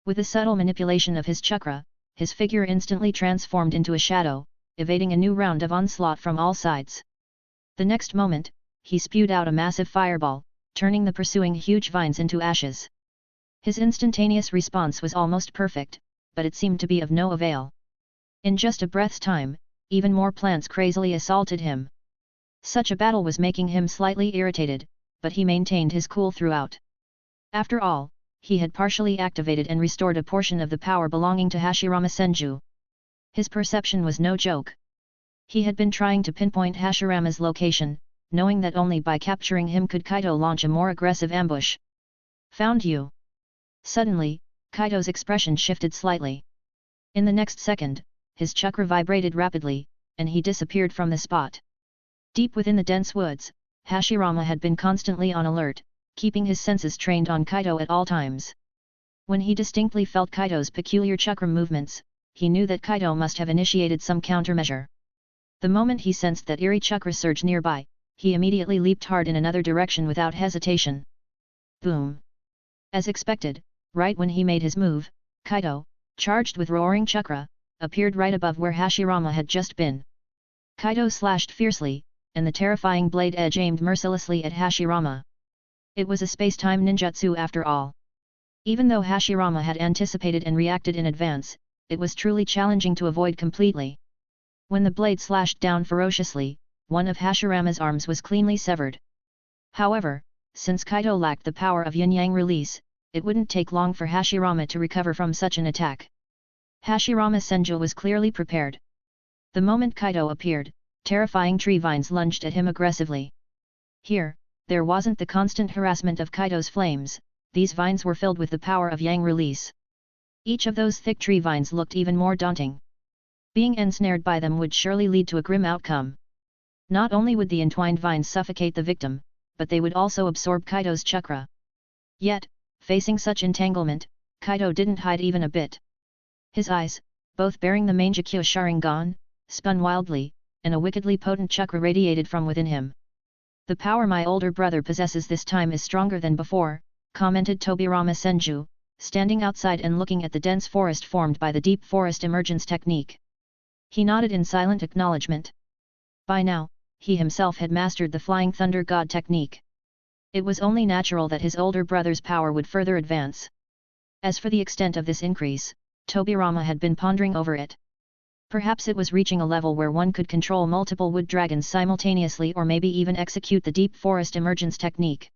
With a subtle manipulation of his chakra, his figure instantly transformed into a shadow, evading a new round of onslaught from all sides. The next moment, he spewed out a massive fireball, turning the pursuing huge vines into ashes. His instantaneous response was almost perfect, but it seemed to be of no avail. In just a breath's time, even more plants crazily assaulted him. Such a battle was making him slightly irritated, but he maintained his cool throughout. After all, he had partially activated and restored a portion of the power belonging to Hashirama Senju. His perception was no joke. He had been trying to pinpoint Hashirama's location, knowing that only by capturing him could Kaito launch a more aggressive ambush. Found you! Suddenly, Kaito's expression shifted slightly. In the next second, his chakra vibrated rapidly, and he disappeared from the spot. Deep within the dense woods, Hashirama had been constantly on alert, keeping his senses trained on Kaito at all times. When he distinctly felt Kaito's peculiar chakra movements, he knew that Kaito must have initiated some countermeasure. The moment he sensed that eerie chakra surge nearby, he immediately leaped hard in another direction without hesitation. Boom! As expected, right when he made his move, Kaito, charged with roaring chakra, appeared right above where Hashirama had just been. Kaito slashed fiercely, and the terrifying blade edge aimed mercilessly at Hashirama. It was a space-time ninjutsu after all. Even though Hashirama had anticipated and reacted in advance, it was truly challenging to avoid completely. When the blade slashed down ferociously, one of Hashirama's arms was cleanly severed. However, since Kaito lacked the power of yin-yang release, it wouldn't take long for Hashirama to recover from such an attack. Hashirama Senju was clearly prepared. The moment Kaito appeared, terrifying tree vines lunged at him aggressively. Here, there wasn't the constant harassment of Kaito's flames, these vines were filled with the power of yang release. Each of those thick tree vines looked even more daunting. Being ensnared by them would surely lead to a grim outcome. Not only would the entwined vines suffocate the victim, but they would also absorb Kaito's chakra. Yet, facing such entanglement, Kaito didn't hide even a bit. His eyes, both bearing the Mangekyo Sharingan, spun wildly, and a wickedly potent chakra radiated from within him. The power my older brother possesses this time is stronger than before, commented Tobirama Senju, standing outside and looking at the dense forest formed by the deep forest emergence technique. He nodded in silent acknowledgement. By now, he himself had mastered the Flying Thunder God technique. It was only natural that his older brother's power would further advance. As for the extent of this increase, Tobirama had been pondering over it. Perhaps it was reaching a level where one could control multiple wood dragons simultaneously, or maybe even execute the deep forest emergence technique.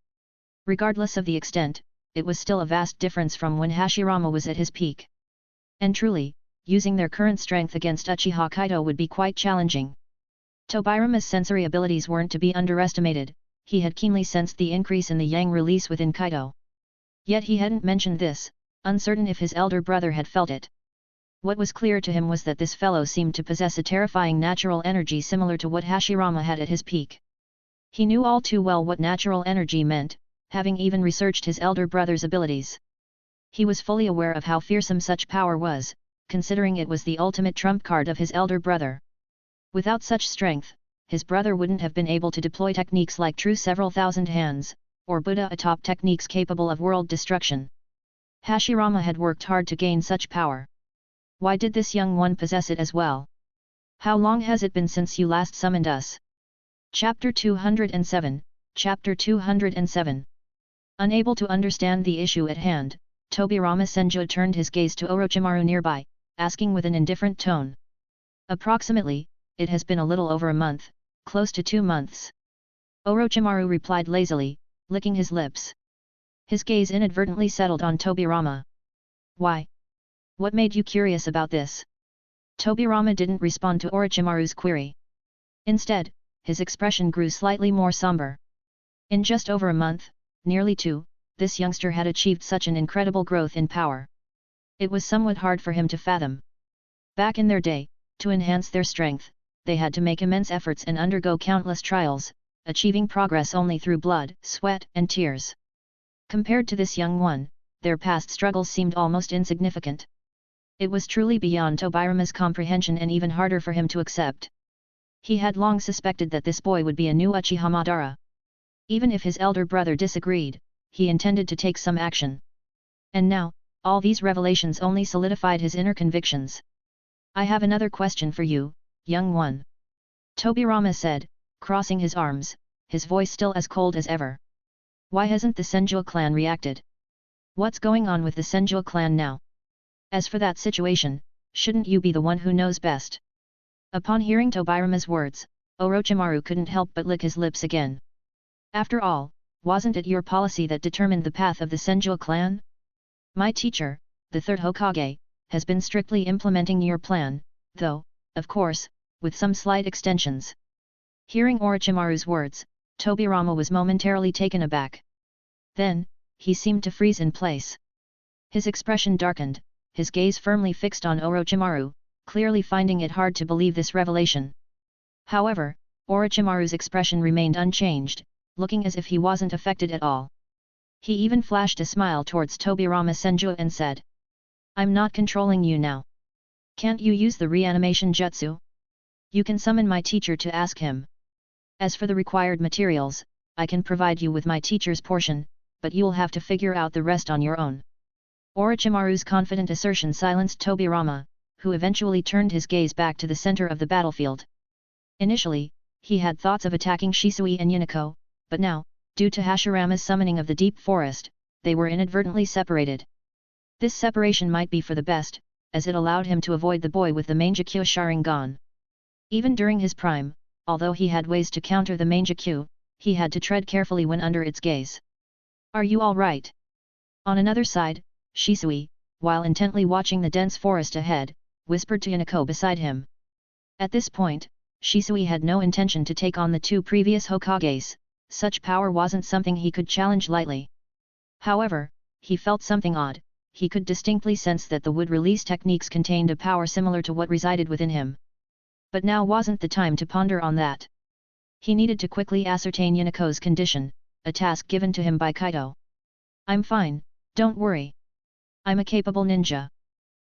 Regardless of the extent, it was still a vast difference from when Hashirama was at his peak. And truly, using their current strength against Uchiha Kaito would be quite challenging. Tobirama's sensory abilities weren't to be underestimated, he had keenly sensed the increase in the yang release within Kaito. Yet he hadn't mentioned this, uncertain if his elder brother had felt it. What was clear to him was that this fellow seemed to possess a terrifying natural energy similar to what Hashirama had at his peak. He knew all too well what natural energy meant, having even researched his elder brother's abilities. He was fully aware of how fearsome such power was, considering it was the ultimate trump card of his elder brother. Without such strength, his brother wouldn't have been able to deploy techniques like True Several Thousand Hands, or Buddha atop techniques capable of world destruction. Hashirama had worked hard to gain such power. Why did this young one possess it as well? How long has it been since you last summoned us? Chapter 207, Chapter 207. Unable to understand the issue at hand, Tobirama Senju turned his gaze to Orochimaru nearby, asking with an indifferent tone. Approximately, it has been a little over a month, close to 2 months. Orochimaru replied lazily, licking his lips. His gaze inadvertently settled on Tobirama. Why? What made you curious about this? Tobirama didn't respond to Orochimaru's query. Instead, his expression grew slightly more somber. In just over a month, nearly 2, this youngster had achieved such an incredible growth in power. It was somewhat hard for him to fathom. Back in their day, to enhance their strength, they had to make immense efforts and undergo countless trials, achieving progress only through blood, sweat, and tears. Compared to this young one, their past struggles seemed almost insignificant. It was truly beyond Tobirama's comprehension and even harder for him to accept. He had long suspected that this boy would be a new Uchiha Madara. Even if his elder brother disagreed, he intended to take some action. And now, all these revelations only solidified his inner convictions. I have another question for you, young one. Tobirama said, crossing his arms, his voice still as cold as ever. Why hasn't the Senju clan reacted? What's going on with the Senju clan now? As for that situation, shouldn't you be the one who knows best? Upon hearing Tobirama's words, Orochimaru couldn't help but lick his lips again. After all, wasn't it your policy that determined the path of the Senju clan? My teacher, the third Hokage, has been strictly implementing your plan, though, of course, with some slight extensions. Hearing Orochimaru's words, Tobirama was momentarily taken aback. Then, he seemed to freeze in place. His expression darkened, his gaze firmly fixed on Orochimaru, clearly finding it hard to believe this revelation. However, Orochimaru's expression remained unchanged, looking as if he wasn't affected at all. He even flashed a smile towards Tobirama Senju and said, I'm not controlling you now. Can't you use the reanimation jutsu? You can summon my teacher to ask him. As for the required materials, I can provide you with my teacher's portion, but you'll have to figure out the rest on your own. Orochimaru's confident assertion silenced Tobirama, who eventually turned his gaze back to the center of the battlefield. Initially, he had thoughts of attacking Shisui and Yuniko, but now, due to Hashirama's summoning of the deep forest, they were inadvertently separated. This separation might be for the best, as it allowed him to avoid the boy with the Mangekyo Sharingan. Even during his prime, although he had ways to counter the Mangekyo, he had to tread carefully when under its gaze. Are you all right? On another side, Shisui, while intently watching the dense forest ahead, whispered to Yuniko beside him. At this point, Shisui had no intention to take on the 2 previous Hokages. Such power wasn't something he could challenge lightly. However, he felt something odd. He could distinctly sense that the wood release techniques contained a power similar to what resided within him. But now wasn't the time to ponder on that. He needed to quickly ascertain Yuniko's condition, a task given to him by Kaito. I'm fine, don't worry. I'm a capable ninja.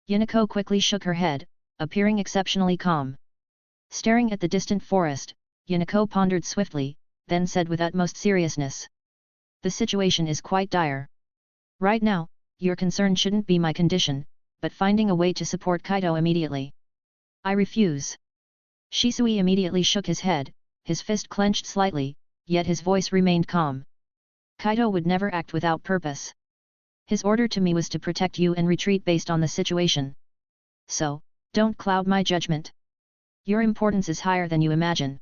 Yuniko quickly shook her head, appearing exceptionally calm. Staring at the distant forest, Yuniko pondered swiftly, then said with utmost seriousness. The situation is quite dire. Right now, your concern shouldn't be my condition, but finding a way to support Kaito immediately. I refuse. Shisui immediately shook his head, his fist clenched slightly, yet his voice remained calm. Kaito would never act without purpose. His order to me was to protect you and retreat based on the situation. So, don't cloud my judgment. Your importance is higher than you imagine.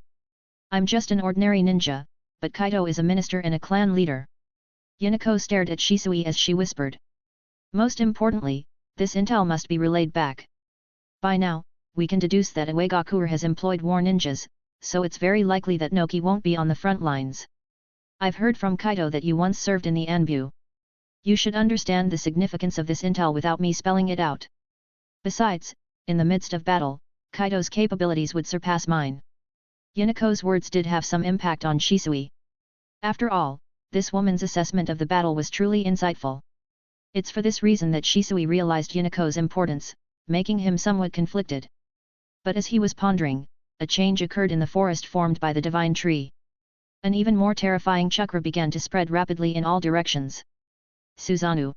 I'm just an ordinary ninja, but Kaito is a minister and a clan leader. Yuniko stared at Shisui as she whispered. Most importantly, this intel must be relayed back. By now, we can deduce that Uegakure has employed war ninjas, so it's very likely that Noki won't be on the front lines. I've heard from Kaito that you once served in the Anbu. You should understand the significance of this intel without me spelling it out. Besides, in the midst of battle, Kaito's capabilities would surpass mine. Yuniko's words did have some impact on Shisui. After all, this woman's assessment of the battle was truly insightful. It's for this reason that Shisui realized Yuniko's importance, making him somewhat conflicted. But as he was pondering, a change occurred in the forest formed by the divine tree. An even more terrifying chakra began to spread rapidly in all directions. Susanoo.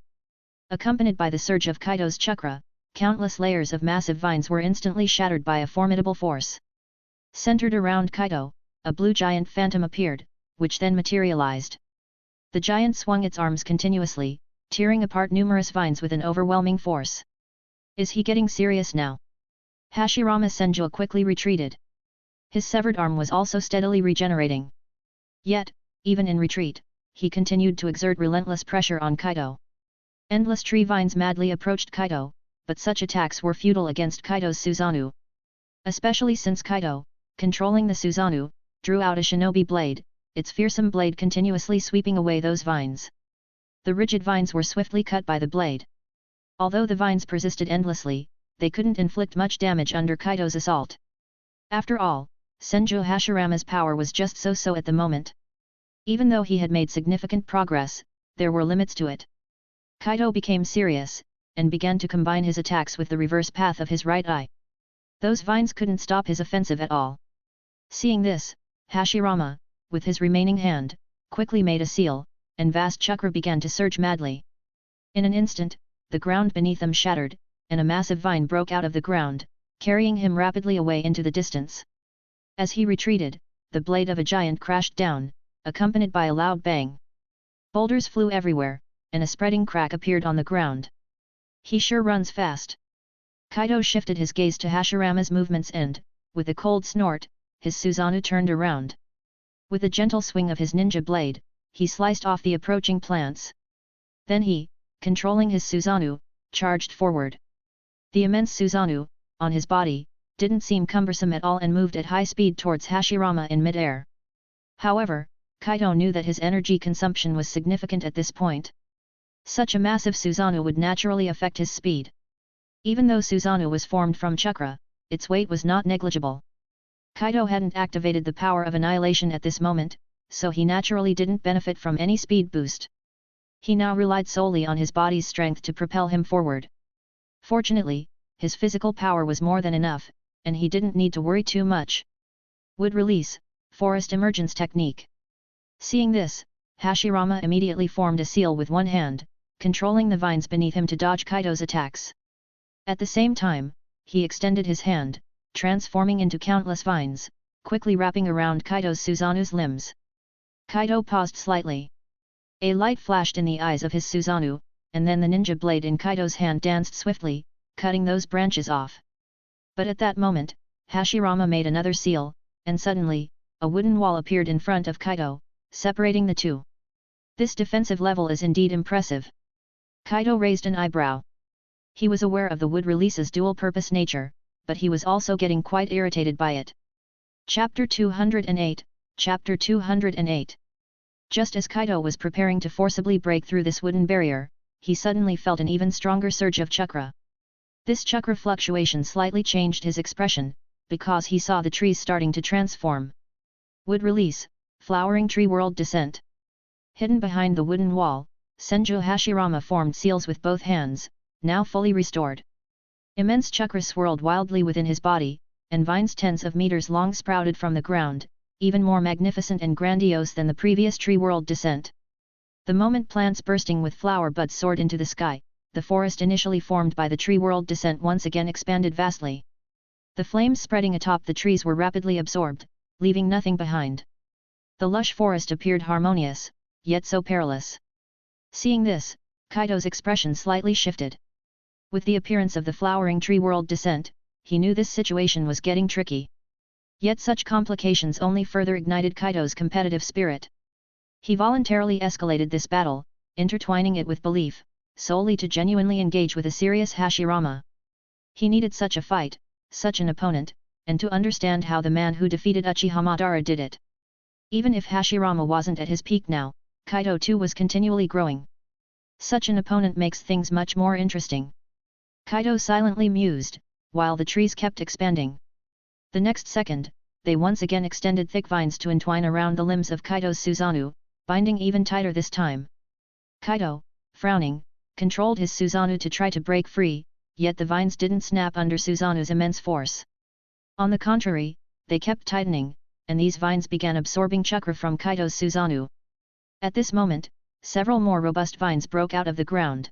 Accompanied by the surge of Kaito's chakra, countless layers of massive vines were instantly shattered by a formidable force. Centered around Kaito, a blue giant phantom appeared, which then materialized. The giant swung its arms continuously, tearing apart numerous vines with an overwhelming force. Is he getting serious now? Hashirama Senju quickly retreated. His severed arm was also steadily regenerating. Yet, even in retreat, he continued to exert relentless pressure on Kaito. Endless tree vines madly approached Kaito, but such attacks were futile against Kaito's Susanoo. Especially since Kaito, controlling the Susanoo, drew out a shinobi blade, its fearsome blade continuously sweeping away those vines. The rigid vines were swiftly cut by the blade. Although the vines persisted endlessly, they couldn't inflict much damage under Kaito's assault. After all, Senju Hashirama's power was just so-so at the moment. Even though he had made significant progress, there were limits to it. Kaito became serious, and began to combine his attacks with the reverse path of his right eye. Those vines couldn't stop his offensive at all. Seeing this, Hashirama, with his remaining hand, quickly made a seal, and vast chakra began to surge madly. In an instant, the ground beneath him shattered, and a massive vine broke out of the ground, carrying him rapidly away into the distance. As he retreated, the blade of a giant crashed down, accompanied by a loud bang. Boulders flew everywhere, and a spreading crack appeared on the ground. He sure runs fast. Kaito shifted his gaze to Hashirama's movements and, with a cold snort, his Susanoo turned around. With a gentle swing of his ninja blade, he sliced off the approaching plants. Then he, controlling his Susanoo, charged forward. The immense Susanoo, on his body, didn't seem cumbersome at all and moved at high speed towards Hashirama in mid-air. However, Kaito knew that his energy consumption was significant at this point. Such a massive Susanoo would naturally affect his speed. Even though Susanoo was formed from chakra, its weight was not negligible. Kaito hadn't activated the power of annihilation at this moment, so he naturally didn't benefit from any speed boost. He now relied solely on his body's strength to propel him forward. Fortunately, his physical power was more than enough, and he didn't need to worry too much. Wood release, forest emergence technique. Seeing this, Hashirama immediately formed a seal with one hand, controlling the vines beneath him to dodge Kaito's attacks. At the same time, he extended his hand, transforming into countless vines, quickly wrapping around Kaito's Susanoo's limbs. Kaito paused slightly. A light flashed in the eyes of his Susanoo, and then the ninja blade in Kaito's hand danced swiftly, cutting those branches off. But at that moment, Hashirama made another seal, and suddenly, a wooden wall appeared in front of Kaito, separating the two. This defensive level is indeed impressive. Kaito raised an eyebrow. He was aware of the wood release's dual-purpose nature, but he was also getting quite irritated by it. Chapter 208, Chapter 208. Just as Kaito was preparing to forcibly break through this wooden barrier, he suddenly felt an even stronger surge of chakra. This chakra fluctuation slightly changed his expression, because he saw the trees starting to transform. Wood release, flowering tree world descent. Hidden behind the wooden wall, Senju Hashirama formed seals with both hands, now fully restored. Immense chakra swirled wildly within his body, and vines tens of meters long sprouted from the ground, even more magnificent and grandiose than the previous tree world descent. The moment plants bursting with flower buds soared into the sky, the forest initially formed by the tree world descent once again expanded vastly. The flames spreading atop the trees were rapidly absorbed, leaving nothing behind. The lush forest appeared harmonious, yet so perilous. Seeing this, Kaito's expression slightly shifted. With the appearance of the flowering tree world descent, he knew this situation was getting tricky. Yet such complications only further ignited Kaito's competitive spirit. He voluntarily escalated this battle, intertwining it with belief, solely to genuinely engage with a serious Hashirama. He needed such a fight, such an opponent, and to understand how the man who defeated Uchiha Madara did it. Even if Hashirama wasn't at his peak now, Kaito too was continually growing. Such an opponent makes things much more interesting. Kaito silently mused, while the trees kept expanding. The next second, they once again extended thick vines to entwine around the limbs of Kaito's Susanoo, binding even tighter this time. Kaito, frowning, controlled his Susanoo to try to break free, yet the vines didn't snap under Susanoo's immense force. On the contrary, they kept tightening, and these vines began absorbing chakra from Kaito's Susanoo. At this moment, several more robust vines broke out of the ground.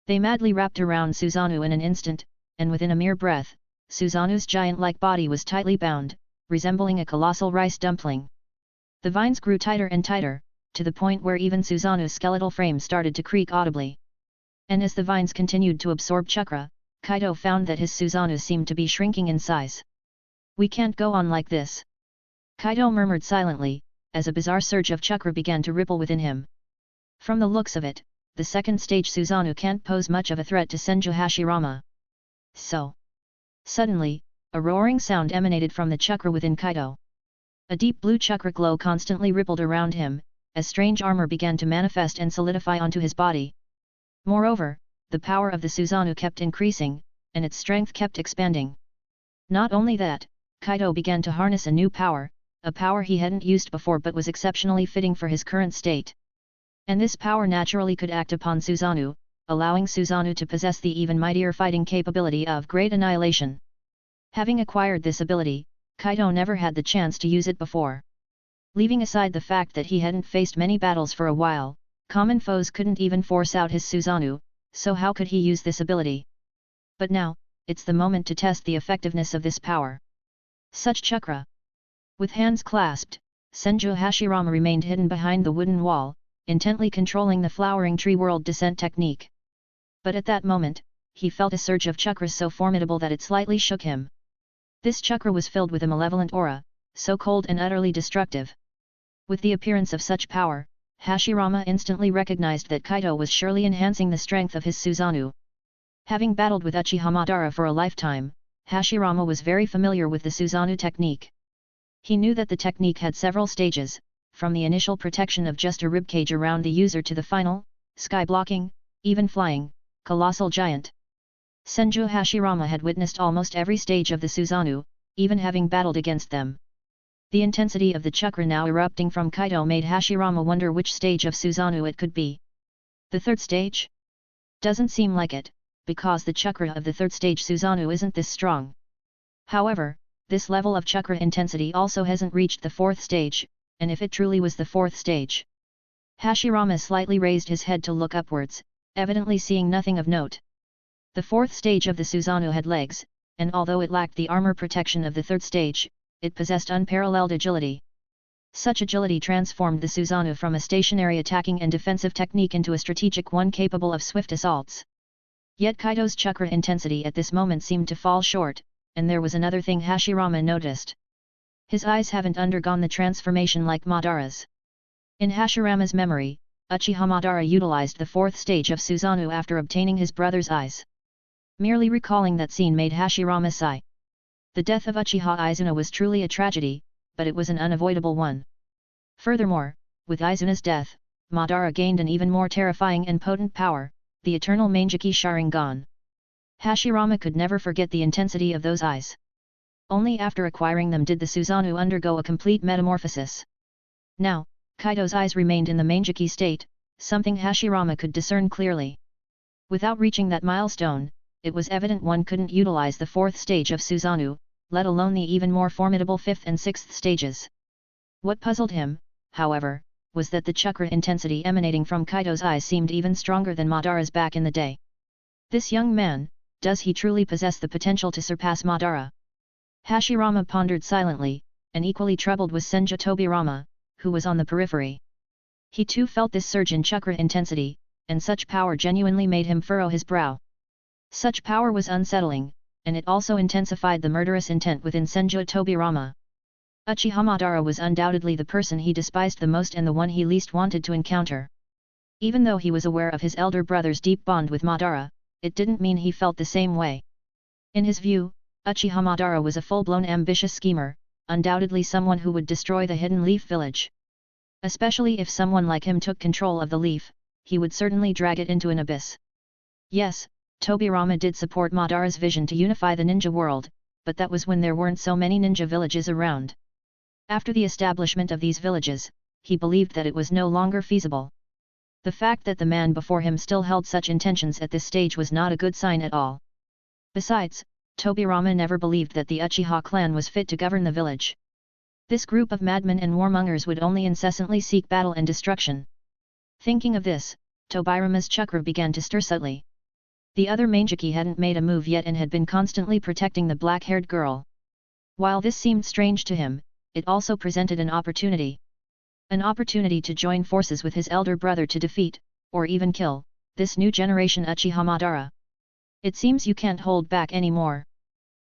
They madly wrapped around Susanoo in an instant, and within a mere breath, Susanoo's giant-like body was tightly bound, resembling a colossal rice dumpling. The vines grew tighter and tighter, to the point where even Susanoo's skeletal frame started to creak audibly. And as the vines continued to absorb chakra, Kaito found that his Susanoo seemed to be shrinking in size. "We can't go on like this," Kaito murmured silently, as a bizarre surge of chakra began to ripple within him. From the looks of it, the second stage Susanoo can't pose much of a threat to Senju Hashirama. So. Suddenly, a roaring sound emanated from the chakra within Kaito. A deep blue chakra glow constantly rippled around him, as strange armor began to manifest and solidify onto his body. Moreover, the power of the Susanoo kept increasing, and its strength kept expanding. Not only that, Kaito began to harness a new power, a power he hadn't used before but was exceptionally fitting for his current state. And this power naturally could act upon Susanoo, allowing Susanoo to possess the even mightier fighting capability of Great Annihilation. Having acquired this ability, Kaito never had the chance to use it before. Leaving aside the fact that he hadn't faced many battles for a while, common foes couldn't even force out his Susanoo, so how could he use this ability? But now, it's the moment to test the effectiveness of this power. Such chakra. With hands clasped, Senju Hashirama remained hidden behind the wooden wall, intently controlling the flowering tree world descent technique. But at that moment, he felt a surge of chakra so formidable that it slightly shook him. This chakra was filled with a malevolent aura, so cold and utterly destructive. With the appearance of such power, Hashirama instantly recognized that Kaito was surely enhancing the strength of his Susanoo. Having battled with Uchiha Madara for a lifetime, Hashirama was very familiar with the Susanoo technique. He knew that the technique had several stages, from the initial protection of just a ribcage around the user to the final, sky-blocking, even flying, colossal giant. Senju Hashirama had witnessed almost every stage of the Susanoo, even having battled against them. The intensity of the chakra now erupting from Kaito made Hashirama wonder which stage of Susanoo it could be. The third stage? Doesn't seem like it, because the chakra of the third stage Susanoo isn't this strong. However, this level of chakra intensity also hasn't reached the fourth stage, and if it truly was the fourth stage. Hashirama slightly raised his head to look upwards, evidently seeing nothing of note. The fourth stage of the Susanoo had legs, and although it lacked the armor protection of the third stage, it possessed unparalleled agility. Such agility transformed the Susanoo from a stationary attacking and defensive technique into a strategic one capable of swift assaults. Yet Kaito's chakra intensity at this moment seemed to fall short, and there was another thing Hashirama noticed. His eyes haven't undergone the transformation like Madara's. In Hashirama's memory, Uchiha Madara utilized the fourth stage of Susanoo after obtaining his brother's eyes. Merely recalling that scene made Hashirama sigh. The death of Uchiha Izuna was truly a tragedy, but it was an unavoidable one. Furthermore, with Izuna's death, Madara gained an even more terrifying and potent power, the eternal Manjiki Sharingan. Hashirama could never forget the intensity of those eyes. Only after acquiring them did the Susanoo undergo a complete metamorphosis. Now, Kaito's eyes remained in the Manjiki state, something Hashirama could discern clearly. Without reaching that milestone, it was evident one couldn't utilize the fourth stage of Susanoo, let alone the even more formidable fifth and sixth stages. What puzzled him, however, was that the chakra intensity emanating from Kaito's eyes seemed even stronger than Madara's back in the day. This young man, does he truly possess the potential to surpass Madara? Hashirama pondered silently, and equally troubled was Senju Tobirama, who was on the periphery. He too felt this surge in chakra intensity, and such power genuinely made him furrow his brow. Such power was unsettling, and it also intensified the murderous intent within Senju Tobirama. Uchiha Madara was undoubtedly the person he despised the most and the one he least wanted to encounter. Even though he was aware of his elder brother's deep bond with Madara, it didn't mean he felt the same way. In his view, Uchiha Madara was a full-blown ambitious schemer, undoubtedly someone who would destroy the Hidden Leaf Village. Especially if someone like him took control of the leaf, he would certainly drag it into an abyss. Yes, Tobirama did support Madara's vision to unify the ninja world, but that was when there weren't so many ninja villages around. After the establishment of these villages, he believed that it was no longer feasible. The fact that the man before him still held such intentions at this stage was not a good sign at all. Besides, Tobirama never believed that the Uchiha clan was fit to govern the village. This group of madmen and warmongers would only incessantly seek battle and destruction. Thinking of this, Tobirama's chakra began to stir subtly. The other Mangeki hadn't made a move yet and had been constantly protecting the black-haired girl. While this seemed strange to him, it also presented an opportunity. An opportunity to join forces with his elder brother to defeat, or even kill, this new generation Uchiha Madara. It seems you can't hold back anymore.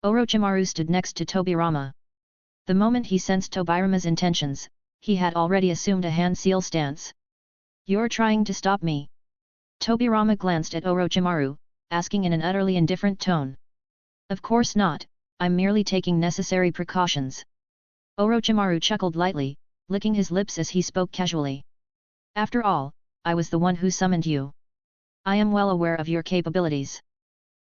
Orochimaru stood next to Tobirama. The moment he sensed Tobirama's intentions, he had already assumed a hand-seal stance. You're trying to stop me? Tobirama glanced at Orochimaru, asking in an utterly indifferent tone. Of course not, I'm merely taking necessary precautions. Orochimaru chuckled lightly, licking his lips as he spoke casually. After all, I was the one who summoned you. I am well aware of your capabilities.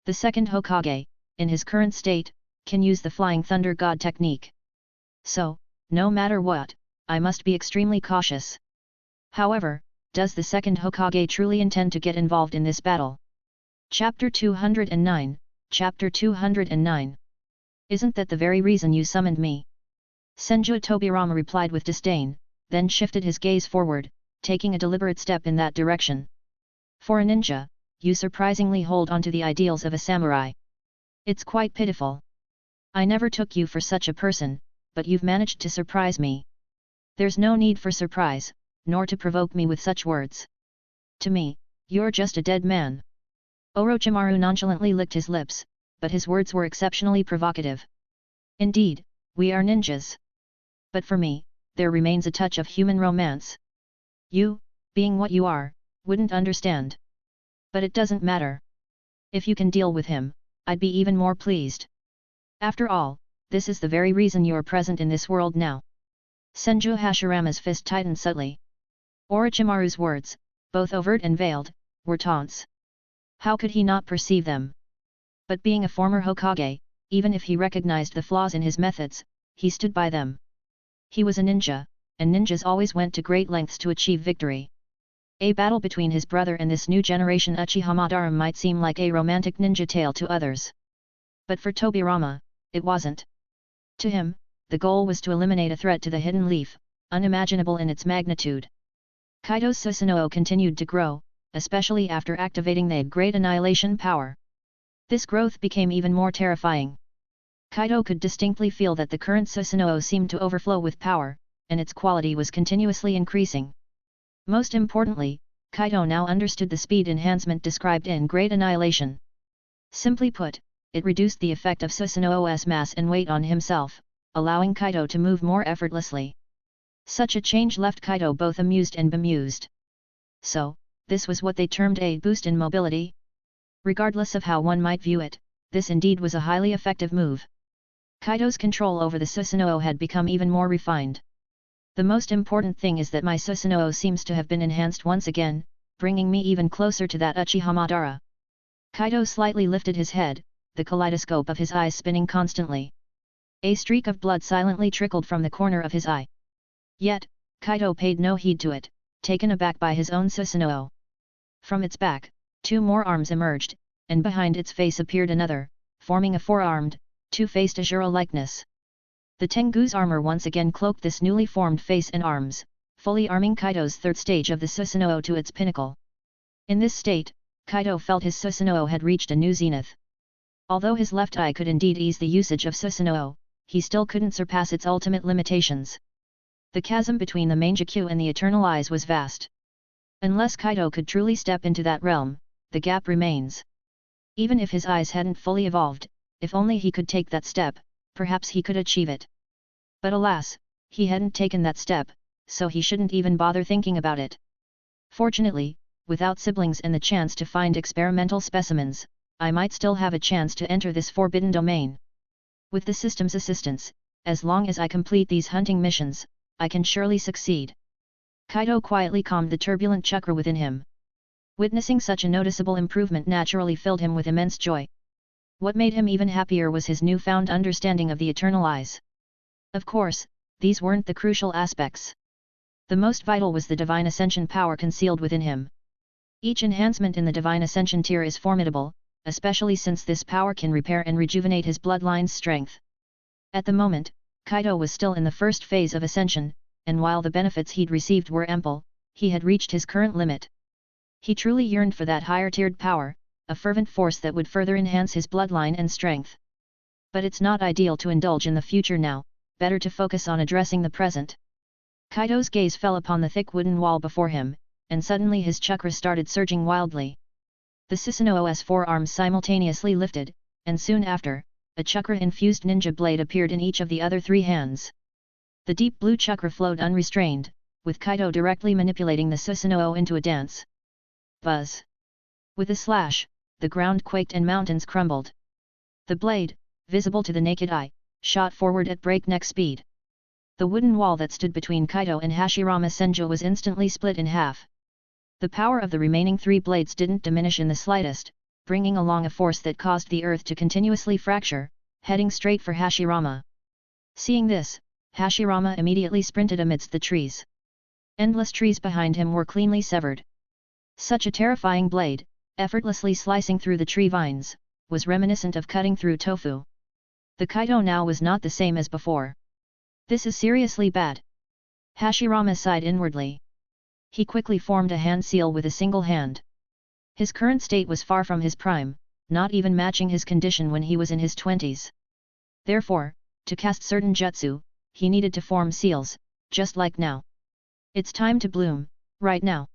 The second Hokage, in his current state, can use the Flying Thunder God technique. So, no matter what, I must be extremely cautious. However, does the second Hokage truly intend to get involved in this battle? Chapter 209, Chapter 209. Isn't that the very reason you summoned me? Senju Tobirama replied with disdain, then shifted his gaze forward, taking a deliberate step in that direction. For a ninja, you surprisingly hold on to the ideals of a samurai. It's quite pitiful. I never took you for such a person, but you've managed to surprise me. There's no need for surprise, nor to provoke me with such words. To me, you're just a dead man. Orochimaru nonchalantly licked his lips, but his words were exceptionally provocative. Indeed, we are ninjas. But for me, there remains a touch of human romance. You, being what you are, wouldn't understand. But it doesn't matter. If you can deal with him, I'd be even more pleased. After all, this is the very reason you're present in this world now. Senju Hashirama's fist tightened subtly. Orochimaru's words, both overt and veiled, were taunts. How could he not perceive them? But being a former Hokage, even if he recognized the flaws in his methods, he stood by them. He was a ninja, and ninjas always went to great lengths to achieve victory. A battle between his brother and this new generation Uchiha Madara might seem like a romantic ninja tale to others. But for Tobirama, it wasn't. To him, the goal was to eliminate a threat to the hidden leaf, unimaginable in its magnitude. Kaito's Susanoo continued to grow, especially after activating the Great Annihilation power. This growth became even more terrifying. Kaito could distinctly feel that the current Susanoo seemed to overflow with power, and its quality was continuously increasing. Most importantly, Kaito now understood the speed enhancement described in Great Annihilation. Simply put, it reduced the effect of Susanoo's mass and weight on himself, allowing Kaito to move more effortlessly. Such a change left Kaito both amused and bemused. So, this was what they termed a boost in mobility? Regardless of how one might view it, this indeed was a highly effective move. Kaito's control over the Susanoo had become even more refined. The most important thing is that my Susanoo seems to have been enhanced once again, bringing me even closer to that Uchiha Madara. Kaito slightly lifted his head, the kaleidoscope of his eyes spinning constantly. A streak of blood silently trickled from the corner of his eye. Yet, Kaito paid no heed to it, taken aback by his own Susanoo. From its back, two more arms emerged, and behind its face appeared another, forming a four-armed, two-faced Ashura likeness. The Tengu's armor once again cloaked this newly formed face and arms, fully arming Kaito's third stage of the Susanoo to its pinnacle. In this state, Kaito felt his Susanoo had reached a new zenith. Although his left eye could indeed ease the usage of Susanoo, he still couldn't surpass its ultimate limitations. The chasm between the Mangekyo and the Eternal Eyes was vast. Unless Kaito could truly step into that realm, the gap remains. Even if his eyes hadn't fully evolved, if only he could take that step, perhaps he could achieve it. But alas, he hadn't taken that step, so he shouldn't even bother thinking about it. Fortunately, without siblings and the chance to find experimental specimens, I might still have a chance to enter this forbidden domain. With the system's assistance, as long as I complete these hunting missions, I can surely succeed. Kaito quietly calmed the turbulent chakra within him. Witnessing such a noticeable improvement naturally filled him with immense joy. What made him even happier was his newfound understanding of the Eternal Eyes. Of course, these weren't the crucial aspects. The most vital was the Divine Ascension power concealed within him. Each enhancement in the Divine Ascension tier is formidable, especially since this power can repair and rejuvenate his bloodline's strength. At the moment, Kaito was still in the first phase of Ascension, and while the benefits he'd received were ample, he had reached his current limit. He truly yearned for that higher-tiered power, a fervent force that would further enhance his bloodline and strength. But it's not ideal to indulge in the future now, better to focus on addressing the present. Kaito's gaze fell upon the thick wooden wall before him, and suddenly his chakra started surging wildly. The Susanoo's four arms simultaneously lifted, and soon after, a chakra-infused ninja blade appeared in each of the other three hands. The deep blue chakra flowed unrestrained, with Kaito directly manipulating the Susanoo into a dance. Buzz! With a slash, the ground quaked and mountains crumbled. The blade, visible to the naked eye, shot forward at breakneck speed. The wooden wall that stood between Kaito and Hashirama Senju was instantly split in half. The power of the remaining three blades didn't diminish in the slightest, bringing along a force that caused the earth to continuously fracture, heading straight for Hashirama. Seeing this, Hashirama immediately sprinted amidst the trees. Endless trees behind him were cleanly severed. Such a terrifying blade, effortlessly slicing through the tree vines, was reminiscent of cutting through tofu. The Kaito now was not the same as before. This is seriously bad. Hashirama sighed inwardly. He quickly formed a hand seal with a single hand. His current state was far from his prime, not even matching his condition when he was in his 20s. Therefore, to cast certain jutsu, he needed to form seals, just like now. It's time to bloom, right now.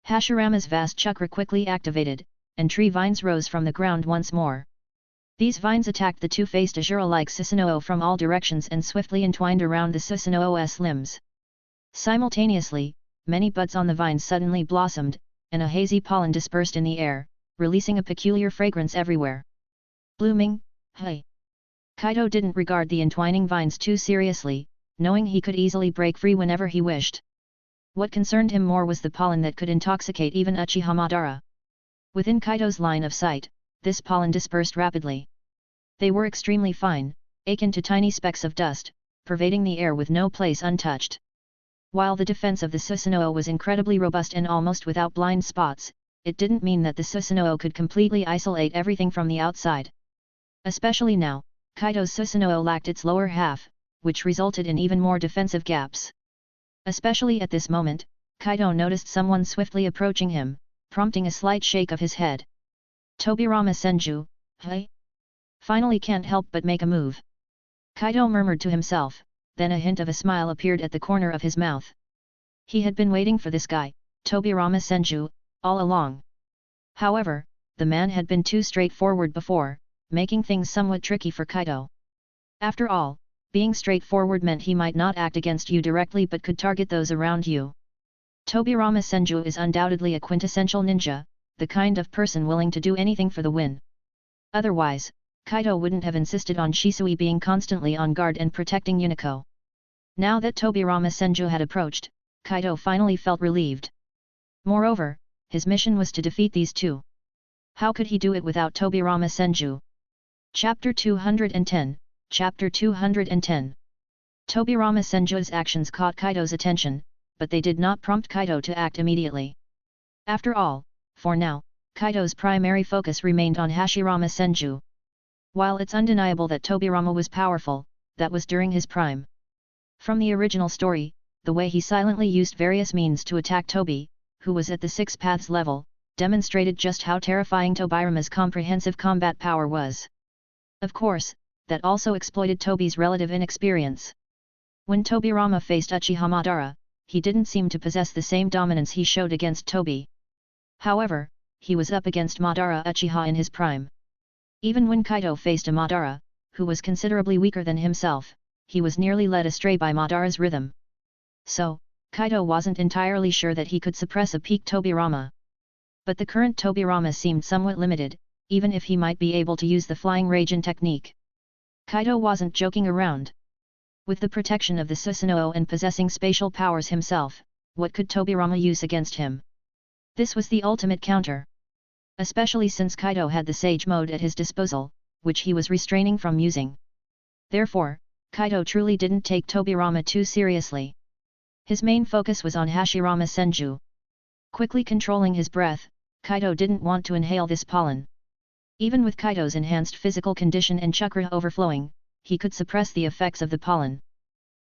Hashirama's vast chakra quickly activated, and tree vines rose from the ground once more. These vines attacked the two-faced Ashura-like Susanoo from all directions and swiftly entwined around the Susanoo's limbs. Simultaneously, many buds on the vines suddenly blossomed, and a hazy pollen dispersed in the air, releasing a peculiar fragrance everywhere. Blooming, hey! Kaito didn't regard the entwining vines too seriously, knowing he could easily break free whenever he wished. What concerned him more was the pollen that could intoxicate even Uchiha Madara. Within Kaito's line of sight, this pollen dispersed rapidly. They were extremely fine, akin to tiny specks of dust, pervading the air with no place untouched. While the defense of the Susanoo was incredibly robust and almost without blind spots, it didn't mean that the Susanoo could completely isolate everything from the outside. Especially now, Kaito's Susanoo lacked its lower half, which resulted in even more defensive gaps. Especially at this moment, Kaito noticed someone swiftly approaching him, prompting a slight shake of his head. Tobirama Senju, hey? Finally can't help but make a move. Kaito murmured to himself, then a hint of a smile appeared at the corner of his mouth. He had been waiting for this guy, Tobirama Senju, all along. However, the man had been too straightforward before, making things somewhat tricky for Kaito. After all, being straightforward meant he might not act against you directly but could target those around you. Tobirama Senju is undoubtedly a quintessential ninja, the kind of person willing to do anything for the win. Otherwise, Kaito wouldn't have insisted on Shisui being constantly on guard and protecting Unico. Now that Tobirama Senju had approached, Kaito finally felt relieved. Moreover, his mission was to defeat these two. How could he do it without Tobirama Senju? Chapter 210, Chapter 210. Tobirama Senju's actions caught Kaito's attention, but they did not prompt Kaito to act immediately. After all, for now, Kaito's primary focus remained on Hashirama Senju. While it's undeniable that Tobirama was powerful, that was during his prime. From the original story, the way he silently used various means to attack Tobi, who was at the Six Paths level, demonstrated just how terrifying Tobirama's comprehensive combat power was. Of course, that also exploited Tobi's relative inexperience. When Tobirama faced Uchiha Madara, he didn't seem to possess the same dominance he showed against Tobi. However, he was up against Madara Uchiha in his prime. Even when Kaito faced a Madara, who was considerably weaker than himself, he was nearly led astray by Madara's rhythm. So, Kaito wasn't entirely sure that he could suppress a peak Tobirama. But the current Tobirama seemed somewhat limited, even if he might be able to use the Flying Raijin technique. Kaito wasn't joking around. With the protection of the Susanoo and possessing spatial powers himself, what could Tobirama use against him? This was the ultimate counter. Especially since Kaito had the Sage Mode at his disposal, which he was restraining from using. Therefore, Kaito truly didn't take Tobirama too seriously. His main focus was on Hashirama Senju. Quickly controlling his breath, Kaito didn't want to inhale this pollen. Even with Kaito's enhanced physical condition and chakra overflowing, he could suppress the effects of the pollen.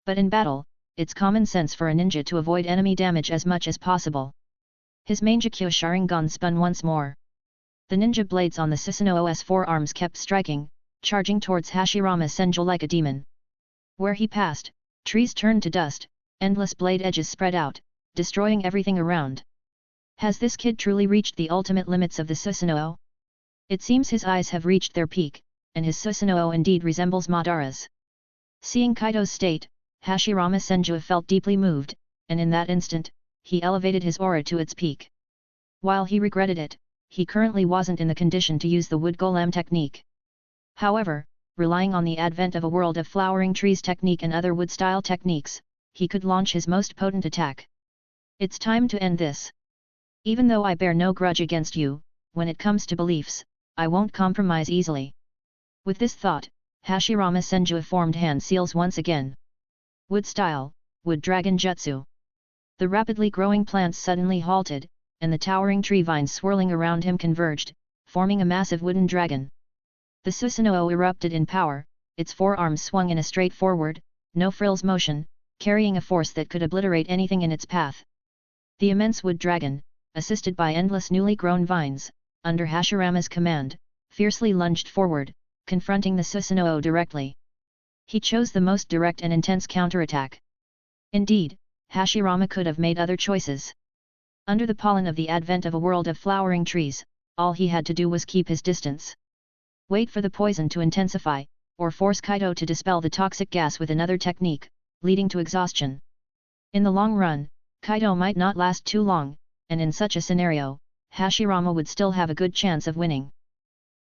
But in battle, it's common sense for a ninja to avoid enemy damage as much as possible. His Mangekyo Sharingan spun once more. The ninja blades on the Susanoo's forearms kept striking, charging towards Hashirama Senju like a demon. Where he passed, trees turned to dust, endless blade edges spread out, destroying everything around. Has this kid truly reached the ultimate limits of the Susanoo? It seems his eyes have reached their peak, and his Susanoo indeed resembles Madara's. Seeing Kaito's state, Hashirama Senju felt deeply moved, and in that instant, he elevated his aura to its peak. While he regretted it, he currently wasn't in the condition to use the wood golem technique. However, relying on the advent of a world of flowering trees technique and other wood-style techniques, he could launch his most potent attack. It's time to end this. Even though I bear no grudge against you, when it comes to beliefs, I won't compromise easily. With this thought, Hashirama Senju formed hand seals once again. Wood style, wood dragon jutsu. The rapidly growing plants suddenly halted, and the towering tree vines swirling around him converged, forming a massive wooden dragon. The Susanoo erupted in power, its forearms swung in a straightforward, no-frills motion, carrying a force that could obliterate anything in its path. The immense wood dragon, assisted by endless newly grown vines, under Hashirama's command, fiercely lunged forward, confronting the Susanoo directly. He chose the most direct and intense counterattack. Indeed, Hashirama could have made other choices. Under the pollen of the advent of a world of flowering trees, all he had to do was keep his distance. Wait for the poison to intensify, or force Kaito to dispel the toxic gas with another technique, leading to exhaustion. In the long run, Kaito might not last too long, and in such a scenario, Hashirama would still have a good chance of winning.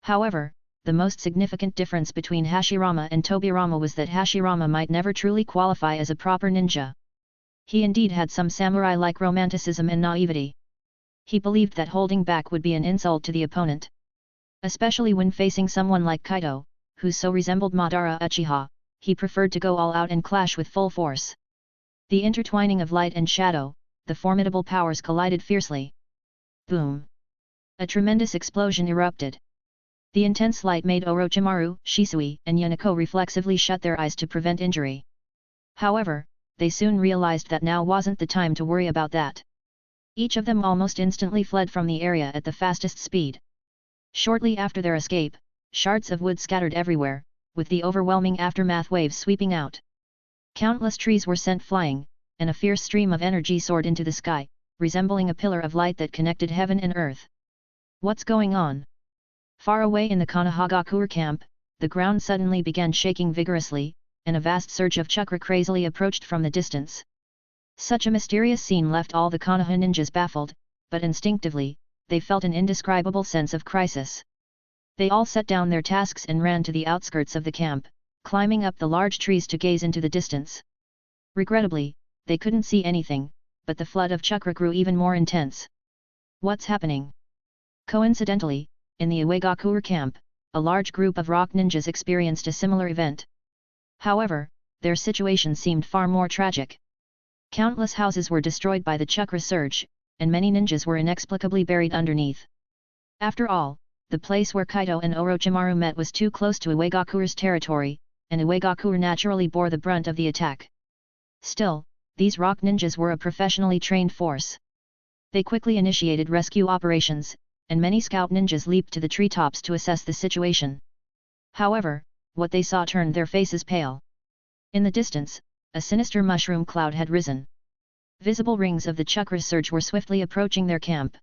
However, the most significant difference between Hashirama and Tobirama was that Hashirama might never truly qualify as a proper ninja. He indeed had some samurai-like romanticism and naivety. He believed that holding back would be an insult to the opponent. Especially when facing someone like Kaito, who so resembled Madara Uchiha, he preferred to go all out and clash with full force. The intertwining of light and shadow, the formidable powers collided fiercely. Boom! A tremendous explosion erupted. The intense light made Orochimaru, Shisui, and Yoneko reflexively shut their eyes to prevent injury. However, they soon realized that now wasn't the time to worry about that. Each of them almost instantly fled from the area at the fastest speed. Shortly after their escape, shards of wood scattered everywhere, with the overwhelming aftermath waves sweeping out. Countless trees were sent flying, and a fierce stream of energy soared into the sky, resembling a pillar of light that connected heaven and earth. What's going on? Far away in the Konohagakure camp, the ground suddenly began shaking vigorously, and a vast surge of chakra crazily approached from the distance. Such a mysterious scene left all the Konoha ninjas baffled, but instinctively, they felt an indescribable sense of crisis. They all set down their tasks and ran to the outskirts of the camp, climbing up the large trees to gaze into the distance. Regrettably, they couldn't see anything, but the flood of chakra grew even more intense. What's happening? Coincidentally, in the Uegakure camp, a large group of rock ninjas experienced a similar event. However, their situation seemed far more tragic. Countless houses were destroyed by the chakra surge, and many ninjas were inexplicably buried underneath. After all, the place where Kaito and Orochimaru met was too close to Uegakure's territory, and Uegakure naturally bore the brunt of the attack. Still, these rock ninjas were a professionally trained force. They quickly initiated rescue operations, and many scout ninjas leaped to the treetops to assess the situation. However, what they saw turned their faces pale. In the distance, a sinister mushroom cloud had risen. Visible rings of the chakra surge were swiftly approaching their camp.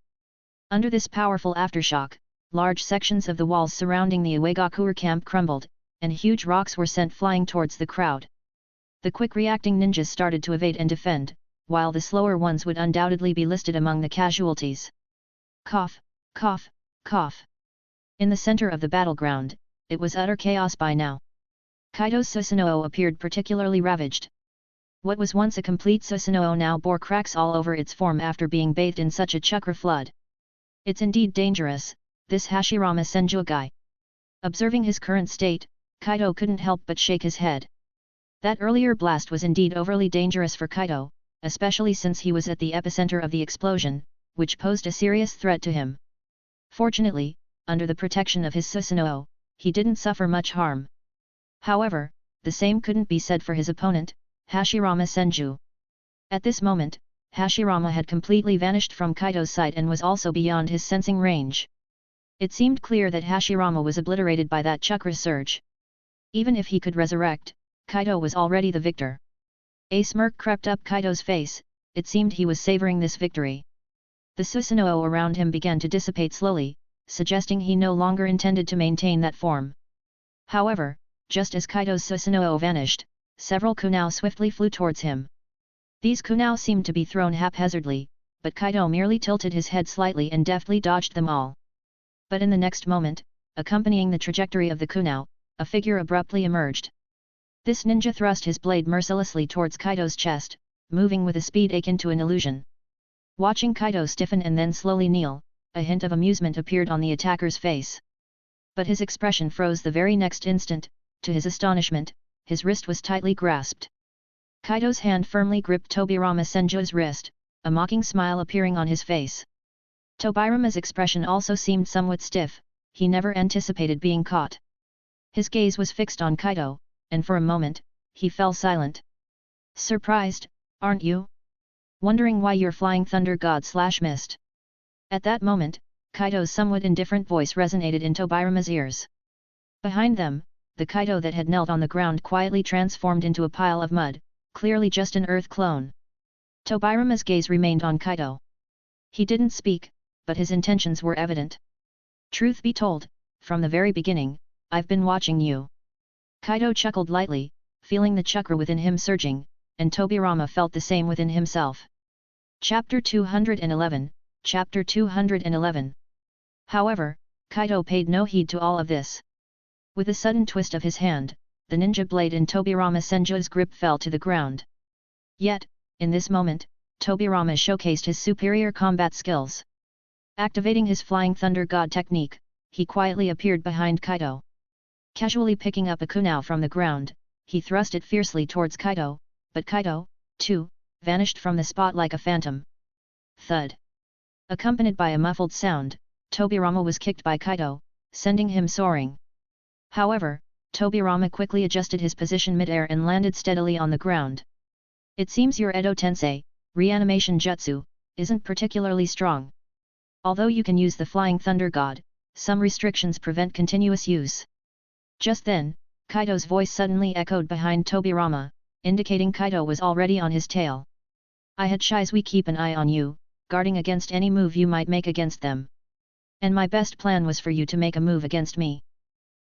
Under this powerful aftershock, large sections of the walls surrounding the Uegakure camp crumbled, and huge rocks were sent flying towards the crowd. The quick-reacting ninjas started to evade and defend, while the slower ones would undoubtedly be listed among the casualties. Cough, cough, cough. In the center of the battleground, it was utter chaos by now. Kaito's Susanoo appeared particularly ravaged. What was once a complete Susanoo now bore cracks all over its form after being bathed in such a chakra flood. It's indeed dangerous, this Hashirama Senju guy. Observing his current state, Kaito couldn't help but shake his head. That earlier blast was indeed overly dangerous for Kaito, especially since he was at the epicenter of the explosion, which posed a serious threat to him. Fortunately, under the protection of his Susanoo, he didn't suffer much harm. However, the same couldn't be said for his opponent, Hashirama Senju. At this moment, Hashirama had completely vanished from Kaito's sight and was also beyond his sensing range. It seemed clear that Hashirama was obliterated by that chakra surge. Even if he could resurrect, Kaito was already the victor. A smirk crept up Kaito's face, it seemed he was savoring this victory. The Susanoo around him began to dissipate slowly, suggesting he no longer intended to maintain that form. However, just as Kaito's Susanoo vanished, several kunao swiftly flew towards him. These kunao seemed to be thrown haphazardly, but Kaito merely tilted his head slightly and deftly dodged them all. But in the next moment, accompanying the trajectory of the kunao, a figure abruptly emerged. This ninja thrust his blade mercilessly towards Kaito's chest, moving with a speed akin to an illusion. Watching Kaito stiffen and then slowly kneel, a hint of amusement appeared on the attacker's face. But his expression froze the very next instant. To his astonishment, his wrist was tightly grasped. Kaito's hand firmly gripped Tobirama Senju's wrist, a mocking smile appearing on his face. Tobirama's expression also seemed somewhat stiff, he never anticipated being caught. His gaze was fixed on Kaito, and for a moment, he fell silent. Surprised, aren't you? Wondering why your flying thunder god /missed. At that moment, Kaito's somewhat indifferent voice resonated in Tobirama's ears. Behind them, the Kaito that had knelt on the ground quietly transformed into a pile of mud, clearly just an earth clone. Tobirama's gaze remained on Kaito. He didn't speak, but his intentions were evident. Truth be told, from the very beginning, I've been watching you. Kaito chuckled lightly, feeling the chakra within him surging, and Tobirama felt the same within himself. Chapter 211, Chapter 211. However, Kaito paid no heed to all of this. With a sudden twist of his hand, the ninja blade in Tobirama Senju's grip fell to the ground. Yet, in this moment, Tobirama showcased his superior combat skills. Activating his Flying Thunder God technique, he quietly appeared behind Kaito. Casually picking up a kunao from the ground, he thrust it fiercely towards Kaito, but Kaito, too, vanished from the spot like a phantom. Thud. Accompanied by a muffled sound, Tobirama was kicked by Kaito, sending him soaring. However, Tobirama quickly adjusted his position mid-air and landed steadily on the ground. It seems your Edo Tensei, reanimation jutsu, isn't particularly strong. Although you can use the Flying Thunder God, some restrictions prevent continuous use. Just then, Kaito's voice suddenly echoed behind Tobirama, indicating Kaito was already on his tail. I had shies we keep an eye on you, guarding against any move you might make against them. And my best plan was for you to make a move against me.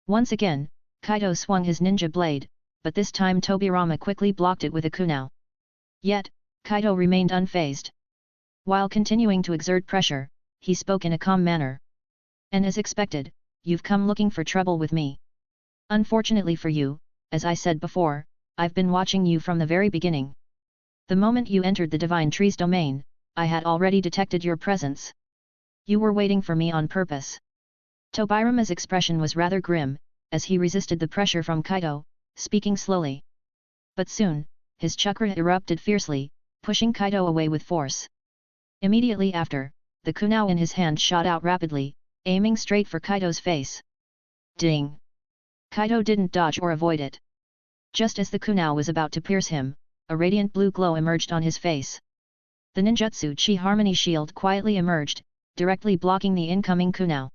Once again, Kaito swung his ninja blade, but this time Tobirama quickly blocked it with a kunao. Yet, Kaito remained unfazed. While continuing to exert pressure, he spoke in a calm manner. And as expected, you've come looking for trouble with me. Unfortunately for you, as I said before, I've been watching you from the very beginning. The moment you entered the Divine Tree's domain, I had already detected your presence. You were waiting for me on purpose. Tobirama's expression was rather grim, as he resisted the pressure from Kaito, speaking slowly. But soon, his chakra erupted fiercely, pushing Kaito away with force. Immediately after, the kunao in his hand shot out rapidly, aiming straight for Kaito's face. Ding! Kaito didn't dodge or avoid it. Just as the kunao was about to pierce him, a radiant blue glow emerged on his face. The ninjutsu Chi Harmony Shield quietly emerged, directly blocking the incoming kunao.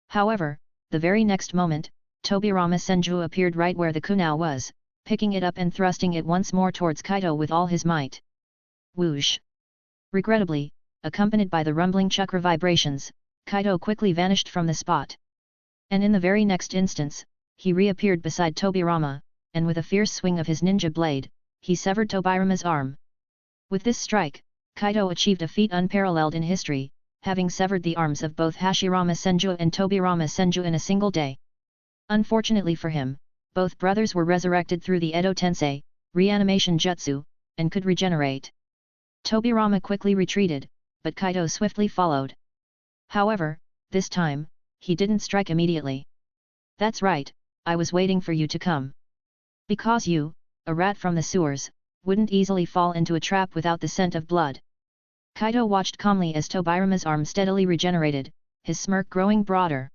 However, the very next moment, Tobirama Senju appeared right where the kunao was, picking it up and thrusting it once more towards Kaito with all his might. Whoosh! Regrettably, accompanied by the rumbling chakra vibrations, Kaito quickly vanished from the spot. And in the very next instance, he reappeared beside Tobirama, and with a fierce swing of his ninja blade, he severed Tobirama's arm. With this strike, Kaito achieved a feat unparalleled in history, having severed the arms of both Hashirama Senju and Tobirama Senju in a single day. Unfortunately for him, both brothers were resurrected through the Edo Tensei, reanimation jutsu, and could regenerate. Tobirama quickly retreated, but Kaito swiftly followed. However, this time, he didn't strike immediately. That's right, I was waiting for you to come. Because you, a rat from the sewers, wouldn't easily fall into a trap without the scent of blood. Kaito watched calmly as Tobirama's arm steadily regenerated, his smirk growing broader.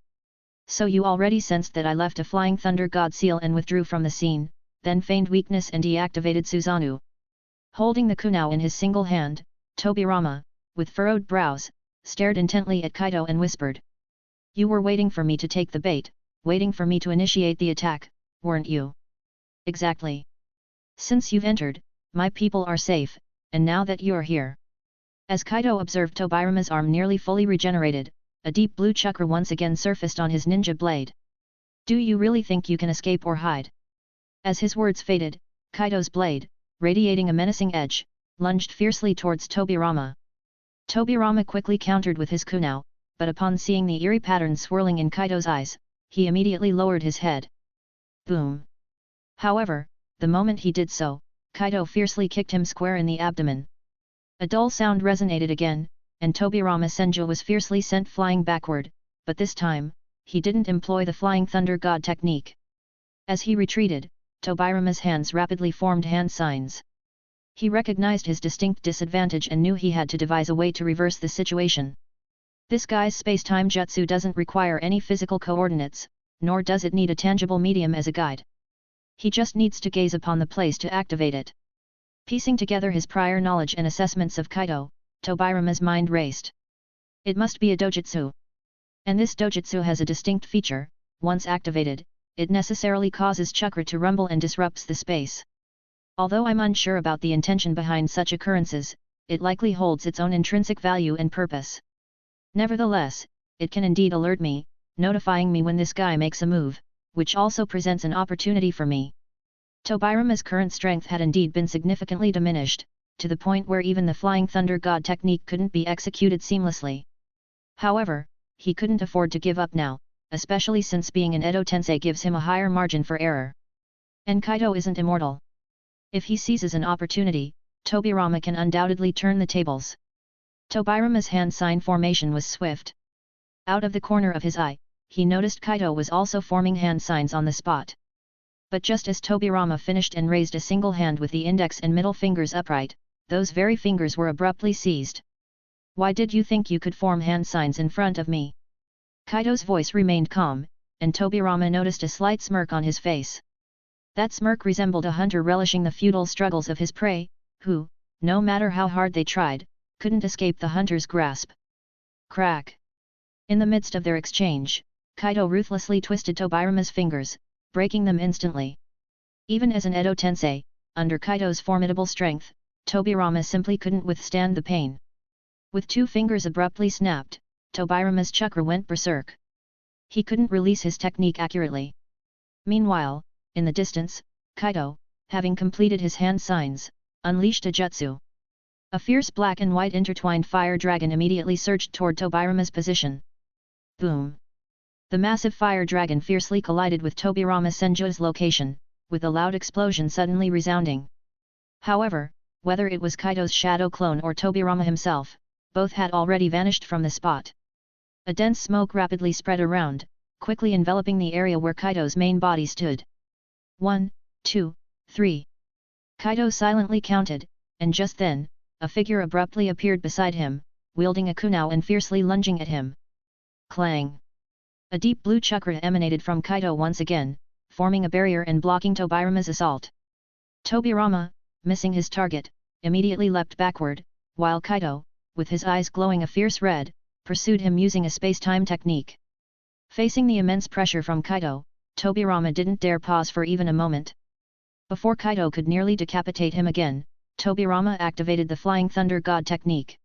So you already sensed that I left a Flying Thunder God seal and withdrew from the scene, then feigned weakness and deactivated Susanoo. Holding the kunao in his single hand, Tobirama, with furrowed brows, stared intently at Kaito and whispered. You were waiting for me to take the bait, waiting for me to initiate the attack, weren't you? Exactly. Since you've entered, my people are safe, and now that you're here. As Kaito observed Tobirama's arm nearly fully regenerated, a deep blue chakra once again surfaced on his ninja blade. Do you really think you can escape or hide? As his words faded, Kaito's blade, radiating a menacing edge, lunged fiercely towards Tobirama. Tobirama quickly countered with his kunao, but upon seeing the eerie pattern swirling in Kaito's eyes, he immediately lowered his head. Boom! However, the moment he did so, Kaito fiercely kicked him square in the abdomen. A dull sound resonated again, and Tobirama Senju was fiercely sent flying backward, but this time, he didn't employ the Flying Thunder God technique. As he retreated, Tobirama's hands rapidly formed hand signs. He recognized his distinct disadvantage and knew he had to devise a way to reverse the situation. This guy's space-time jutsu doesn't require any physical coordinates, nor does it need a tangible medium as a guide. He just needs to gaze upon the place to activate it. Piecing together his prior knowledge and assessments of Kaito, Tobirama's mind raced. It must be a dojutsu. And this dojutsu has a distinct feature: once activated, it necessarily causes chakra to rumble and disrupts the space. Although I'm unsure about the intention behind such occurrences, it likely holds its own intrinsic value and purpose. Nevertheless, it can indeed alert me, notifying me when this guy makes a move, which also presents an opportunity for me. Tobirama's current strength had indeed been significantly diminished, to the point where even the Flying Thunder God technique couldn't be executed seamlessly. However, he couldn't afford to give up now, especially since being an Edo Tensei gives him a higher margin for error. And Kaito isn't immortal. If he seizes an opportunity, Tobirama can undoubtedly turn the tables. Tobirama's hand sign formation was swift. Out of the corner of his eye, he noticed Kaito was also forming hand signs on the spot. But just as Tobirama finished and raised a single hand with the index and middle fingers upright, those very fingers were abruptly seized. Why did you think you could form hand signs in front of me? Kaito's voice remained calm, and Tobirama noticed a slight smirk on his face. That smirk resembled a hunter relishing the futile struggles of his prey, who, no matter how hard they tried, couldn't escape the hunter's grasp. Crack! In the midst of their exchange, Kaito ruthlessly twisted Tobirama's fingers, breaking them instantly. Even as an Edo Tensei, under Kaito's formidable strength, Tobirama simply couldn't withstand the pain. With two fingers abruptly snapped, Tobirama's chakra went berserk. He couldn't release his technique accurately. Meanwhile, in the distance, Kaito, having completed his hand signs, unleashed a jutsu. A fierce black and white intertwined fire dragon immediately surged toward Tobirama's position. Boom! The massive fire dragon fiercely collided with Tobirama Senju's location, with a loud explosion suddenly resounding. However, whether it was Kaito's shadow clone or Tobirama himself, both had already vanished from the spot. A dense smoke rapidly spread around, quickly enveloping the area where Kaito's main body stood. 1, 2, 3. Kaito silently counted, and just then, a figure abruptly appeared beside him, wielding a kunao and fiercely lunging at him. Clang! A deep blue chakra emanated from Kaito once again, forming a barrier and blocking Tobirama's assault. Tobirama, missing his target, immediately leapt backward, while Kaito, with his eyes glowing a fierce red, pursued him using a space-time technique. Facing the immense pressure from Kaito, Tobirama didn't dare pause for even a moment. Before Kaito could nearly decapitate him again, Tobirama activated the Flying Thunder God technique.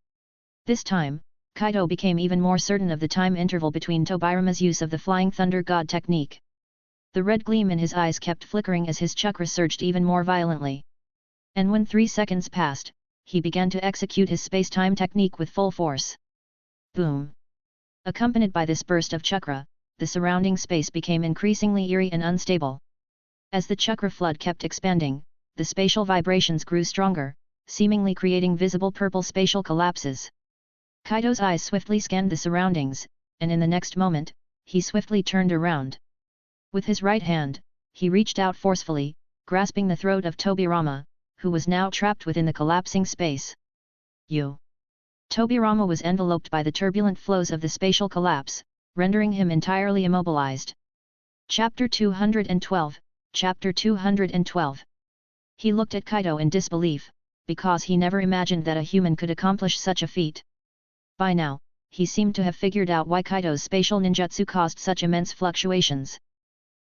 This time, Kaito became even more certain of the time interval between Tobirama's use of the Flying Thunder God technique. The red gleam in his eyes kept flickering as his chakra surged even more violently. And when 3 seconds passed, he began to execute his space-time technique with full force. Boom! Accompanied by this burst of chakra, the surrounding space became increasingly eerie and unstable. As the chakra flood kept expanding, the spatial vibrations grew stronger, seemingly creating visible purple spatial collapses. Kaito's eyes swiftly scanned the surroundings, and in the next moment, he swiftly turned around. With his right hand, he reached out forcefully, grasping the throat of Tobirama, who was now trapped within the collapsing space. Tobirama was enveloped by the turbulent flows of the spatial collapse, rendering him entirely immobilized. Chapter 212, Chapter 212. He looked at Kaito in disbelief, because he never imagined that a human could accomplish such a feat. By now, he seemed to have figured out why Kaito's spatial ninjutsu caused such immense fluctuations.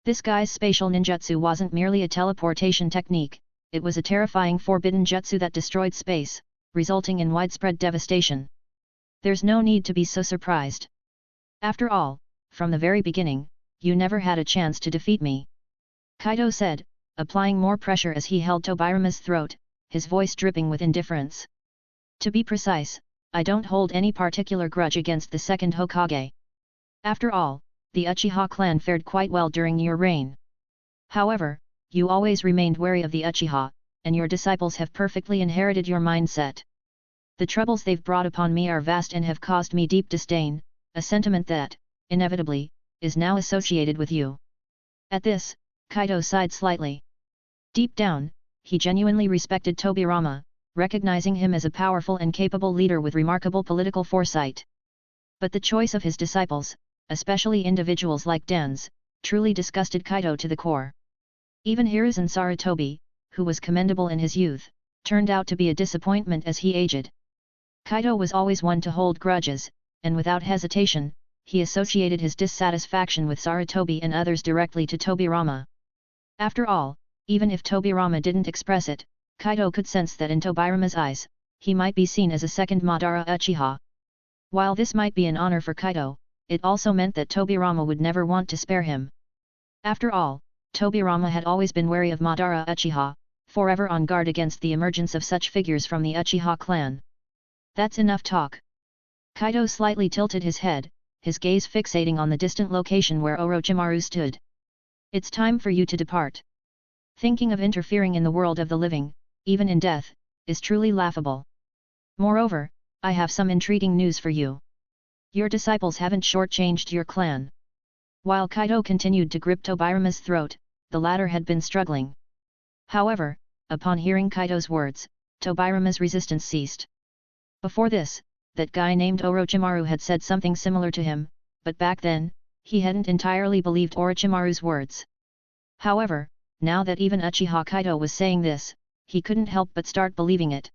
This guy's spatial ninjutsu wasn't merely a teleportation technique, it was a terrifying forbidden jutsu that destroyed space, resulting in widespread devastation. There's no need to be so surprised. After all, from the very beginning, you never had a chance to defeat me. Kaito said, applying more pressure as he held Tobirama's throat, his voice dripping with indifference. To be precise, I don't hold any particular grudge against the second Hokage. After all, the Uchiha clan fared quite well during your reign. However, you always remained wary of the Uchiha, and your disciples have perfectly inherited your mindset. The troubles they've brought upon me are vast and have caused me deep disdain, a sentiment that, inevitably, is now associated with you. At this, Kaito sighed slightly. Deep down, he genuinely respected Tobirama, recognizing him as a powerful and capable leader with remarkable political foresight. But the choice of his disciples, especially individuals like Dan's, truly disgusted Kaito to the core. Even Hiruzen Sarutobi, who was commendable in his youth, turned out to be a disappointment as he aged. Kaito was always one to hold grudges, and without hesitation, he associated his dissatisfaction with Sarutobi and others directly to Tobirama. After all, even if Tobirama didn't express it, Kaito could sense that in Tobirama's eyes, he might be seen as a second Madara Uchiha. While this might be an honor for Kaito, it also meant that Tobirama would never want to spare him. After all, Tobirama had always been wary of Madara Uchiha, forever on guard against the emergence of such figures from the Uchiha clan. That's enough talk. Kaito slightly tilted his head, his gaze fixating on the distant location where Orochimaru stood. It's time for you to depart. Thinking of interfering in the world of the living, even in death, is truly laughable. Moreover, I have some intriguing news for you. Your disciples haven't shortchanged your clan. While Kaito continued to grip Tobirama's throat, the latter had been struggling. However, upon hearing Kaito's words, Tobirama's resistance ceased. Before this, that guy named Orochimaru had said something similar to him, but back then, he hadn't entirely believed Orochimaru's words. However, now that even Uchiha Kaito was saying this, he couldn't help but start believing it.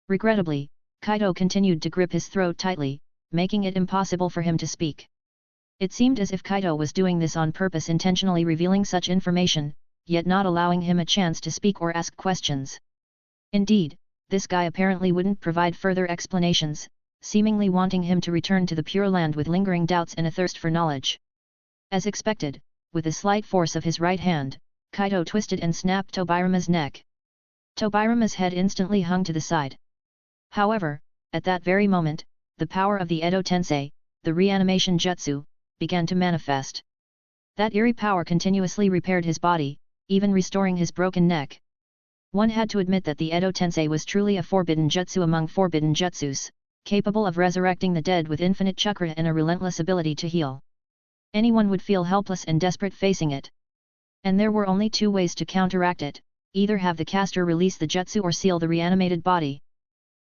Regrettably, Kaito continued to grip his throat tightly, making it impossible for him to speak. It seemed as if Kaito was doing this on purpose, intentionally revealing such information, yet not allowing him a chance to speak or ask questions. Indeed, this guy apparently wouldn't provide further explanations, seemingly wanting him to return to the Pure Land with lingering doubts and a thirst for knowledge. As expected, with a slight force of his right hand, Kaito twisted and snapped Tobirama's neck. Tobirama's head instantly hung to the side. However, at that very moment, the power of the Edo Tensei, the reanimation jutsu, began to manifest. That eerie power continuously repaired his body, even restoring his broken neck. One had to admit that the Edo Tensei was truly a forbidden jutsu among forbidden jutsus, capable of resurrecting the dead with infinite chakra and a relentless ability to heal. Anyone would feel helpless and desperate facing it. And there were only two ways to counteract it, either have the caster release the jutsu or seal the reanimated body.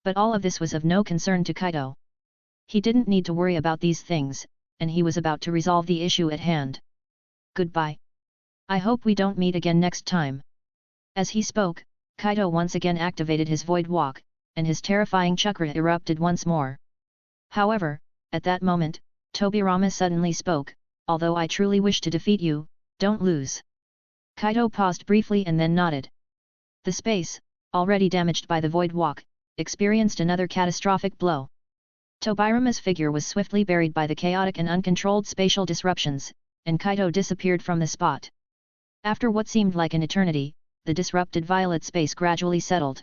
But all of this was of no concern to Kaito. He didn't need to worry about these things, and he was about to resolve the issue at hand. Goodbye. I hope we don't meet again next time. As he spoke, Kaito once again activated his void walk, and his terrifying chakra erupted once more. However, at that moment, Tobirama suddenly spoke, although I truly wish to defeat you, don't lose. Kaito paused briefly and then nodded. The space, already damaged by the void walk, experienced another catastrophic blow. Tobirama's figure was swiftly buried by the chaotic and uncontrolled spatial disruptions, and Kaito disappeared from the spot. After what seemed like an eternity, the disrupted violet space gradually settled.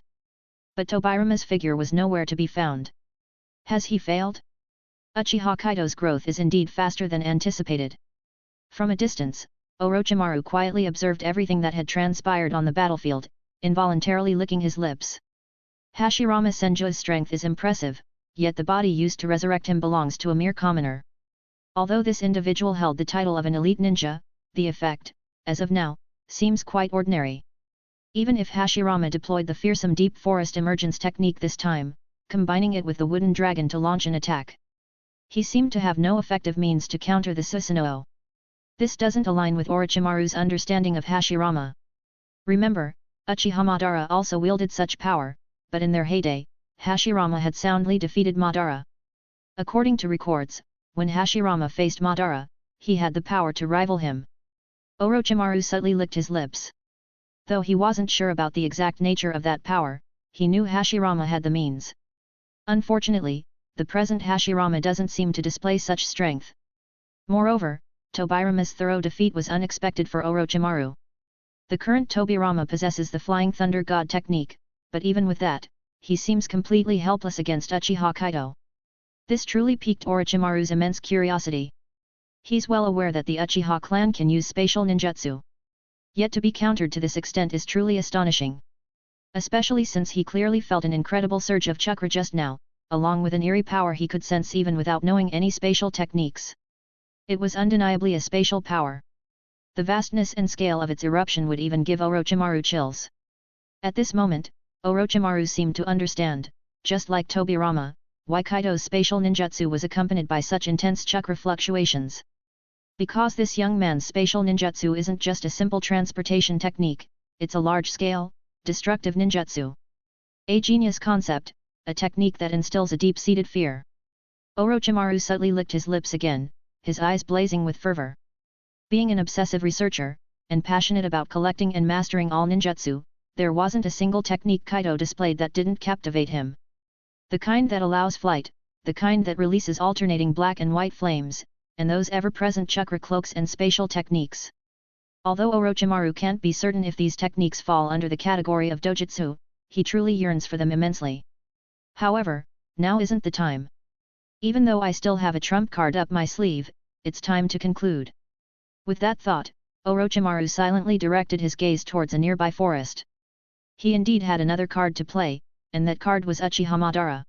But Tobirama's figure was nowhere to be found. Has he failed? Uchiha Kaito's growth is indeed faster than anticipated. From a distance, Orochimaru quietly observed everything that had transpired on the battlefield, involuntarily licking his lips. Hashirama Senju's strength is impressive, yet the body used to resurrect him belongs to a mere commoner. Although this individual held the title of an elite ninja, the effect, as of now, seems quite ordinary. Even if Hashirama deployed the fearsome deep forest emergence technique this time, combining it with the wooden dragon to launch an attack, he seemed to have no effective means to counter the Susanoo. This doesn't align with Orochimaru's understanding of Hashirama. Remember, Uchiha Madara also wielded such power, but in their heyday, Hashirama had soundly defeated Madara. According to records, when Hashirama faced Madara, he had the power to rival him. Orochimaru subtly licked his lips. Though he wasn't sure about the exact nature of that power, he knew Hashirama had the means. Unfortunately, the present Hashirama doesn't seem to display such strength. Moreover, Tobirama's thorough defeat was unexpected for Orochimaru. The current Tobirama possesses the Flying Thunder God technique, but even with that, he seems completely helpless against Uchiha Kaito. This truly piqued Orochimaru's immense curiosity. He's well aware that the Uchiha clan can use spatial ninjutsu. Yet to be countered to this extent is truly astonishing. Especially since he clearly felt an incredible surge of chakra just now, along with an eerie power he could sense even without knowing any spatial techniques. It was undeniably a spatial power. The vastness and scale of its eruption would even give Orochimaru chills. At this moment, Orochimaru seemed to understand, just like Tobirama, why Kaito's spatial ninjutsu was accompanied by such intense chakra fluctuations. Because this young man's spatial ninjutsu isn't just a simple transportation technique, it's a large-scale, destructive ninjutsu. A genius concept, a technique that instills a deep-seated fear. Orochimaru subtly licked his lips again, his eyes blazing with fervor. Being an obsessive researcher, and passionate about collecting and mastering all ninjutsu, there wasn't a single technique Kaito displayed that didn't captivate him. The kind that allows flight, the kind that releases alternating black and white flames, and those ever-present chakra cloaks and spatial techniques. Although Orochimaru can't be certain if these techniques fall under the category of dojutsu, he truly yearns for them immensely. However, now isn't the time. Even though I still have a trump card up my sleeve, it's time to conclude. With that thought, Orochimaru silently directed his gaze towards a nearby forest. He indeed had another card to play, and that card was Uchiha Madara.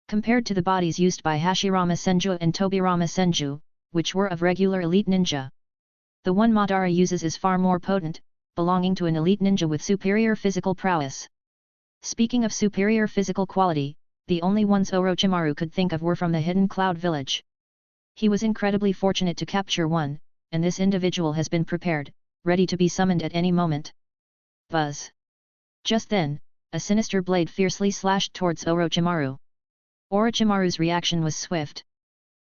Compared to the bodies used by Hashirama Senju and Tobirama Senju, which were of regular elite ninja, the one Madara uses is far more potent, belonging to an elite ninja with superior physical prowess. Speaking of superior physical quality, the only ones Orochimaru could think of were from the Hidden Cloud village. He was incredibly fortunate to capture one, and this individual has been prepared, ready to be summoned at any moment. Buzz! Just then, a sinister blade fiercely slashed towards Orochimaru. Orochimaru's reaction was swift.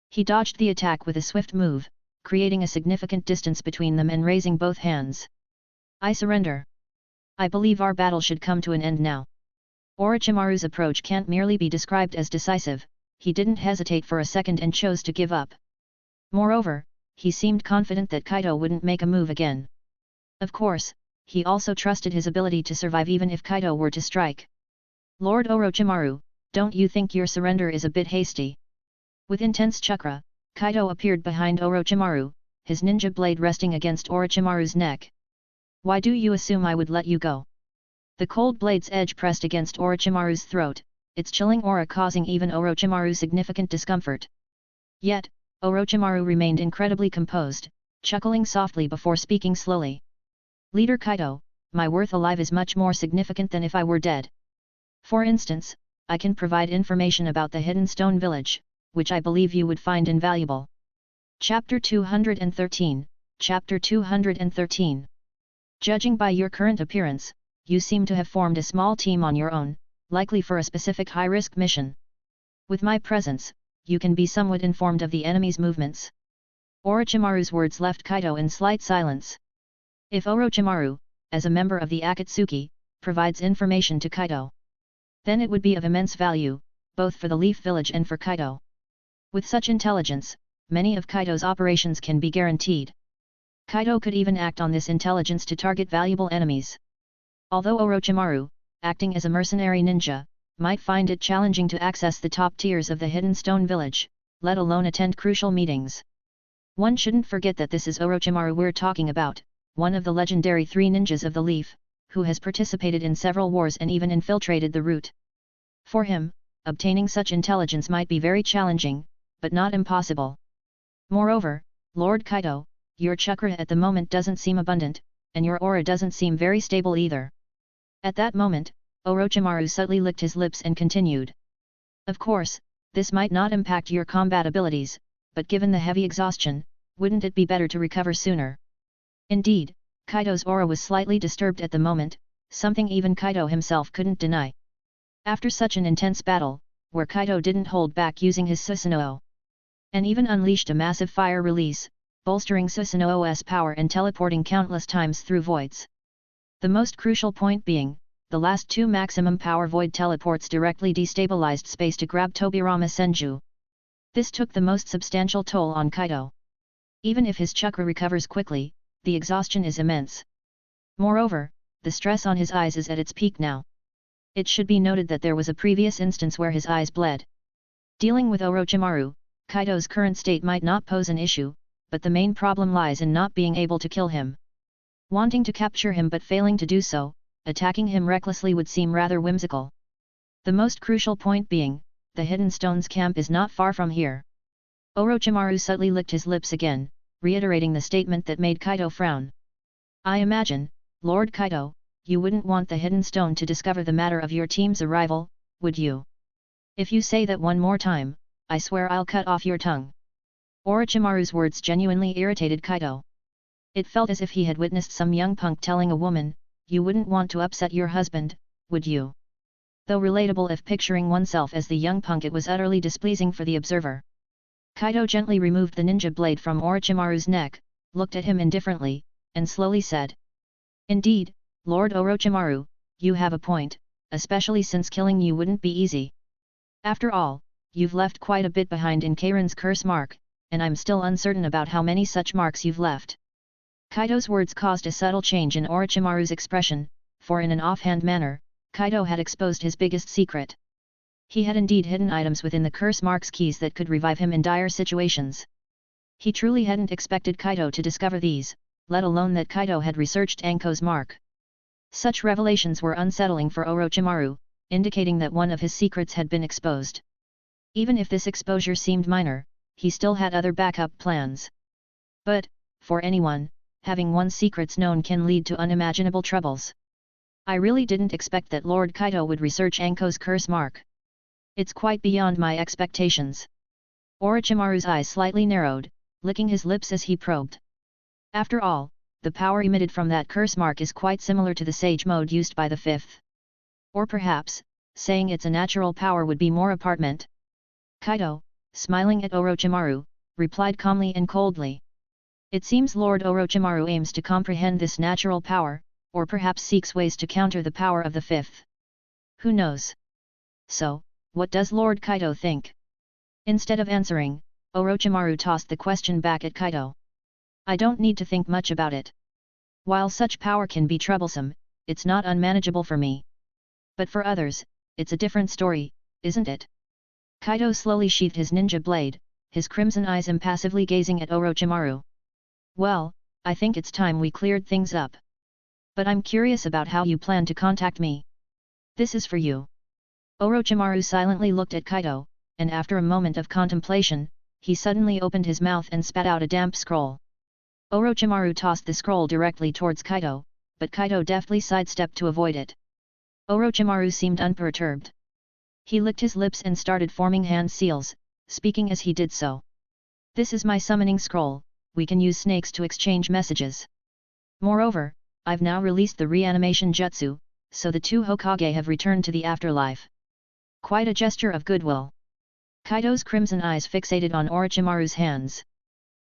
He dodged the attack with a swift move, creating a significant distance between them and raising both hands. I surrender. I believe our battle should come to an end now. Orochimaru's approach can't merely be described as decisive, he didn't hesitate for a second and chose to give up. Moreover, he seemed confident that Kaito wouldn't make a move again. Of course, he also trusted his ability to survive even if Kaito were to strike. Lord Orochimaru, don't you think your surrender is a bit hasty? With intense chakra, Kaito appeared behind Orochimaru, his ninja blade resting against Orochimaru's neck. Why do you assume I would let you go? The cold blade's edge pressed against Orochimaru's throat, its chilling aura causing even Orochimaru significant discomfort. Yet, Orochimaru remained incredibly composed, chuckling softly before speaking slowly. Leader Kaito, my worth alive is much more significant than if I were dead. For instance, I can provide information about the Hidden Stone Village, which I believe you would find invaluable. Chapter 213, Chapter 213. Judging by your current appearance, you seem to have formed a small team on your own, likely for a specific high-risk mission. With my presence, you can be somewhat informed of the enemy's movements. Orochimaru's words left Kaito in slight silence. If Orochimaru, as a member of the Akatsuki, provides information to Kaito, then it would be of immense value, both for the Leaf Village and for Kaito. With such intelligence, many of Kaito's operations can be guaranteed. Kaito could even act on this intelligence to target valuable enemies. Although Orochimaru, acting as a mercenary ninja, might find it challenging to access the top tiers of the Hidden Stone Village, let alone attend crucial meetings. One shouldn't forget that this is Orochimaru we're talking about, one of the legendary 3 ninjas of the Leaf, who has participated in several wars and even infiltrated the route. For him, obtaining such intelligence might be very challenging, but not impossible. Moreover, Lord Kaito, your chakra at the moment doesn't seem abundant, and your aura doesn't seem very stable either. At that moment, Orochimaru subtly licked his lips and continued. Of course, this might not impact your combat abilities, but given the heavy exhaustion, wouldn't it be better to recover sooner? Indeed, Kaito's aura was slightly disturbed at the moment, something even Kaito himself couldn't deny. After such an intense battle, where Kaito didn't hold back using his Susanoo, and even unleashed a massive fire release, bolstering Susanoo's power and teleporting countless times through voids. The most crucial point being, the last two maximum power void teleports directly destabilized space to grab Tobirama Senju. This took the most substantial toll on Kaito. Even if his chakra recovers quickly, the exhaustion is immense. Moreover, the stress on his eyes is at its peak now. It should be noted that there was a previous instance where his eyes bled. Dealing with Orochimaru, Kaito's current state might not pose an issue, but the main problem lies in not being able to kill him. Wanting to capture him but failing to do so, attacking him recklessly would seem rather whimsical. The most crucial point being, the Hidden Stones camp is not far from here. Orochimaru subtly licked his lips again, reiterating the statement that made Kaito frown. I imagine, Lord Kaito, you wouldn't want the Hidden Stone to discover the matter of your team's arrival, would you? If you say that one more time, I swear I'll cut off your tongue. Orochimaru's words genuinely irritated Kaito. It felt as if he had witnessed some young punk telling a woman, you wouldn't want to upset your husband, would you? Though relatable if picturing oneself as the young punk, it was utterly displeasing for the observer. Kaito gently removed the ninja blade from Orochimaru's neck, looked at him indifferently, and slowly said. Indeed, Lord Orochimaru, you have a point, especially since killing you wouldn't be easy. After all, you've left quite a bit behind in Kairin's curse mark, and I'm still uncertain about how many such marks you've left. Kaito's words caused a subtle change in Orochimaru's expression, for in an offhand manner, Kaito had exposed his biggest secret. He had indeed hidden items within the curse mark's keys that could revive him in dire situations. He truly hadn't expected Kaito to discover these, let alone that Kaito had researched Anko's mark. Such revelations were unsettling for Orochimaru, indicating that one of his secrets had been exposed. Even if this exposure seemed minor, he still had other backup plans. But, for anyone, having one's secrets known can lead to unimaginable troubles. I really didn't expect that Lord Kaito would research Anko's curse mark. It's quite beyond my expectations. Orochimaru's eyes slightly narrowed, licking his lips as he probed. After all, the power emitted from that curse mark is quite similar to the sage mode used by the fifth. Or perhaps, saying it's a natural power would be more apparent. Kaito, smiling at Orochimaru, replied calmly and coldly. It seems Lord Orochimaru aims to comprehend this natural power, or perhaps seeks ways to counter the power of the fifth. Who knows? So, what does Lord Kaito think? Instead of answering, Orochimaru tossed the question back at Kaito. I don't need to think much about it. While such power can be troublesome, it's not unmanageable for me. But for others, it's a different story, isn't it? Kaito slowly sheathed his ninja blade, his crimson eyes impassively gazing at Orochimaru. Well, I think it's time we cleared things up. But I'm curious about how you plan to contact me. This is for you. Orochimaru silently looked at Kaito, and after a moment of contemplation, he suddenly opened his mouth and spat out a damp scroll. Orochimaru tossed the scroll directly towards Kaito, but Kaito deftly sidestepped to avoid it. Orochimaru seemed unperturbed. He licked his lips and started forming hand seals, speaking as he did so. This is my summoning scroll, we can use snakes to exchange messages. Moreover, I've now released the reanimation jutsu, so the two Hokage have returned to the afterlife. Quite a gesture of goodwill. Kaito's crimson eyes fixated on Orochimaru's hands.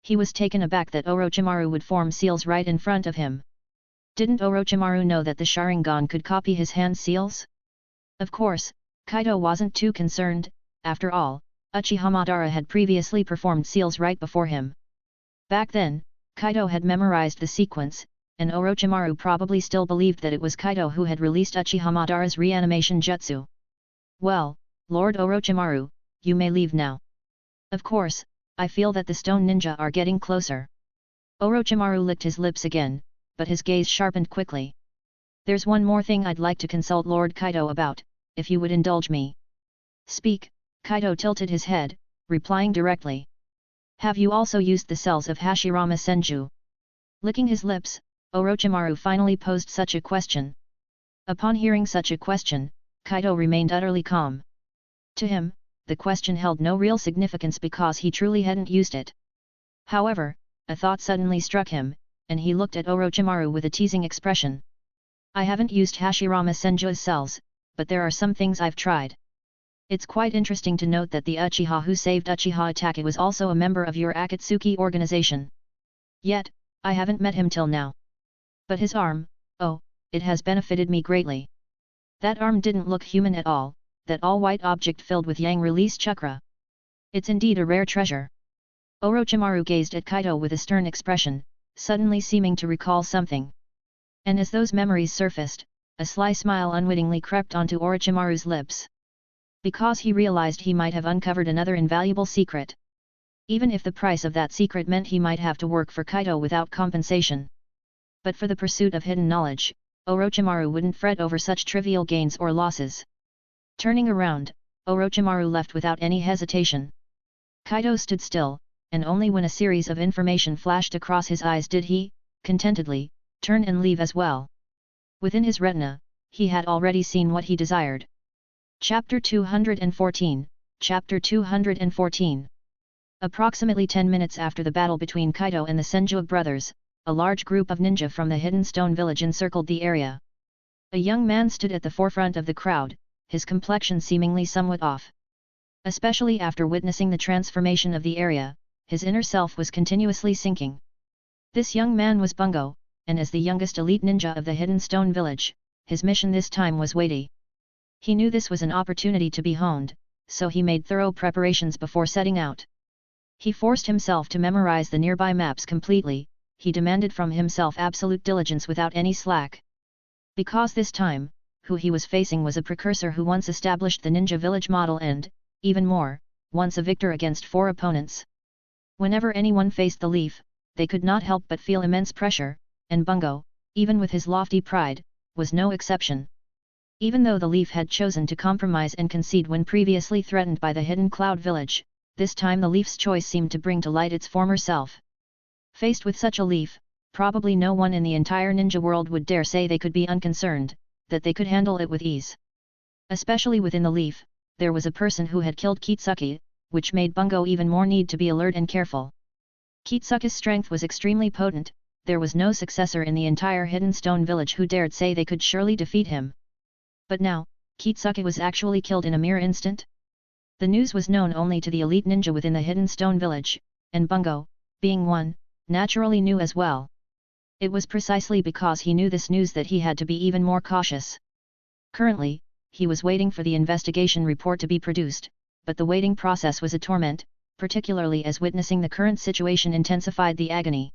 He was taken aback that Orochimaru would form seals right in front of him. Didn't Orochimaru know that the Sharingan could copy his hand seals? Of course, Kaito wasn't too concerned, after all, Uchiha Madara had previously performed seals right before him. Back then, Kaito had memorized the sequence, and Orochimaru probably still believed that it was Kaito who had released Uchiha Madara's reanimation jutsu. Well, Lord Orochimaru, you may leave now. Of course, I feel that the stone ninja are getting closer. Orochimaru licked his lips again, but his gaze sharpened quickly. There's one more thing I'd like to consult Lord Kaito about, if you would indulge me. Speak, Kaito tilted his head, replying directly. Have you also used the cells of Hashirama Senju? Licking his lips, Orochimaru finally posed such a question. Upon hearing such a question, Kaito remained utterly calm. To him, the question held no real significance because he truly hadn't used it. However, a thought suddenly struck him, and he looked at Orochimaru with a teasing expression. I haven't used Hashirama Senju's cells, but there are some things I've tried. It's quite interesting to note that the Uchiha who saved Uchiha Itachi was also a member of your Akatsuki organization. Yet, I haven't met him till now. But his arm, oh, it has benefited me greatly. That arm didn't look human at all, that all-white object filled with yang release chakra. It's indeed a rare treasure. Orochimaru gazed at Kaito with a stern expression, suddenly seeming to recall something. And as those memories surfaced, a sly smile unwittingly crept onto Orochimaru's lips. Because he realized he might have uncovered another invaluable secret. Even if the price of that secret meant he might have to work for Kaito without compensation. But for the pursuit of hidden knowledge, Orochimaru wouldn't fret over such trivial gains or losses. Turning around, Orochimaru left without any hesitation. Kaito stood still, and only when a series of information flashed across his eyes did he, contentedly, turn and leave as well. Within his retina, he had already seen what he desired. Chapter 214, Chapter 214. Approximately 10 minutes after the battle between Kaito and the Senju brothers, a large group of ninja from the Hidden Stone Village encircled the area. A young man stood at the forefront of the crowd, his complexion seemingly somewhat off. Especially after witnessing the transformation of the area, his inner self was continuously sinking. This young man was Bungo, and as the youngest elite ninja of the Hidden Stone Village, his mission this time was weighty. He knew this was an opportunity to be honed, so he made thorough preparations before setting out. He forced himself to memorize the nearby maps completely, he demanded from himself absolute diligence without any slack. Because this time, who he was facing was a precursor who once established the ninja village model and, even more, once a victor against 4 opponents. Whenever anyone faced the Leaf, they could not help but feel immense pressure, and Bungo, even with his lofty pride, was no exception. Even though the Leaf had chosen to compromise and concede when previously threatened by the Hidden Cloud Village, this time the Leaf's choice seemed to bring to light its former self. Faced with such a Leaf, probably no one in the entire ninja world would dare say they could be unconcerned, that they could handle it with ease. Especially within the Leaf, there was a person who had killed Kitsuki, which made Bungo even more need to be alert and careful. Kitsuki's strength was extremely potent, there was no successor in the entire Hidden Stone Village who dared say they could surely defeat him. But now, Kitsuki was actually killed in a mere instant? The news was known only to the elite ninja within the Hidden Stone Village, and Bungo, being one, naturally knew as well. It was precisely because he knew this news that he had to be even more cautious. Currently, he was waiting for the investigation report to be produced, but the waiting process was a torment, particularly as witnessing the current situation intensified the agony.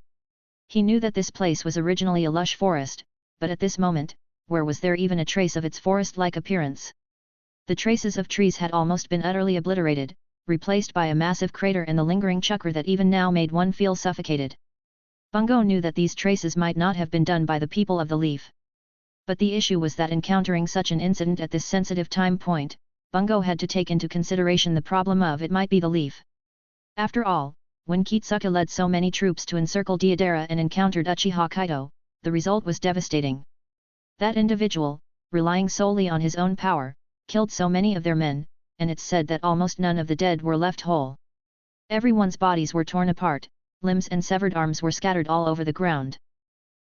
He knew that this place was originally a lush forest, but at this moment, where was there even a trace of its forest-like appearance? The traces of trees had almost been utterly obliterated, replaced by a massive crater and the lingering chukar that even now made one feel suffocated. Bungo knew that these traces might not have been done by the people of the Leaf. But the issue was that encountering such an incident at this sensitive time point, Bungo had to take into consideration the problem of it might be the Leaf. After all, when Kitsuki led so many troops to encircle Deidara and encountered Uchiha Kaito, the result was devastating. That individual, relying solely on his own power, killed so many of their men, and it's said that almost none of the dead were left whole. Everyone's bodies were torn apart, limbs and severed arms were scattered all over the ground.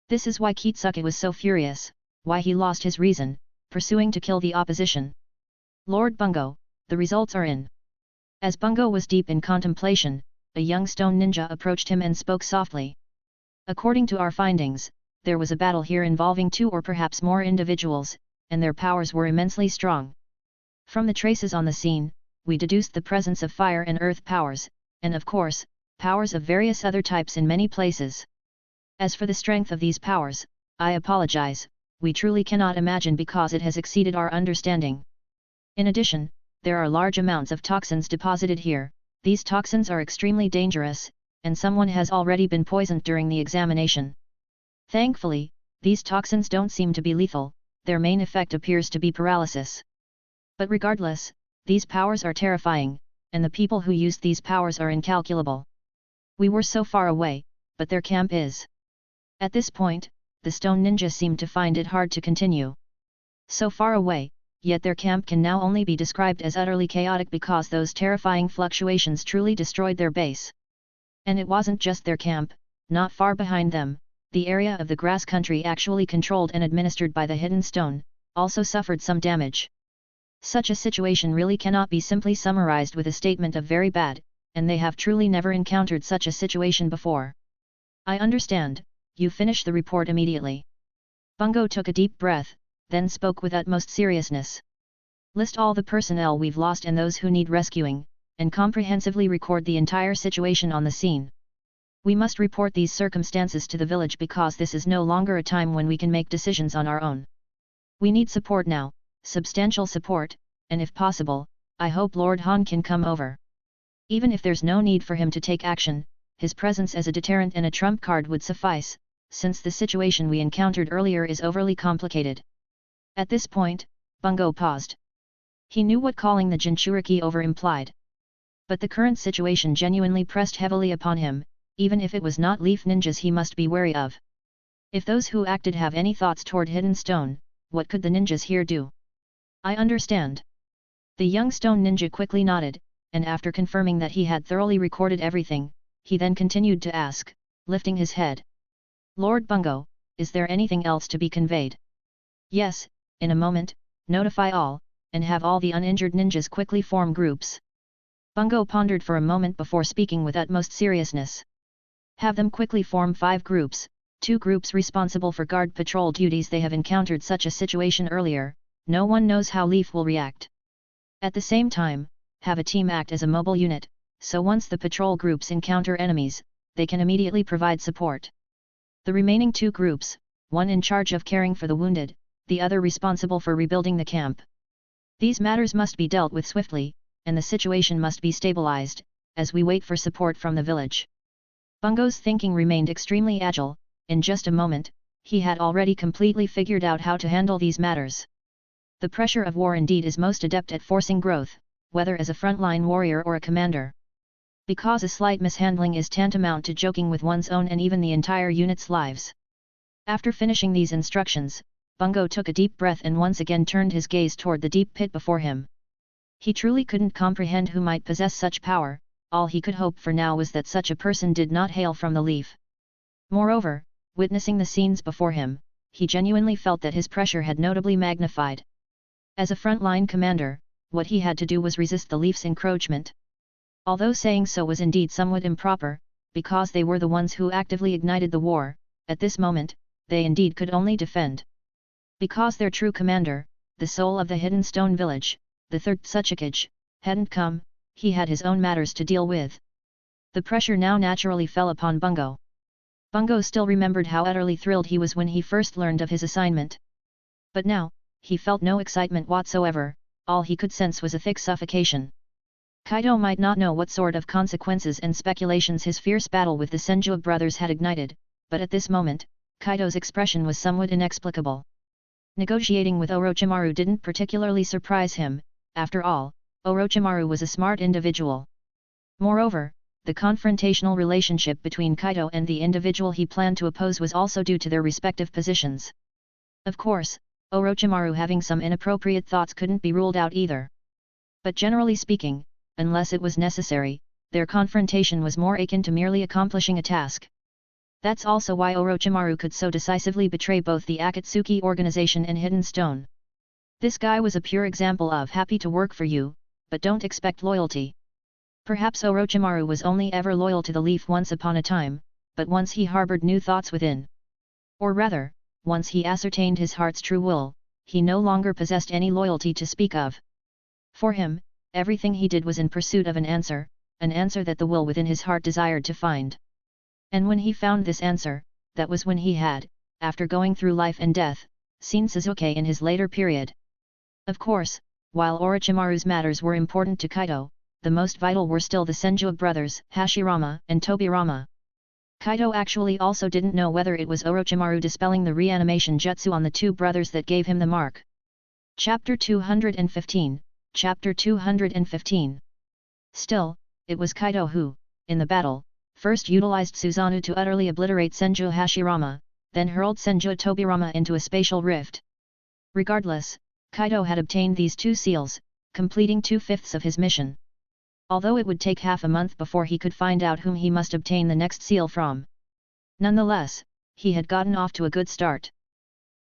This is why Kitsuki was so furious, why he lost his reason, pursuing to kill the opposition. Lord Bungo, the results are in. As Bungo was deep in contemplation, a young stone ninja approached him and spoke softly. According to our findings, there was a battle here involving 2 or perhaps more individuals, and their powers were immensely strong. From the traces on the scene, we deduced the presence of fire and earth powers, and of course, powers of various other types in many places. As for the strength of these powers, I apologize, we truly cannot imagine because it has exceeded our understanding. In addition, there are large amounts of toxins deposited here, these toxins are extremely dangerous, and someone has already been poisoned during the examination. Thankfully, these toxins don't seem to be lethal, their main effect appears to be paralysis. But regardless, these powers are terrifying, and the people who used these powers are incalculable. We were so far away, but their camp is. At this point, the stone ninja seemed to find it hard to continue. So far away, yet their camp can now only be described as utterly chaotic because those terrifying fluctuations truly destroyed their base. And it wasn't just their camp, not far behind them, the area of the grass country actually controlled and administered by the Hidden Stone, also suffered some damage. Such a situation really cannot be simply summarized with a statement of very bad, and they have truly never encountered such a situation before. I understand, you finish the report immediately. Bungo took a deep breath, then spoke with utmost seriousness. List all the personnel we've lost and those who need rescuing, and comprehensively record the entire situation on the scene. We must report these circumstances to the village because this is no longer a time when we can make decisions on our own. We need support now, substantial support, and if possible, I hope Lord Han can come over. Even if there's no need for him to take action, his presence as a deterrent and a trump card would suffice, since the situation we encountered earlier is overly complicated. At this point, Bungo paused. He knew what calling the Jinchuriki over implied. But the current situation genuinely pressed heavily upon him, even if it was not leaf ninjas he must be wary of. If those who acted have any thoughts toward Hidden Stone, what could the ninjas here do? I understand. The young stone ninja quickly nodded, and after confirming that he had thoroughly recorded everything, he then continued to ask, lifting his head. Lord Bungo, is there anything else to be conveyed? Yes, in a moment, notify all, and have all the uninjured ninjas quickly form groups. Bungo pondered for a moment before speaking with utmost seriousness. Have them quickly form 5 groups, 2 groups responsible for guard patrol duties. They have encountered such a situation earlier, no one knows how Leaf will react. At the same time, have a team act as a mobile unit, so once the patrol groups encounter enemies, they can immediately provide support. The remaining 2 groups, one in charge of caring for the wounded, the other responsible for rebuilding the camp. These matters must be dealt with swiftly, and the situation must be stabilized, as we wait for support from the village. Bungo's thinking remained extremely agile. In just a moment, he had already completely figured out how to handle these matters. The pressure of war indeed is most adept at forcing growth, whether as a frontline warrior or a commander. Because a slight mishandling is tantamount to joking with one's own and even the entire unit's lives. After finishing these instructions, Bungo took a deep breath and once again turned his gaze toward the deep pit before him. He truly couldn't comprehend who might possess such power. All he could hope for now was that such a person did not hail from the Leaf. Moreover, witnessing the scenes before him, he genuinely felt that his pressure had notably magnified. As a frontline commander, what he had to do was resist the Leaf's encroachment. Although saying so was indeed somewhat improper, because they were the ones who actively ignited the war, at this moment, they indeed could only defend. Because their true commander, the soul of the Hidden Stone Village, the third Tsuchikage, hadn't come, he had his own matters to deal with. The pressure now naturally fell upon Bungo. Bungo still remembered how utterly thrilled he was when he first learned of his assignment. But now, he felt no excitement whatsoever, all he could sense was a thick suffocation. Kaito might not know what sort of consequences and speculations his fierce battle with the Senju brothers had ignited, but at this moment, Kaito's expression was somewhat inexplicable. Negotiating with Orochimaru didn't particularly surprise him. After all, Orochimaru was a smart individual. Moreover, the confrontational relationship between Kaito and the individual he planned to oppose was also due to their respective positions. Of course, Orochimaru having some inappropriate thoughts couldn't be ruled out either. But generally speaking, unless it was necessary, their confrontation was more akin to merely accomplishing a task. That's also why Orochimaru could so decisively betray both the Akatsuki organization and Hidden Stone. This guy was a pure example of happy to work for you, but don't expect loyalty. Perhaps Orochimaru was only ever loyal to the Leaf once upon a time, but once he harbored new thoughts within. Or rather, once he ascertained his heart's true will, he no longer possessed any loyalty to speak of. For him, everything he did was in pursuit of an answer that the will within his heart desired to find. And when he found this answer, that was when he had, after going through life and death, seen Sasuke in his later period. Of course, while Orochimaru's matters were important to Kaito, the most vital were still the Senju brothers, Hashirama and Tobirama. Kaito actually also didn't know whether it was Orochimaru dispelling the reanimation jutsu on the 2 brothers that gave him the mark. Chapter 215, Chapter 215. Still, it was Kaito who, in the battle, first utilized Susanoo to utterly obliterate Senju Hashirama, then hurled Senju Tobirama into a spatial rift. Regardless, Kaito had obtained these 2 seals, completing 2/5 of his mission. Although it would take half a month before he could find out whom he must obtain the next seal from. Nonetheless, he had gotten off to a good start.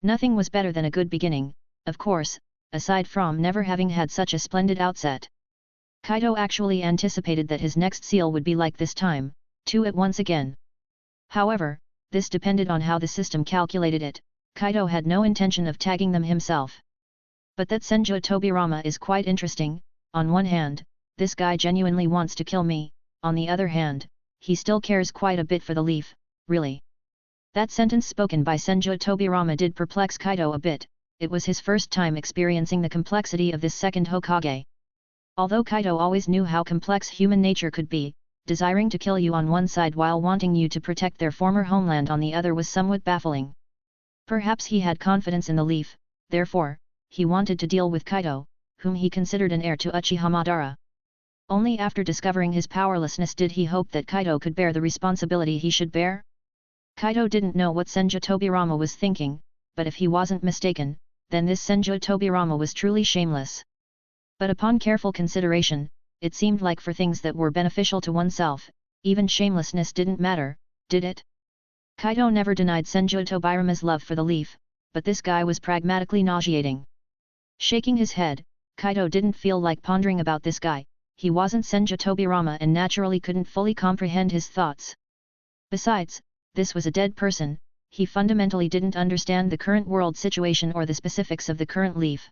Nothing was better than a good beginning, of course, aside from never having had such a splendid outset. Kaito actually anticipated that his next seal would be like this time, 2 at once again. However, this depended on how the system calculated it. Kaito had no intention of tagging them himself. But that Senju Tobirama is quite interesting. On one hand, this guy genuinely wants to kill me, on the other hand, he still cares quite a bit for the leaf, really. That sentence spoken by Senju Tobirama did perplex Kaito a bit. It was his first time experiencing the complexity of this second Hokage. Although Kaito always knew how complex human nature could be, desiring to kill you on one side while wanting you to protect their former homeland on the other was somewhat baffling. Perhaps he had confidence in the leaf, therefore, he wanted to deal with Kaito, whom he considered an heir to Uchiha Madara. Only after discovering his powerlessness did he hope that Kaito could bear the responsibility he should bear. Kaito didn't know what Senju Tobirama was thinking, but if he wasn't mistaken, then this Senju Tobirama was truly shameless. But upon careful consideration, it seemed like for things that were beneficial to oneself, even shamelessness didn't matter, did it? Kaito never denied Senju Tobirama's love for the leaf, but this guy was pragmatically nauseating. Shaking his head, Kaito didn't feel like pondering about this guy. He wasn't Senju Tobirama and naturally couldn't fully comprehend his thoughts. Besides, this was a dead person, he fundamentally didn't understand the current world situation or the specifics of the current leaf.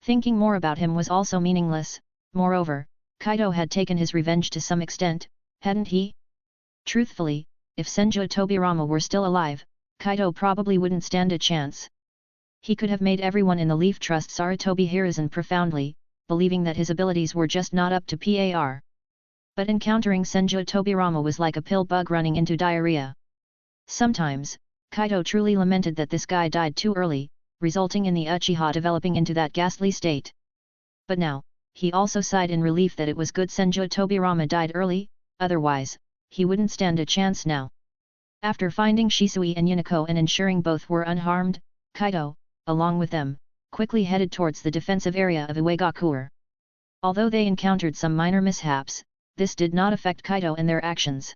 Thinking more about him was also meaningless. Moreover, Kaito had taken his revenge to some extent, hadn't he? Truthfully, if Senju Tobirama were still alive, Kaito probably wouldn't stand a chance. He could have made everyone in the leaf trust Sarutobi Hiruzen profoundly, believing that his abilities were just not up to par. But encountering Senju Tobirama was like a pill bug running into diarrhea. Sometimes, Kaito truly lamented that this guy died too early, resulting in the Uchiha developing into that ghastly state. But now, he also sighed in relief that it was good Senju Tobirama died early, otherwise, he wouldn't stand a chance now. After finding Shisui and Yuniko and ensuring both were unharmed, Kaito, along with them, quickly headed towards the defensive area of Uegakure. Although they encountered some minor mishaps, this did not affect Kaito and their actions.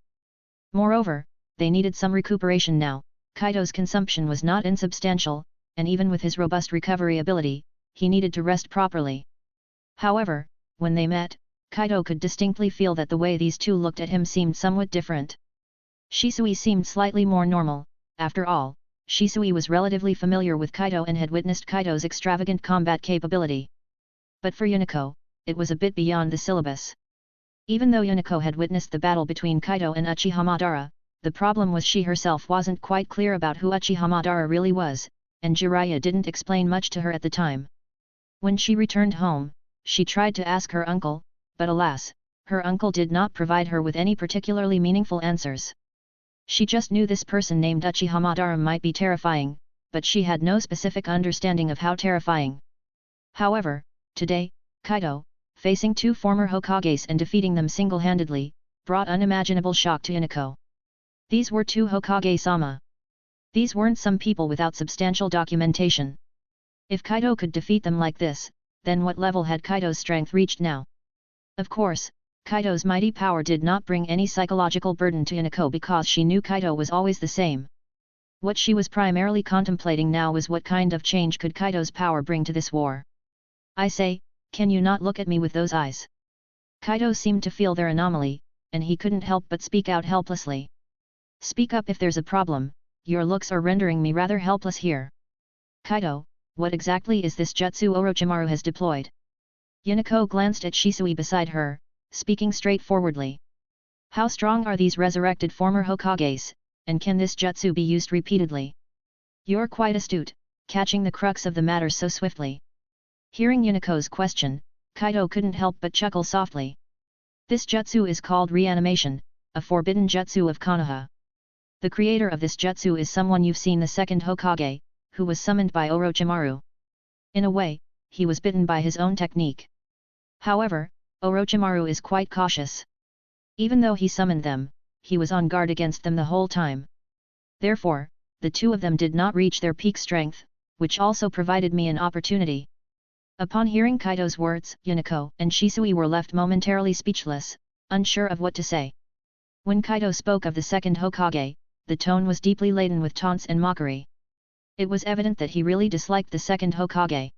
Moreover, they needed some recuperation now. Kaito's consumption was not insubstantial, and even with his robust recovery ability, he needed to rest properly. However, when they met, Kaito could distinctly feel that the way these two looked at him seemed somewhat different. Shisui seemed slightly more normal. After all, Shisui was relatively familiar with Kaito and had witnessed Kaito's extravagant combat capability. But for Yuniko, it was a bit beyond the syllabus. Even though Yuniko had witnessed the battle between Kaito and Uchiha Madara, the problem was she herself wasn't quite clear about who Uchiha Madara really was, and Jiraiya didn't explain much to her at the time. When she returned home, she tried to ask her uncle, but alas, her uncle did not provide her with any particularly meaningful answers. She just knew this person named Uchiha Madara might be terrifying, but she had no specific understanding of how terrifying. However, today, Kaito, facing two former Hokages and defeating them single-handedly, brought unimaginable shock to Yuniko. These were two Hokage-sama. These weren't some people without substantial documentation. If Kaito could defeat them like this, then what level had Kaito's strength reached now? Of course, Kaito's mighty power did not bring any psychological burden to Yuniko because she knew Kaito was always the same. What she was primarily contemplating now was what kind of change could Kaito's power bring to this war. I say, can you not look at me with those eyes? Kaito seemed to feel their anomaly, and he couldn't help but speak out helplessly. Speak up if there's a problem, your looks are rendering me rather helpless here. Kaito, what exactly is this jutsu Orochimaru has deployed? Yuniko glanced at Shisui beside her, speaking straightforwardly. How strong are these resurrected former Hokages, and can this jutsu be used repeatedly? You're quite astute, catching the crux of the matter so swiftly. Hearing Yuniko's question, Kaito couldn't help but chuckle softly. This jutsu is called reanimation, a forbidden jutsu of Konoha. The creator of this jutsu is someone you've seen, the second Hokage, who was summoned by Orochimaru. In a way, he was bitten by his own technique. However, Orochimaru is quite cautious. Even though he summoned them, he was on guard against them the whole time. Therefore, the two of them did not reach their peak strength, which also provided me an opportunity. Upon hearing Kaito's words, Yuniko and Shisui were left momentarily speechless, unsure of what to say. When Kaito spoke of the second Hokage, the tone was deeply laden with taunts and mockery. It was evident that he really disliked the second Hokage.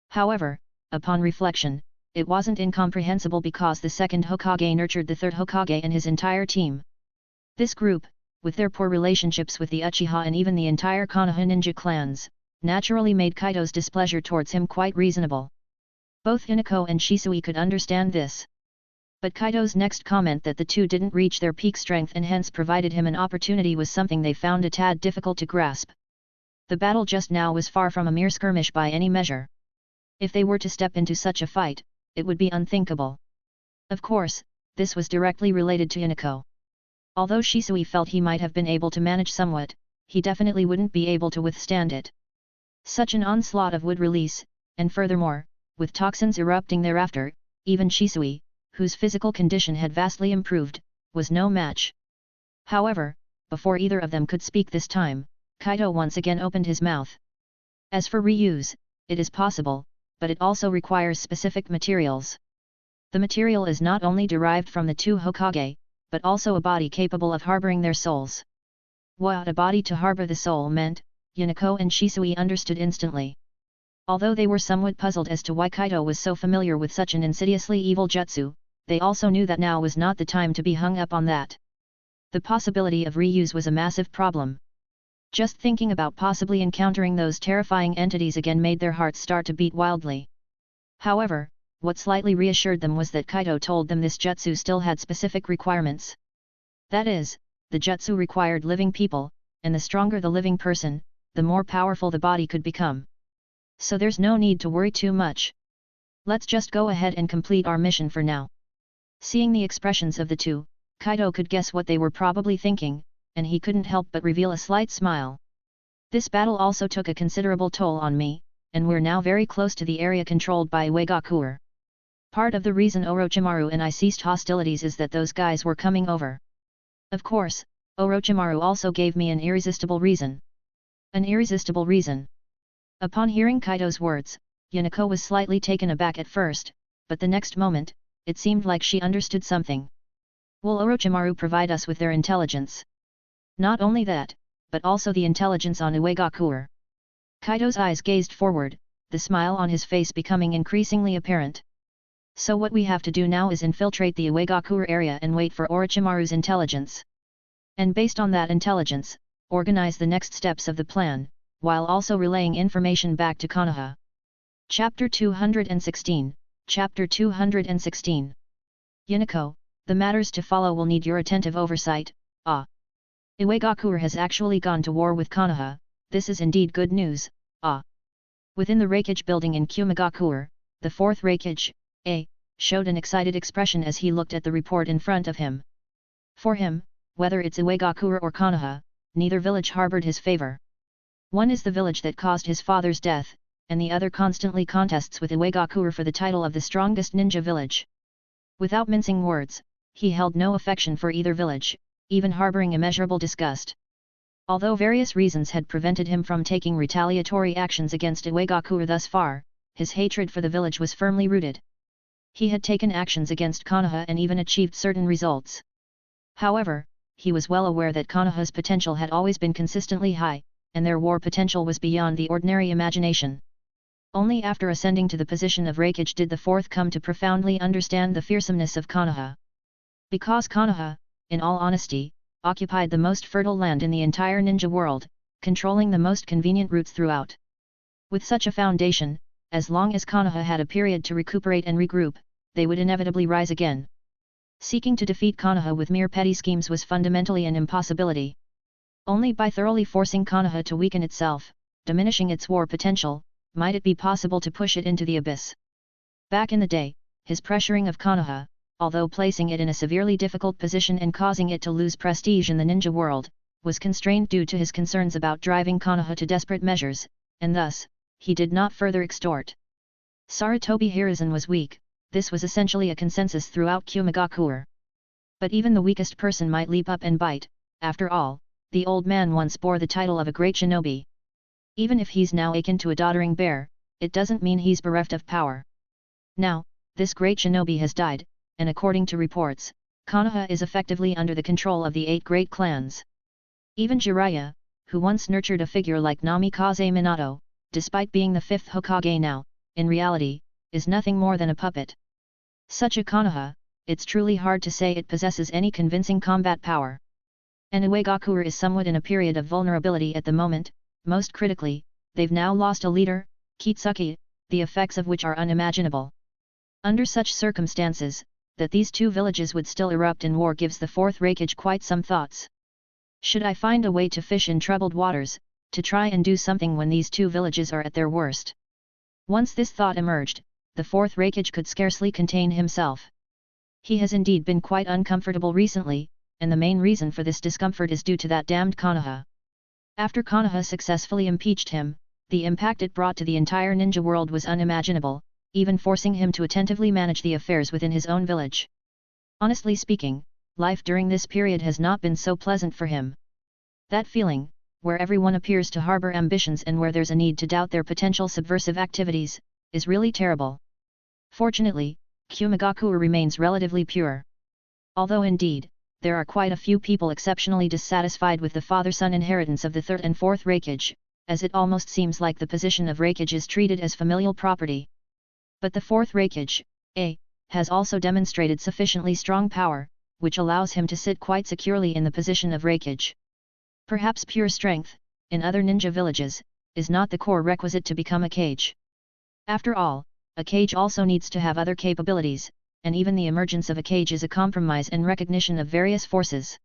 However, upon reflection, it wasn't incomprehensible because the second Hokage nurtured the third Hokage and his entire team. This group, with their poor relationships with the Uchiha and even the entire Konoha ninja clans, naturally made Kaito's displeasure towards him quite reasonable. Both Hinako and Shisui could understand this. But Kaito's next comment that the two didn't reach their peak strength and hence provided him an opportunity was something they found a tad difficult to grasp. The battle just now was far from a mere skirmish by any measure. If they were to step into such a fight, it would be unthinkable. Of course, this was directly related to Hinako. Although Shisui felt he might have been able to manage somewhat, he definitely wouldn't be able to withstand it. Such an onslaught of wood release, and furthermore, with toxins erupting thereafter, even Shisui, whose physical condition had vastly improved, was no match. However, before either of them could speak this time, Kaito once again opened his mouth. As for reuse, it is possible, but it also requires specific materials. The material is not only derived from the two Hokage, but also a body capable of harboring their souls. What a body to harbor the soul meant, Hinako and Shisui understood instantly. Although they were somewhat puzzled as to why Kaito was so familiar with such an insidiously evil jutsu, they also knew that now was not the time to be hung up on that. The possibility of reuse was a massive problem. Just thinking about possibly encountering those terrifying entities again made their hearts start to beat wildly. However, what slightly reassured them was that Kaito told them this jutsu still had specific requirements. That is, the jutsu required living people, and the stronger the living person, the more powerful the body could become. So there's no need to worry too much. Let's just go ahead and complete our mission for now. Seeing the expressions of the two, Kaito could guess what they were probably thinking, and he couldn't help but reveal a slight smile. This battle also took a considerable toll on me, and we're now very close to the area controlled by Uchiha. Part of the reason Orochimaru and I ceased hostilities is that those guys were coming over. Of course, Orochimaru also gave me an irresistible reason. An irresistible reason. Upon hearing Kaito's words, Hinako was slightly taken aback at first, but the next moment, it seemed like she understood something. Will Orochimaru provide us with their intelligence? Not only that, but also the intelligence on Uchiha. Kaito's eyes gazed forward, the smile on his face becoming increasingly apparent. So what we have to do now is infiltrate the Uchiha area and wait for Orochimaru's intelligence. And based on that intelligence, organize the next steps of the plan, while also relaying information back to Konoha. Chapter 216, Chapter 216. Hinako, the matters to follow will need your attentive oversight. Uchiha has actually gone to war with Konoha, this is indeed good news. Within the Reikage building in Kumigakure, the fourth Reikage, showed an excited expression as he looked at the report in front of him. For him, whether it's Uchiha or Konoha, neither village harbored his favor. One is the village that caused his father's death, and the other constantly contests with Uchiha for the title of the strongest ninja village. Without mincing words, he held no affection for either village, even harboring immeasurable disgust. Although various reasons had prevented him from taking retaliatory actions against Uchiha thus far, his hatred for the village was firmly rooted. He had taken actions against Konoha and even achieved certain results. However, he was well aware that Konoha's potential had always been consistently high, and their war potential was beyond the ordinary imagination. Only after ascending to the position of Reikage did the fourth come to profoundly understand the fearsomeness of Konoha. Because Konoha, in all honesty, occupied the most fertile land in the entire ninja world, controlling the most convenient routes throughout. With such a foundation, as long as Konoha had a period to recuperate and regroup, they would inevitably rise again. Seeking to defeat Konoha with mere petty schemes was fundamentally an impossibility. Only by thoroughly forcing Konoha to weaken itself, diminishing its war potential, might it be possible to push it into the abyss. Back in the day, his pressuring of Konoha, although placing it in a severely difficult position and causing it to lose prestige in the ninja world, was constrained due to his concerns about driving Konoha to desperate measures, and thus, he did not further extort. Sarutobi Hiruzen was weak, this was essentially a consensus throughout Kumigakure. But even the weakest person might leap up and bite, after all, the old man once bore the title of a great shinobi. Even if he's now akin to a doddering bear, it doesn't mean he's bereft of power. Now, this great shinobi has died, and according to reports, Konoha is effectively under the control of the 8 great clans. Even Jiraiya, who once nurtured a figure like Namikaze Minato, despite being the 5th Hokage now, in reality, is nothing more than a puppet. Such a Konoha, it's truly hard to say it possesses any convincing combat power. And Uegakure is somewhat in a period of vulnerability at the moment. Most critically, they've now lost a leader, Kitsuki, the effects of which are unimaginable. Under such circumstances, that these two villages would still erupt in war gives the fourth Raikage quite some thoughts. Should I find a way to fish in troubled waters, to try and do something when these two villages are at their worst? Once this thought emerged, the fourth Raikage could scarcely contain himself. He has indeed been quite uncomfortable recently, and the main reason for this discomfort is due to that damned Konoha. After Konoha successfully impeached him, the impact it brought to the entire ninja world was unimaginable, even forcing him to attentively manage the affairs within his own village. Honestly speaking, life during this period has not been so pleasant for him. That feeling, where everyone appears to harbor ambitions and where there's a need to doubt their potential subversive activities, is really terrible. Fortunately, Kumigakure remains relatively pure. Although indeed, there are quite a few people exceptionally dissatisfied with the father-son inheritance of the third and fourth Raikage, as it almost seems like the position of Raikage is treated as familial property. But the fourth Raikage, has also demonstrated sufficiently strong power, which allows him to sit quite securely in the position of Raikage. Perhaps pure strength, in other ninja villages, is not the core requisite to become a Kage. After all, a Kage also needs to have other capabilities, and even the emergence of a Kage is a compromise and recognition of various forces.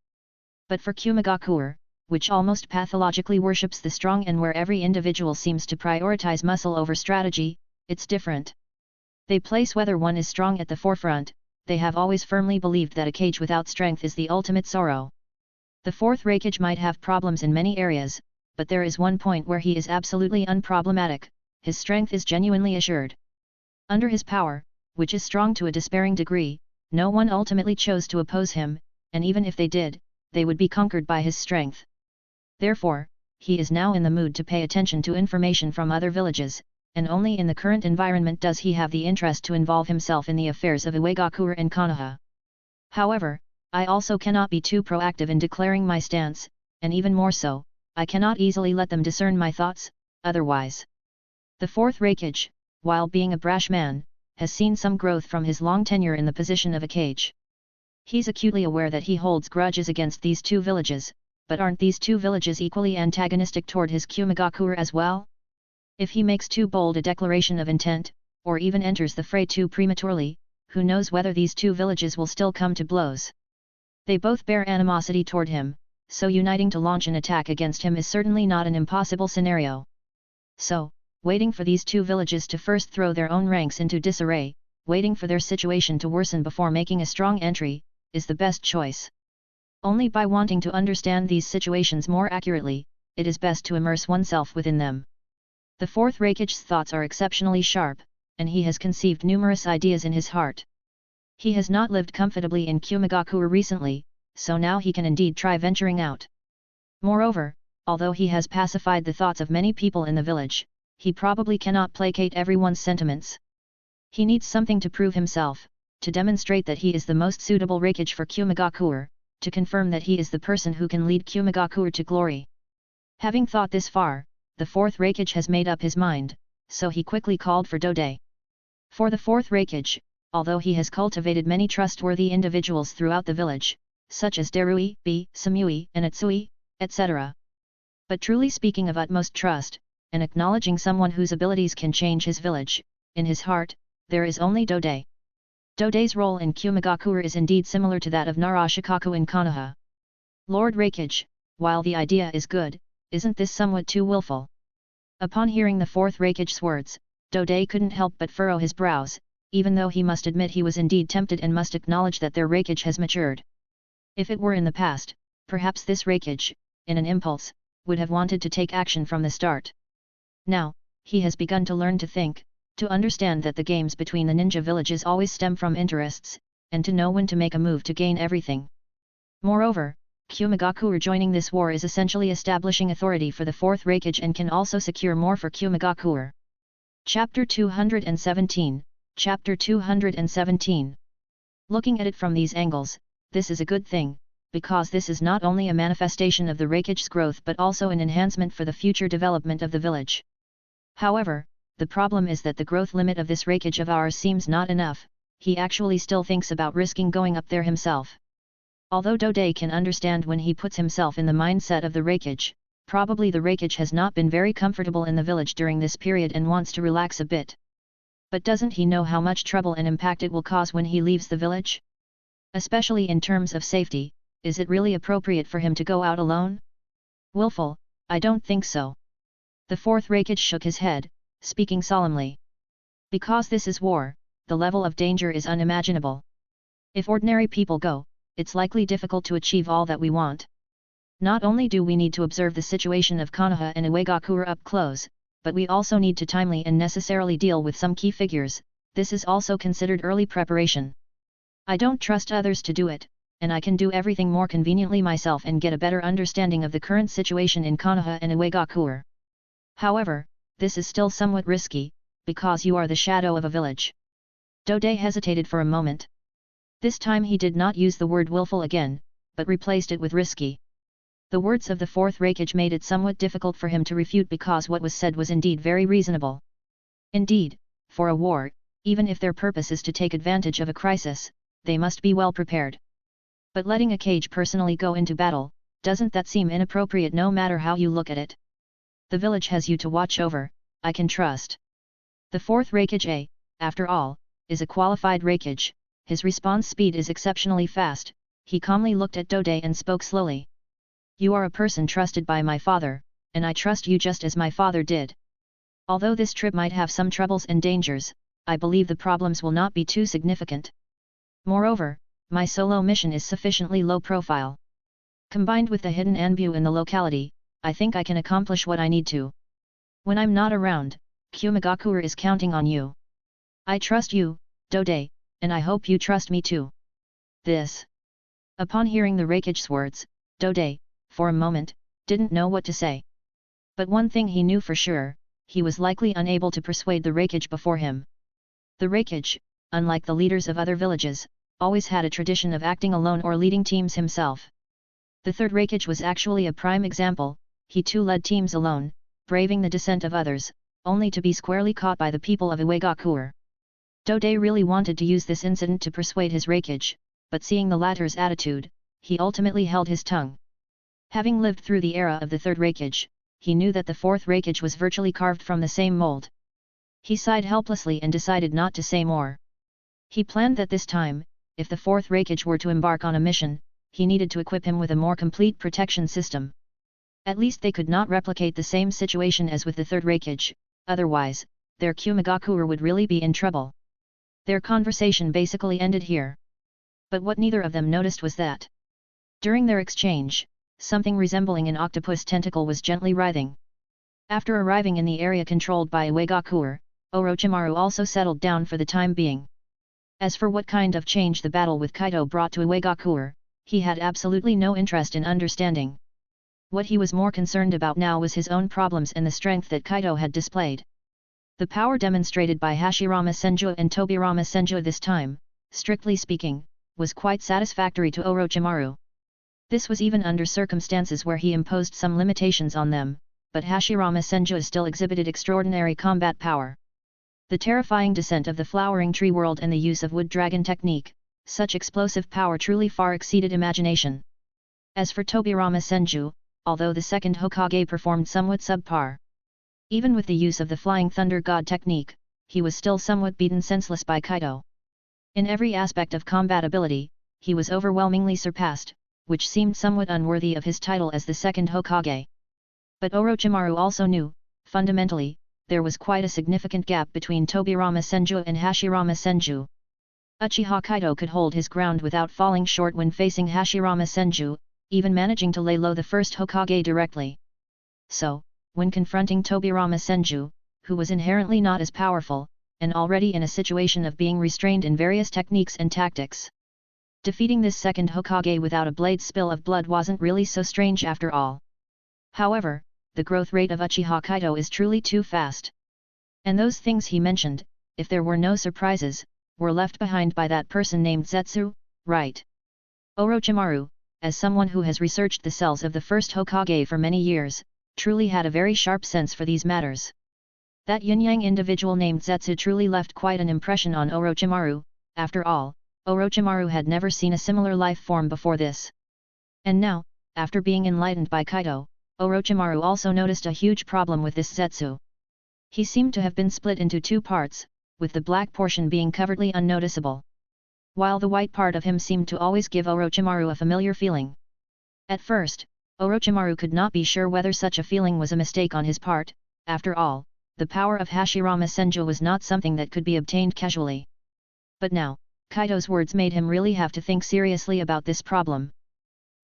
But for Kumigakure, which almost pathologically worships the strong and where every individual seems to prioritize muscle over strategy, it's different. They place whether one is strong at the forefront. They have always firmly believed that a Kage without strength is the ultimate sorrow. The fourth Raikage might have problems in many areas, but there is one point where he is absolutely unproblematic: his strength is genuinely assured. Under his power, which is strong to a despairing degree, no one ultimately chose to oppose him, and even if they did, they would be conquered by his strength. Therefore, he is now in the mood to pay attention to information from other villages, and only in the current environment does he have the interest to involve himself in the affairs of Uegakure and Konoha. However, I also cannot be too proactive in declaring my stance, and even more so, I cannot easily let them discern my thoughts, otherwise. The fourth Raikage, while being a brash man, has seen some growth from his long tenure in the position of a Kage. He's acutely aware that he holds grudges against these two villages, but aren't these two villages equally antagonistic toward his Kumigakure as well? If he makes too bold a declaration of intent, or even enters the fray too prematurely, who knows whether these two villages will still come to blows. They both bear animosity toward him, so uniting to launch an attack against him is certainly not an impossible scenario. So, waiting for these two villages to first throw their own ranks into disarray, waiting for their situation to worsen before making a strong entry, is the best choice. Only by wanting to understand these situations more accurately, it is best to immerse oneself within them. The fourth Raikage's thoughts are exceptionally sharp, and he has conceived numerous ideas in his heart. He has not lived comfortably in Kumigakure recently, so now he can indeed try venturing out. Moreover, although he has pacified the thoughts of many people in the village, he probably cannot placate everyone's sentiments. He needs something to prove himself, to demonstrate that he is the most suitable Raikage for Kumigakure, to confirm that he is the person who can lead Kumigakure to glory. Having thought this far, the fourth Raikage has made up his mind, so he quickly called for Dode. For the fourth Raikage, although he has cultivated many trustworthy individuals throughout the village, such as Darui, Samui, and Atsui, etc. But truly speaking of utmost trust, and acknowledging someone whose abilities can change his village, in his heart, there is only Dode. Dode's role in Kumigakure is indeed similar to that of Narashikaku in Konoha. Lord Raikage, while the idea is good, isn't this somewhat too willful? Upon hearing the fourth Raikage's words, Dode couldn't help but furrow his brows, even though he must admit he was indeed tempted and must acknowledge that their Raikage has matured. If it were in the past, perhaps this Raikage, in an impulse, would have wanted to take action from the start. Now, he has begun to learn to think, to understand that the games between the ninja villages always stem from interests, and to know when to make a move to gain everything. Moreover, Kumigakure joining this war is essentially establishing authority for the fourth Raikage and can also secure more for Kumigakure. Chapter 217, Chapter 217. Looking at it from these angles, this is a good thing, because this is not only a manifestation of the Raikage's growth but also an enhancement for the future development of the village. However, the problem is that the growth limit of this raikage of ours seems not enough, he actually still thinks about risking going up there himself. Although Dode can understand when he puts himself in the mindset of the raikage, probably the raikage has not been very comfortable in the village during this period and wants to relax a bit. But doesn't he know how much trouble and impact it will cause when he leaves the village? Especially in terms of safety, is it really appropriate for him to go out alone? Willful, I don't think so. The fourth raikage shook his head, speaking solemnly. Because this is war, the level of danger is unimaginable. If ordinary people go, it's likely difficult to achieve all that we want. Not only do we need to observe the situation of Konoha and Uegakure up close, but we also need to timely and necessarily deal with some key figures. This is also considered early preparation. I don't trust others to do it, and I can do everything more conveniently myself and get a better understanding of the current situation in Konoha and Uegakure. However, this is still somewhat risky, because you are the shadow of a village. Dode hesitated for a moment. This time he did not use the word willful again, but replaced it with risky. The words of the fourth raikage made it somewhat difficult for him to refute because what was said was indeed very reasonable. Indeed, for a war, even if their purpose is to take advantage of a crisis, they must be well prepared. But letting a kage personally go into battle, doesn't that seem inappropriate no matter how you look at it? The village has you to watch over, I can trust. The fourth raikage, after all, is a qualified raikage. His response speed is exceptionally fast. He calmly looked at Dode and spoke slowly. You are a person trusted by my father, and I trust you just as my father did. Although this trip might have some troubles and dangers, I believe the problems will not be too significant. Moreover, my solo mission is sufficiently low profile. Combined with the hidden Anbu in the locality, I think I can accomplish what I need to. When I'm not around, Kumagakure is counting on you. I trust you, Dode, and I hope you trust me too. This. Upon hearing the raikage's words, Dode, for a moment, didn't know what to say. But one thing he knew for sure, he was likely unable to persuade the raikage before him. The raikage, unlike the leaders of other villages, always had a tradition of acting alone or leading teams himself. The third raikage was actually a prime example. He too led teams alone, braving the dissent of others, only to be squarely caught by the people of Uegakure. Dode really wanted to use this incident to persuade his raikage, but seeing the latter's attitude, he ultimately held his tongue. Having lived through the era of the third raikage, he knew that the fourth raikage was virtually carved from the same mold. He sighed helplessly and decided not to say more. He planned that this time, if the fourth raikage were to embark on a mission, he needed to equip him with a more complete protection system. At least they could not replicate the same situation as with the third raikage, otherwise, their Kumagakure would really be in trouble. Their conversation basically ended here. But what neither of them noticed was that, during their exchange, something resembling an octopus tentacle was gently writhing. After arriving in the area controlled by Uegakure, Orochimaru also settled down for the time being. As for what kind of change the battle with Kaito brought to Uegakure, he had absolutely no interest in understanding. What he was more concerned about now was his own problems and the strength that Kaito had displayed. The power demonstrated by Hashirama Senju and Tobirama Senju this time, strictly speaking, was quite satisfactory to Orochimaru. This was even under circumstances where he imposed some limitations on them, but Hashirama Senju still exhibited extraordinary combat power. The terrifying descent of the flowering tree world and the use of wood dragon technique, such explosive power truly far exceeded imagination. As for Tobirama Senju, although the second Hokage performed somewhat subpar, even with the use of the flying thunder god technique, he was still somewhat beaten senseless by Kaito. In every aspect of combat ability, he was overwhelmingly surpassed, which seemed somewhat unworthy of his title as the second Hokage. But Orochimaru also knew, fundamentally, there was quite a significant gap between Tobirama Senju and Hashirama Senju. Uchiha Kaito could hold his ground without falling short when facing Hashirama Senju, even managing to lay low the first Hokage directly. So, when confronting Tobirama Senju, who was inherently not as powerful, and already in a situation of being restrained in various techniques and tactics, defeating this second Hokage without a blade spill of blood wasn't really so strange after all. However, the growth rate of Uchiha Kaito is truly too fast. And those things he mentioned, if there were no surprises, were left behind by that person named Zetsu, right? Orochimaru, as someone who has researched the cells of the first Hokage for many years, truly had a very sharp sense for these matters. That yin-yang individual named Zetsu truly left quite an impression on Orochimaru. After all, Orochimaru had never seen a similar life form before this. And now, after being enlightened by Kaito, Orochimaru also noticed a huge problem with this Zetsu. He seemed to have been split into two parts, with the black portion being covertly unnoticeable, while the white part of him seemed to always give Orochimaru a familiar feeling. At first, Orochimaru could not be sure whether such a feeling was a mistake on his part. After all, the power of Hashirama Senju was not something that could be obtained casually. But now, Kaito's words made him really have to think seriously about this problem.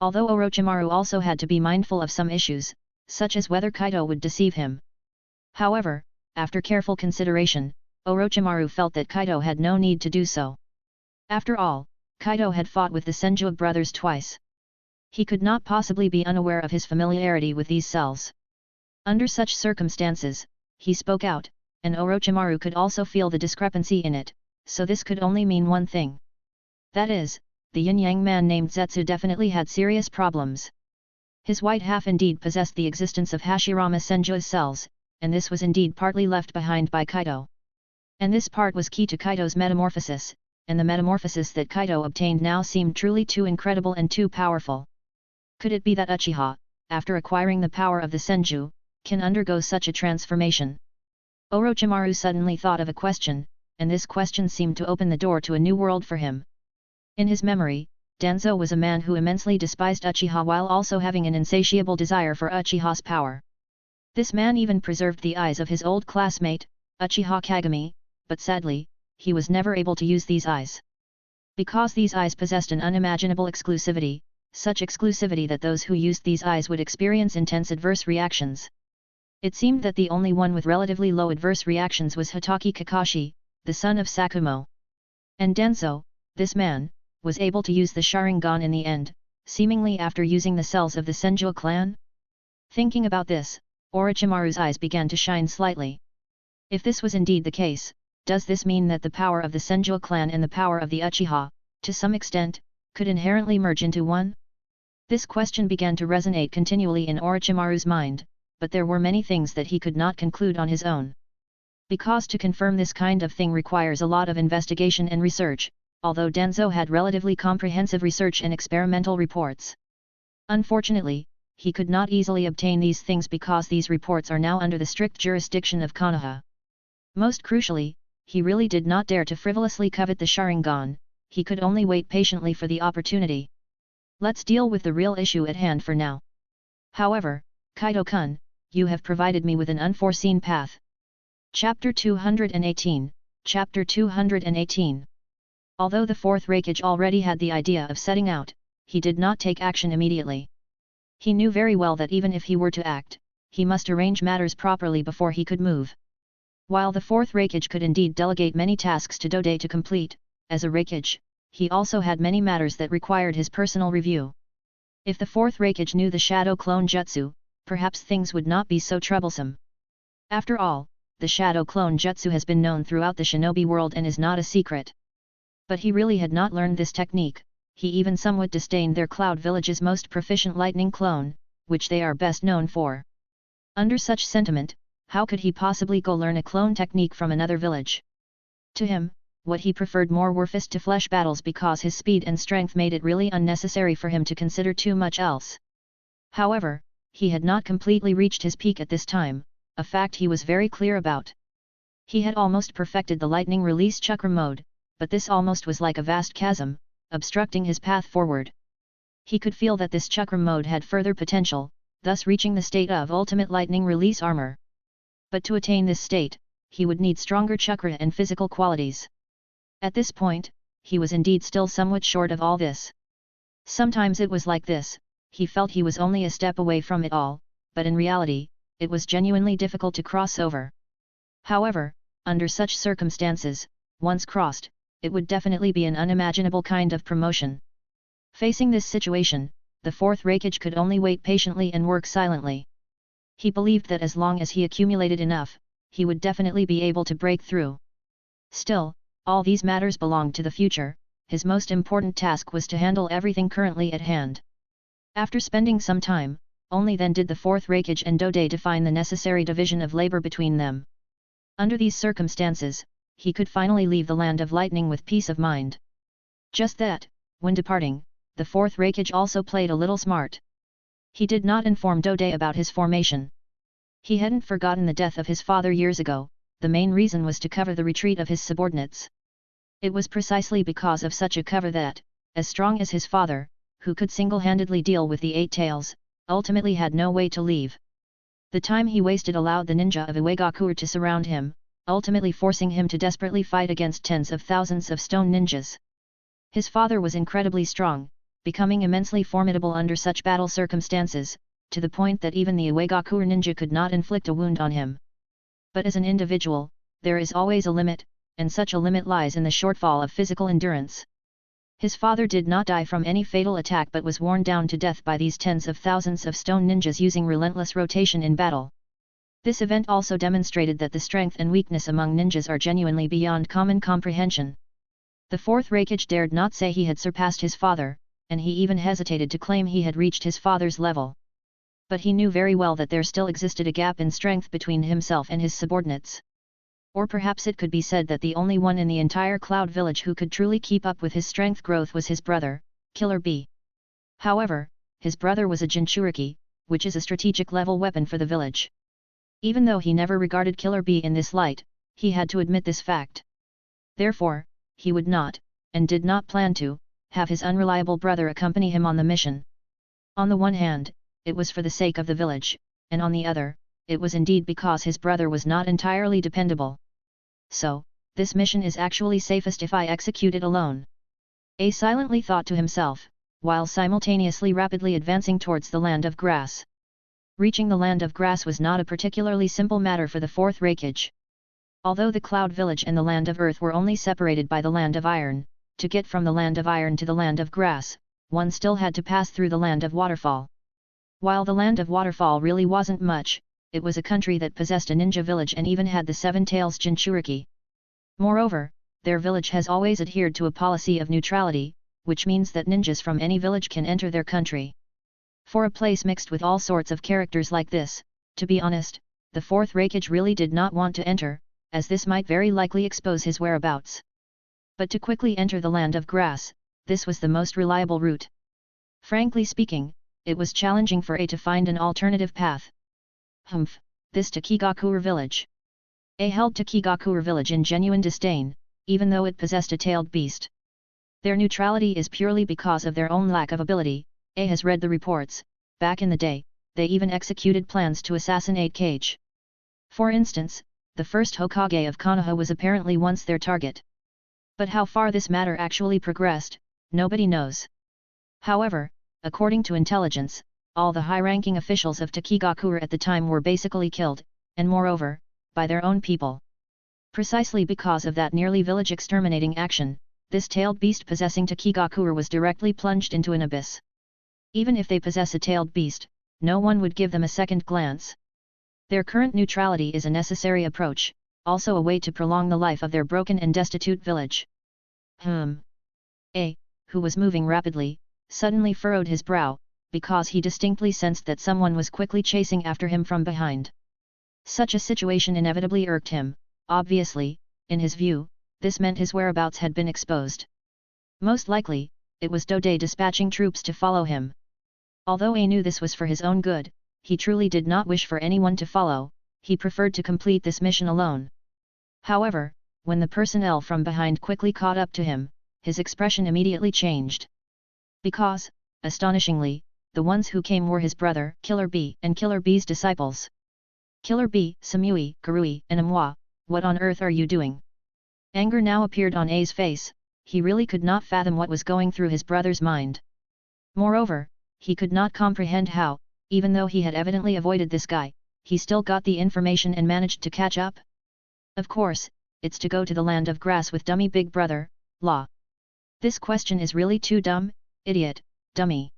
Although Orochimaru also had to be mindful of some issues, such as whether Kaito would deceive him. However, after careful consideration, Orochimaru felt that Kaito had no need to do so. After all, Kaito had fought with the Senju brothers twice. He could not possibly be unaware of his familiarity with these cells. Under such circumstances, he spoke out, and Orochimaru could also feel the discrepancy in it, so this could only mean one thing. That is, the yin-yang man named Zetsu definitely had serious problems. His white half indeed possessed the existence of Hashirama Senju's cells, and this was indeed partly left behind by Kaito. And this part was key to Kaito's metamorphosis, and the metamorphosis that Kaito obtained now seemed truly too incredible and too powerful. Could it be that Uchiha, after acquiring the power of the Senju, can undergo such a transformation? Orochimaru suddenly thought of a question, and this question seemed to open the door to a new world for him. In his memory, Danzo was a man who immensely despised Uchiha while also having an insatiable desire for Uchiha's power. This man even preserved the eyes of his old classmate, Uchiha Kagami, but sadly, he was never able to use these eyes. Because these eyes possessed an unimaginable exclusivity, such exclusivity that those who used these eyes would experience intense adverse reactions. It seemed that the only one with relatively low adverse reactions was Hitaki Kakashi, the son of Sakumo. And Danzo, this man, was able to use the Sharingan in the end, seemingly after using the cells of the Senju clan? Thinking about this, Orochimaru's eyes began to shine slightly. If this was indeed the case, does this mean that the power of the Senju clan and the power of the Uchiha, to some extent, could inherently merge into one? This question began to resonate continually in Orochimaru's mind, but there were many things that he could not conclude on his own. Because to confirm this kind of thing requires a lot of investigation and research, although Danzo had relatively comprehensive research and experimental reports. Unfortunately, he could not easily obtain these things because these reports are now under the strict jurisdiction of Konoha. Most crucially, he really did not dare to frivolously covet the Sharingan, he could only wait patiently for the opportunity. Let's deal with the real issue at hand for now. However, Kaito-kun, you have provided me with an unforeseen path. Chapter 218, Chapter 218. Although the fourth Raikage already had the idea of setting out, he did not take action immediately. He knew very well that even if he were to act, he must arrange matters properly before he could move. While the fourth Raikage could indeed delegate many tasks to Dode to complete, as a Raikage, he also had many matters that required his personal review. If the fourth Raikage knew the Shadow Clone Jutsu, perhaps things would not be so troublesome. After all, the Shadow Clone Jutsu has been known throughout the shinobi world and is not a secret. But he really had not learned this technique, he even somewhat disdained their Cloud Village's most proficient lightning clone, which they are best known for. Under such sentiment, how could he possibly go learn a clone technique from another village? To him, what he preferred more were fist-to-flesh battles because his speed and strength made it really unnecessary for him to consider too much else. However, he had not completely reached his peak at this time, a fact he was very clear about. He had almost perfected the lightning release chakra mode, but this almost was like a vast chasm, obstructing his path forward. He could feel that this chakra mode had further potential, thus reaching the state of ultimate lightning release armor. But to attain this state, he would need stronger chakra and physical qualities. At this point, he was indeed still somewhat short of all this. Sometimes it was like this, he felt he was only a step away from it all, but in reality, it was genuinely difficult to cross over. However, under such circumstances, once crossed, it would definitely be an unimaginable kind of promotion. Facing this situation, the fourth Raikage could only wait patiently and work silently. He believed that as long as he accumulated enough, he would definitely be able to break through. Still, all these matters belonged to the future, his most important task was to handle everything currently at hand. After spending some time, only then did the fourth Raikage and Dode define the necessary division of labor between them. Under these circumstances, he could finally leave the land of lightning with peace of mind. Just that, when departing, the fourth Raikage also played a little smart. He did not inform Dode about his formation. He hadn't forgotten the death of his father years ago. The main reason was to cover the retreat of his subordinates. It was precisely because of such a cover that, as strong as his father, who could single-handedly deal with the Eight Tails, ultimately had no way to leave. The time he wasted allowed the ninja of Uchiha to surround him, ultimately forcing him to desperately fight against tens of thousands of stone ninjas. His father was incredibly strong, becoming immensely formidable under such battle circumstances, to the point that even the Uchiha ninja could not inflict a wound on him. But as an individual, there is always a limit, and such a limit lies in the shortfall of physical endurance. His father did not die from any fatal attack but was worn down to death by these tens of thousands of stone ninjas using relentless rotation in battle. This event also demonstrated that the strength and weakness among ninjas are genuinely beyond common comprehension. The fourth Raikage dared not say he had surpassed his father, and he even hesitated to claim he had reached his father's level. But he knew very well that there still existed a gap in strength between himself and his subordinates. Or perhaps it could be said that the only one in the entire Cloud Village who could truly keep up with his strength growth was his brother, Killer Bee. However, his brother was a Jinchuriki, which is a strategic level weapon for the village. Even though he never regarded Killer Bee in this light, he had to admit this fact. Therefore, he would not, and did not plan to, have his unreliable brother accompany him on the mission. On the one hand, it was for the sake of the village, and on the other, it was indeed because his brother was not entirely dependable. So, this mission is actually safest if I execute it alone. A silently thought to himself, while simultaneously rapidly advancing towards the land of grass. Reaching the land of grass was not a particularly simple matter for the fourth Raikage. Although the Cloud Village and the land of earth were only separated by the land of iron, to get from the land of iron to the land of grass, one still had to pass through the land of waterfall. While the land of waterfall really wasn't much, it was a country that possessed a ninja village and even had the Seven Tails Jinchuriki. Moreover, their village has always adhered to a policy of neutrality, which means that ninjas from any village can enter their country. For a place mixed with all sorts of characters like this, to be honest, the fourth Raikage really did not want to enter, as this might very likely expose his whereabouts. But to quickly enter the land of grass, this was the most reliable route. Frankly speaking, it was challenging for A to find an alternative path. This Takigakure village. A held Takigakure village in genuine disdain, even though it possessed a tailed beast. Their neutrality is purely because of their own lack of ability. A has read the reports. Back in the day, they even executed plans to assassinate Kage. For instance, the first Hokage of Konoha was apparently once their target. But how far this matter actually progressed, nobody knows. However, according to intelligence, all the high-ranking officials of Takigakure at the time were basically killed, and moreover, by their own people. Precisely because of that nearly village exterminating action, this tailed beast possessing Takigakure was directly plunged into an abyss. Even if they possess a tailed beast, no one would give them a second glance. Their current neutrality is a necessary approach, also a way to prolong the life of their broken and destitute village. A, who was moving rapidly, suddenly furrowed his brow, because he distinctly sensed that someone was quickly chasing after him from behind. Such a situation inevitably irked him. Obviously, in his view, this meant his whereabouts had been exposed. Most likely, it was Dode dispatching troops to follow him. Although A knew this was for his own good, he truly did not wish for anyone to follow. He preferred to complete this mission alone. However, when the personnel from behind quickly caught up to him, his expression immediately changed. Because, astonishingly, the ones who came were his brother, Killer Bee, and Killer Bee's disciples. Killer Bee, Samui, Karui, and Amwa, what on earth are you doing? Anger now appeared on A's face. He really could not fathom what was going through his brother's mind. Moreover, he could not comprehend how, even though he had evidently avoided this guy, he still got the information and managed to catch up. Of course, it's to go to the land of grass with dummy big brother, Law. This question is really too dumb, idiot, dummy.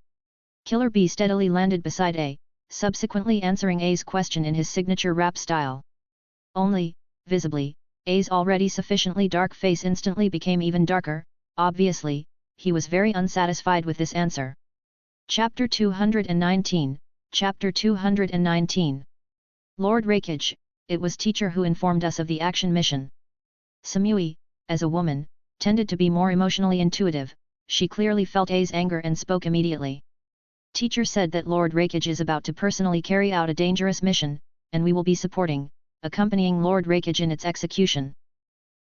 Killer Bee steadily landed beside A, subsequently answering A's question in his signature rap style. Only, visibly, A's already sufficiently dark face instantly became even darker. Obviously, he was very unsatisfied with this answer. Chapter 219, Chapter 219. Lord Raikage, it was teacher who informed us of the action mission. Samui, as a woman, tended to be more emotionally intuitive. She clearly felt A's anger and spoke immediately. Teacher said that Lord Raikage is about to personally carry out a dangerous mission, and we will be accompanying Lord Raikage in its execution.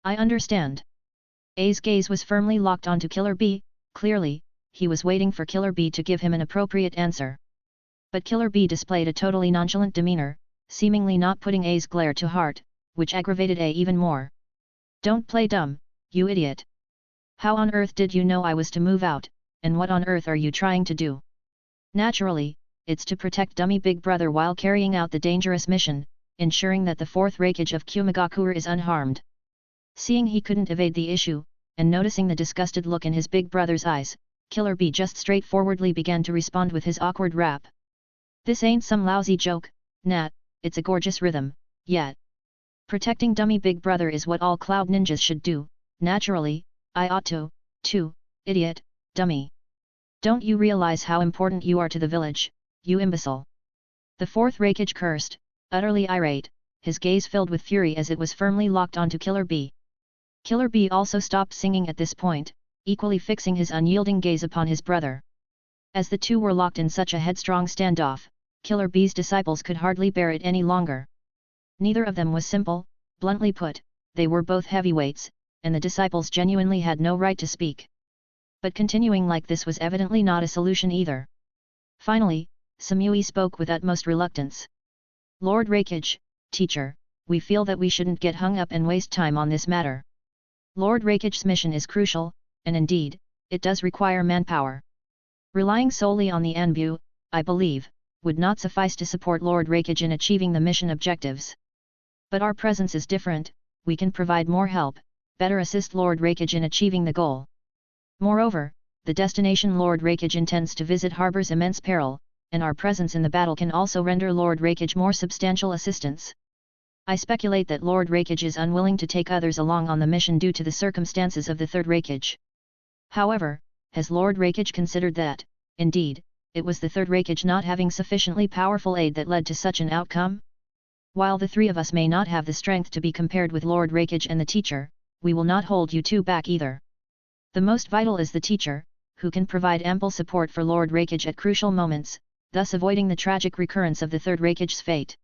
I understand. A's gaze was firmly locked onto Killer B. Clearly, he was waiting for Killer B to give him an appropriate answer. But Killer B displayed a totally nonchalant demeanor, seemingly not putting A's glare to heart, which aggravated A even more. Don't play dumb, you idiot. How on earth did you know I was to move out, and what on earth are you trying to do? Naturally, it's to protect dummy big brother while carrying out the dangerous mission, ensuring that the fourth Raikage of Kumagakure is unharmed. Seeing he couldn't evade the issue, and noticing the disgusted look in his big brother's eyes, Killer B just straightforwardly began to respond with his awkward rap. This ain't some lousy joke, Nat, it's a gorgeous rhythm, yet. Protecting dummy big brother is what all cloud ninjas should do, naturally, I ought to, too, idiot, dummy. Don't you realize how important you are to the village, you imbecile? The fourth Raikage cursed, utterly irate, his gaze filled with fury as it was firmly locked onto Killer B. Killer B also stopped singing at this point, equally fixing his unyielding gaze upon his brother. As the two were locked in such a headstrong standoff, Killer B's disciples could hardly bear it any longer. Neither of them was simple, bluntly put, they were both heavyweights, and the disciples genuinely had no right to speak. But continuing like this was evidently not a solution either. Finally, Samui spoke with utmost reluctance. Lord Raikage, teacher, we feel that we shouldn't get hung up and waste time on this matter. Lord Raikage's mission is crucial, and indeed, it does require manpower. Relying solely on the Anbu, I believe, would not suffice to support Lord Raikage in achieving the mission objectives. But our presence is different, we can provide more help, better assist Lord Raikage in achieving the goal. Moreover, the destination Lord Raikage intends to visit harbors immense peril, and our presence in the battle can also render Lord Raikage more substantial assistance. I speculate that Lord Raikage is unwilling to take others along on the mission due to the circumstances of the third Raikage. However, has Lord Raikage considered that, indeed, it was the third Raikage not having sufficiently powerful aid that led to such an outcome? While the three of us may not have the strength to be compared with Lord Raikage and the teacher, we will not hold you two back either. The most vital is the teacher, who can provide ample support for Lord Raikage at crucial moments, thus avoiding the tragic recurrence of the third Raikage's fate.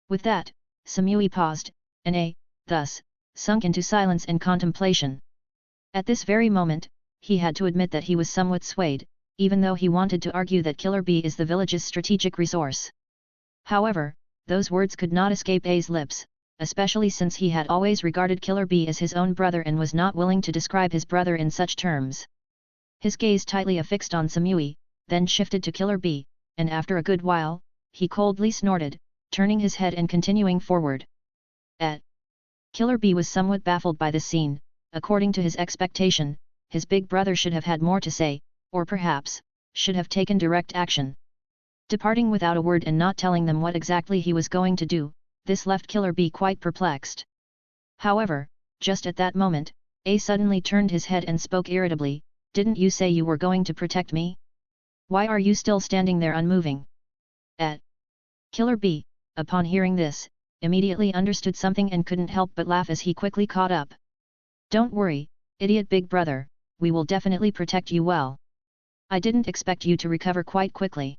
With that, Samui paused, and thus, sunk into silence and contemplation. At this very moment, he had to admit that he was somewhat swayed, even though he wanted to argue that Killer B is the village's strategic resource. However, those words could not escape A's lips, especially since he had always regarded Killer B as his own brother and was not willing to describe his brother in such terms. His gaze tightly affixed on Samui, then shifted to Killer B, and after a good while, he coldly snorted, turning his head and continuing forward. Killer B was somewhat baffled by this scene. According to his expectation, his big brother should have had more to say, or perhaps, should have taken direct action. Departing without a word and not telling them what exactly he was going to do, this left Killer B quite perplexed. However, just at that moment, A suddenly turned his head and spoke irritably, "Didn't you say you were going to protect me? Why are you still standing there unmoving?" Killer B, upon hearing this, immediately understood something and couldn't help but laugh as he quickly caught up. "Don't worry, idiot big brother, we will definitely protect you well. I didn't expect you to recover quite quickly."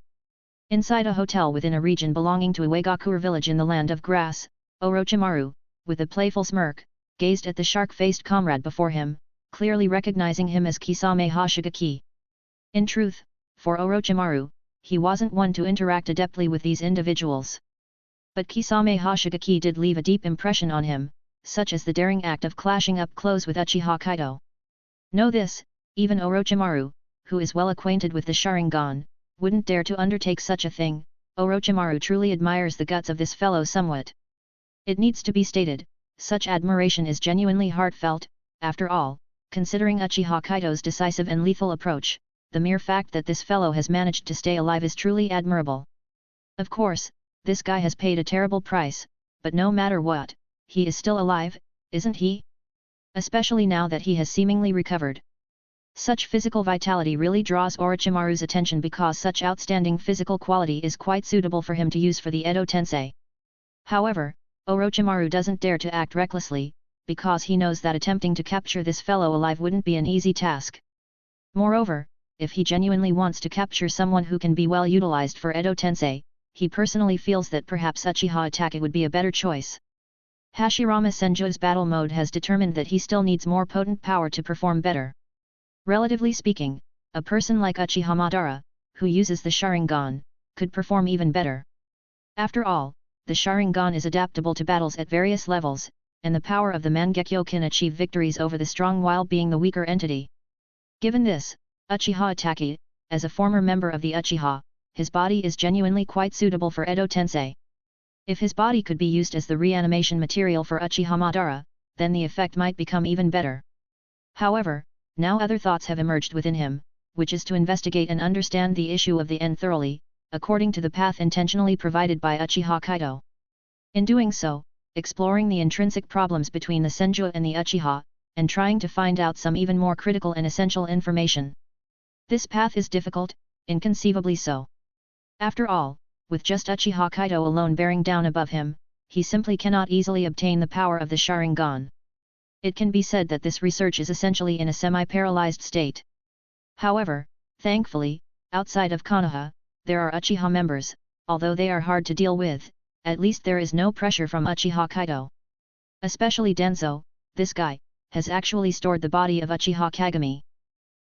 Inside a hotel within a region belonging to Uegakure village in the land of grass, Orochimaru, with a playful smirk, gazed at the shark-faced comrade before him, clearly recognizing him as Kisame Hoshigaki. In truth, for Orochimaru, he wasn't one to interact adeptly with these individuals. But Kisame Hoshigaki did leave a deep impression on him, such as the daring act of clashing up close with Uchiha Kaito. Know this, even Orochimaru, who is well acquainted with the Sharingan, wouldn't dare to undertake such a thing. Orochimaru truly admires the guts of this fellow somewhat. It needs to be stated, such admiration is genuinely heartfelt. After all, considering Uchiha Kaito's decisive and lethal approach, the mere fact that this fellow has managed to stay alive is truly admirable. Of course, this guy has paid a terrible price, but no matter what, he is still alive, isn't he? Especially now that he has seemingly recovered. Such physical vitality really draws Orochimaru's attention because such outstanding physical quality is quite suitable for him to use for the Edo Tensei. However, Orochimaru doesn't dare to act recklessly, because he knows that attempting to capture this fellow alive wouldn't be an easy task. Moreover, if he genuinely wants to capture someone who can be well utilized for Edo Tensei, he personally feels that perhaps Uchiha Itachi would be a better choice. Hashirama Senju's battle mode has determined that he still needs more potent power to perform better. Relatively speaking, a person like Uchiha Madara, who uses the Sharingan, could perform even better. After all, the Sharingan is adaptable to battles at various levels, and the power of the Mangekyo can achieve victories over the strong while being the weaker entity. Given this, Uchiha Itachi, as a former member of the Uchiha, his body is genuinely quite suitable for Edo Tensei. If his body could be used as the reanimation material for Uchiha Madara, then the effect might become even better. However, now other thoughts have emerged within him, which is to investigate and understand the issue of the end thoroughly, according to the path intentionally provided by Uchiha Kaito. In doing so, exploring the intrinsic problems between the Senju and the Uchiha, and trying to find out some even more critical and essential information. This path is difficult, inconceivably so. After all, with just Uchiha Kaito alone bearing down above him, he simply cannot easily obtain the power of the Sharingan. It can be said that this research is essentially in a semi-paralyzed state. However, thankfully, outside of Konoha, there are Uchiha members, although they are hard to deal with, at least there is no pressure from Uchiha Kaito. Especially Denso, this guy, has actually stored the body of Uchiha Kagami.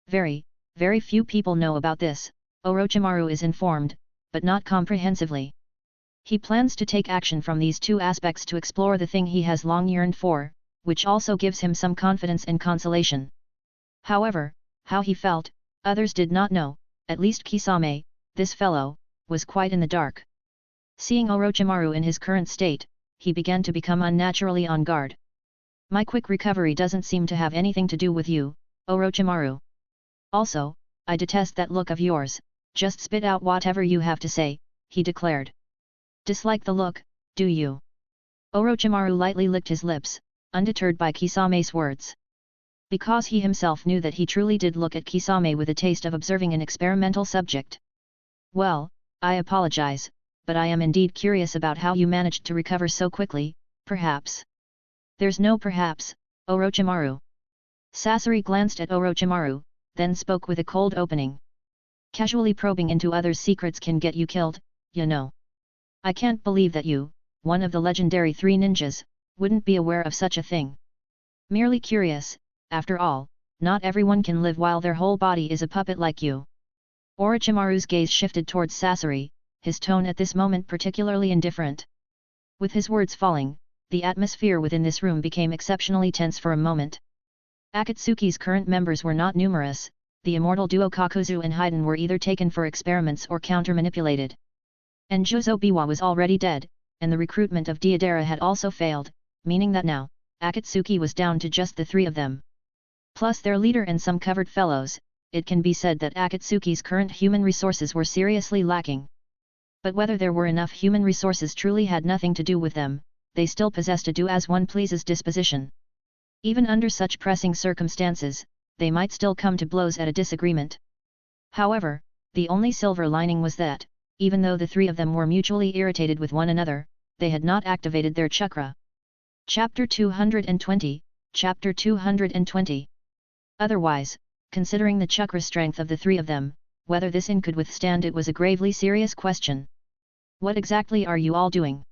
Very few people know about this. Orochimaru is informed, but not comprehensively. He plans to take action from these two aspects to explore the thing he has long yearned for, which also gives him some confidence and consolation. However, how he felt, others did not know, at least Kisame, this fellow, was quite in the dark. Seeing Orochimaru in his current state, he began to become unnaturally on guard. My quick recovery doesn't seem to have anything to do with you, Orochimaru. Also, I detest that look of yours, just spit out whatever you have to say, he declared. Dislike the look, do you? Orochimaru lightly licked his lips, undeterred by Kisame's words. Because he himself knew that he truly did look at Kisame with a taste of observing an experimental subject. Well, I apologize, but I am indeed curious about how you managed to recover so quickly, perhaps. There's no perhaps, Orochimaru. Sasori glanced at Orochimaru, then spoke with a cold opening. Casually probing into others' secrets can get you killed, you know. I can't believe that you, one of the legendary three ninjas, wouldn't be aware of such a thing. Merely curious, after all, not everyone can live while their whole body is a puppet like you. Orochimaru's gaze shifted towards Sasori, his tone at this moment particularly indifferent. With his words falling, the atmosphere within this room became exceptionally tense for a moment. Akatsuki's current members were not numerous. The immortal duo Kakuzu and Haiden were either taken for experiments or counter-manipulated. And Jozo Biwa was already dead, and the recruitment of Deidara had also failed, meaning that now, Akatsuki was down to just the three of them. Plus their leader and some covered fellows, it can be said that Akatsuki's current human resources were seriously lacking. But whether there were enough human resources truly had nothing to do with them, they still possessed a do-as-one-pleases disposition. Even under such pressing circumstances, they might still come to blows at a disagreement. However, the only silver lining was that, even though the three of them were mutually irritated with one another, they had not activated their chakra. Chapter 220, Chapter 220. Otherwise, considering the chakra strength of the three of them, whether this inn could withstand it was a gravely serious question. What exactly are you all doing?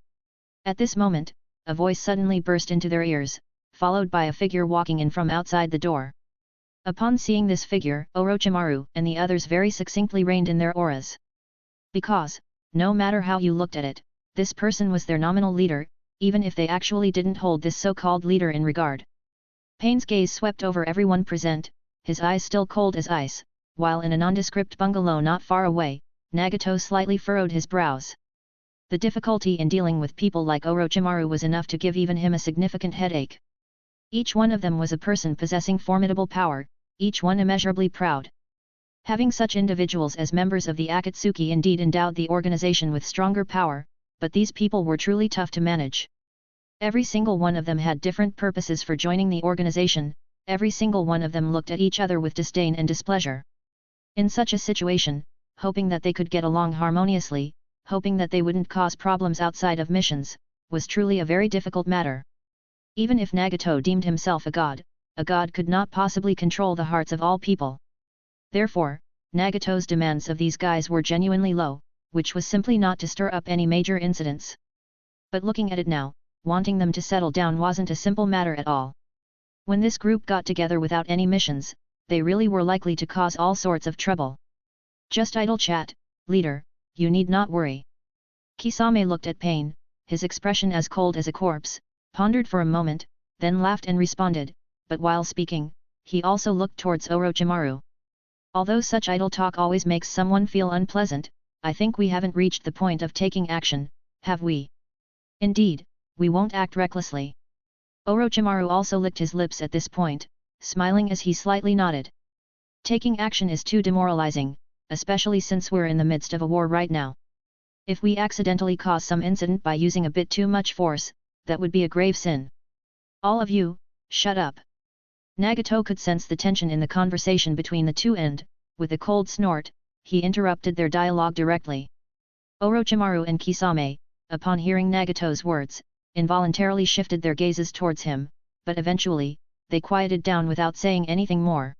At this moment, a voice suddenly burst into their ears, followed by a figure walking in from outside the door. Upon seeing this figure, Orochimaru and the others very succinctly reined in their auras. Because, no matter how you looked at it, this person was their nominal leader, even if they actually didn't hold this so-called leader in regard. Pain's gaze swept over everyone present, his eyes still cold as ice, while in a nondescript bungalow not far away, Nagato slightly furrowed his brows. The difficulty in dealing with people like Orochimaru was enough to give even him a significant headache. Each one of them was a person possessing formidable power, each one immeasurably proud. Having such individuals as members of the Akatsuki indeed endowed the organization with stronger power, but these people were truly tough to manage. Every single one of them had different purposes for joining the organization, every single one of them looked at each other with disdain and displeasure. In such a situation, hoping that they could get along harmoniously, hoping that they wouldn't cause problems outside of missions, was truly a very difficult matter. Even if Nagato deemed himself a god could not possibly control the hearts of all people. Therefore, Nagato's demands of these guys were genuinely low, which was simply not to stir up any major incidents. But looking at it now, wanting them to settle down wasn't a simple matter at all. When this group got together without any missions, they really were likely to cause all sorts of trouble. Just idle chat, leader, you need not worry. Kisame looked at Pain, his expression as cold as a corpse, pondered for a moment, then laughed and responded, but while speaking, he also looked towards Orochimaru. Although such idle talk always makes someone feel unpleasant, I think we haven't reached the point of taking action, have we? Indeed, we won't act recklessly. Orochimaru also licked his lips at this point, smiling as he slightly nodded. Taking action is too demoralizing, especially since we're in the midst of a war right now. If we accidentally cause some incident by using a bit too much force, that would be a grave sin. All of you, shut up. Nagato could sense the tension in the conversation between the two and, with a cold snort, he interrupted their dialogue directly. Orochimaru and Kisame, upon hearing Nagato's words, involuntarily shifted their gazes towards him, but eventually, they quieted down without saying anything more.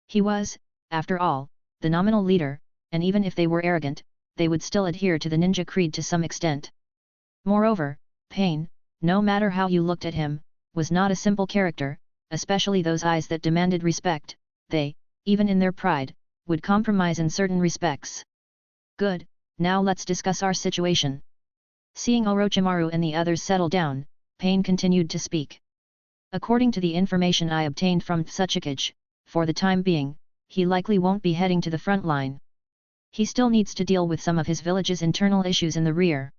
He was, after all, the nominal leader, and even if they were arrogant, they would still adhere to the ninja creed to some extent. Moreover, Pain, no matter how you looked at him, was not a simple character, especially those eyes that demanded respect. They, even in their pride, would compromise in certain respects. Good, now let's discuss our situation. Seeing Orochimaru and the others settle down, Pain continued to speak. According to the information I obtained from Tsuchikage, for the time being, he likely won't be heading to the front line. He still needs to deal with some of his village's internal issues in the rear.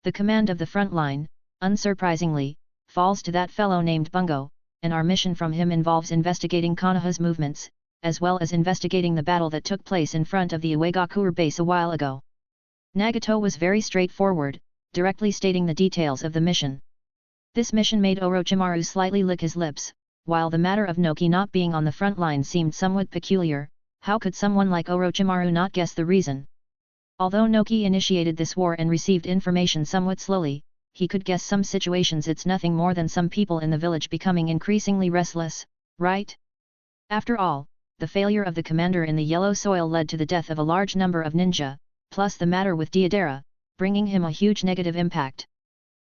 The command of the front line, unsurprisingly, falls to that fellow named Bungo, and our mission from him involves investigating Konoha's movements, as well as investigating the battle that took place in front of the Uegakure base a while ago. Nagato was very straightforward, directly stating the details of the mission. This mission made Orochimaru slightly lick his lips. While the matter of Noki not being on the front line seemed somewhat peculiar, how could someone like Orochimaru not guess the reason? Although Noki initiated this war and received information somewhat slowly, he could guess some situations it's nothing more than some people in the village becoming increasingly restless, right? After all, the failure of the commander in the yellow soil led to the death of a large number of ninja, plus the matter with Deidara, bringing him a huge negative impact.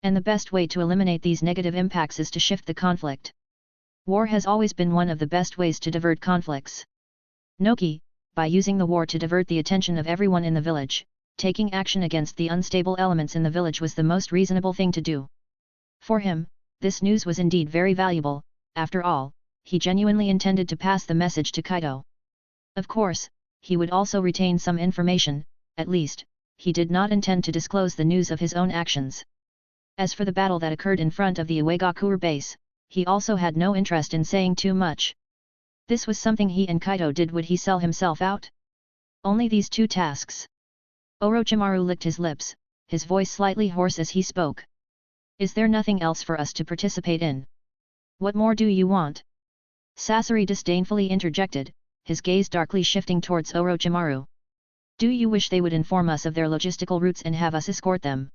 And the best way to eliminate these negative impacts is to shift the conflict. War has always been one of the best ways to divert conflicts. Noki, by using the war to divert the attention of everyone in the village, taking action against the unstable elements in the village was the most reasonable thing to do. For him, this news was indeed very valuable. After all, he genuinely intended to pass the message to Kaito. Of course, he would also retain some information, at least, he did not intend to disclose the news of his own actions. As for the battle that occurred in front of the Uegakure base, he also had no interest in saying too much. This was something he and Kaito did. Would he sell himself out? Only these two tasks. Orochimaru licked his lips, his voice slightly hoarse as he spoke. Is there nothing else for us to participate in? What more do you want? Sasori disdainfully interjected, his gaze darkly shifting towards Orochimaru. Do you wish they would inform us of their logistical routes and have us escort them?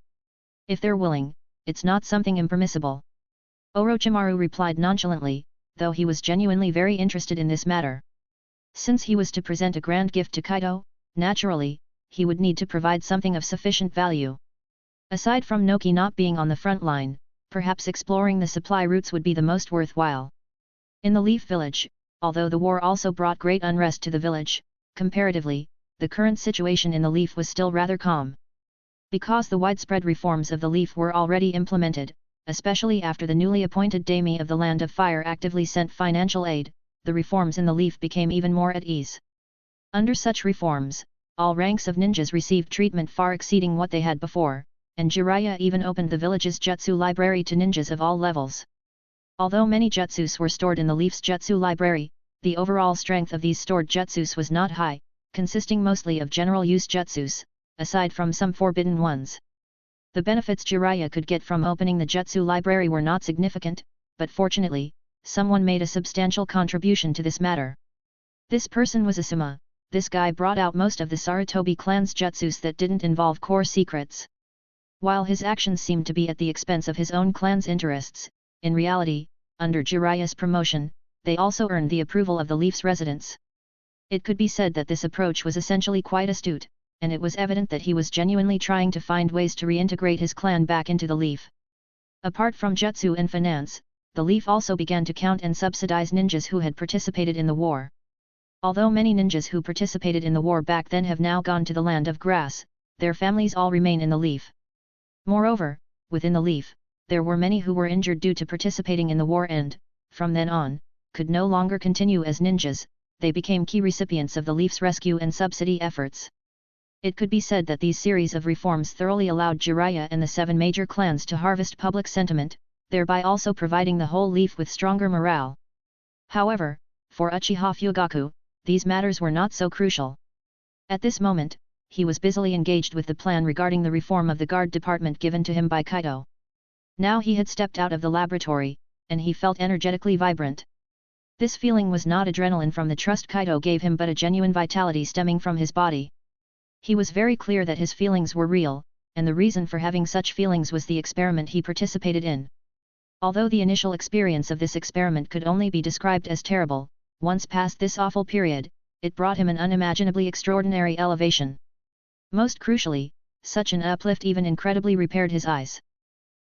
If they're willing, it's not something impermissible. Orochimaru replied nonchalantly, though he was genuinely very interested in this matter. Since he was to present a grand gift to Kaito, naturally, he would need to provide something of sufficient value. Aside from Noki not being on the front line, perhaps exploring the supply routes would be the most worthwhile. In the Leaf Village, although the war also brought great unrest to the village, comparatively, the current situation in the Leaf was still rather calm. Because the widespread reforms of the Leaf were already implemented, especially after the newly appointed Daime of the Land of Fire actively sent financial aid, the reforms in the Leaf became even more at ease. Under such reforms, all ranks of ninjas received treatment far exceeding what they had before, and Jiraiya even opened the village's jutsu library to ninjas of all levels. Although many jutsus were stored in the Leaf's jutsu library, the overall strength of these stored jutsus was not high, consisting mostly of general-use jutsus, aside from some forbidden ones. The benefits Jiraiya could get from opening the jutsu library were not significant, but fortunately, someone made a substantial contribution to this matter. This person was Asuma. This guy brought out most of the Sarutobi clan's jutsus that didn't involve core secrets. While his actions seemed to be at the expense of his own clan's interests, in reality, under Jiraiya's promotion, they also earned the approval of the Leaf's residents. It could be said that this approach was essentially quite astute, and it was evident that he was genuinely trying to find ways to reintegrate his clan back into the Leaf. Apart from jutsu and finance, the Leaf also began to count and subsidize ninjas who had participated in the war. Although many ninjas who participated in the war back then have now gone to the land of grass, their families all remain in the Leaf. Moreover, within the Leaf, there were many who were injured due to participating in the war and, from then on, could no longer continue as ninjas. They became key recipients of the Leaf's rescue and subsidy efforts. It could be said that these series of reforms thoroughly allowed Jiraiya and the 7 major clans to harvest public sentiment, thereby also providing the whole Leaf with stronger morale. However, for Uchiha Fugaku, these matters were not so crucial. At this moment, he was busily engaged with the plan regarding the reform of the guard department given to him by Kaito. Now he had stepped out of the laboratory, and he felt energetically vibrant. This feeling was not adrenaline from the trust Kaito gave him but a genuine vitality stemming from his body. He was very clear that his feelings were real, and the reason for having such feelings was the experiment he participated in. Although the initial experience of this experiment could only be described as terrible, once past this awful period, it brought him an unimaginably extraordinary elevation. Most crucially, such an uplift even incredibly repaired his eyes.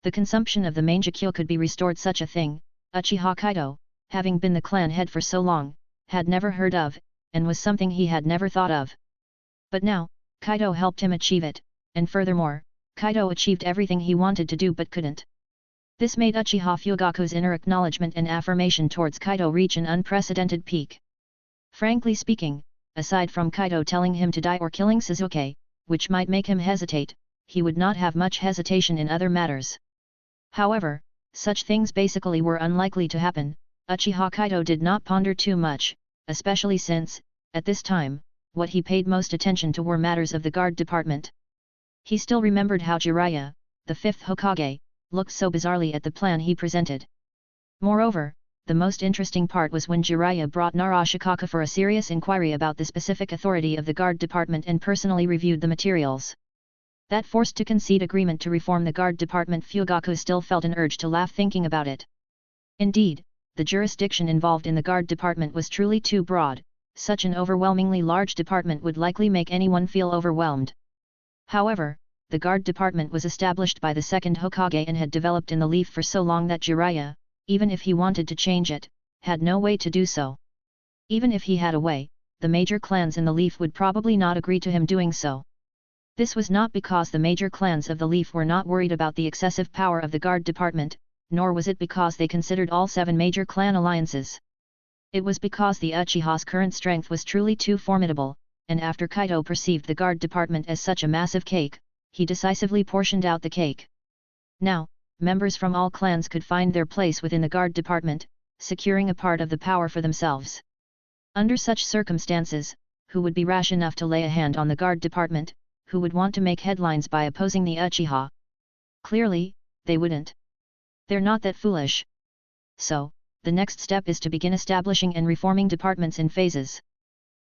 The consumption of the Mangekyo could be restored. Such a thing, Uchiha Kaito, having been the clan head for so long, had never heard of, and was something he had never thought of. But now, Kaito helped him achieve it, and furthermore, Kaito achieved everything he wanted to do but couldn't. This made Uchiha Fugaku's inner acknowledgement and affirmation towards Kaito reach an unprecedented peak. Frankly speaking, aside from Kaito telling him to die or killing Sasuke, which might make him hesitate, he would not have much hesitation in other matters. However, such things basically were unlikely to happen. Uchiha Kaito did not ponder too much, especially since, at this time, what he paid most attention to were matters of the guard department. He still remembered how Jiraiya, the 5th Hokage, looked so bizarrely at the plan he presented. Moreover, the most interesting part was when Jiraiya brought Narashikaka for a serious inquiry about the specific authority of the guard department and personally reviewed the materials. That forced to concede agreement to reform the guard department. Fugaku still felt an urge to laugh thinking about it. Indeed, the jurisdiction involved in the guard department was truly too broad. Such an overwhelmingly large department would likely make anyone feel overwhelmed. However, the guard department was established by the 2nd Hokage and had developed in the Leaf for so long that Jiraiya, even if he wanted to change it, had no way to do so. Even if he had a way, the major clans in the Leaf would probably not agree to him doing so. This was not because the major clans of the Leaf were not worried about the excessive power of the guard department, nor was it because they considered all 7 major clan alliances. It was because the Uchiha's current strength was truly too formidable, and after Kaito perceived the guard department as such a massive cake, he decisively portioned out the cake. Now, members from all clans could find their place within the guard department, securing a part of the power for themselves. Under such circumstances, who would be rash enough to lay a hand on the guard department, who would want to make headlines by opposing the Uchiha? Clearly, they wouldn't. They're not that foolish. So, the next step is to begin establishing and reforming departments in phases.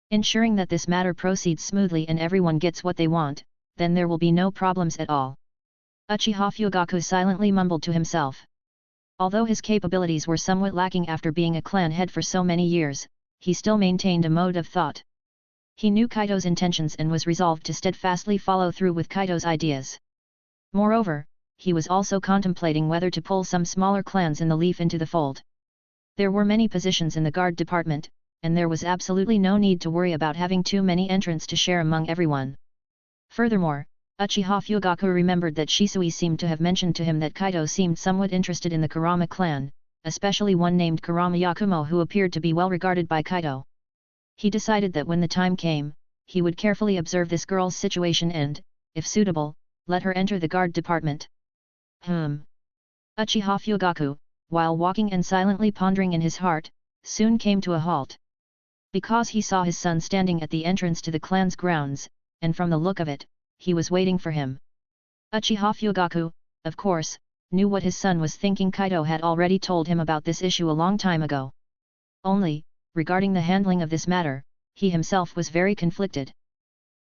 Ensuring that this matter proceeds smoothly and everyone gets what they want, then there will be no problems at all. Uchiha Fugaku silently mumbled to himself. Although his capabilities were somewhat lacking after being a clan head for so many years, he still maintained a mode of thought. He knew Kaito's intentions and was resolved to steadfastly follow through with Kaito's ideas. Moreover, he was also contemplating whether to pull some smaller clans in the Leaf into the fold. There were many positions in the guard department, and there was absolutely no need to worry about having too many entrants to share among everyone. Furthermore, Uchiha Fugaku remembered that Shisui seemed to have mentioned to him that Kaito seemed somewhat interested in the Kurama clan, especially one named Kurama Yakumo who appeared to be well regarded by Kaito. He decided that when the time came, he would carefully observe this girl's situation and, if suitable, let her enter the guard department. Uchiha Fugaku, while walking and silently pondering in his heart, soon came to a halt. Because he saw his son standing at the entrance to the clan's grounds, and from the look of it, he was waiting for him. Uchiha Fugaku, of course, knew what his son was thinking. Kaito had already told him about this issue a long time ago. Only, regarding the handling of this matter, he himself was very conflicted.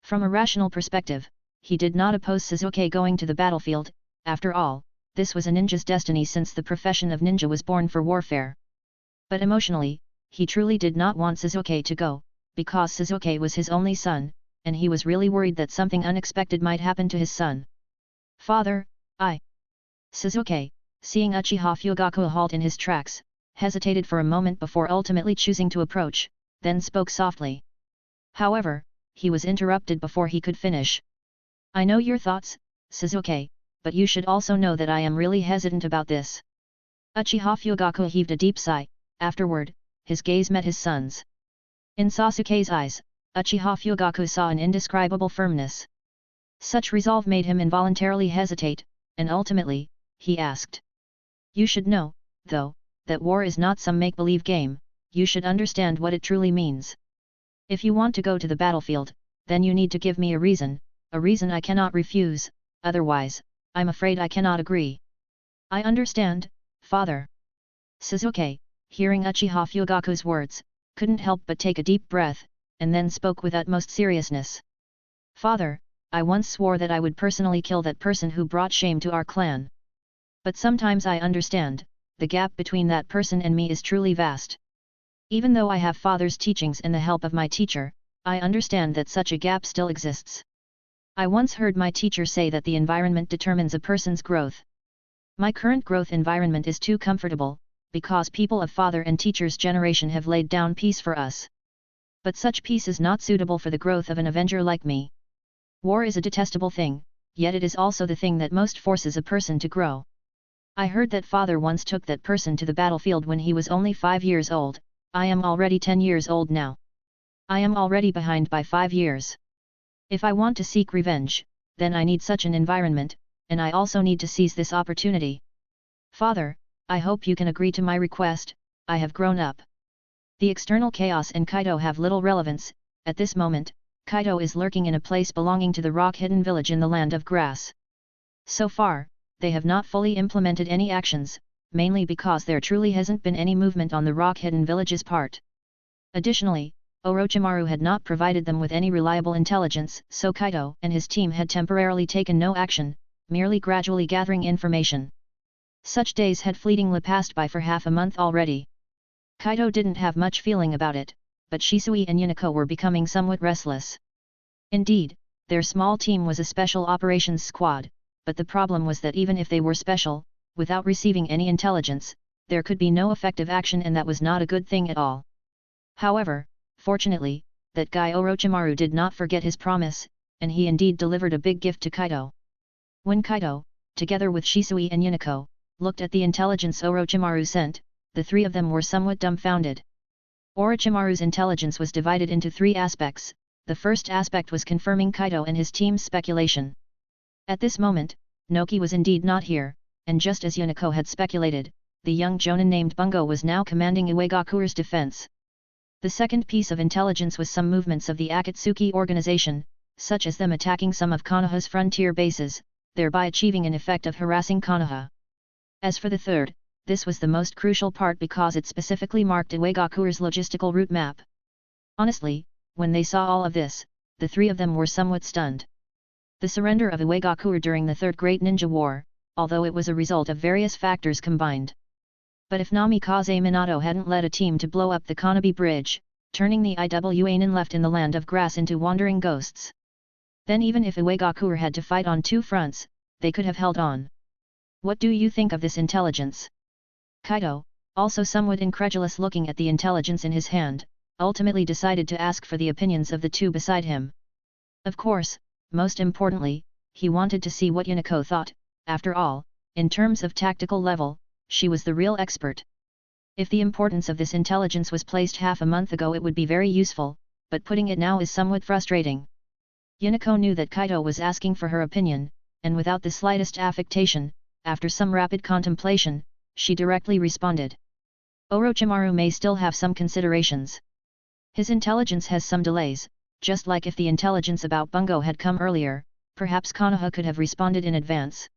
From a rational perspective, he did not oppose Sasuke going to the battlefield. After all, this was a ninja's destiny since the profession of ninja was born for warfare. But emotionally, he truly did not want Sasuke to go, because Sasuke was his only son, and he was really worried that something unexpected might happen to his son. Father, Sasuke, seeing Uchiha Fugaku halt in his tracks, hesitated for a moment before ultimately choosing to approach, then spoke softly. However, he was interrupted before he could finish. I know your thoughts, Sasuke, but you should also know that I am really hesitant about this. Uchiha Fugaku heaved a deep sigh. Afterward, his gaze met his son's. In Sasuke's eyes, Uchiha Fugaku saw an indescribable firmness. Such resolve made him involuntarily hesitate, and ultimately, he asked. You should know, though, that war is not some make-believe game. You should understand what it truly means. If you want to go to the battlefield, then you need to give me a reason I cannot refuse, otherwise, I'm afraid I cannot agree. I understand, father. Sasuke, hearing Uchiha Fugaku's words, couldn't help but take a deep breath, and then spoke with utmost seriousness. Father, I once swore that I would personally kill that person who brought shame to our clan. But sometimes I understand, the gap between that person and me is truly vast. Even though I have father's teachings and the help of my teacher, I understand that such a gap still exists. I once heard my teacher say that the environment determines a person's growth. My current growth environment is too comfortable, because people of father and teacher's generation have laid down peace for us. But such peace is not suitable for the growth of an avenger like me. War is a detestable thing, yet it is also the thing that most forces a person to grow. I heard that father once took that person to the battlefield when he was only 5 years old. I am already 10 years old now. I am already behind by 5 years. If I want to seek revenge, then I need such an environment, and I also need to seize this opportunity. Father, I hope you can agree to my request. I have grown up. The external chaos and Kaito have little relevance. At this moment, Kaito is lurking in a place belonging to the rock-hidden village in the land of grass. So far, they have not fully implemented any actions, mainly because there truly hasn't been any movement on the rock-hidden village's part. Additionally, Orochimaru had not provided them with any reliable intelligence, so Kaito and his team had temporarily taken no action, merely gradually gathering information. Such days had fleetingly passed by for half a month already. Kaito didn't have much feeling about it, but Shisui and Yuniko were becoming somewhat restless. Indeed, their small team was a special operations squad, but the problem was that even if they were special, without receiving any intelligence, there could be no effective action, and that was not a good thing at all. However, fortunately, that guy Orochimaru did not forget his promise, and he indeed delivered a big gift to Kaito. When Kaito, together with Shisui and Yuniko, looked at the intelligence Orochimaru sent, the three of them were somewhat dumbfounded. Orochimaru's intelligence was divided into 3 aspects. The first aspect was confirming Kaito and his team's speculation. At this moment, Noki was indeed not here, and just as Yuniko had speculated, the young jonin named Bungo was now commanding Uegakure's defense. The second piece of intelligence was some movements of the Akatsuki organization, such as them attacking some of Konoha's frontier bases, thereby achieving an effect of harassing Konoha. As for the third, this was the most crucial part because it specifically marked Uegakure's logistical route map. Honestly, when they saw all of this, the 3 of them were somewhat stunned. The surrender of Uegakure during the Third Great Ninja War, although it was a result of various factors combined. But if Namikaze Minato hadn't led a team to blow up the Konobe Bridge, turning the Iwanin left in the land of grass into wandering ghosts, then even if Uegakure had to fight on 2 fronts, they could have held on. What do you think of this intelligence? Kaito, also somewhat incredulous looking at the intelligence in his hand, ultimately decided to ask for the opinions of the 2 beside him. Of course, most importantly, he wanted to see what Yuniko thought. After all, in terms of tactical level, she was the real expert. If the importance of this intelligence was placed half a month ago, it would be very useful, but putting it now is somewhat frustrating. Yuniko knew that Kaito was asking for her opinion, and without the slightest affectation, after some rapid contemplation, she directly responded. Orochimaru may still have some considerations. His intelligence has some delays, just like if the intelligence about Bungo had come earlier, perhaps Konoha could have responded in advance.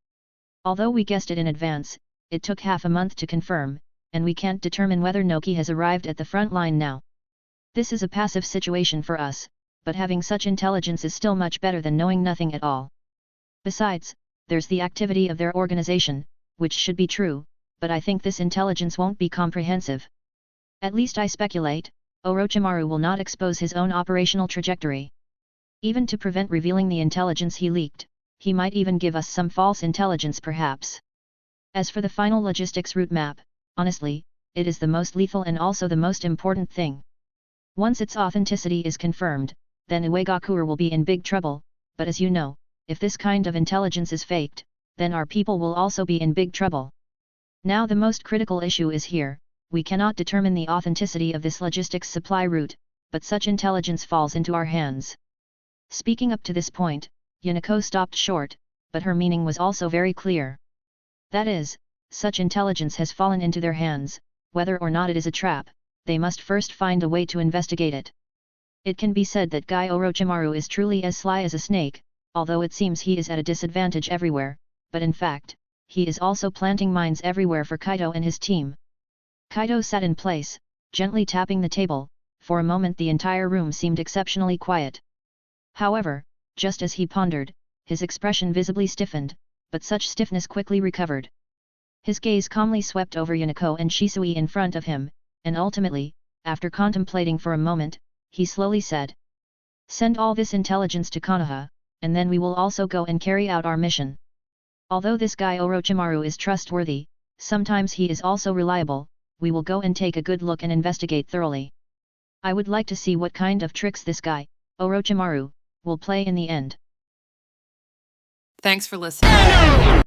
Although we guessed it in advance, it took half a month to confirm, and we can't determine whether Noki has arrived at the front line now. This is a passive situation for us, but having such intelligence is still much better than knowing nothing at all. Besides, there's the activity of their organization, which should be true, but I think this intelligence won't be comprehensive. At least I speculate, Orochimaru will not expose his own operational trajectory. Even to prevent revealing the intelligence he leaked, he might even give us some false intelligence perhaps. As for the final logistics route map, honestly, it is the most lethal and also the most important thing. Once its authenticity is confirmed, then Uegakure will be in big trouble, but as you know, if this kind of intelligence is faked, then our people will also be in big trouble. Now the most critical issue is here, we cannot determine the authenticity of this logistics supply route, but such intelligence falls into our hands. Speaking up to this point, Yuniko stopped short, but her meaning was also very clear. That is, such intelligence has fallen into their hands, whether or not it is a trap, they must first find a way to investigate it. It can be said that Guy Orochimaru is truly as sly as a snake, although it seems he is at a disadvantage everywhere, but in fact, he is also planting mines everywhere for Kaito and his team. Kaito sat in place, gently tapping the table. For a moment the entire room seemed exceptionally quiet. However, just as he pondered, his expression visibly stiffened, but such stiffness quickly recovered. His gaze calmly swept over Yuniko and Shisui in front of him, and ultimately, after contemplating for a moment, he slowly said, "Send all this intelligence to Konoha, and then we will also go and carry out our mission. Although this guy Orochimaru is trustworthy, sometimes he is also reliable, we will go and take a good look and investigate thoroughly. I would like to see what kind of tricks this guy, Orochimaru, will play in the end." Thanks for listening.